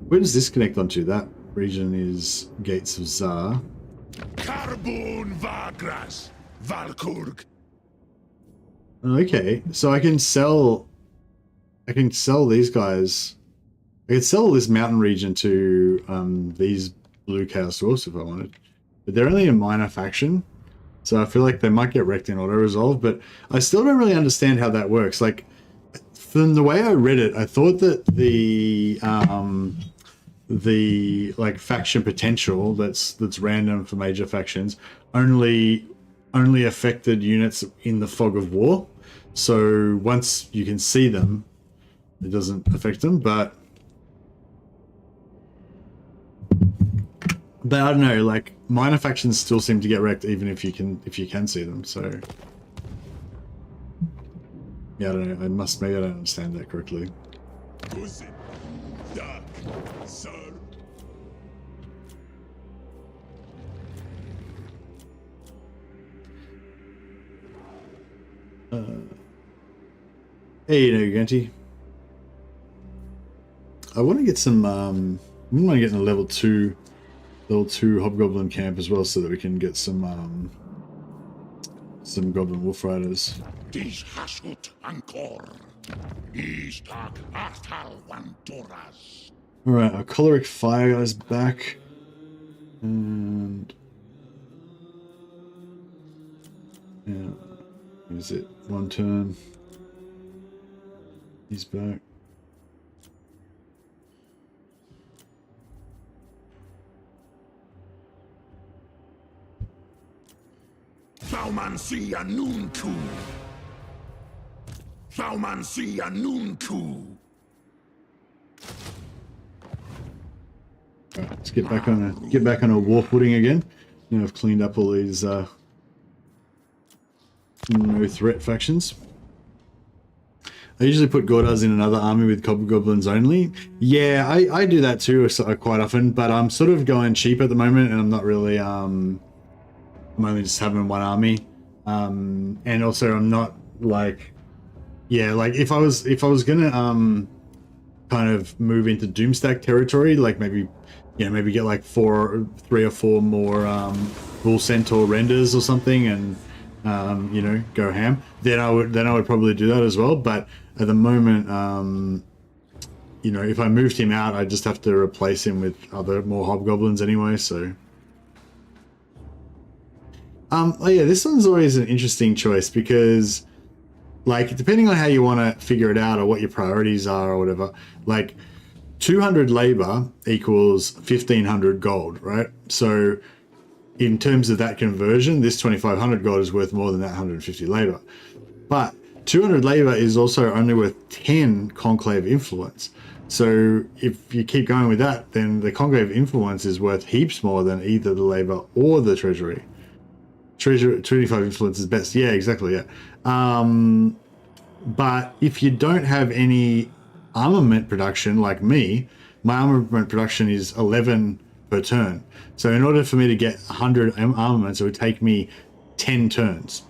Where does this connect onto? That region is Gates of Zar. Carbon Vagras, Valkurg. Okay, so I can sell these guys. I could sell this mountain region to these blue Chaos Dwarfs if I wanted. But they're only a minor faction, so I feel like they might get wrecked in auto-resolve, but I still don't really understand how that works. Like, from the way I read it, I thought that the like faction potential that's random for major factions only affected units in the fog of war. So once you can see them, it doesn't affect them. But I don't know, like minor factions still seem to get wrecked even if you can see them. So yeah, I don't know. Maybe I don't understand that correctly. Hey, Ganti. I want to get some. I want to get in a level 2 Hobgoblin camp as well, so that we can get some Goblin Wolf Riders. Alright, our Choleric Fire guy's back. And yeah, is it 1 turn? He's back. Baumansia Nunku. Baumansia Nunku. Alright, let's get back on a war footing again. Now I've cleaned up all these No threat factions. I usually put Gordars in another army with Goblins only. Yeah, I do that too quite often, but I'm sort of going cheap at the moment, and I'm not really, I'm only just having one army. And also I'm not like, yeah, like if I was gonna kind of move into Doomstack territory, like maybe, maybe get like 3 or 4 more Bull Centaur renders or something, and go ham. Then I would probably do that as well. But at the moment, if I moved him out, I just have to replace him with other more hobgoblins anyway. So, oh yeah, this one's always an interesting choice because, like, depending on how you want to figure it out or what your priorities are or whatever, like 200 labor equals 1500 gold, right? So in terms of that conversion, this 2500 gold is worth more than that 150 labor. But 200 labor is also only worth 10 conclave influence. So if you keep going with that, then the conclave influence is worth heaps more than either the labor or the treasury. 25 influence is best. Yeah, exactly. Yeah. But if you don't have any armament production like me, my armament production is 11 per turn. So in order for me to get 100 armaments, it would take me 10 turns,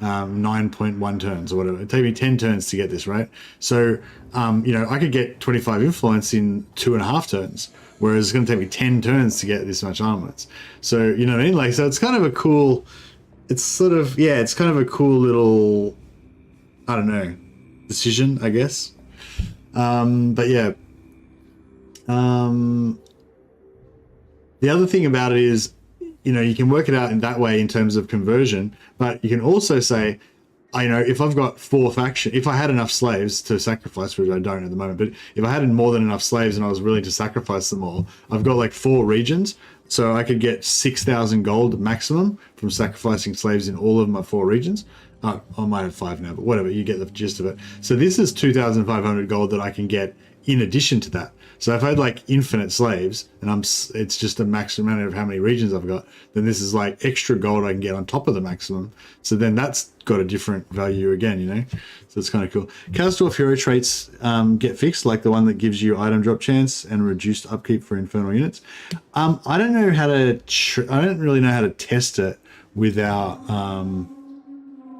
9.1 turns or whatever. It'd take me 10 turns to get this, right? So, I could get 25 influence in 2.5 turns, whereas it's going to take me 10 turns to get this much armaments. So, you know what I mean? Like, so it's kind of a cool, it's kind of a cool little, I don't know, decision, I guess. But yeah. The other thing about it is, you can work it out in that way in terms of conversion, but you can also say, if I've got 4 factions, if I had enough slaves to sacrifice, which I don't at the moment, but if I had more than enough slaves and I was willing to sacrifice them all, I've got like 4 regions, so I could get 6,000 gold maximum from sacrificing slaves in all of my 4 regions. I might have 5 now, but whatever, you get the gist of it. So this is 2,500 gold that I can get in addition to that. So if I had like infinite slaves and it's just a maximum amount of how many regions I've got, then this is like extra gold I can get on top of the maximum. So then that's got a different value again, So it's kind of cool. Chaos Dwarf hero traits get fixed, like the one that gives you item drop chance and reduced upkeep for infernal units. I don't know how to. I don't really know how to test it without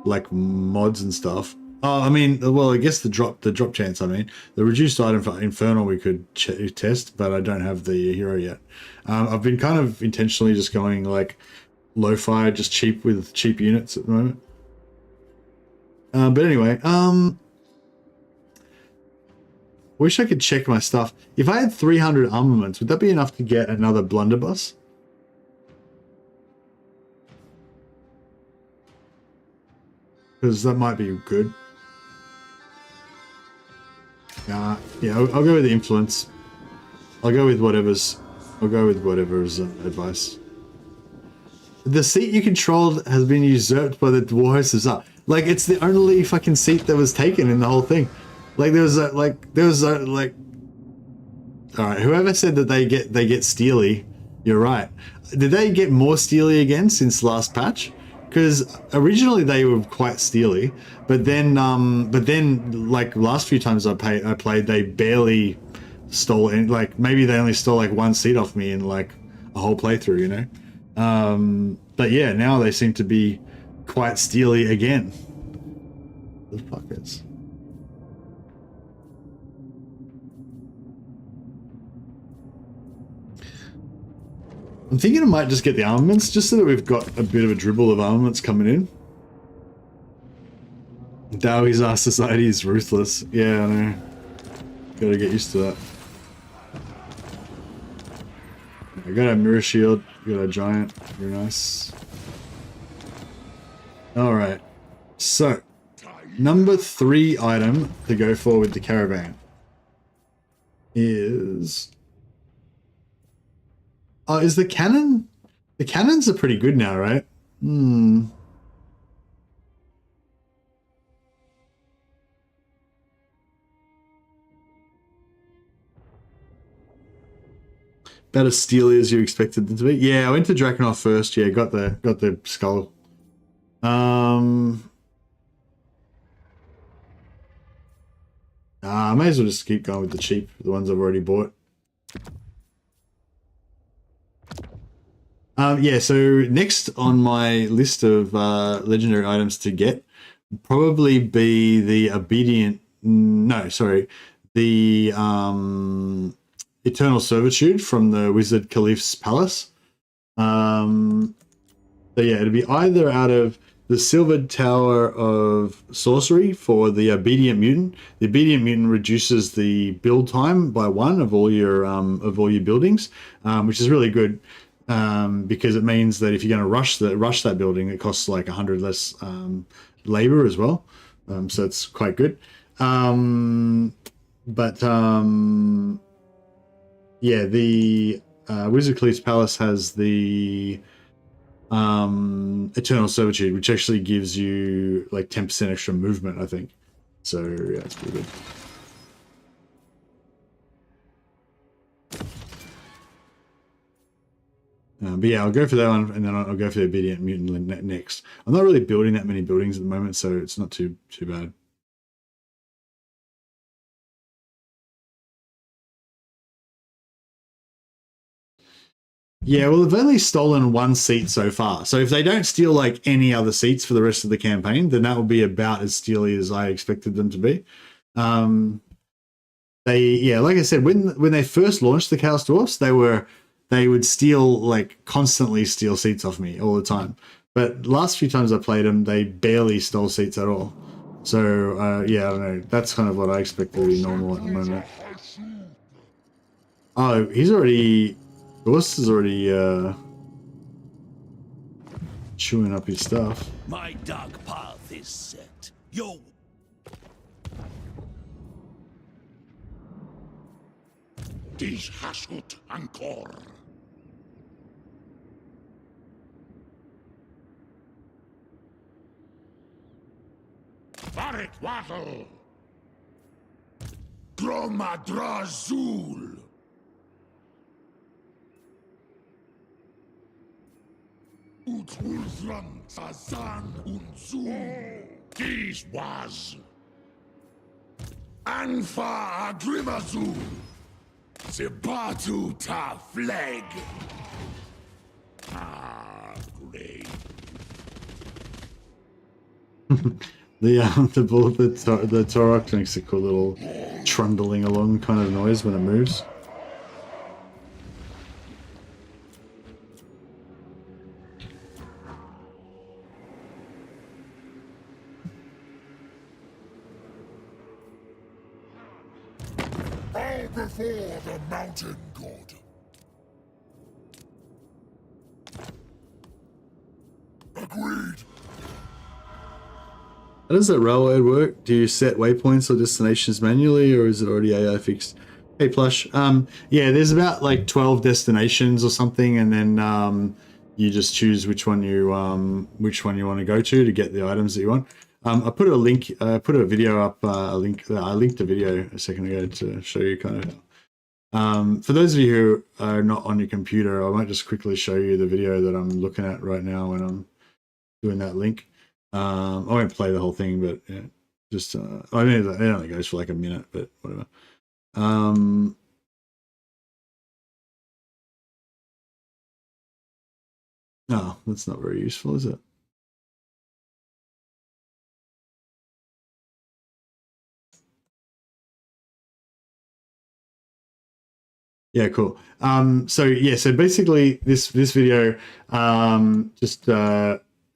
like mods and stuff. Oh, I mean, well, I guess the drop chance. I mean, the reduced item for infernal we could test, but I don't have the hero yet. I've been kind of intentionally just going like lo-fi, just cheap with cheap units at the moment. But anyway, wish I could check my stuff. If I had 300 armaments, would that be enough to get another blunderbuss? Because that might be good. Yeah, I'll go with the influence. I'll go with whatever's advice. The seat you controlled has been usurped by the dwarves. Like, it's the only fucking seat that was taken in the whole thing. Like, there was like. All right, whoever said that they get steely, you're right. Did they get more steely again since last patch? Because originally they were quite steely, but then like last few times I played, they barely stole any. Like maybe they only stole like 1 seat off me in like a whole playthrough, But yeah, now they seem to be quite steely again. The fuckers. I'm thinking I might just get the armaments, just so that we've got a bit of a dribble of armaments coming in. Dowie's our society is ruthless. Yeah, I know. Gotta get used to that. I got a mirror shield, got a giant, very nice. Alright, so, number 3 item to go for with the caravan is... Oh, is the cannon? The cannons are pretty good now, right? About as steely as you expected them to be. Yeah, I went to Drakenhof first. Yeah, got the skull. I may as well just keep going with the cheap, the ones I've already bought. Yeah, so next on my list of legendary items to get would probably be the obedient. No, sorry, the Eternal Servitude from the Wizard Caliph's Palace. So yeah, it'd be either out of the Silvered Tower of Sorcery for the Obedient Mutant. The Obedient Mutant reduces the build time by 1 of all your buildings, which is really good because it means that if you're going to rush that building, it costs like 100 less labor as well. So it's quite good. Yeah, the Wizard Caliph's Palace has the Eternal Servitude, which actually gives you like 10% extra movement, I think. So yeah, it's pretty good. But yeah, I'll go for that one, and then I'll go for the Obedient Mutant next. I'm not really building that many buildings at the moment, so it's not too bad. Yeah, well, they've only stolen 1 seat so far. So if they don't steal like any other seats for the rest of the campaign, then that will be about as steely as I expected them to be. Yeah, like I said, when they first launched the Chaos Dwarfs, they would steal, like, constantly steal seats off me all the time. But last few times I played them, they barely stole seats at all. So yeah, I don't know. That's kind of what I expect to be normal at the moment. Oh, he's already. Ghost is already chewing up his stuff. My dark path is set. Yo. Dish hashut ankor. Varit wattle. Gromadrazul. Utwulfram Sazan Unzul. Dies was Anfa Agrimazul. Zibatu ta flag. Ah, great. The bullet, the Torok makes a cool little trundling along kind of noise when it moves. Bow before the mountain god. Agreed. How does that railroad work? Do you set waypoints or destinations manually, or is it already AI fixed? Hey, Plush. Yeah, there's about like 12 destinations or something, and then you just choose which one you want to go to get the items that you want. I put a link. I put a video up. I linked a video a second ago to show you kind of. For those of you who are not on your computer, I might just quickly show you the video that I'm looking at right now when I'm doing that link. I won't play the whole thing, but yeah, just I mean, it only goes for like a minute, but whatever. No, that's not very useful, is it? Yeah, cool. So basically this video just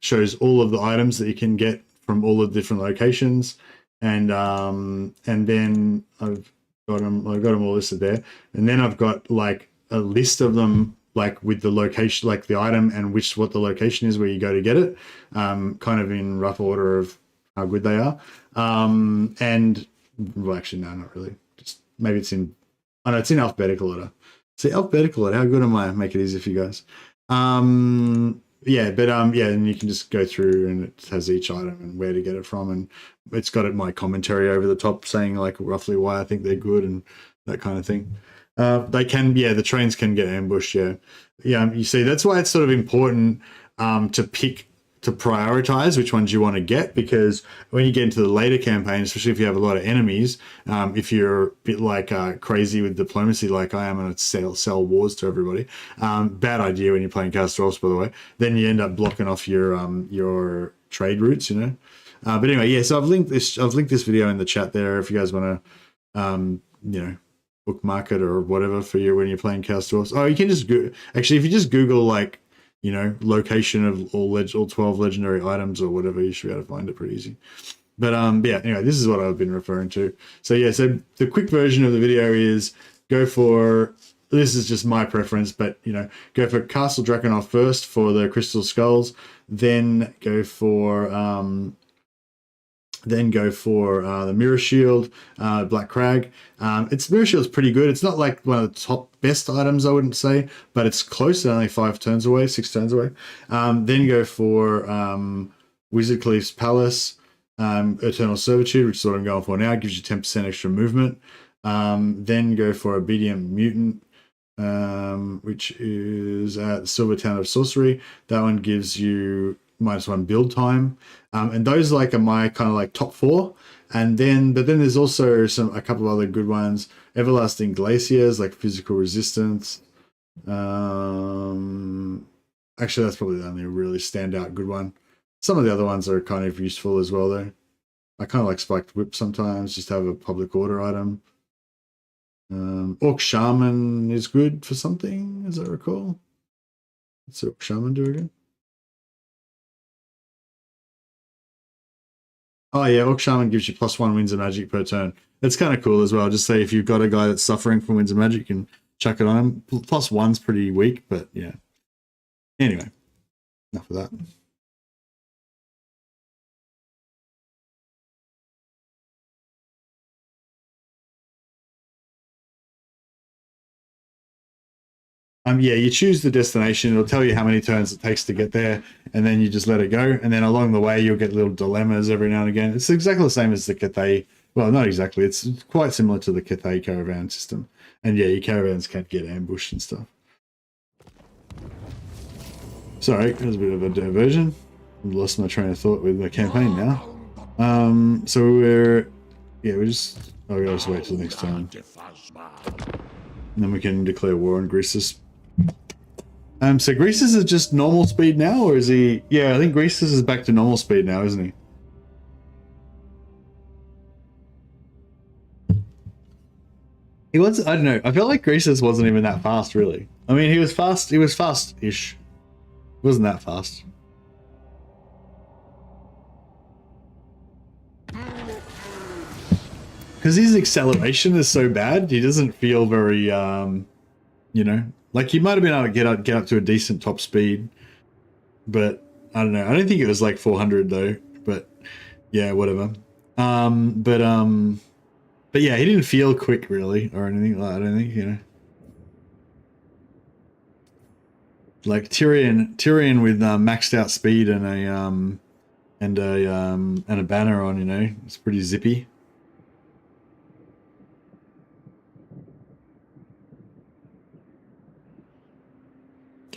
shows all of the items that you can get from all the different locations, and then I've got them all listed there, and then I've got like a list of them, like with the location, like the item and what the location is where you go to get it, kind of in rough order of how good they are. And well, actually, no, not really. Just maybe it's in. Oh no, it's in alphabetical order. See, alphabetical order. How good am I? Make it easy for you guys. Yeah, but yeah, and you can just go through, and it has each item and where to get it from, and it's got my commentary over the top saying like roughly why I think they're good and that kind of thing. They can, yeah, the trains can get ambushed. Yeah. You see, that's why it's sort of important to pick to prioritize which ones you want to get, because when you get into the later campaign, especially if you have a lot of enemies, if you're a bit like crazy with diplomacy like I am and sell wars to everybody, bad idea when you're playing Chaos Dwarfs, by the way, then you end up blocking off your trade routes, you know. But anyway, yeah, so I've linked this video in the chat there if you guys want to you know, bookmark it or whatever for you when you're playing Chaos Dwarfs. Oh, you can just actually, if you just Google like, you know, location of all 12 legendary items or whatever, you should be able to find it pretty easy. But yeah, anyway, this is what I've been referring to. So yeah, so the quick version of the video is go for, this is just my preference, but you know, go for Castle Drakenhof first for the crystal skulls, then go for the Mirror Shield, Black Crag. Its Mirror Shield's pretty good. It's not like one of the top best items, I wouldn't say, but it's close. It's only 6 turns away. Then go for Wizard Cleave's Palace, Eternal Servitude, which is what I'm going for now. It gives you 10% extra movement. Then go for Obedient Mutant, which is at Silver Town of Sorcery. That one gives you -1 build time, and those like are my kind of like top 4. And then, but then there's also a couple of other good ones. Everlasting Glaciers, like physical resistance. Actually, that's probably the only really standout good one. Some of the other ones are kind of useful as well, though. I kind of like Spiked Whip sometimes, just to have a public order item. Orc Shaman is good for something, as I recall. What's Orc Shaman do again? Oh yeah, Orc Shaman gives you +1 Winds of Magic per turn. That's kind of cool as well. Just say if you've got a guy that's suffering from Winds of Magic, you can chuck it on him. +1's pretty weak, but yeah. Anyway, enough of that. Yeah, you choose the destination. It'll tell you how many turns it takes to get there, and then you just let it go. And then along the way, you'll get little dilemmas every now and again. It's exactly the same as the Cathay. Well, not exactly. It's quite similar to the Cathay caravan system. And yeah, your caravans can get ambushed and stuff. Sorry, that was a bit of a diversion. I've lost my train of thought with the campaign now. So we're just... Oh, we gotta just wait till next time. And then we can declare war on Greasus. So Greasus is just normal speed now, or is he... Yeah, I think Greasus is back to normal speed now, isn't he? He was... I don't know. I felt like Greasus wasn't even that fast, really. I mean, he was fast. He was fast-ish. He wasn't that fast. Because his acceleration is so bad, he doesn't feel very, you know... Like, he might have been able to get up to a decent top speed, but I don't know. I don't think it was like 400 though, but yeah, whatever. But yeah, he didn't feel quick really or anything like that, I don't think, you know. Like Tyrion with maxed out speed and a banner on, you know, it's pretty zippy.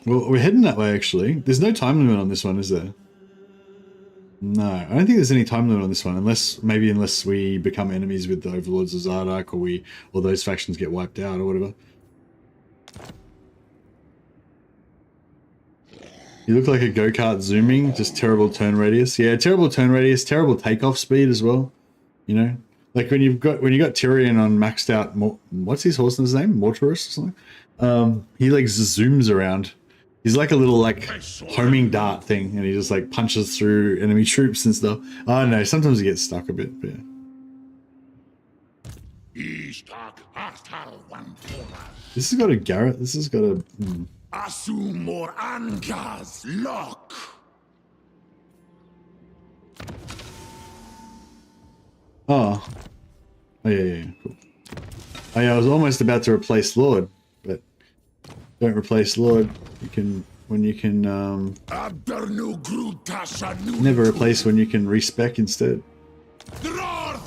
Well, we're heading that way, actually. There's no time limit on this one, is there? No, I don't think there's any time limit on this one, unless we become enemies with the Overlords of Zardak, or those factions get wiped out, or whatever. You look like a go-kart zooming, just terrible turn radius. Yeah, terrible turn radius, terrible takeoff speed as well. You know, like when you got Tyrion on maxed out. What's his horse's name? Mortarus or something. He like zooms around. He's like a little like homing dart thing, and he just like punches through enemy troops and stuff. I don't know. Sometimes he gets stuck a bit, but yeah. This has got a Garrett. This has got a. Asumor Angas Lock. Oh, yeah, cool. Oh yeah, I was almost about to replace Lord, but don't replace Lord. When you can never replace when you can respec instead. Right,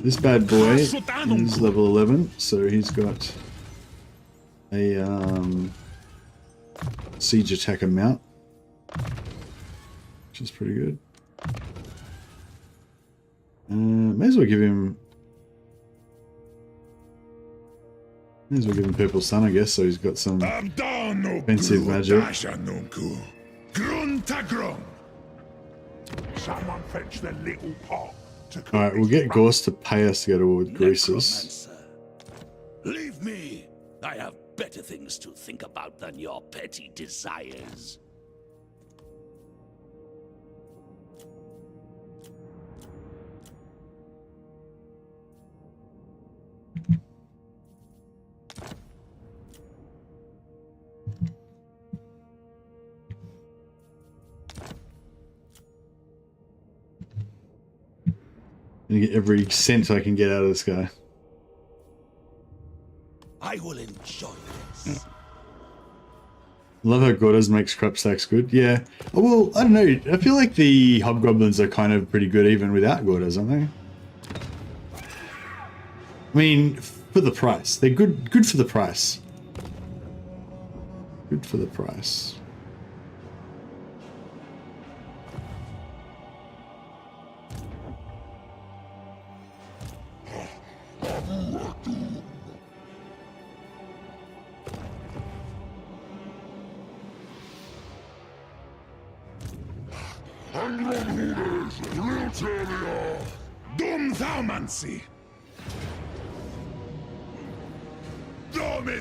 this bad boy is level 11, so he's got a siege attacker mount, which is pretty good. May as well give him Purple Sun, I guess, so he's got some offensive magic. Someone fetch the little pot. Alright, we'll get Gorse to pay us to go to Greases. Leave me. I have better things to think about than your petty desires. And get every cent I can get out of this guy. I will enjoy this. Love how Gordas makes crop stacks good. Yeah. Oh, well, I don't know. I feel like the Hobgoblins are kind of pretty good even without Gordas, aren't they? I mean, for the price. They're good for the price. Good for the price.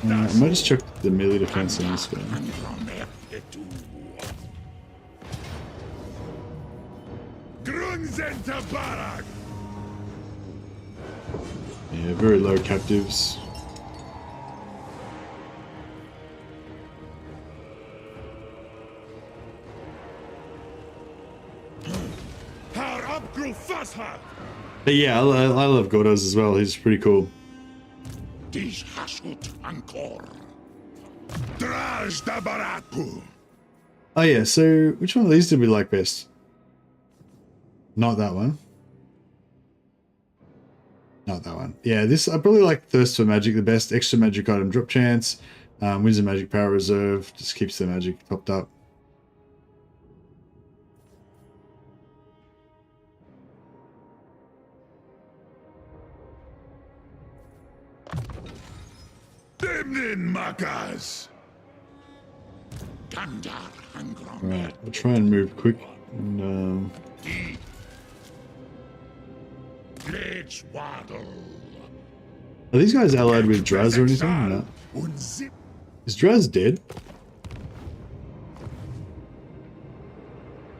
I might just check the melee defense on this guy. Yeah, very low captives. But yeah, I love Gordas as well. He's pretty cool. Oh yeah, so which one of these did we like best? Not that one. Not that one. Yeah, this I probably like Thirst for Magic the best. Extra magic item drop chance. Wins a magic power reserve. Just keeps the magic topped up. Right, we'll try and move quick. And, are these guys allied with Draz or anything? No. Is Draz dead?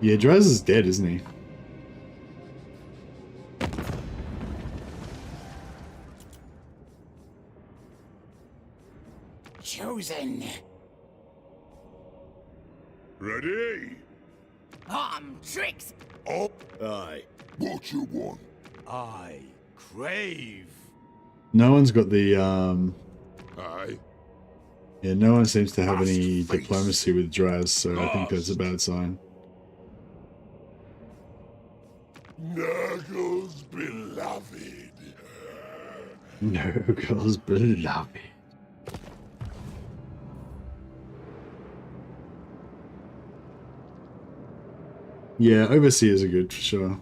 Yeah, Draz is dead, isn't he? Chosen. Ready? Tricks. Oh, I what you want? crave. No one's got the Aye. yeah, no one seems to have any diplomacy with Draz, so I think that's a bad sign. Nurgle's beloved. Nurgle's beloved. Yeah, overseers are good for sure.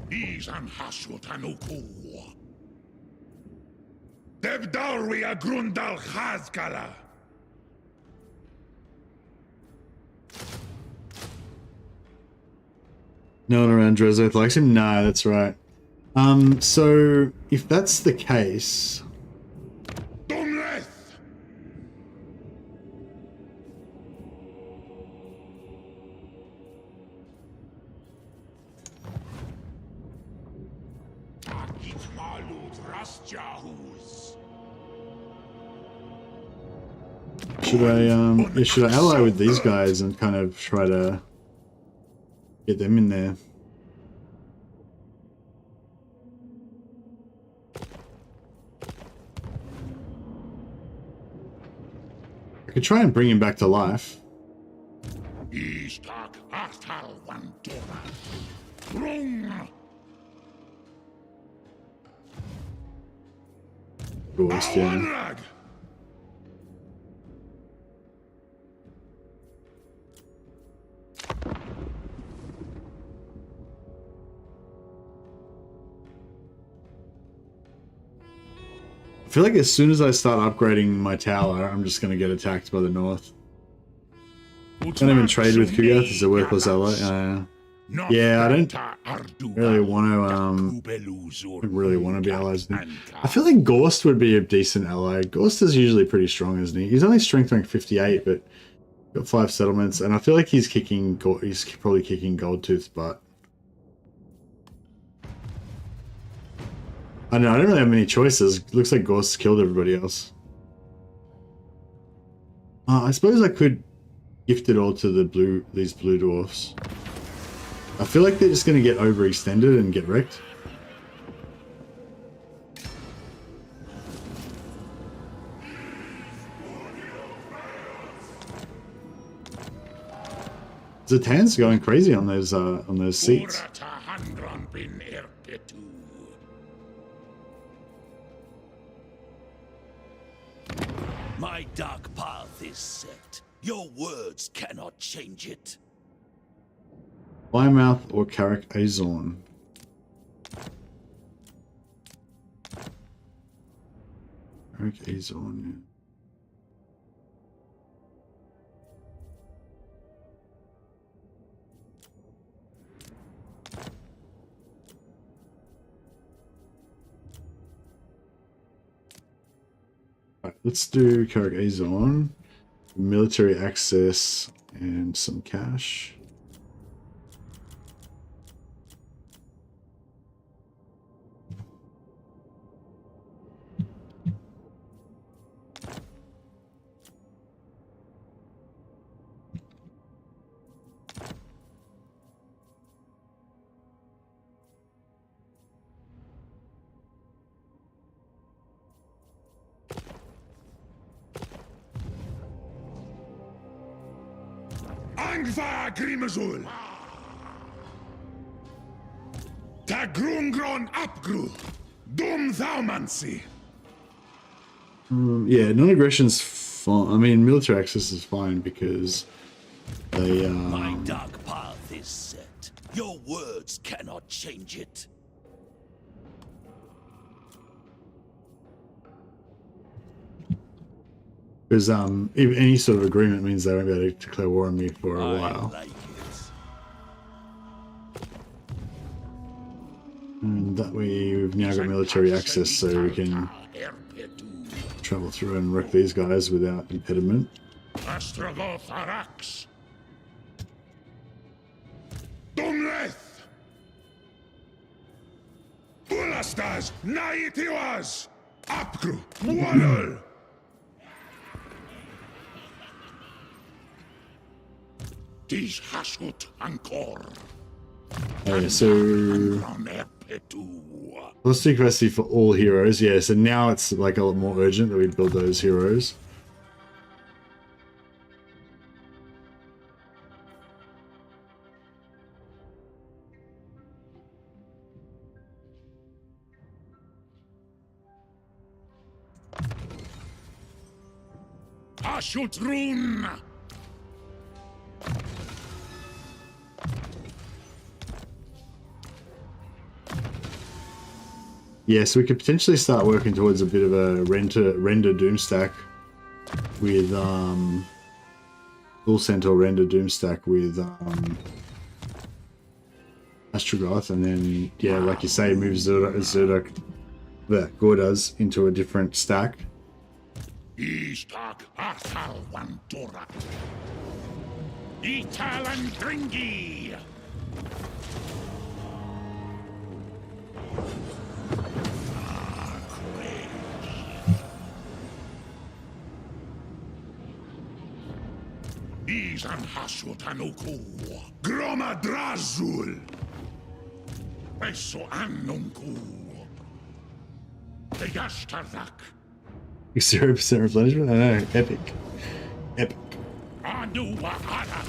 He's an Hashwatanuku. Devdarwi Agrundal Hazkala. No one around Drezoth likes him? Nah, that's right. So if that's the case, should I ally with these guys and kind of try to get them in there? I could try and bring him back to life. Ghost, yeah. I feel like as soon as I start upgrading my tower, I'm just going to get attacked by the north. Can't even trade with Kugath, he's a worthless ally. Yeah, I don't really want to be allies with him. I feel like Gorst would be a decent ally. Gorst is usually pretty strong, isn't he? He's only strength rank 58, but got 5 settlements, and I feel like he's probably kicking Goldtooth's butt. I don't know, I don't really have many choices. Looks like Gorst killed everybody else. I suppose I could gift it all to these blue dwarfs. I feel like they're just going to get overextended and get wrecked. Zatan's going crazy on those seats. My dark path is set. Your words cannot change it. Plymouth or Carrick Azorn? Carrick Azorn, yeah. Right, let's do Carrick Azorn. Military access and some cash. Angva Grimazul! Tagrungron Apgru! Dum Thaumancy! Yeah, non-aggression's fine. I mean, military access is fine because they, My dark path is set. Your words cannot change it. Because any sort of agreement means they won't be able to declare war on me for a while. Like And that way we've now got military access, so we can travel through and wreck these guys without impediment. Astragoth Arax! Dumleth! Bulastas Naitiwas! Apgru! Wallol! Dish Hashut Ankor! Okay, so let's do capacity for all heroes. Yeah, so now it's like a lot more urgent that we build those heroes. Ashutrun! Yeah, so we could potentially start working towards a bit of a render doom stack with full centaur render doom stack with Astragoth, and then yeah, like you say, move Zerdak Gordas into a different stack. Ishtak Athal Wantorak! Italan Dringi! Izan Hashutanuku, Groma Drazul, Eso Annunku, the Yashtarak, 0% replenishment? I know, epic. Epic. Anuwa Arak,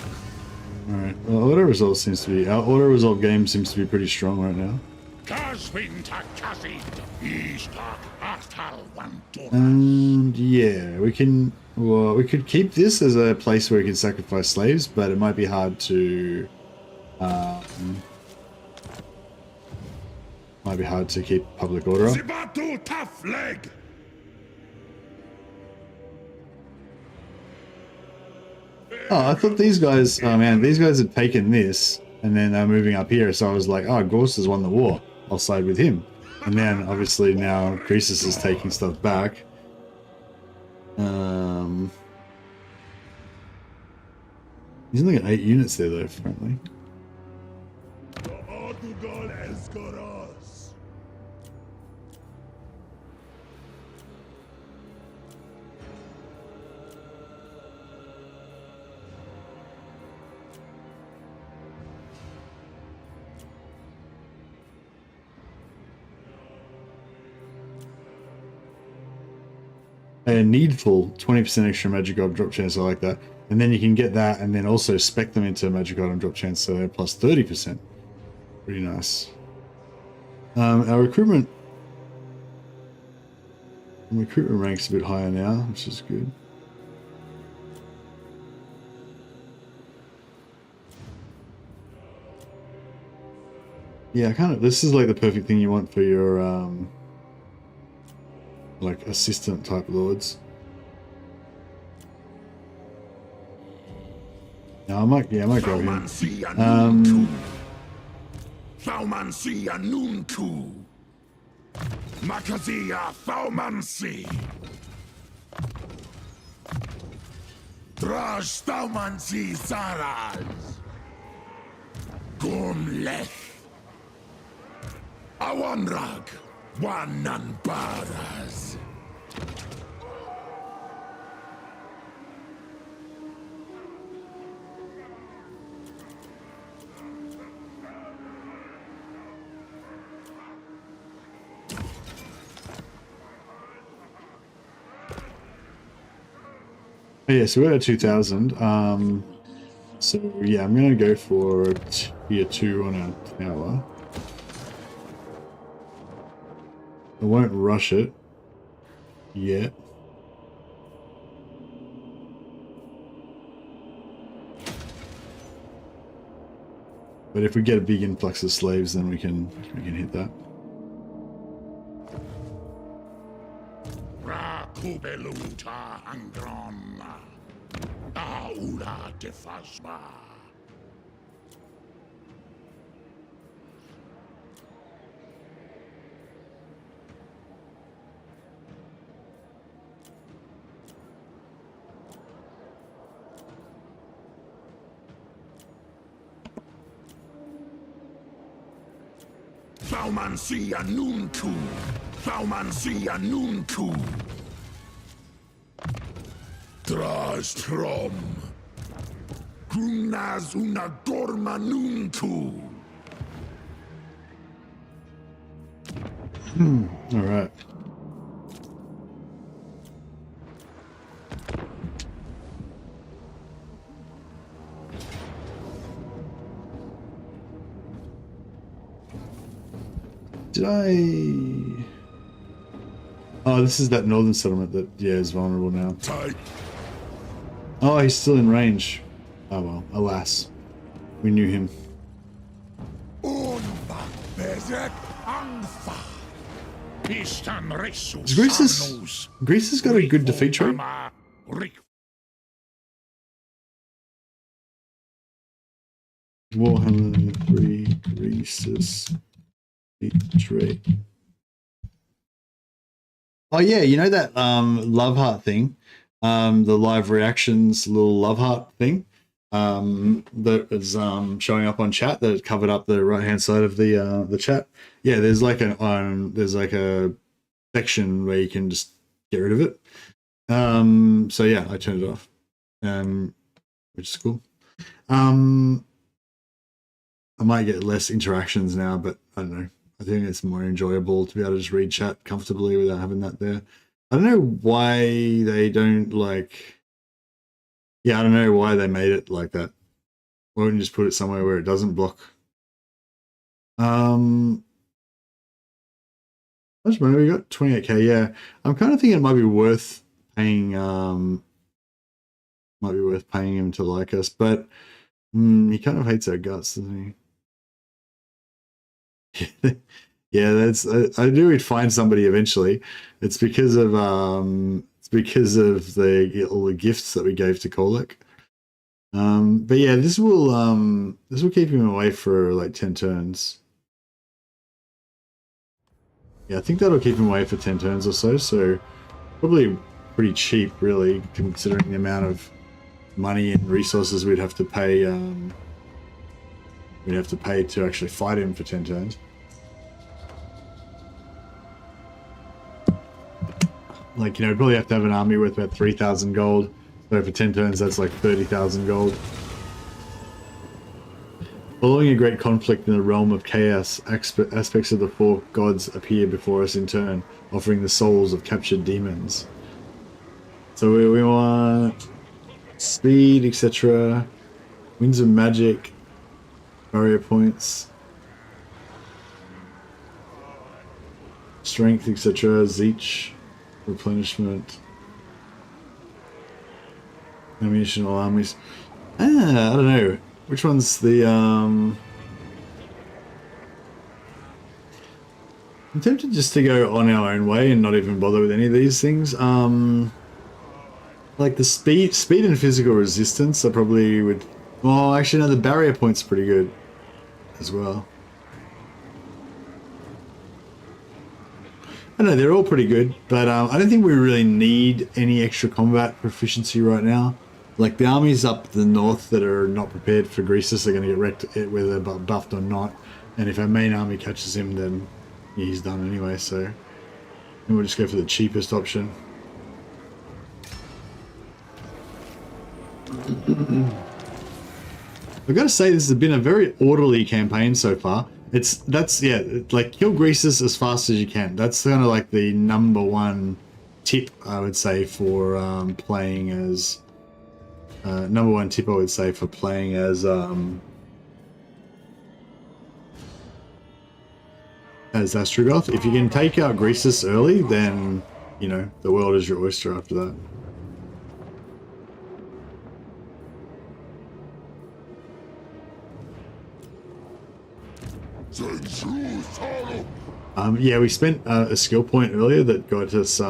Alright, well, auto resolve seems to be, our auto resolve game seems to be pretty strong right now. Kazvin Takazi, Ishtak Athal Wantorak. And yeah, we can, well, we could keep this as a place where we can sacrifice slaves, but it might be hard to, keep public order up. Zibatu Tough Leg, Oh, I thought these guys, oh man, these guys had taken this and then they're moving up here. So I was like, oh, Gorse has won the war. I'll side with him. And then obviously now Croesus is taking stuff back. He's only got 8 units there though, apparently. A needful 20% extra magic item drop chance. I like that. And then you can get that and then also spec them into magic item drop chance, so they're plus 30%. Pretty nice. Our recruitment rank's a bit higher now, which is good. Yeah, kind of. This is like the perfect thing you want for your like assistant type lords. No, I might grab him. Thaumansia Nunku Makazia Thaumansi Drash Thaumansi Saraz Gumleth Awanrag Wanan Baras. Yeah, so we're at 2,000. So yeah, I'm gonna go for tier 2 on our tower. I won't rush it yet. But if we get a big influx of slaves, then we can hit that. Kubeluta Angron Aula Defasma. Thaumansia Nunku Thaumansia Nunku Drastrom Grunaz una dorma nunku. All right. Did I? Oh, this is that northern settlement that, yeah, is vulnerable now. Oh, he's still in range. Oh well, alas. We knew him. Greece has got a good defeat trait. Warhammer 3, Greece's defeat trait. Oh yeah, you know that love heart thing? The live reactions little love heart thing that is showing up on chat, that covered up the right hand side of the chat. Yeah, there's like a section where you can just get rid of it. So yeah, I turned it off, which is cool. I might get less interactions now, but I don't know. I think it's more enjoyable to be able to just read chat comfortably without having that there. I don't know why they don't like... Yeah, I don't know why they made it like that. Why wouldn't you just put it somewhere where it doesn't block? How much money we got? 28k, yeah. I'm kind of thinking it might be worth paying him to like us, but he kind of hates our guts, doesn't he? Yeah, that's. I knew we'd find somebody eventually. It's because of all the gifts that we gave to Kolek. But yeah, this will keep him away for like 10 turns. Yeah, I think that'll keep him away for 10 turns or so. So probably pretty cheap, really, considering the amount of money and resources we'd have to pay. We'd have to pay to actually fight him for 10 turns. Like, you know, we'd probably have to have an army worth about 3,000 gold. So for 10 turns, that's like 30,000 gold. Following a great conflict in the realm of chaos, aspects of the four gods appear before us in turn, offering the souls of captured demons. So we want speed, etc. Winds of magic, barrier points, strength, etc. Zeech, replenishment, ammunition, all armies. I don't know. Which one's the, I'm tempted just to go on our own way and not even bother with any of these things. Like the speed and physical resistance, I probably would, well, actually no, the barrier point's pretty good as well. I don't know, they're all pretty good, but I don't think we really need any extra combat proficiency right now. Like, the armies up the north that are not prepared for Greasus are going to get wrecked whether they're buffed or not. And if our main army catches him, then he's done anyway, so we'll just go for the cheapest option. I've got to say, this has been a very orderly campaign so far. Yeah, like, kill Greasus as fast as you can. That's kind of like the #1 tip, I would say, for playing as... #1 tip I would say for playing as Astragoth. If you can take out Greasus early, then, you know, the world is your oyster after that. Yeah, we spent a skill point earlier that got us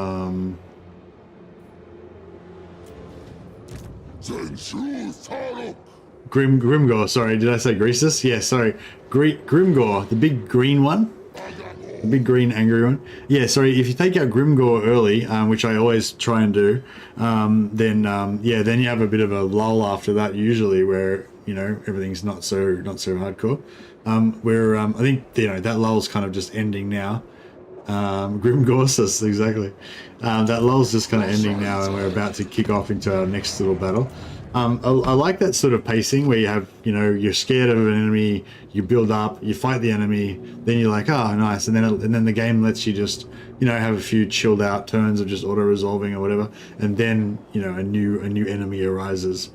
Grimgor, sorry, did I say Greasus? Yeah, sorry. Grimgor, the big green one. The big green angry one. Yeah, sorry, if you take out Grimgor early, which I always try and do, then you have a bit of a lull after that usually where, you know, everything's not so hardcore. I think, you know, that lull's kind of just ending now. Grimgorsus, exactly. That lull's just kind of ending now, and we're about to kick off into our next little battle. I like that sort of pacing where you have, you know, you're scared of an enemy, you build up, you fight the enemy, then you're like, oh, nice, and then the game lets you just, you know, have a few chilled out turns of just auto resolving or whatever, and then, you know, a new enemy arises.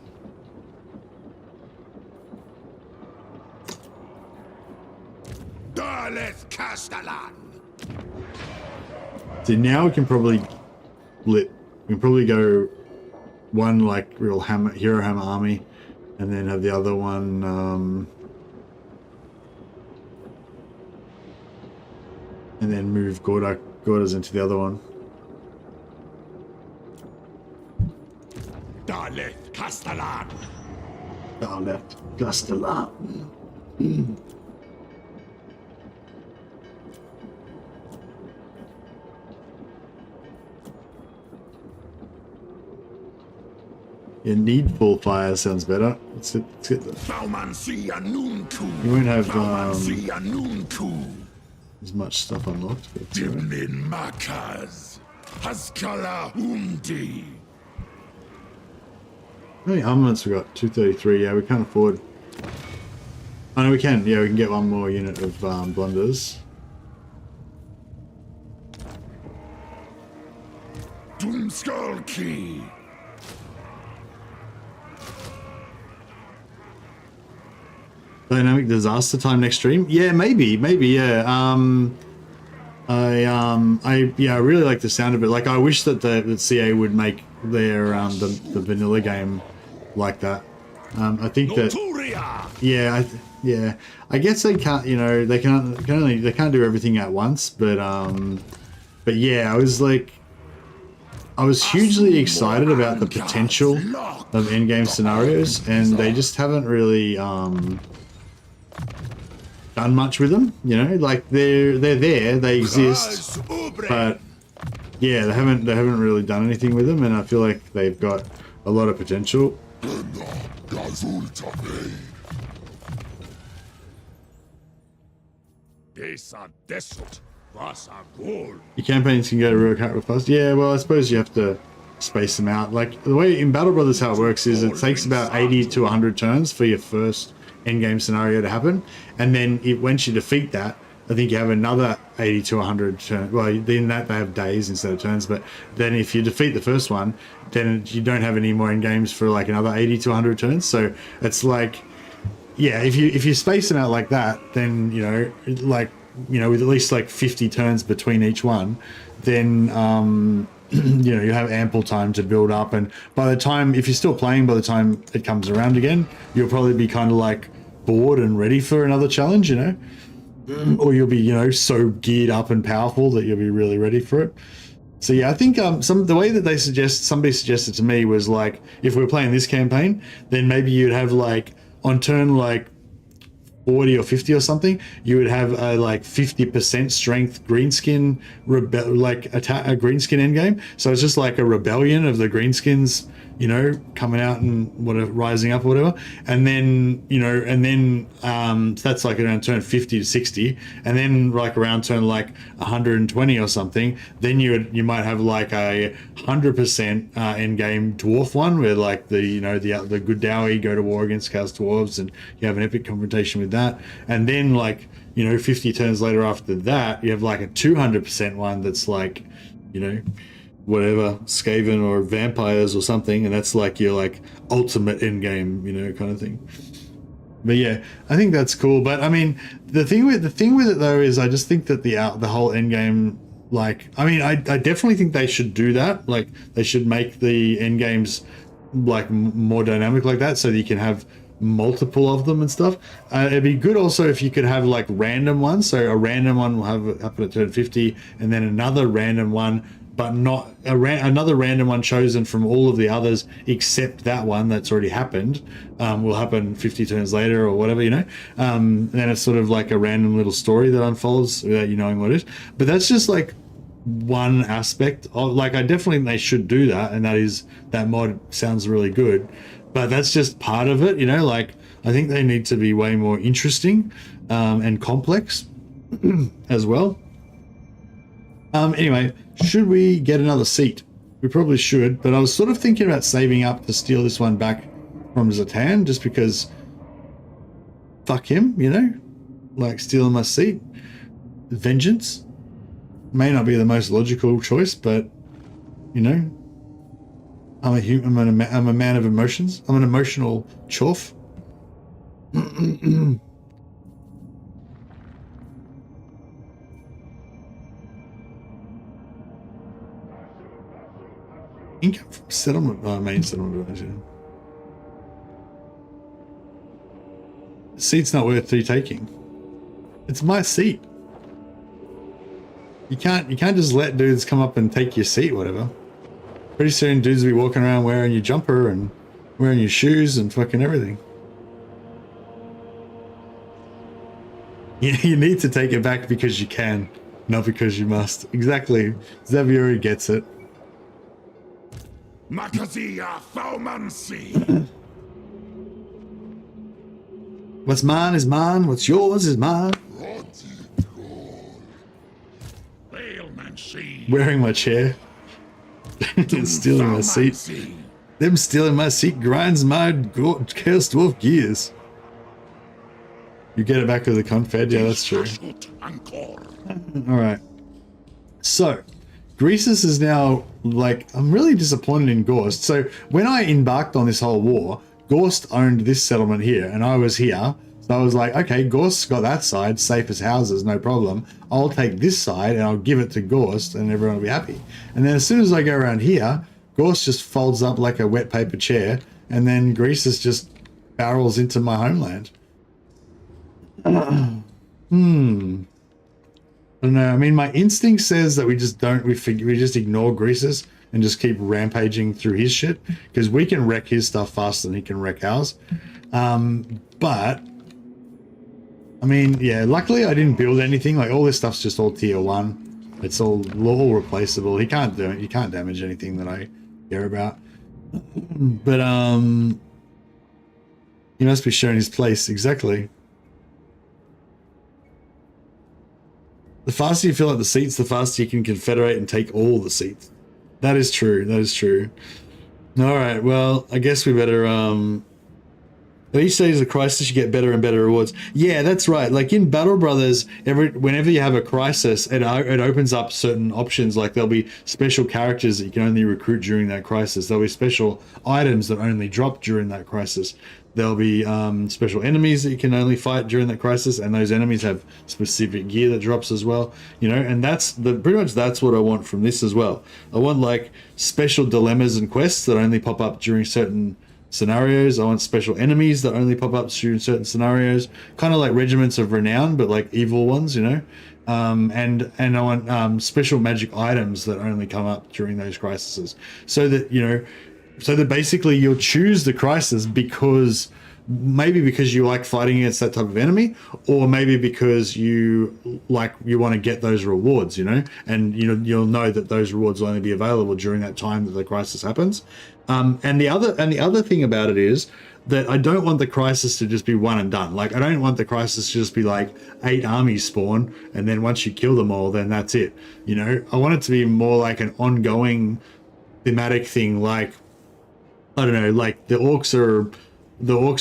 So now we can probably go one like real hero hammer army, and then have the other one and then move Gordas into the other one. Daleth Castellan. Daleth Castellan. Yeah, Needful Fire sounds better. Let's get the... You won't have as much stuff unlocked. Dimlin Makaz. Haskala Undi. How many armaments we got? 233. Yeah, we can't afford... Oh no, we can. Yeah, we can get one more unit of blunders. Doomskullki. Dynamic disaster time next stream? Yeah, maybe, yeah. I really like the sound of it. Like, I wish that the CA would make their the vanilla game like that. I think that I guess they can't, you know, they can't do everything at once, but yeah, I was like, I was hugely excited about the potential of endgame scenarios, and they just haven't really done much with them. You know, like they're there, they exist, but yeah, they haven't really done anything with them, and I feel like they've got a lot of potential. Your campaigns can go real cut fast. Yeah, well, I suppose you have to space them out. Like the way in Battle Brothers, how it works is it takes about 80 to 100 turns for your first endgame scenario to happen, and then once you defeat that, I think you have another 80 to 100 turns. Well, then that they have days instead of turns, but then if you defeat the first one, then you don't have any more endgames for like another 80 to 100 turns. So it's like, yeah, if you space them out like that, then with at least like 50 turns between each one, then you have ample time to build up, and by the time, if you're still playing, by the time it comes around again, you'll probably be kind of like bored and ready for another challenge, or you'll be so geared up and powerful that you'll be really ready for it. So yeah, I think the way that somebody suggested to me was like, if we're playing this campaign, then maybe you'd have like on turn like 40 or 50 or something, you would have a like 50% strength greenskin a greenskin endgame. So it's just like a rebellion of the greenskins, coming out and rising up or whatever. And then, that's like around turn 50 to 60. And then like around turn like 120 or something, then you might have like a 100% endgame dwarf one where like the good Dowie go to war against Chaos Dwarfs and you have an epic confrontation with that. And then like, 50 turns later after that, you have like a 200% one that's like, whatever, Skaven or vampires or something, and that's like your like ultimate endgame, kind of thing. But yeah, I think that's cool. But I mean, the thing with it though is I just think that the whole endgame, like, I mean, I definitely think they should do that. Like, they should make the endgames like more dynamic like that, so that you can have multiple of them and stuff. It'd be good also if you could have like random ones. So a random one will happen at turn 50, and then another random one, but not another random one chosen from all of the others except that one that's already happened, will happen 50 turns later or whatever, and then it's sort of like a random little story that unfolds without you knowing what it is. But that's just like one aspect of, like, I definitely think they should do that, and that mod sounds really good, but that's just part of it, like I think they need to be way more interesting and complex as well. Anyway, should we get another seat? We probably should, but I was sort of thinking about saving up to steal this one back from Zatan, just because fuck him, like stealing my seat. Vengeance may not be the most logical choice, but I'm a man of emotions. I'm an emotional chorf. Income from settlement, main settlement donation. The seat's not worth taking. It's my seat. You can't just let dudes come up and take your seat, whatever. Pretty soon dudes will be walking around wearing your jumper and wearing your shoes and fucking everything. You need to take it back because you can, not because you must. Exactly. Xavier gets it. Makazia Thaumancy. What's mine is mine. What's yours is mine. Wearing my chair. Stealing my seat. Them stealing my seat grinds my Chaos Dwarf gears. You get it back with the confed? Yeah, that's true. Alright. So, Greasus is now, like, I'm really disappointed in Gorst. So, when I embarked on this whole war, Gorst owned this settlement here, and I was here. So I was like, okay, Gorst's got that side, safe as houses, no problem. I'll take this side and I'll give it to Gorst and everyone will be happy. And then as soon as I go around here, Gorst just folds up like a wet paper chair, and then Greasus just barrels into my homeland. I don't know. I mean, my instinct says that we just ignore Greasus and just keep rampaging through his shit, because we can wreck his stuff faster than he can wreck ours. But I mean, yeah, luckily I didn't build anything. Like, all this stuff's just all tier 1. It's all replaceable. He can't do it. You can't damage anything that I care about. But he must be showing his place. Exactly. The faster you fill out the seats, the faster you can confederate and take all the seats. That is true. That is true. All right. Well, I guess we better. At each stage of the crisis, you get better and better rewards. Yeah, that's right. Like in Battle Brothers, whenever you have a crisis, it opens up certain options. Like there'll be special characters that you can only recruit during that crisis. There'll be special items that only drop during that crisis. There'll be special enemies that you can only fight during that crisis, and those enemies have specific gear that drops as well. You know, and pretty much that's what I want from this as well. I want like special dilemmas and quests that only pop up during certain scenarios. I want special enemies that only pop up during certain scenarios, kind of like Regiments of Renown, but like evil ones, you know. And I want special magic items that only come up during those crises, so that, you know, so that basically you'll choose the crisis because you like fighting against that type of enemy, or maybe because you want to get those rewards, you know, and you'll know that those rewards will only be available during that time that the crisis happens. And the other thing about it is that I don't want the crisis to just be one and done. Like, I don't want the crisis to just be like 8 armies spawn, and then once you kill them all, then that's it. You know, I want it to be more like an ongoing thematic thing. Like, I don't know, like the orcs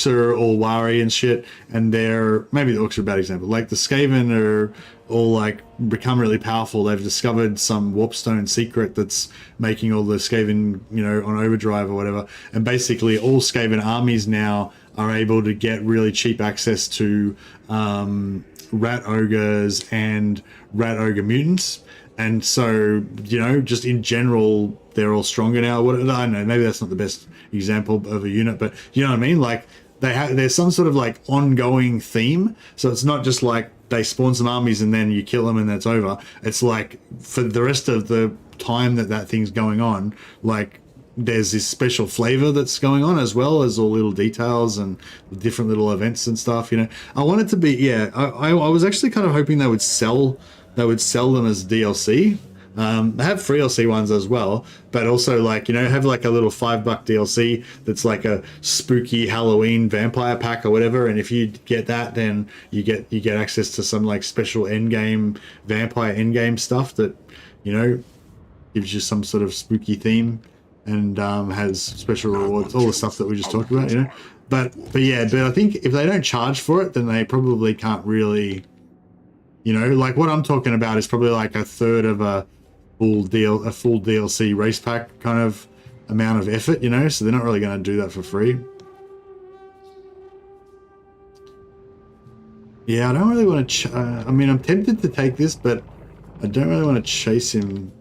are all wary and shit, and maybe the orcs are a bad example. Like the Skaven are all like become really powerful. They've discovered some warpstone secret that's making all the Skaven, you know, on overdrive or whatever. And basically all Skaven armies now are able to get really cheap access to rat ogres and rat ogre mutants. And so, you know, just in general, they're all stronger now. I don't know, maybe that's not the best example of a unit, but you know what I mean? Like there's some sort of like ongoing theme. So it's not just like they spawn some armies and then you kill them and that's over. It's like for the rest of the time that thing's going on, like there's this special flavor that's going on, as well as all little details and different little events and stuff, you know. I want it to be, yeah, I was actually kind of hoping they would sell them as DLC. They have free DLC ones as well, but also, like, you know, have like a little $5 DLC that's like a spooky Halloween vampire pack or whatever, and if you get that, then you get access to some like special vampire endgame stuff that, you know, gives you some sort of spooky theme and has special rewards, all the stuff that we just talked about, you know. But I think if they don't charge for it, then they probably can't really, you know, like what I'm talking about is probably like a third of a full DLC race pack kind of amount of effort, you know, so they're not really going to do that for free. Yeah, I don't really want to, I mean, I'm tempted to take this, but I don't really want to chase him.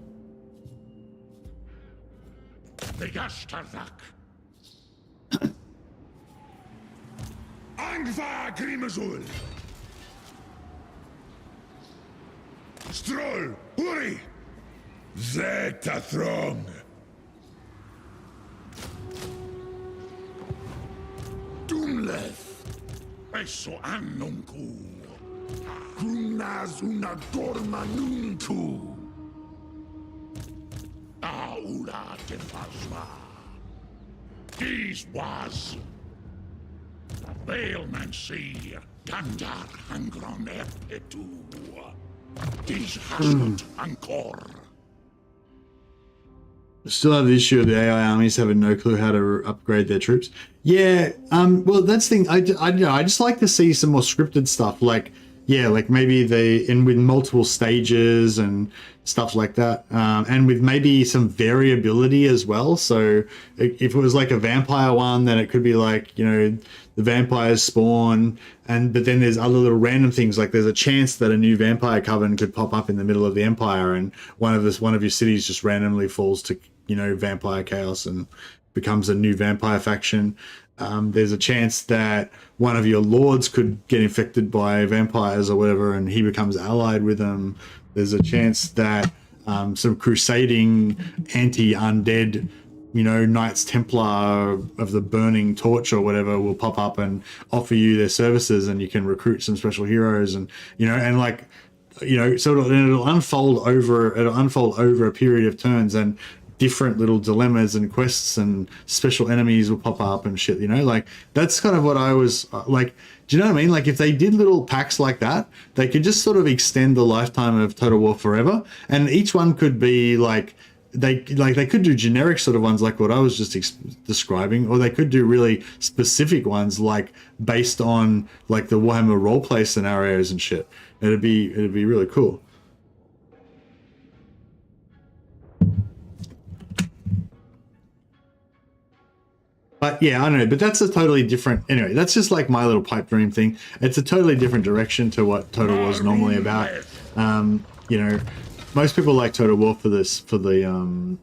Angva Grimazul! Stroll, hurry! Zeta throng! Doomleth! Eso annunku! Grumnaz una dorma nunku! Aula tempasma! These was Bailmancy, Gandar Hangron Epetu. These Hasnot Angkor. Still have the issue of the AI armies having no clue how to upgrade their troops. Yeah, well, that's the thing. I just like to see some more scripted stuff. Like, yeah, like maybe with multiple stages and stuff like that, and with maybe some variability as well. So if it was like a vampire one, then it could be like, you know, the vampires spawn, but then there's other little random things, like there's a chance that a new vampire coven could pop up in the middle of the empire, and one of your cities just randomly falls to, you know, vampire chaos and becomes a new vampire faction. There's a chance that one of your lords could get infected by vampires or whatever, and he becomes allied with them. There's a chance that some crusading anti-undead, you know, Knights Templar of the Burning Torch or whatever will pop up and offer you their services, and you can recruit some special heroes, and you know, and like, you know, so it'll unfold over a period of turns, and different little dilemmas and quests and special enemies will pop up and shit, you know, like that's kind of what I was like. Do you know what I mean? Like if they did little packs like that, they could just sort of extend the lifetime of Total War forever, and each one could be like, they could do generic sort of ones like what I was just describing, or they could do really specific ones like based on like the Warhammer roleplay scenarios and shit. It'd be really cool. But yeah, I don't know, but that's a totally different, anyway, that's just like my little pipe dream thing. It's a totally different direction to what Total War is normally about. You know, most people like Total War for this, for the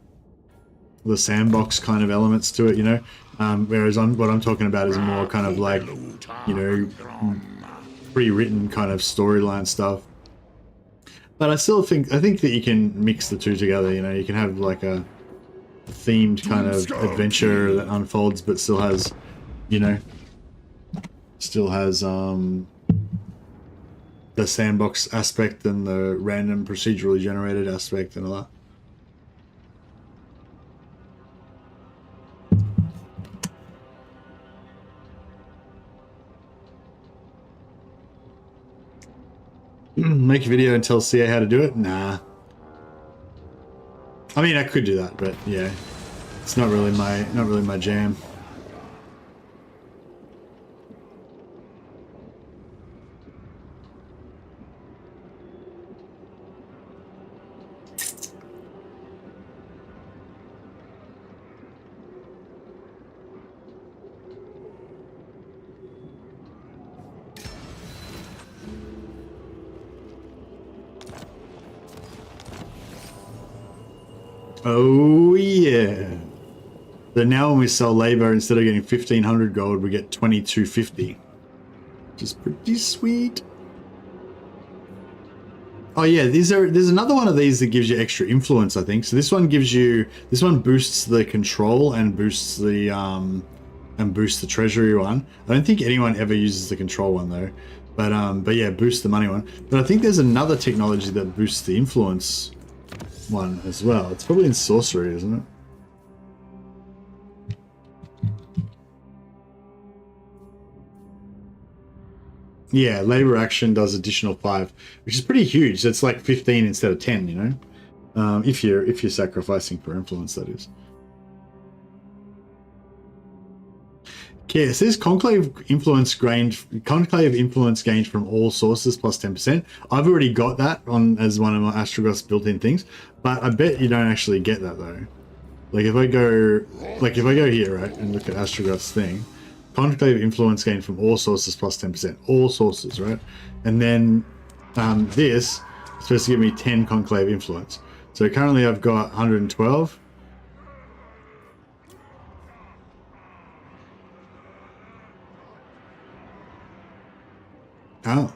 sandbox kind of elements to it, you know, whereas what I'm talking about is more kind of like, you know, pre-written kind of storyline stuff. But I think that you can mix the two together, you know, you can have like a themed kind of adventure that unfolds but still has, you know, the sandbox aspect and the random procedurally generated aspect and all that. Make a video and tell CA how to do it? Nah. I mean, I could do that, but yeah, it's not really my jam. Oh yeah. So now when we sell labor, instead of getting 1,500 gold, we get 2,250, which is pretty sweet. Oh yeah, there's another one of these that gives you extra influence, I think. So this one boosts the control and boosts the treasury one. I don't think anyone ever uses the control one though. But yeah, boosts the money one. But I think there's another technology that boosts the influence one as well. It's probably in sorcery, isn't it? Yeah, labor action does additional 5, which is pretty huge. It's like 15 instead of 10, you know, if you're sacrificing for influence, that is. Okay, it says conclave influence gained from all sources plus 10%. I've already got that on as one of my Astragoth's built-in things, but I bet you don't actually get that though. Like if I go here, right, and look at Astragoth's thing, conclave influence gained from all sources plus 10%, all sources, right? And then this is supposed to give me 10 conclave influence. So currently I've got 112. Oh,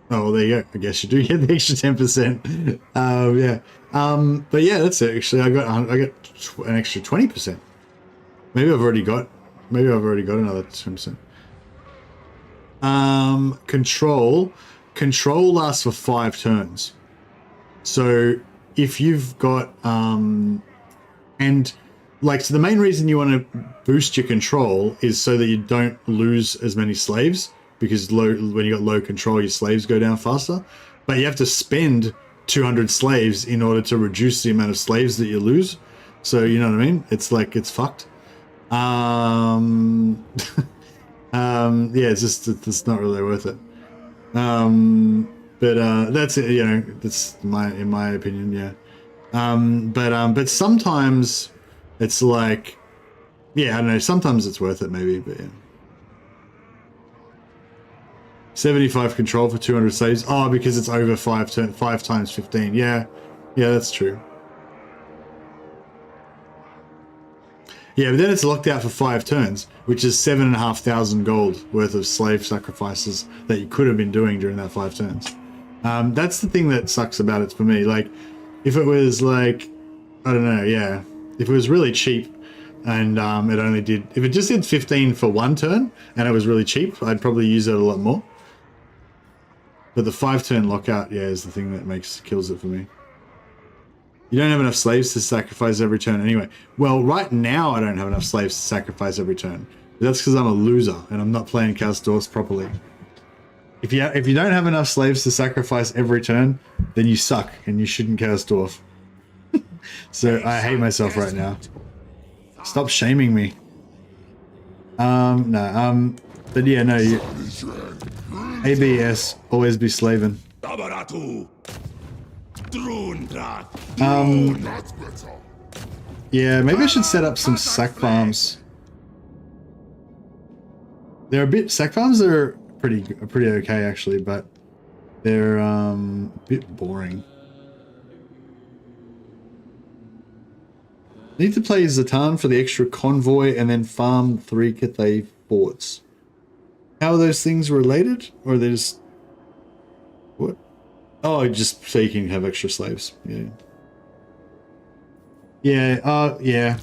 well, there you go. I guess you do get the extra 10%. Yeah. But yeah, that's it. Actually, I got an extra 20%. Maybe I've already got another 10%. Control lasts for 5 turns. So if you've got so the main reason you want to boost your control is so that you don't lose as many slaves. Because when you got low control, your slaves go down faster. But you have to spend 200 slaves in order to reduce the amount of slaves that you lose. So you know what I mean? It's like, it's fucked. Yeah, it's not really worth it. But that's it. You know, that's in my opinion. Yeah. But sometimes it's like, yeah, I don't know. Sometimes it's worth it, maybe. But yeah. 75 control for 200 saves. Oh, because it's over 5 times 15. Yeah, that's true. Yeah, but then it's locked out for 5 turns, which is 7,500 gold worth of slave sacrifices that you could have been doing during that 5 turns. That's the thing that sucks about it for me. Like, if it was like, I don't know, yeah, if it was really cheap and it only did, if it just did 15 for one turn and it was really cheap, I'd probably use it a lot more. But the 5-turn lockout, yeah, is the thing that kills it for me. You don't have enough slaves to sacrifice every turn anyway. Well, right now I don't have enough slaves to sacrifice every turn. That's because I'm a loser and I'm not playing Chaos Dwarfs properly. If you don't have enough slaves to sacrifice every turn, then you suck and you shouldn't Chaos Dwarf. So I hate myself right now. Stop shaming me. No, but yeah, no, ABS, always be slaving. Yeah, maybe I should set up some sack farms. They're a bit, sack farms are pretty okay actually, but they're a bit boring. Need to play Zatan for the extra convoy and then farm 3 Cathay forts. How are those things related? Or are they just... What? Oh, just so you can have extra slaves. Yeah. Yeah, yeah.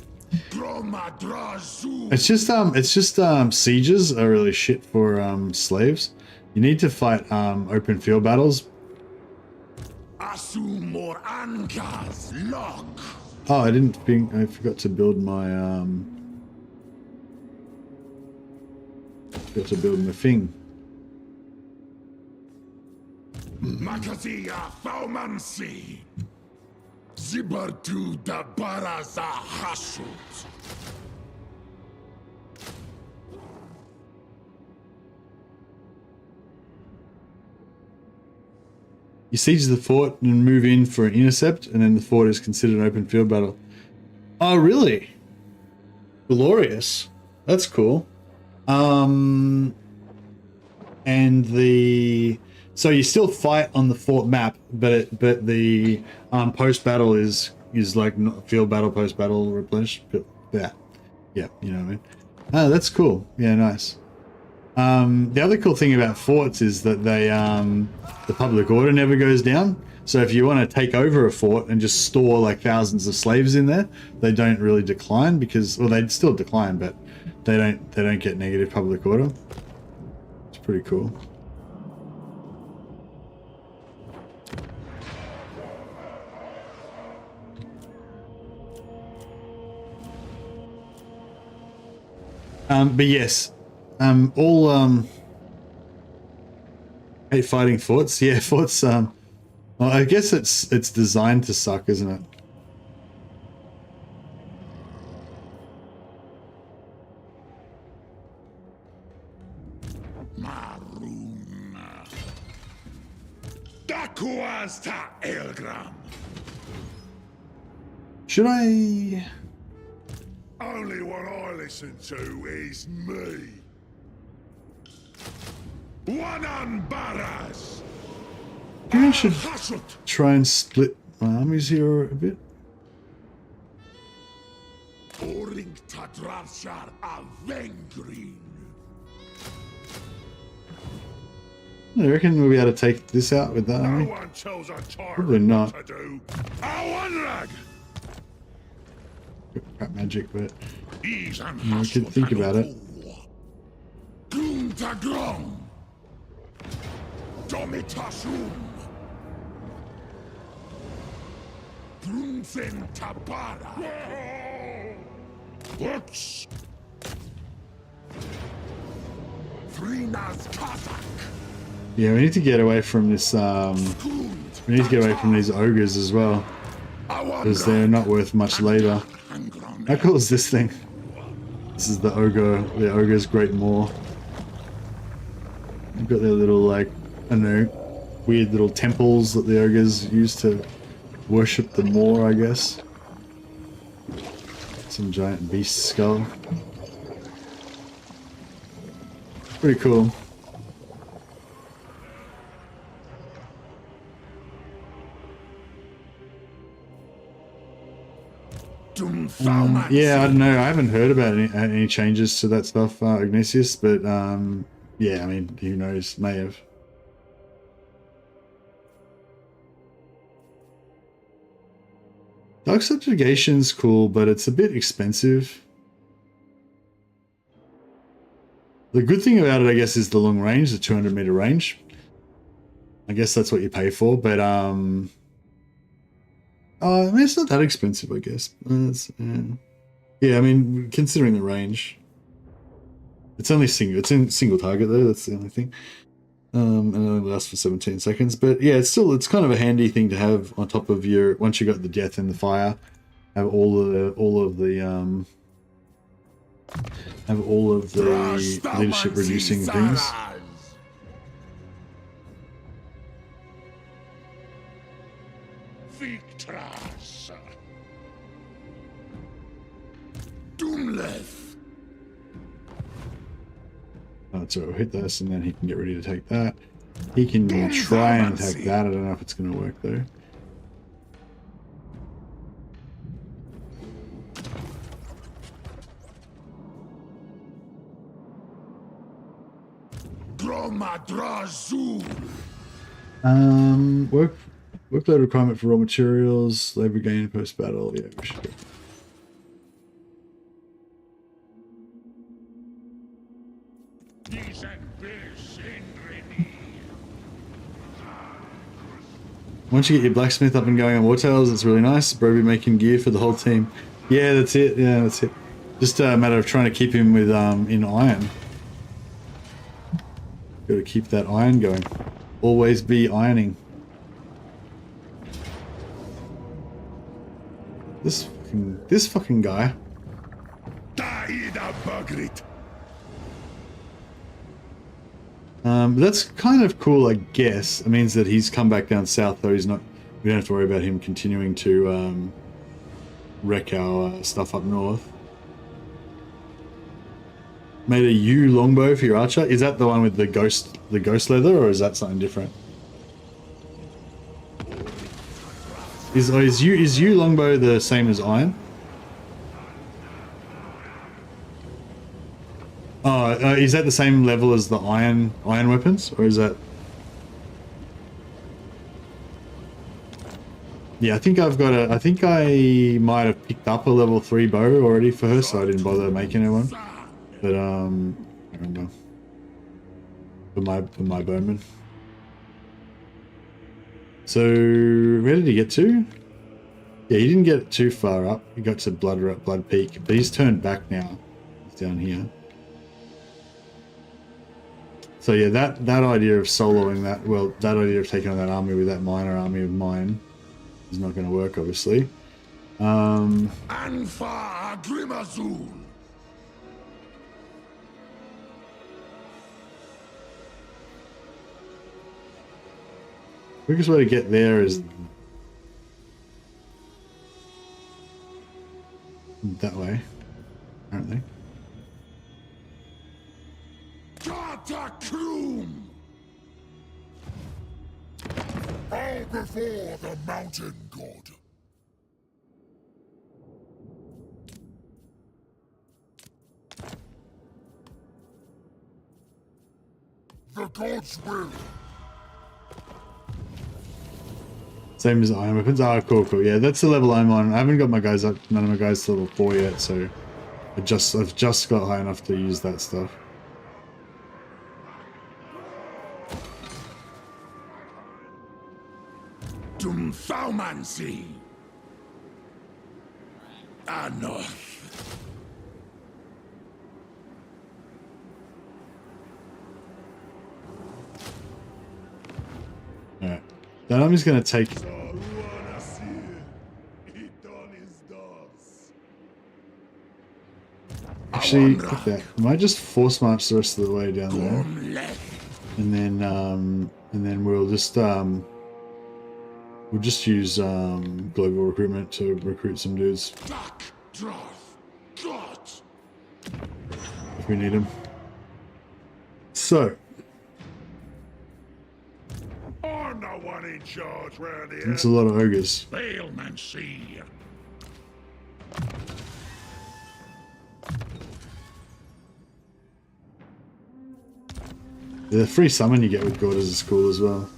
It's just sieges are really shit for slaves. You need to fight open field battles. Oh, I forgot to build my thing. Makatia Faumansi Zibartu da Baraza Hashut. You siege the fort and move in for an intercept, and then the fort is considered an open field battle. Oh, really? Glorious. That's cool. And so you still fight on the fort map, but the post battle is like not field battle, post battle replenish. Yeah, yeah, you know what I mean. Oh, that's cool. Yeah, nice. The other cool thing about forts is that they the public order never goes down. So if you want to take over a fort and just store like thousands of slaves in there, they don't really decline because, well, they'd still decline, but they don't get negative public order. It's pretty cool. But yes, hate fighting forts. Yeah, forts. Well, I guess it's designed to suck, isn't it? Should I? Only what I listen to is me. One Barras. Maybe I should try and split my armies here a bit. I reckon we'll be able to take this out with that army. Probably not. Crap magic, but I could think about it. Yeah, we need to get away from this. We need to get away from these ogres as well, because they're not worth much labor. How cool is this thing? This is the ogre's great maw. They've got their little, like, I don't know, weird little temples that the ogres use to worship the maw, I guess. Some giant beast skull. Pretty cool. Yeah, I don't know. I haven't heard about any changes to that stuff, Ignatius, but yeah, I mean, who knows? May have. Dark Subjugation's cool, but it's a bit expensive. The good thing about it, I guess, is the long range, the 200 meter range. I guess that's what you pay for, but I mean, it's not that expensive, I guess. Yeah, I mean, considering the range, it's only single. It's in single target though. That's the only thing. And it only lasts for 17 seconds. But yeah, it's kind of a handy thing to have on top of your, once you got the death and the fire, have all of the leadership reducing things. Victras. Doomleth. So we'll hit this and then he can get ready to take that. He can try and attack that. I don't know if it's going to work though. Workload requirement for raw materials, labor gain post battle. Yeah, we should go. Once you get your blacksmith up and going on Wartails, it's really nice. Bro be making gear for the whole team. Yeah, that's it. Yeah, that's it. Just a matter of trying to keep him with in iron. Got to keep that iron going. Always be ironing. This fucking guy. That's kind of cool, I guess. It means that he's come back down south, though he's not. We don't have to worry about him continuing to wreck our stuff up north. Made a U longbow for your archer. Is that the one with the ghost leather, or is that something different? Is U longbow the same as iron? Oh, is that the same level as the iron weapons, or is that? Yeah, I think I've got a. I think I might have picked up a level 3 bow already for her, so I didn't bother making her one. But I don't know. For my bowman. So where did he get to? Yeah, he didn't get too far up. He got to Blood Peak, but he's turned back now. He's down here. So yeah, that idea of soloing that, well, that idea of taking on that army with that minor army of mine is not going to work, obviously. Anfa Grimazul. Quickest way to get there is that way, apparently. Cataclysm! All before the mountain god. The gods will. Same as iron weapons. Ah, cool. Yeah, that's the level I'm on. I haven't got my guys up. None of my guys to level 4 yet, so I've just got high enough to use that stuff. Doomthaumancy. Anoth. Alright. Then I'm just going to take... Actually, fuck that. I might just force march the rest of the way down there. And then we'll just use global recruitment to recruit some dudes. If we need them. So... I'm the one in charge round here. That's a lot of ogres. Ailmancy. The free summon you get with Gordas is cool as well.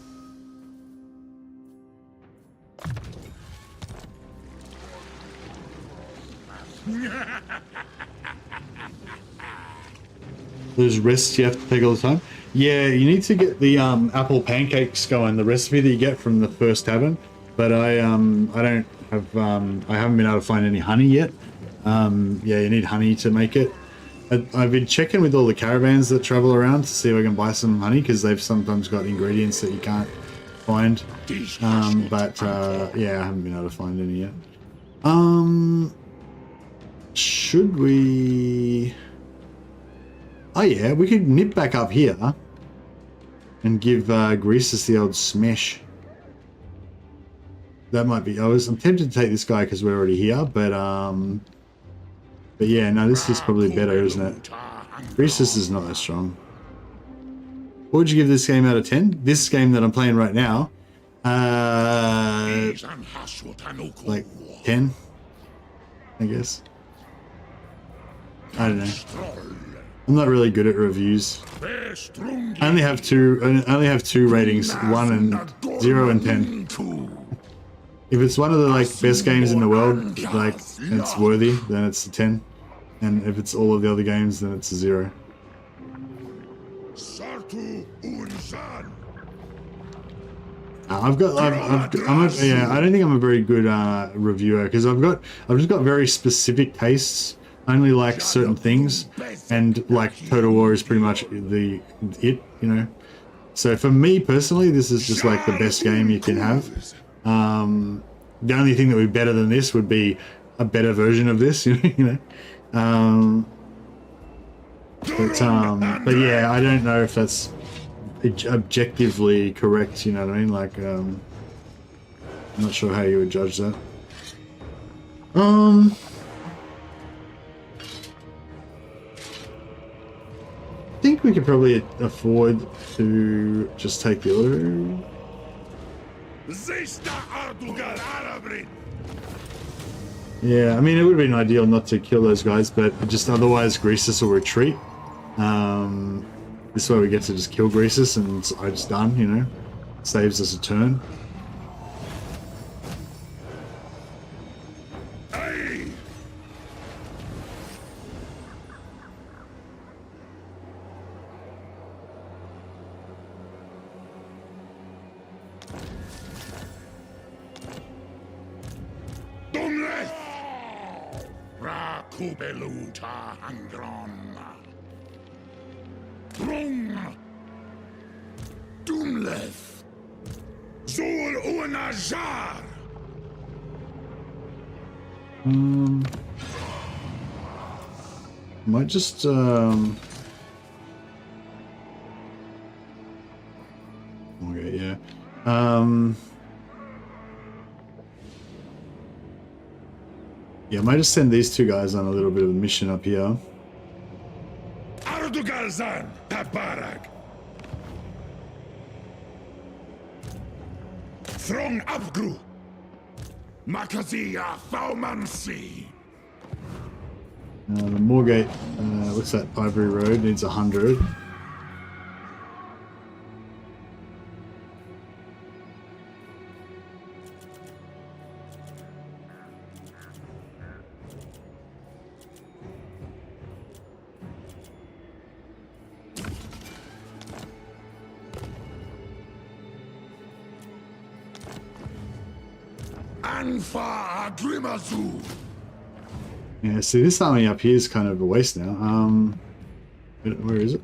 Those rests you have to take all the time. Yeah, you need to get the apple pancakes going, the recipe that you get from the first tavern. But I don't have I haven't been able to find any honey yet. Yeah, you need honey to make it. I've been checking with all the caravans that travel around to see if I can buy some honey, because they've sometimes got ingredients that you can't find. Yeah, I haven't been able to find any yet. Should we? Oh yeah, we could nip back up here and give Greasus the old smash. That might be. I'm tempted to take this guy because we're already here, but yeah, no, this is probably better, isn't it? Greasus is not that strong. What would you give this game out of 10? This game that I'm playing right now, like 10, I guess. I don't know. I'm not really good at reviews. I only have two ratings, 1 and 0 and 10. If it's one of the best games in the world, it's worthy, then it's a 10. And if it's all of the other games, then it's a 0. I don't think I'm a very good reviewer, because I've just got very specific tastes. I only like certain things, and Total War is pretty much it, you know. So for me personally, this is just the best game you can have. The only thing that would be better than this would be a better version of this, you know. But yeah, I don't know if that's objectively correct, you know what I mean? I'm not sure how you would judge that. I think we could probably afford to just take the auto. Yeah, I mean, it would have been ideal not to kill those guys, but just otherwise Greasus will retreat. This way we get to just kill Greasus and it's done, you know. Saves us a turn. Kubeluta Angron. Drung. Dumleth. Zul Unajar. Might just okay, yeah. Yeah, I might just send these two guys on a little bit of a mission up here. Ardugalzan Tabarag. Throng Abgru. Makazia Faumansi. The Moorgate, what's that? Ivory Road needs 100. Anfa Grimazu. Yeah, see, this army up here is kind of a waste now. Where is it?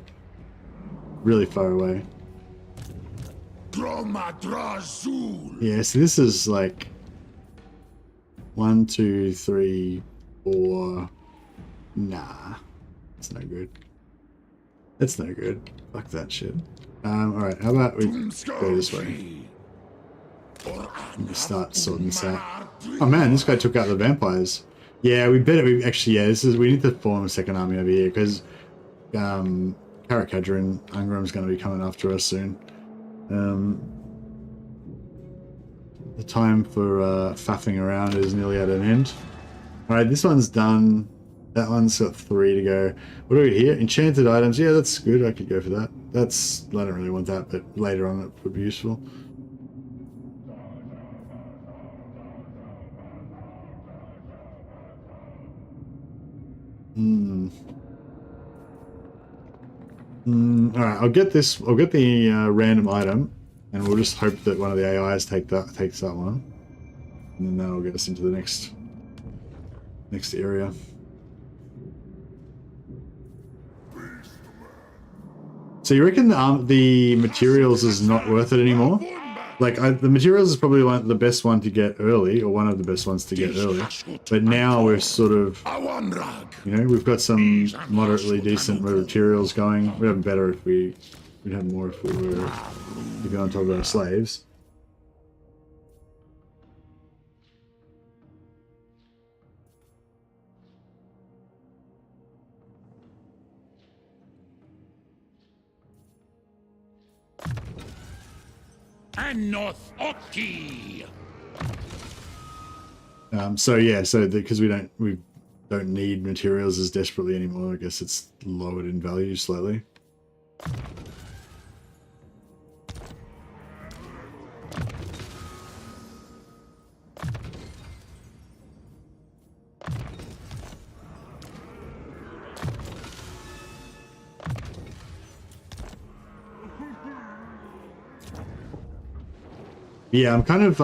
Really far away. Yeah, so this is 1, 2, 3, 4. Nah, it's no good. It's no good. Fuck that shit. Alright, how about we go this way? Let me start sorting this out. Oh man, this guy took out the vampires. Yeah, we actually, yeah, we need to form a second army over here, because Karakadra and Angram's going to be coming after us soon. The time for faffing around is nearly at an end. Alright, this one's done. That one's got 3 to go. What do we here? Enchanted items. Yeah, that's good. I could go for that. I don't really want that, but later on it would be useful. Alright, I'll get this. I'll get the random item, and we'll just hope that one of the AIs takes that one, and then that'll get us into the next area. So you reckon the materials is not worth it anymore? Like the materials is probably the best one to get early, or one of the best ones to get early. But now we're sort of, you know, we've got some moderately decent materials going. We'd have better if we'd have more if we were keeping on top of our slaves. So yeah, because we don't need materials as desperately anymore, I guess it's lowered in value slightly. Yeah, I'm kind of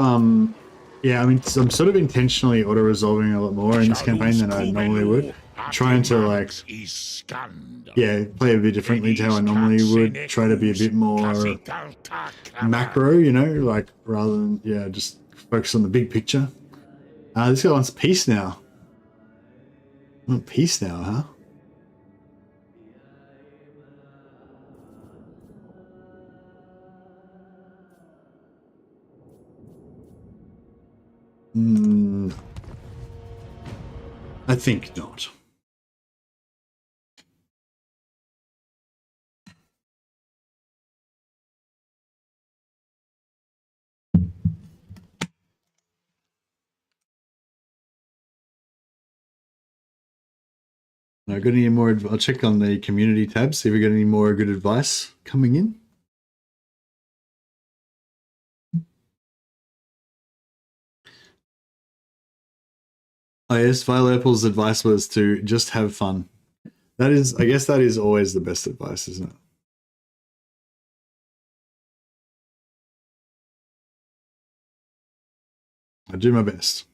yeah, I mean, I'm sort of intentionally auto-resolving a lot more in this campaign than I normally would. Trying to, like, yeah, play a bit differently to how I normally would. Try to be a bit more macro, you know, like, rather than, yeah, just focus on the big picture. This guy wants peace now. I want peace now, huh? I think not. Got any more? I'll check on the community tab, see if we got any more good advice coming in. Oh yes, Violet advice was to just have fun. That is, I guess that is always the best advice, isn't it? I do my best.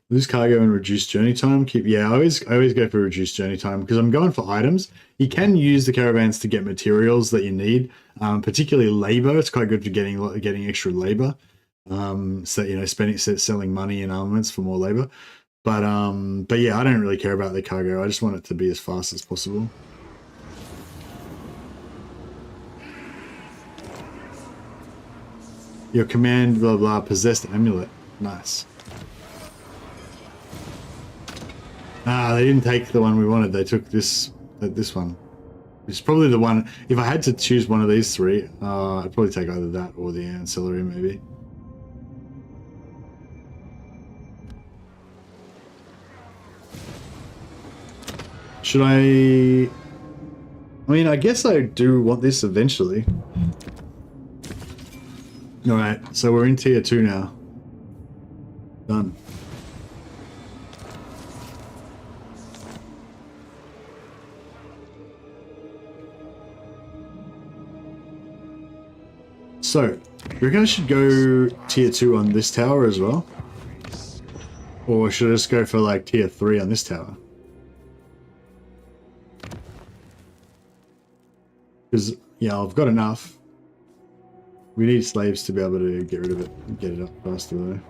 Lose cargo and reduce journey time. I always go for reduced journey time because I'm going for items. You can use the caravans to get materials that you need, particularly labor. It's quite good for getting extra labor. So you know, selling money and armaments for more labor. But yeah, I don't really care about the cargo. I just want it to be as fast as possible. Your command, blah blah, possessed amulet. Nice. They didn't take the one we wanted. They took this one. It's probably the one. If I had to choose one of these three, I'd probably take either that or the ancillary, maybe. Should I mean, I guess I do want this eventually. Alright, so we're in tier 2 now. Done. So, you reckon I should go tier 2 on this tower as well? Or should I just go for like tier 3 on this tower? Because, yeah, I've got enough. We need slaves to be able to get rid of it and get it up faster though.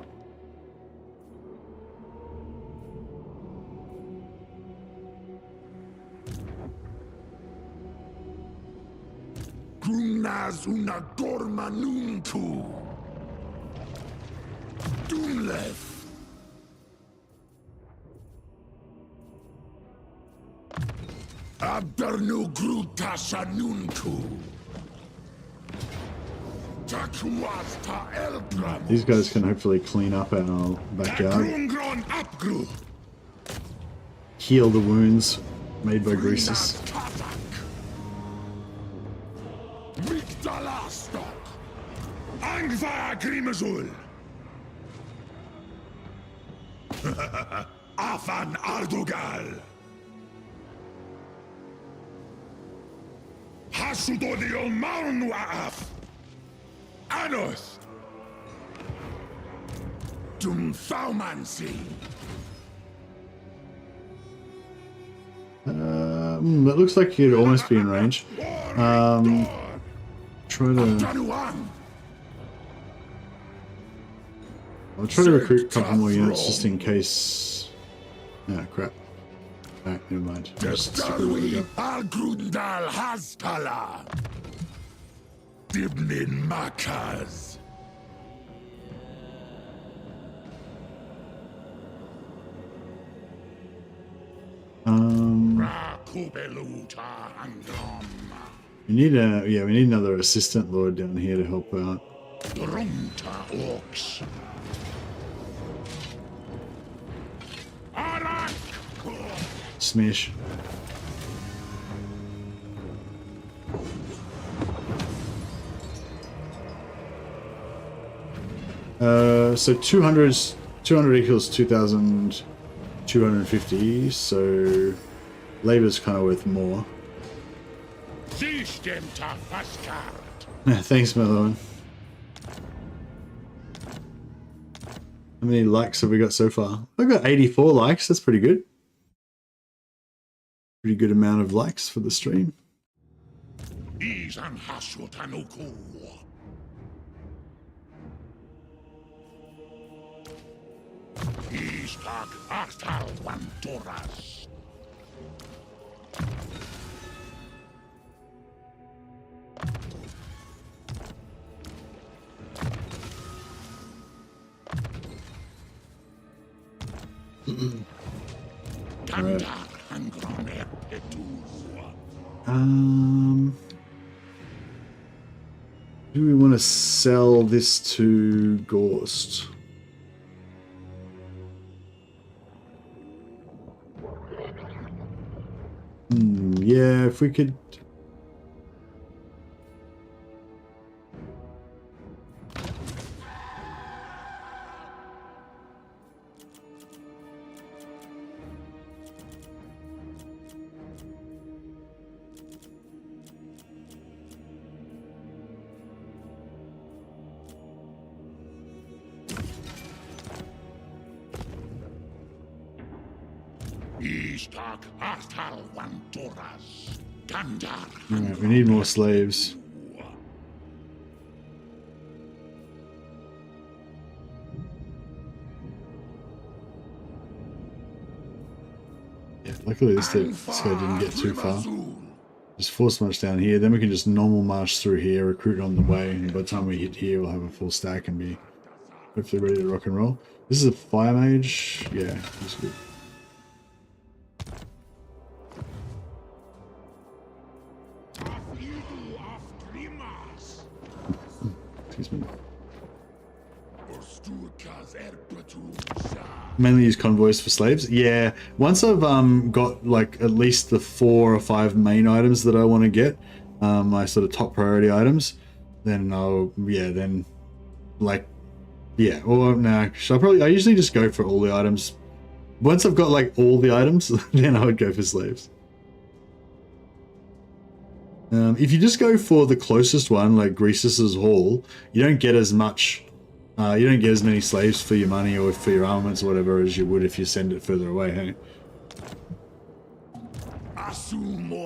These guys can hopefully clean up our backyard. Heal the wounds made by Greases. Afan Ardugal. Hasudodio Marnuaaf. Anos. Dumfaumansi. That looks like you'd almost be in range. Try to. I'll try to recruit a couple more units just in case. Ah, crap. Alright, never mind. Just stick with what we got. Algrundal Hastala. Dibnin Makas. We need a we need another assistant lord down here to help out. Smash. So 200 equals 2,250, so labor's kind of worth more. Thanks, Melon. How many likes have we got so far? I've got 84 likes, that's pretty good. Pretty good amount of likes for the stream. Right. Do we want to sell this to Gorst? Yeah, if we could. Alright, we need more slaves. Yeah, luckily this guy didn't get too far. Just force march down here, then we can just normal march through here, recruit on the way, and by the time we hit here we'll have a full stack and be hopefully ready to rock and roll. This is a fire mage. Yeah, that's good. Excuse me. Mainly use convoys for slaves. Yeah, once I've got like at least the 4 or 5 main items that I want to get, my sort of top priority items, then I'll or no, I usually just go for all the items. Once I've got like all the items, then I would go for slaves. If you just go for the closest one, like Greasus's Hall, you don't get as much, you don't get as many slaves for your money or for your armaments or whatever as you would if you send it further away, hey?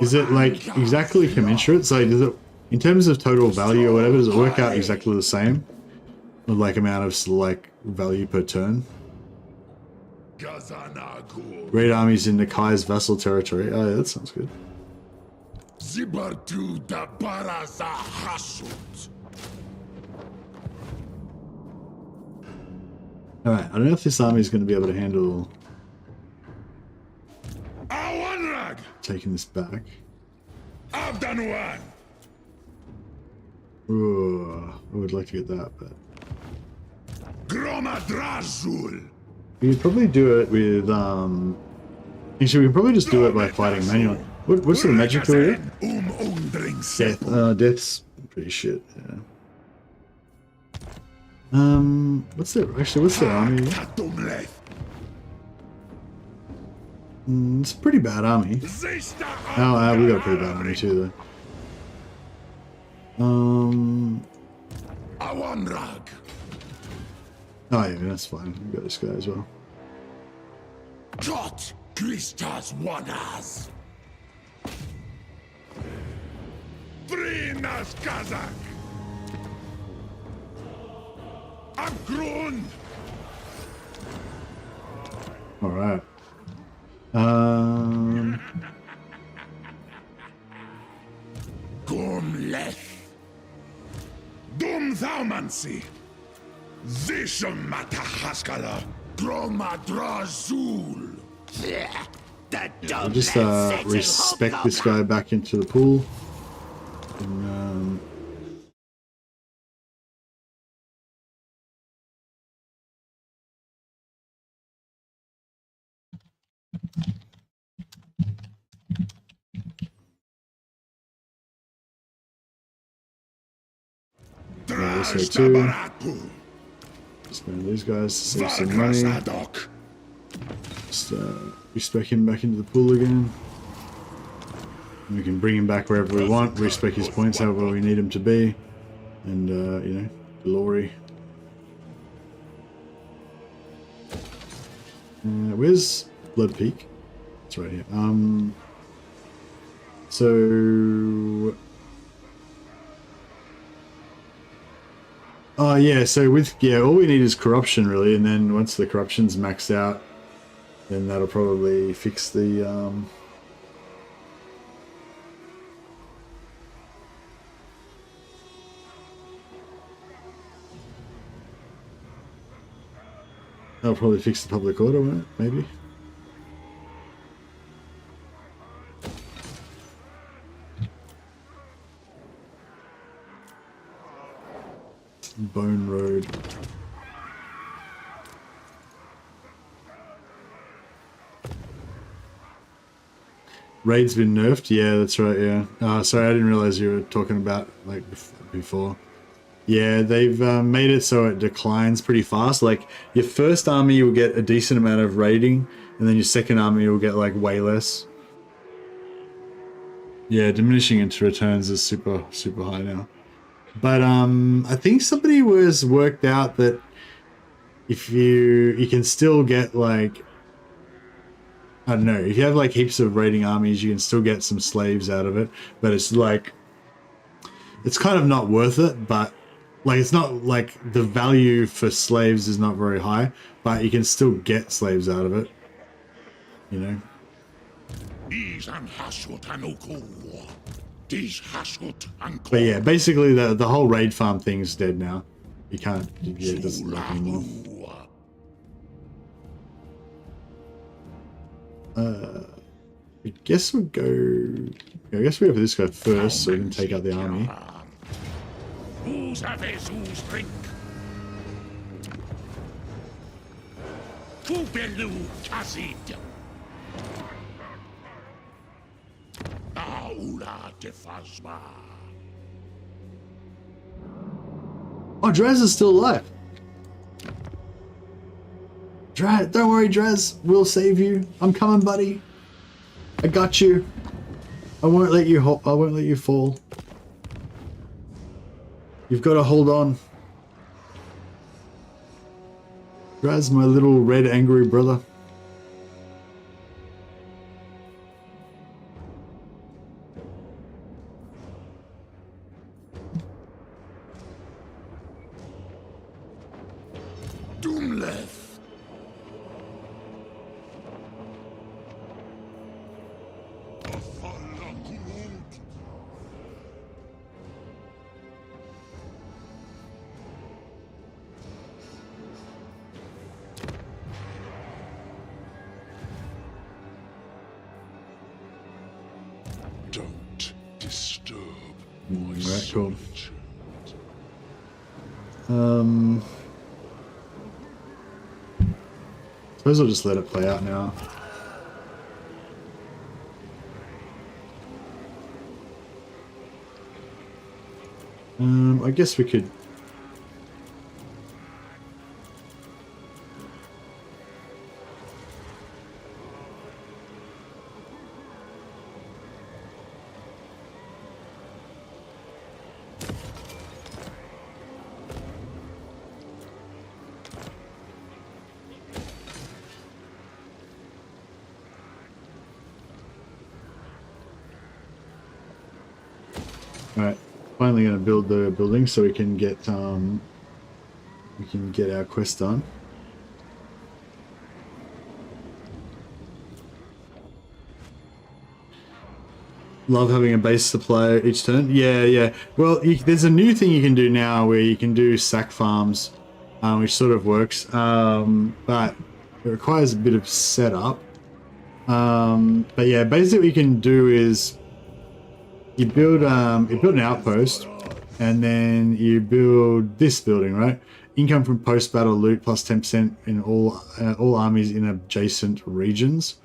Is it like exactly commensurate? So does it, in terms of total value or whatever, does it work out exactly the same? With like amount of like value per turn? Great armies in Nakai's vassal territory. Oh yeah, that sounds good. Alright, I don't know if this army is going to be able to handle taking this back. Ooh, I would like to get that, but we could probably do it with actually we can probably just do it by fighting manually. What sort of magic do we get? Death. Death's pretty shit, yeah. What's their army again? It's a pretty bad army. Oh, we got a pretty bad army too, though. Awanrag. Oh yeah, that's fine. We got this guy as well. Jot Kristas Wanas. Vrinas Kazak. Agrund. All right. Gumleth. Dum Thaumansi. Zishamata Haskala. Dromadrazul. I'll just respec this guy back into the pool. And, yeah, this guy too. Spend these guys to save some money. Just respec him back into the pool again. And we can bring him back wherever we want, respec his points however we need him to be. And, you know, glory. Where's Blood Peak? It's right here. So... Oh yeah, so with, yeah, all we need is corruption really, and then once the corruption's maxed out, then that'll probably fix the, that'll probably fix the public order, won't it? Maybe? Bone Road. Raid's been nerfed? Yeah, that's right, yeah. Sorry, I didn't realize you were talking about, like, before. Yeah, they've made it so it declines pretty fast. Like, your first army will get a decent amount of raiding, and then your second army will get, like, way less. Yeah, diminishing into returns is super high now. But I think somebody was worked out that if you can still get, like, I don't know, if you have like heaps of raiding armies, you can still get some slaves out of it, but it's like, it's kind of not worth it. But like, it's not like the value for slaves is not very high, but you can still get slaves out of it, you know. But yeah, basically the whole raid farm thing's dead now. You can't, yeah, it doesn't work anymore. I guess we'll go, I guess we go for this guy first so we can take out the army. Oh, Draz is still alive. Draz, don't worry, Draz. We'll save you. I'm coming, buddy. I got you. I won't let you. I won't let you fall. You've got to hold on. Draz, my little red angry brother. Alright, cool. Suppose I'll just let it play out now. I guess we could. finally going to build the building so we can get our quest done. Love having a base supply each turn. Yeah. Well, there's a new thing you can do now where you can do sack farms, which sort of works, but it requires a bit of setup. But yeah, basically what you can do is you build an outpost, and then you build this building, right? Income from post-battle loot plus 10% in all armies in adjacent regions.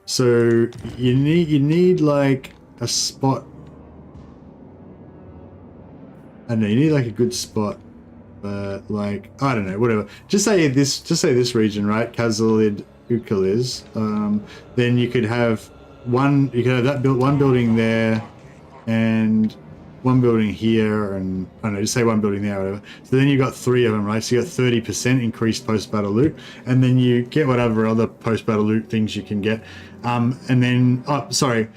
So you need like a spot. I don't know, you need like a good spot, but like I don't know, whatever. Just say this region, right? Kazalid Ukaliz. Then you could have one building there, and one building here, and I don't know, just say one building there, or whatever. So then you got 3 of them, right? So you got 30% increased post-battle loot, and then you get whatever other post-battle loot things you can get. And then, the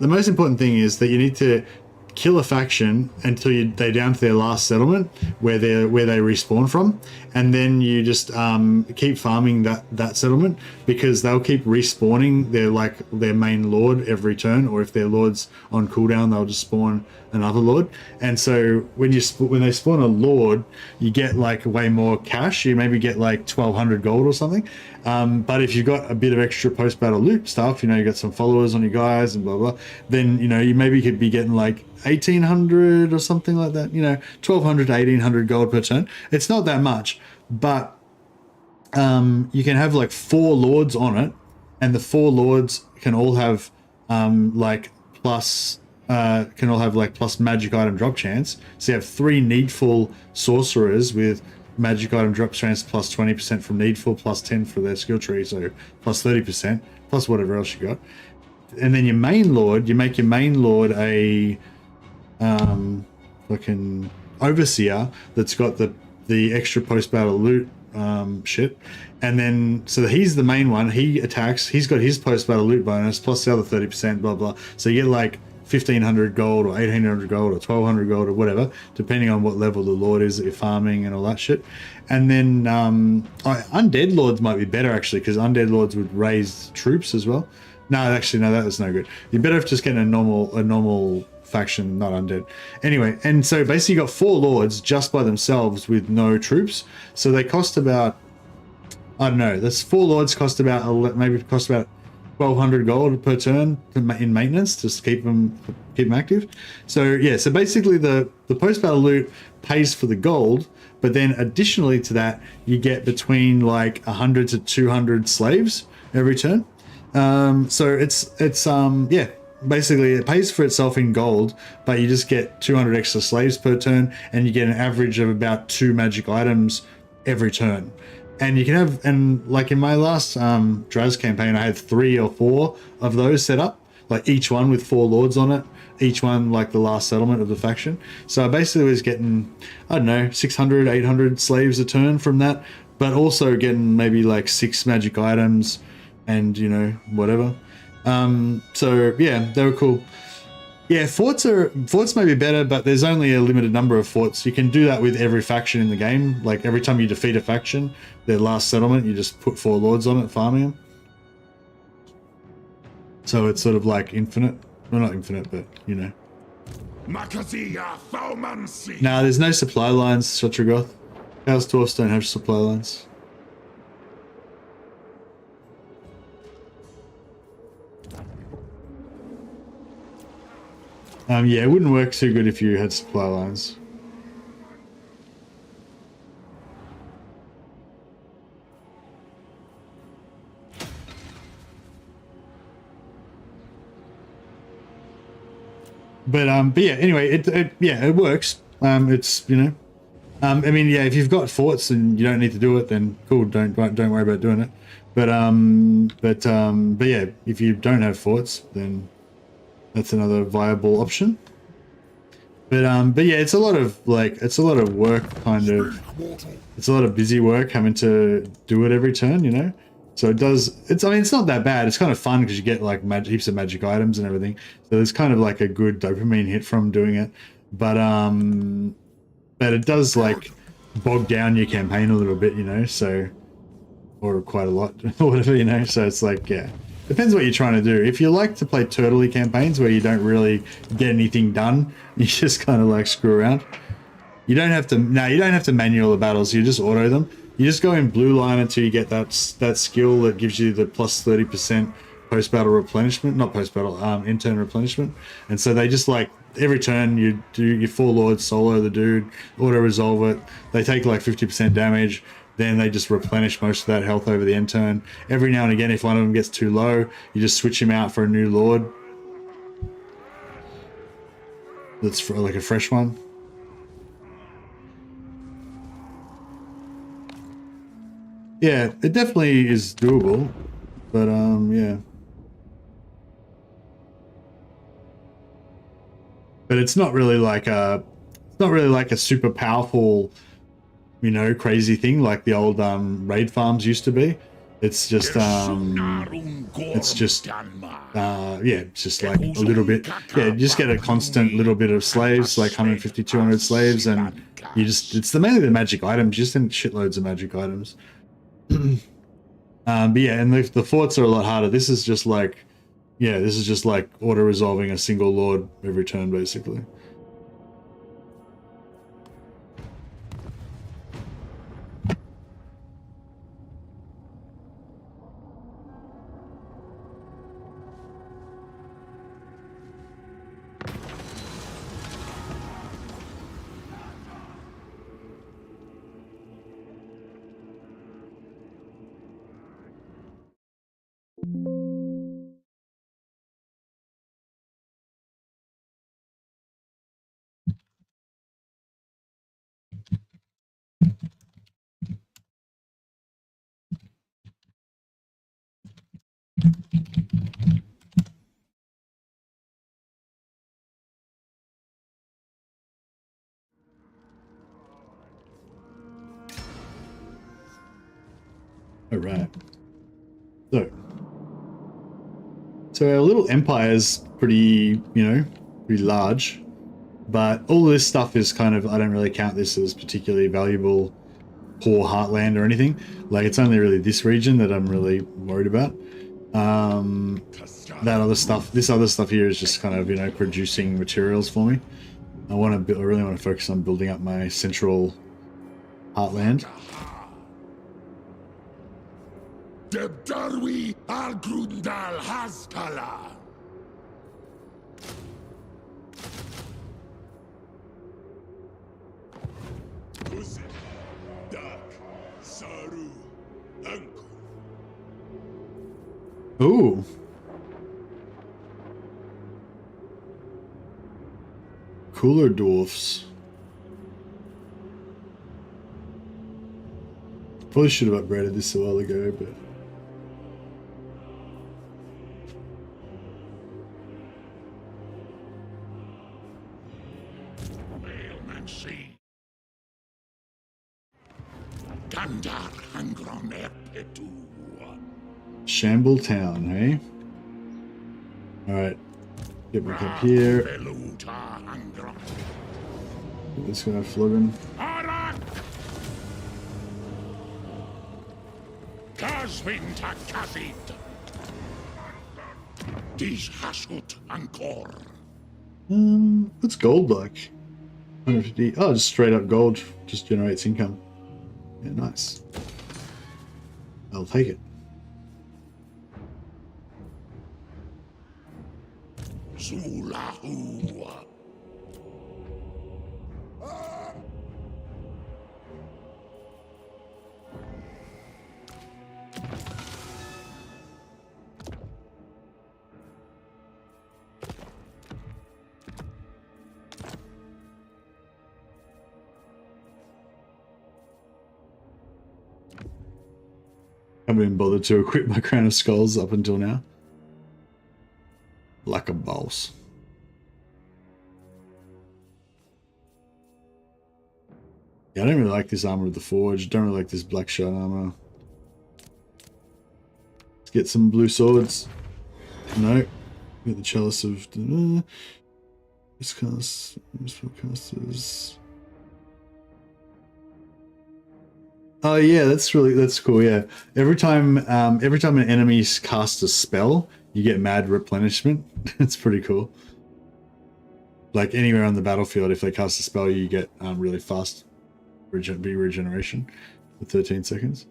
most important thing is that you need to kill a faction until they're down to their last settlement where they respawn from, and then you just keep farming that settlement, because they'll keep respawning their main lord every turn, or if their lord's on cooldown they'll just spawn another lord. And so when they spawn a lord, you get like way more cash. You maybe get like 1200 gold or something, but if you've got a bit of extra post-battle loot stuff, you got some followers on your guys and blah blah, then you maybe could be getting like 1800 or something like that, 1200 to 1800 gold per turn. It's not that much, but you can have like 4 lords on it, and the 4 lords can all have plus magic item drop chance. So you have 3 needful sorcerers with magic item drop chance plus 20% from needful, plus 10 for their skill tree, so plus 30%, plus whatever else you got. And then you make your main lord a fucking overseer that's got the extra post-battle loot shit. And then so he's the main one, he attacks, he's got his post-battle loot bonus plus the other 30%, blah blah. So you get like 1500 gold or 1800 gold or 1200 gold or whatever, depending on what level the lord is that you're farming and all that shit. And then undead lords might be better actually, because undead lords would raise troops as well. No, that was no good. You're better off just getting a normal faction, not undead. Anyway, and so basically you got 4 lords just by themselves with no troops. So they cost about, I don't know, this 4 lords cost about 1200 gold per turn in maintenance, just keep them active. So yeah, so basically the post-battle loot pays for the gold, but then additionally to that you get between like 100 to 200 slaves every turn. So it's basically it pays for itself in gold, but you just get 200 extra slaves per turn, and you get an average of about 2 magic items every turn. And you can have, and like in my last Draz campaign, I had 3 or 4 of those set up, like each one with 4 lords on it, each one like the last settlement of the faction. So I basically was getting, I don't know, 600, 800 slaves a turn from that, but also getting maybe like 6 magic items and, whatever. So yeah, they were cool. Yeah, forts may be better, but there's only a limited number of forts. You can do that with every faction in the game. Like every time you defeat a faction, their last settlement, you just put 4 lords on it, farming them. So it's sort of like infinite. Well, not infinite, but Nah, there's no supply lines, Astragoth. Chaos Dwarfs don't have supply lines. Yeah, it wouldn't work too good if you had supply lines. But yeah, anyway, it works. It's I mean, yeah, if you've got forts and you don't need to do it, then cool. Don't worry about doing it. But yeah, if you don't have forts, then that's another viable option. But yeah, it's a lot of work, it's a lot of busy work having to do it every turn, So it's not that bad. It's kind of fun because you get like heaps of magic items and everything. So there's kind of like a good dopamine hit from doing it. but it does like bog down your campaign a little bit, you know, so, or quite a lot or whatever, you know, so it's like, yeah, depends what you're trying to do. If you like to play turtley campaigns where you don't really get anything done, you just kind of like screw around. You don't have to, no, you don't have to manual the battles, you just auto them. You just go in blue line until you get that skill that gives you the plus 30% post-battle replenishment, not post-battle, in-turn replenishment. And so they just like, every turn you do your 4 lords solo the dude, auto-resolve it, they take like 50% damage, then they just replenish most of that health over the end turn. Every now and again, if one of them gets too low, you just switch him out for a new lord. That's for like a fresh one. Yeah, it definitely is doable, but yeah. But it's not really like a super powerful, you know, crazy thing like the old raid farms used to be. It's just yeah, it's just like a little bit, yeah, you just get a constant little bit of slaves, like 150, 200 slaves, and you just, it's mainly the magic items, just in shitloads of magic items. But yeah, and the forts are a lot harder. This is just like, yeah, this is just like auto-resolving a single lord every turn, basically. All right. So our little empire is pretty, you know, pretty large, but all this stuff is kind of, I don't really count this as particularly valuable poor heartland or anything. Like, it's only really this region that I'm really worried about. That other stuff, this other stuff here is just kind of, you know, producing materials for me. I really want to focus on building up my central heartland. Debdarwi Algrundal Haskala. Dark Saru Anko. Ooh. Cooler dwarfs. Probably should have upgraded this a while ago, but Shamble Town, hey? Alright. Get back up here. Get this guy flogging. What's gold like? 150. Oh, just straight up gold. Just generates income. Yeah, nice. I'll take it. I haven't even bothered to equip my Crown of Skulls up until now. Like a boss. Yeah, I don't really like this Armor of the Forge. Don't really like this Black Shot armor. Let's get some blue swords. No. Get the Chalice of... Spellcasters. Oh yeah, that's cool. Yeah, every time an enemy casts a spell, you get mad replenishment. It's pretty cool. Like anywhere on the battlefield, if they cast a spell, you get really fast regeneration for 13 seconds.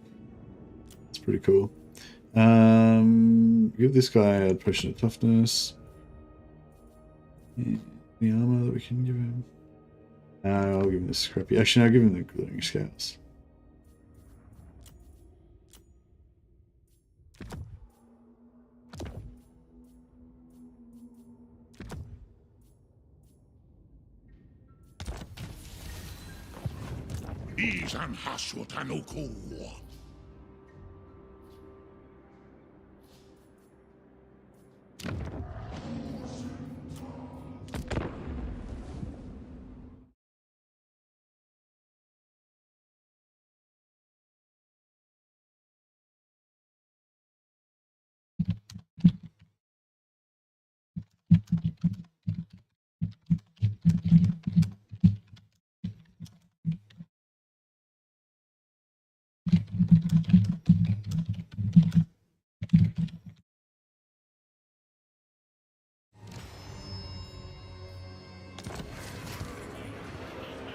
It's pretty cool. Give this guy a potion of toughness. The armor that we can give him. I'll give him the scrappy. Actually, no, I'll give him the glittering scales. Izan Hashwatanuku.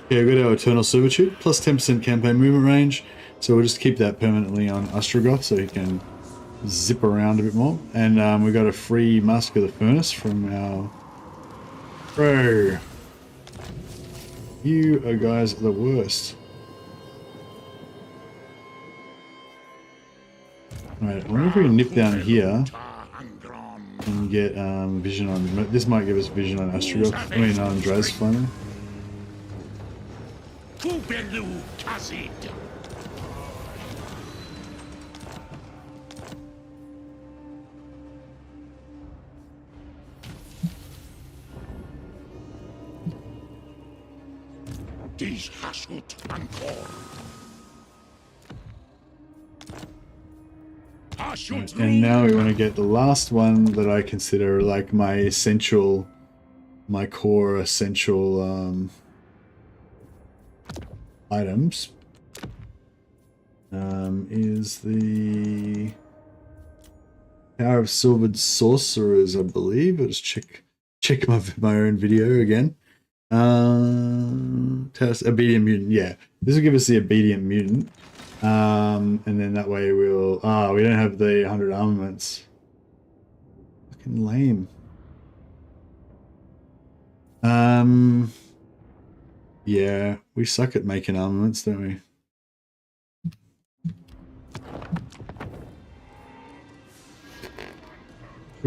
Okay, we've got our Eternal Servitude, plus 10% campaign movement range, so we'll just keep that permanently on Astragoth so he can zip around a bit more. And we got a free Mask of the Furnace from our... Bro! You guys are the worst. Alright, I wonder if we can nip down here and get vision on... This might give us vision on Astragoth. I mean on Draz finally. Kubelu Kazid. Dies Hashut Ankor. Right, and now we want to get the last one that I consider like my essential, my core essential items. Is the Power of Silvered Sorcerers, I believe. I'll just check my own video again. Obedient Mutant, yeah. This will give us the Obedient Mutant. And then that way we'll... we don't have the 100 armaments. Fucking lame. Yeah, we suck at making armaments, don't we?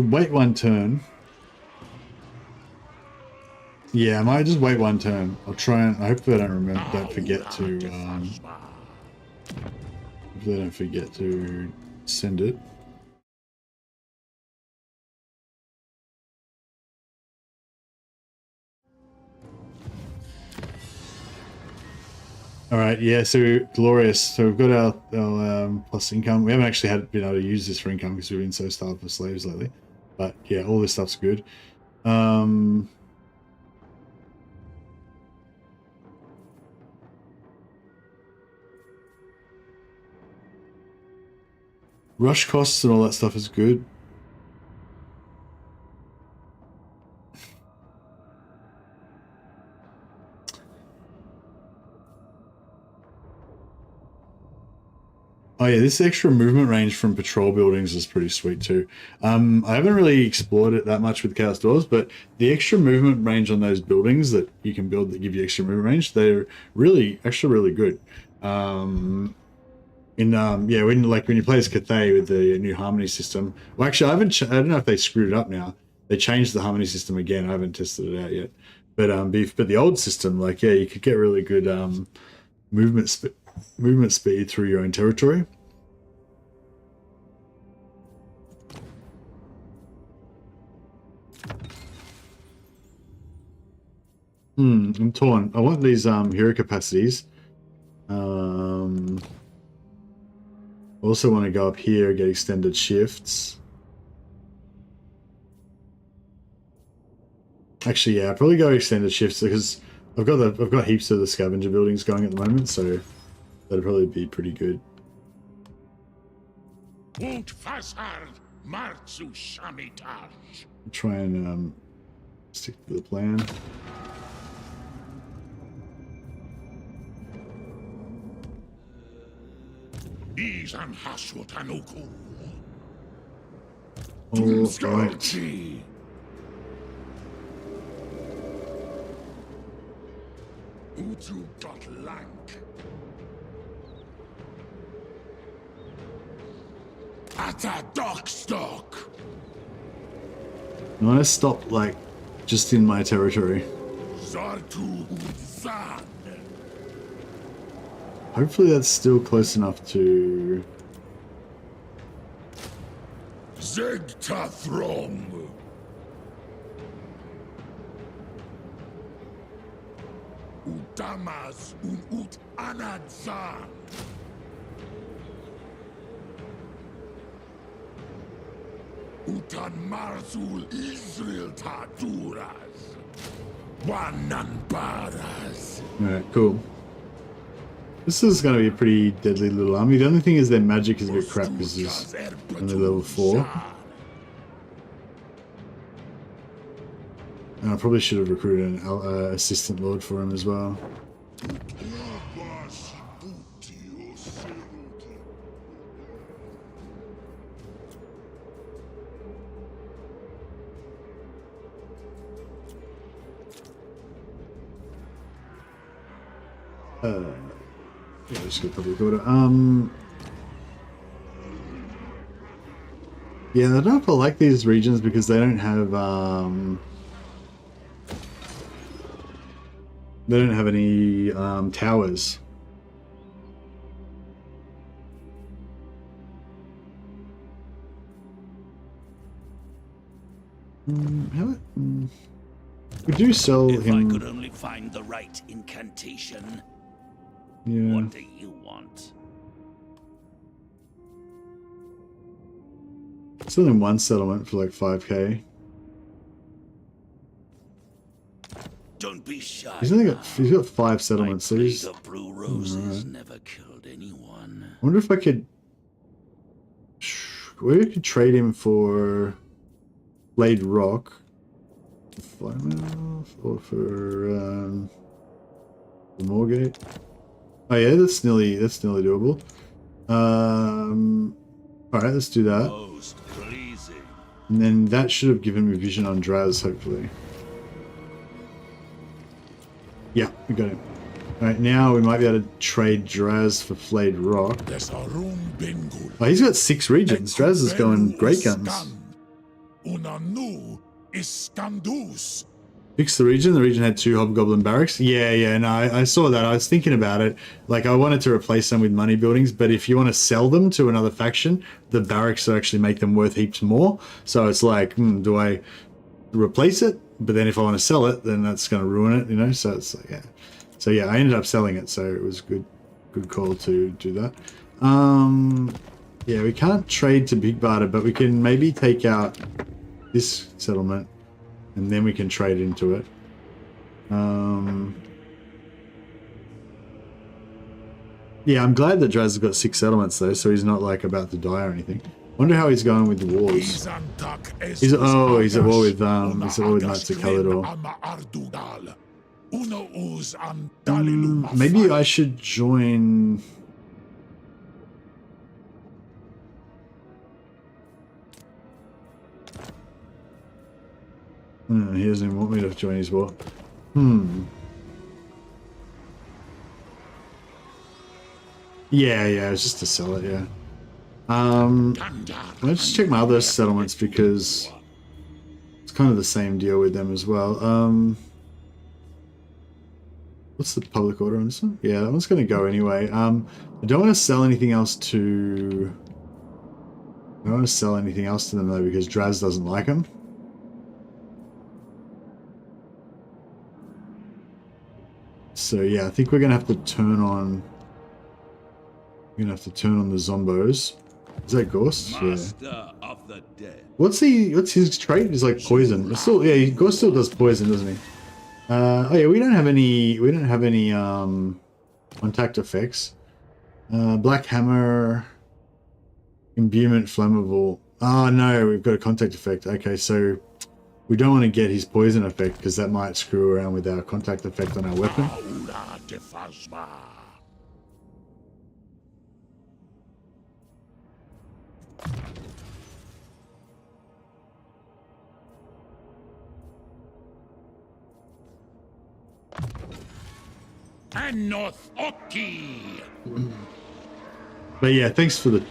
Wait one turn. Yeah, I might just wait one turn. I'll try and hopefully I don't forget to hopefully I don't forget to send it. All right, yeah, so glorious. So we've got our plus income. We haven't actually been able to use this for income because we've been so starved for slaves lately. But yeah, all this stuff's good. Rush costs and all that stuff is good. Oh yeah, this extra movement range from patrol buildings is pretty sweet too. I haven't really explored it that much with Chaos Dwarfs, but the extra movement range on those buildings that you can build that give you extra movement range, they're really good. Yeah, when you play as Cathay with the new harmony system. Well, actually, I don't know if they screwed it up now. They changed the harmony system again. I haven't tested it out yet. But the old system, like yeah, you could get really good movement speed through your own territory. I'm torn. I want these hero capacities. Also want to go up here and get extended shifts. Actually, yeah, I'll probably go extended shifts because I've got heaps of the scavenger buildings going at the moment, so that'd probably be pretty good. Try and stick to the plan. All right. At a dog stock. I want to stop, like, just in my territory. Hopefully that's still close enough to... Zegtathrom. Utamas ut anadzan. Utan Marzul Israel Taturas. Wananparas. Alright, cool. This is going to be a pretty deadly little army. The only thing is their magic is a bit crap because it's only level 4. And I probably should have recruited an assistant lord for him as well. Yeah, just go public order. Yeah, I don't know if I like these regions because they don't have any towers. We do sell If him. I could only find the right incantation. Yeah. What do you want? Still in one settlement for like 5k. Don't be shy. He's got 5 settlements, so he's... The blue roses never killed anyone. I wonder if I could... Maybe I could trade him for... Blade Rock. Or for... the Moorgate. Oh yeah, that's nearly doable. Alright, let's do that. Most pleasing. And then that should have given me vision on Draz, hopefully. Yeah, we got it. Alright, now we might be able to trade Draz for Flayed Rock. Oh, he's got 6 regions. Draz is going great guns. Fix the region. The region had 2 Hobgoblin barracks. Yeah, no, I saw that. I was thinking about it. Like, I wanted to replace them with money buildings, but if you want to sell them to another faction, the barracks actually make them worth heaps more. So it's like, do I replace it? But then if I want to sell it, then that's going to ruin it, you know? So it's like, yeah. So yeah, I ended up selling it, so it was good call to do that. Yeah, we can't trade to Big Barter, but we can maybe take out this settlement, and then we can trade into it. Yeah, I'm glad that Draz has got 6 settlements though, so he's not like about to die or anything. Wonder how he's going with the wars. He's at war with Knights of Caledor. Maybe I should join. He doesn't even want me to join his war. Yeah, it's just to sell it, yeah. Let's just check my other settlements because it's kind of the same deal with them as well. What's the public order on this one? Yeah, that one's going to go anyway. I don't want to sell anything else to... I don't want to sell anything else to them though because Draz doesn't like them. So yeah, I think we're going to have to turn on... We're going to have to turn on the Zombos. Is that Ghost? Master of the dead. What's his trait? He's like poison. It's still, yeah, Ghost still does poison, doesn't he? Oh yeah, we don't have any contact effects. Black hammer, imbuement, flammable. Oh no, we've got a contact effect. Okay, so we don't want to get his poison effect because that might screw around with our contact effect on our weapon. But yeah, thanks for the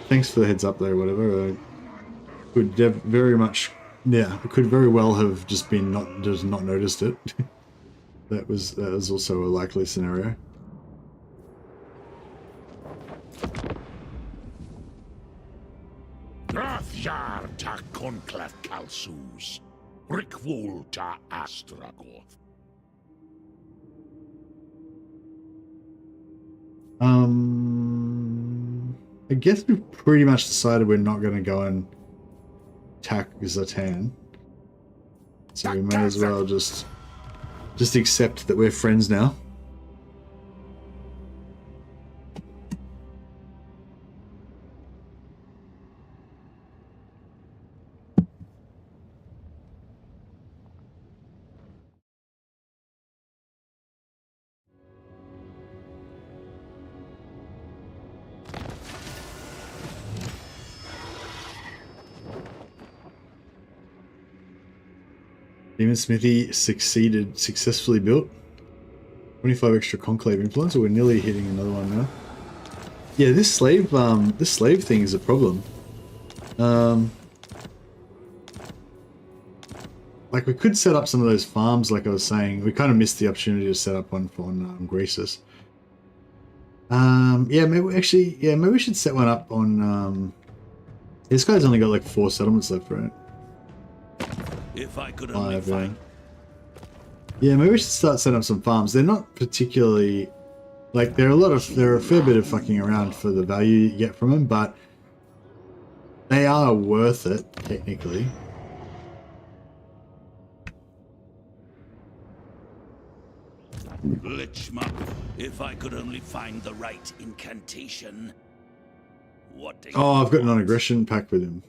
heads up there. Whatever, could very much, yeah, could very well have just been not noticed it. that was also a likely scenario. Grathjar ta conclath calsus, Rickwol ta Astragoth. I guess we've pretty much decided we're not going to go and attack Zatan. So we may as well just accept that we're friends now. Demon Smithy successfully built. 25 extra conclave influence, so we're nearly hitting another one now. Yeah, this slave thing is a problem. Like we could set up some of those farms, like I was saying. We kind of missed the opportunity to set up one on Greasus. Yeah, maybe we should set one up on. This guy's only got like 4 settlements left, right? If I could only find... Yeah, maybe we should start setting up some farms. They're not particularly like they're a fair bit of fucking around for the value you get from them, but they are worth it technically. Lichma, if I could only find the right incantation. What? Oh, I've got an non-aggression pact with him.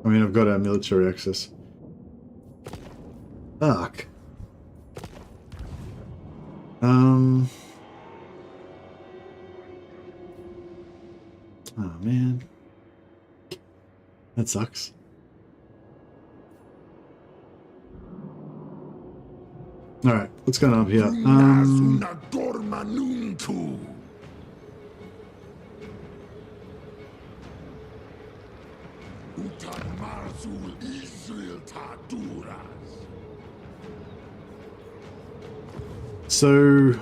I mean, I've got a military access. Fuck. Oh man. That sucks. Alright, what's going on up here? So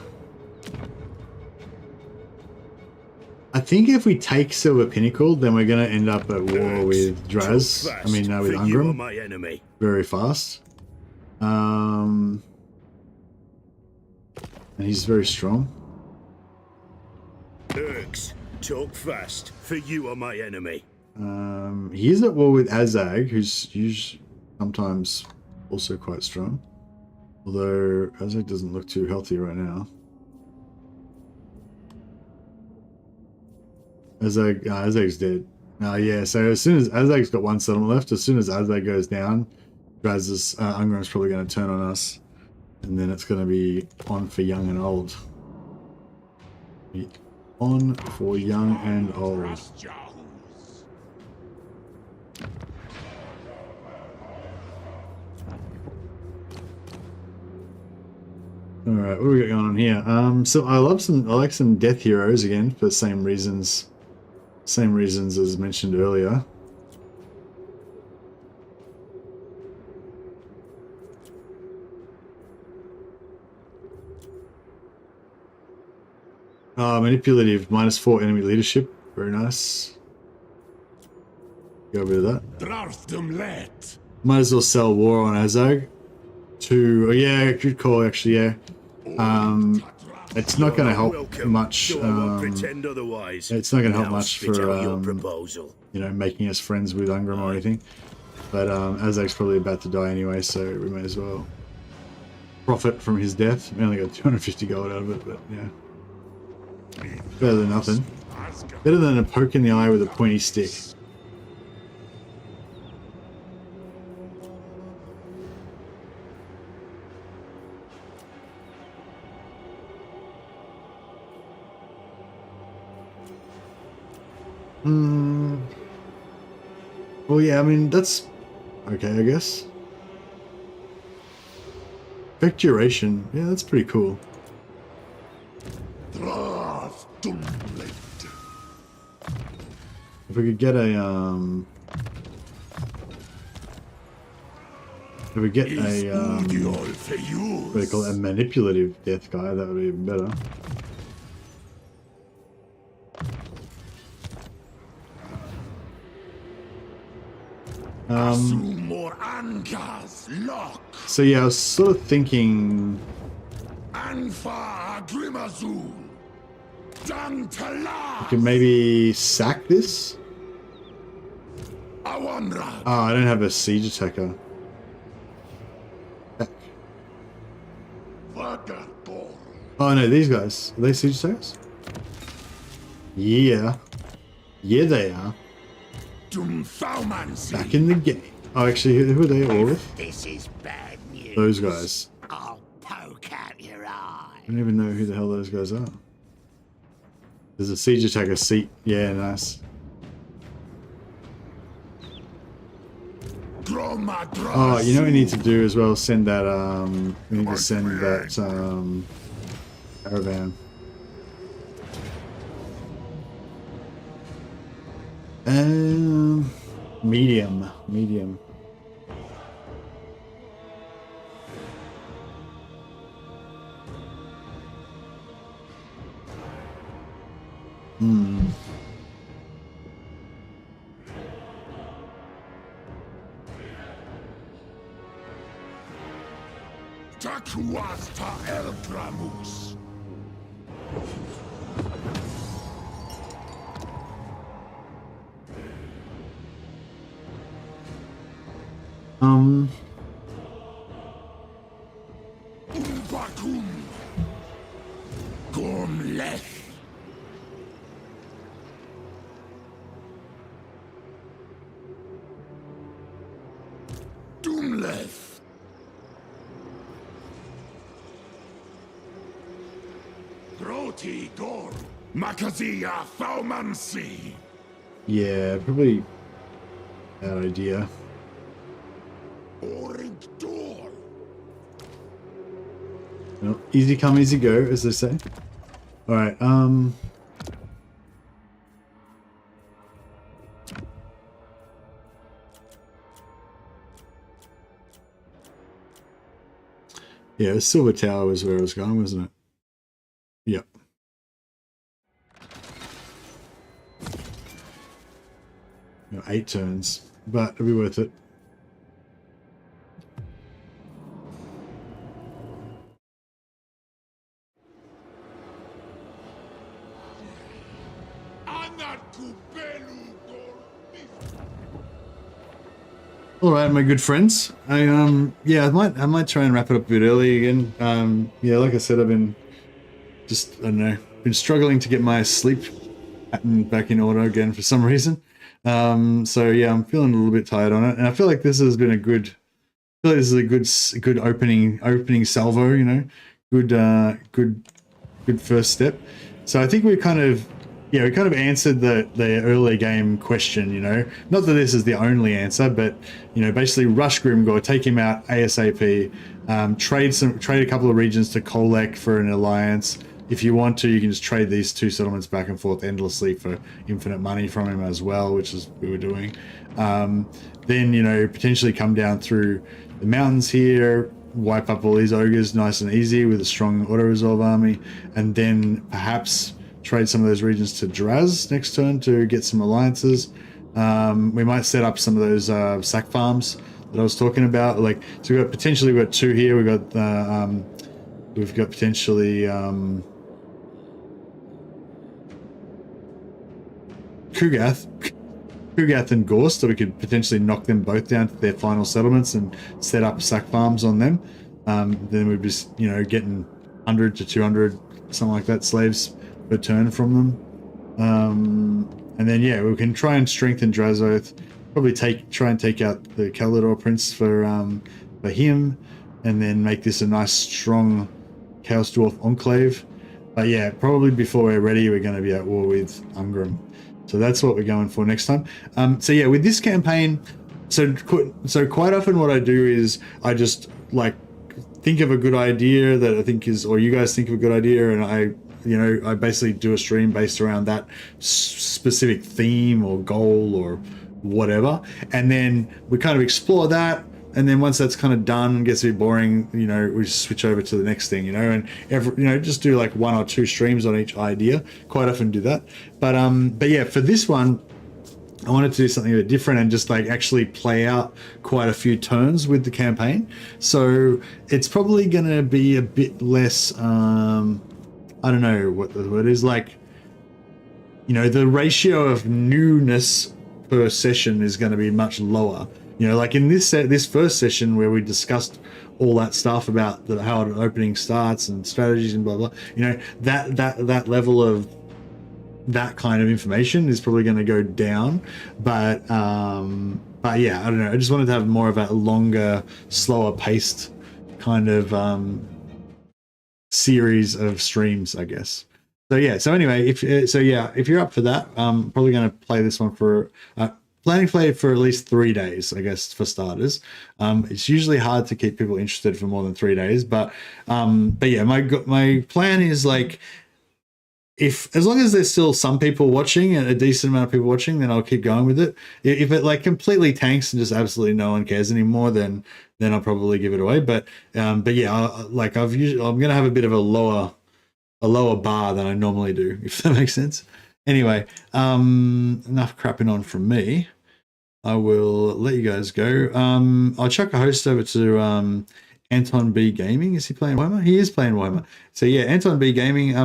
I think if we take Silver Pinnacle, then we're going to end up at war with Draz. I mean, with Ungram. Very fast. And he's very strong. Urks, talk fast, for you are my enemy. He's at war with Azag, who's usually sometimes also quite strong. Although Azag doesn't look too healthy right now. Azag's dead. Yeah, so as soon as Azag's got 1 settlement left, as soon as Azag goes down, Draz's Ungram's probably going to turn on us. And then it's going to be on for young and old. On for young and old. All right, what do we got going on here? So I like some death heroes again for the same reasons as mentioned earlier. Manipulative, -4 enemy leadership. Very nice. Go over to that. Might as well sell war on Azag. Oh yeah, good call actually, yeah. It's not going to help much. It's not going to help much for you know, making us friends with Ungram or anything. But Azak's probably about to die anyway, so we may as well profit from his death. We only got 250 gold out of it, but yeah. Better than nothing. Better than a poke in the eye with a pointy stick. Well, yeah, I mean, that's okay, I guess. Effect duration. Yeah, that's pretty cool. If we could get a, if we get a, what do you call it, a manipulative death guy, that would be even better. So yeah, I was sort of thinking we could maybe sack this. Oh, I don't have a siege attacker. Heck. Oh no, these guys. Are they siege attackers? Yeah. Yeah, they are. Back in the game. Oh, actually, who are they all with? This is bad news. Those guys. I'll poke out your eye. I don't even know who the hell those guys are. There's a siege attacker seat. Yeah, nice. Oh, you know what we need to do as well? Send that, we need to send that, caravan. Medium. Takuasta el Pramus. Bakum. Gormleth. Doomleth. Groti Dor. Makazia Thaumansi. Yeah, probably bad idea. Orange Door. Well, easy come, easy go, as they say. Alright, yeah, Silver Tower was where I was going, wasn't it? Yep. No, 8 turns, but it'll be worth it. All right, my good friends. Yeah, I might try and wrap it up a bit early again. Yeah, like I said, I've been just, I don't know, been struggling to get my sleep pattern back in order again for some reason. So yeah, I'm feeling a little bit tired on it, and I feel like this has been a good. I feel like this is a good opening salvo. You know, good first step. So I think we kind of answered the early game question, you know. Not that this is the only answer, but, you know, basically rush Grimgor, take him out ASAP, trade a couple of regions to Kolek for an alliance. If you want to, you can just trade these 2 settlements back and forth endlessly for infinite money from him as well, which is what we were doing. Then, you know, potentially come down through the mountains here, wipe up all these ogres nice and easy with a strong auto-resolve army, and then perhaps trade some of those regions to Draz next turn to get some alliances. We might set up some of those sack farms that I was talking about. Like, so we've got 2 here. We've got potentially Kugath. Kugath and Gorst, so we could potentially knock them both down to their final settlements and set up sack farms on them. Then we'd be, you know, getting 100 to 200, something like that, slaves per turn from them. And then, yeah, we can try and strengthen Drazoth, probably try and take out the Kalador Prince for him, and then make this a nice, strong Chaos Dwarf enclave. But yeah, probably before we're ready, we're going to be at war with Ungrim. So that's what we're going for next time. So yeah, with this campaign, so quite often what I do is I just like think of a good idea that I think is, or you guys think of a good idea, and I basically do a stream based around that specific theme or goal or whatever, and then we kind of explore that. And then once that's kind of done and gets a bit boring, you know, we just switch over to the next thing, you know, and just do like 1 or 2 streams on each idea. Quite often do that. But yeah, for this one, I wanted to do something a bit different and just like actually play out quite a few turns with the campaign. So it's probably going to be a bit less, I don't know what the word is, like, you know, the ratio of newness per session is going to be much lower. You know, like in this first session where we discussed all that stuff about how an opening starts and strategies and blah blah. You know, that level of that kind of information is probably going to go down. But yeah, I don't know. I just wanted to have more of a longer, slower paced kind of series of streams, I guess. So yeah. So anyway, if you're up for that, I'm probably going to play this one for. Planning to play it for at least 3 days, I guess, for starters. It's usually hard to keep people interested for more than 3 days, but yeah, my plan is like, as long as there's still some people watching and a decent amount of people watching, then I'll keep going with it. If it like completely tanks and just absolutely no one cares anymore, then I'll probably give it away. But yeah, I'm gonna have a bit of a lower bar than I normally do, if that makes sense. Anyway, enough crapping on from me. I will let you guys go. I'll chuck a host over to Anton B Gaming. Is he playing Warhammer? He is playing Warhammer. So yeah, Anton B Gaming. I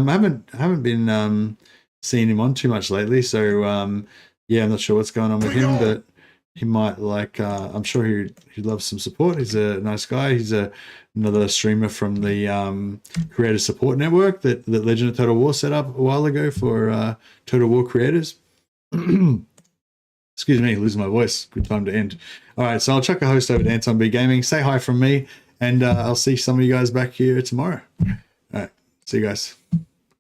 haven't been seeing him on too much lately. So yeah, I'm not sure what's going on with him, but he might like. I'm sure he loves some support. He's a nice guy. He's another streamer from the Creator Support Network that Legend of Total War set up a while ago for Total War creators. Excuse me, losing my voice. Good time to end. All right, so I'll chuck a host over to Anton B Gaming. Say hi from me, and I'll see some of you guys back here tomorrow. All right, see you guys.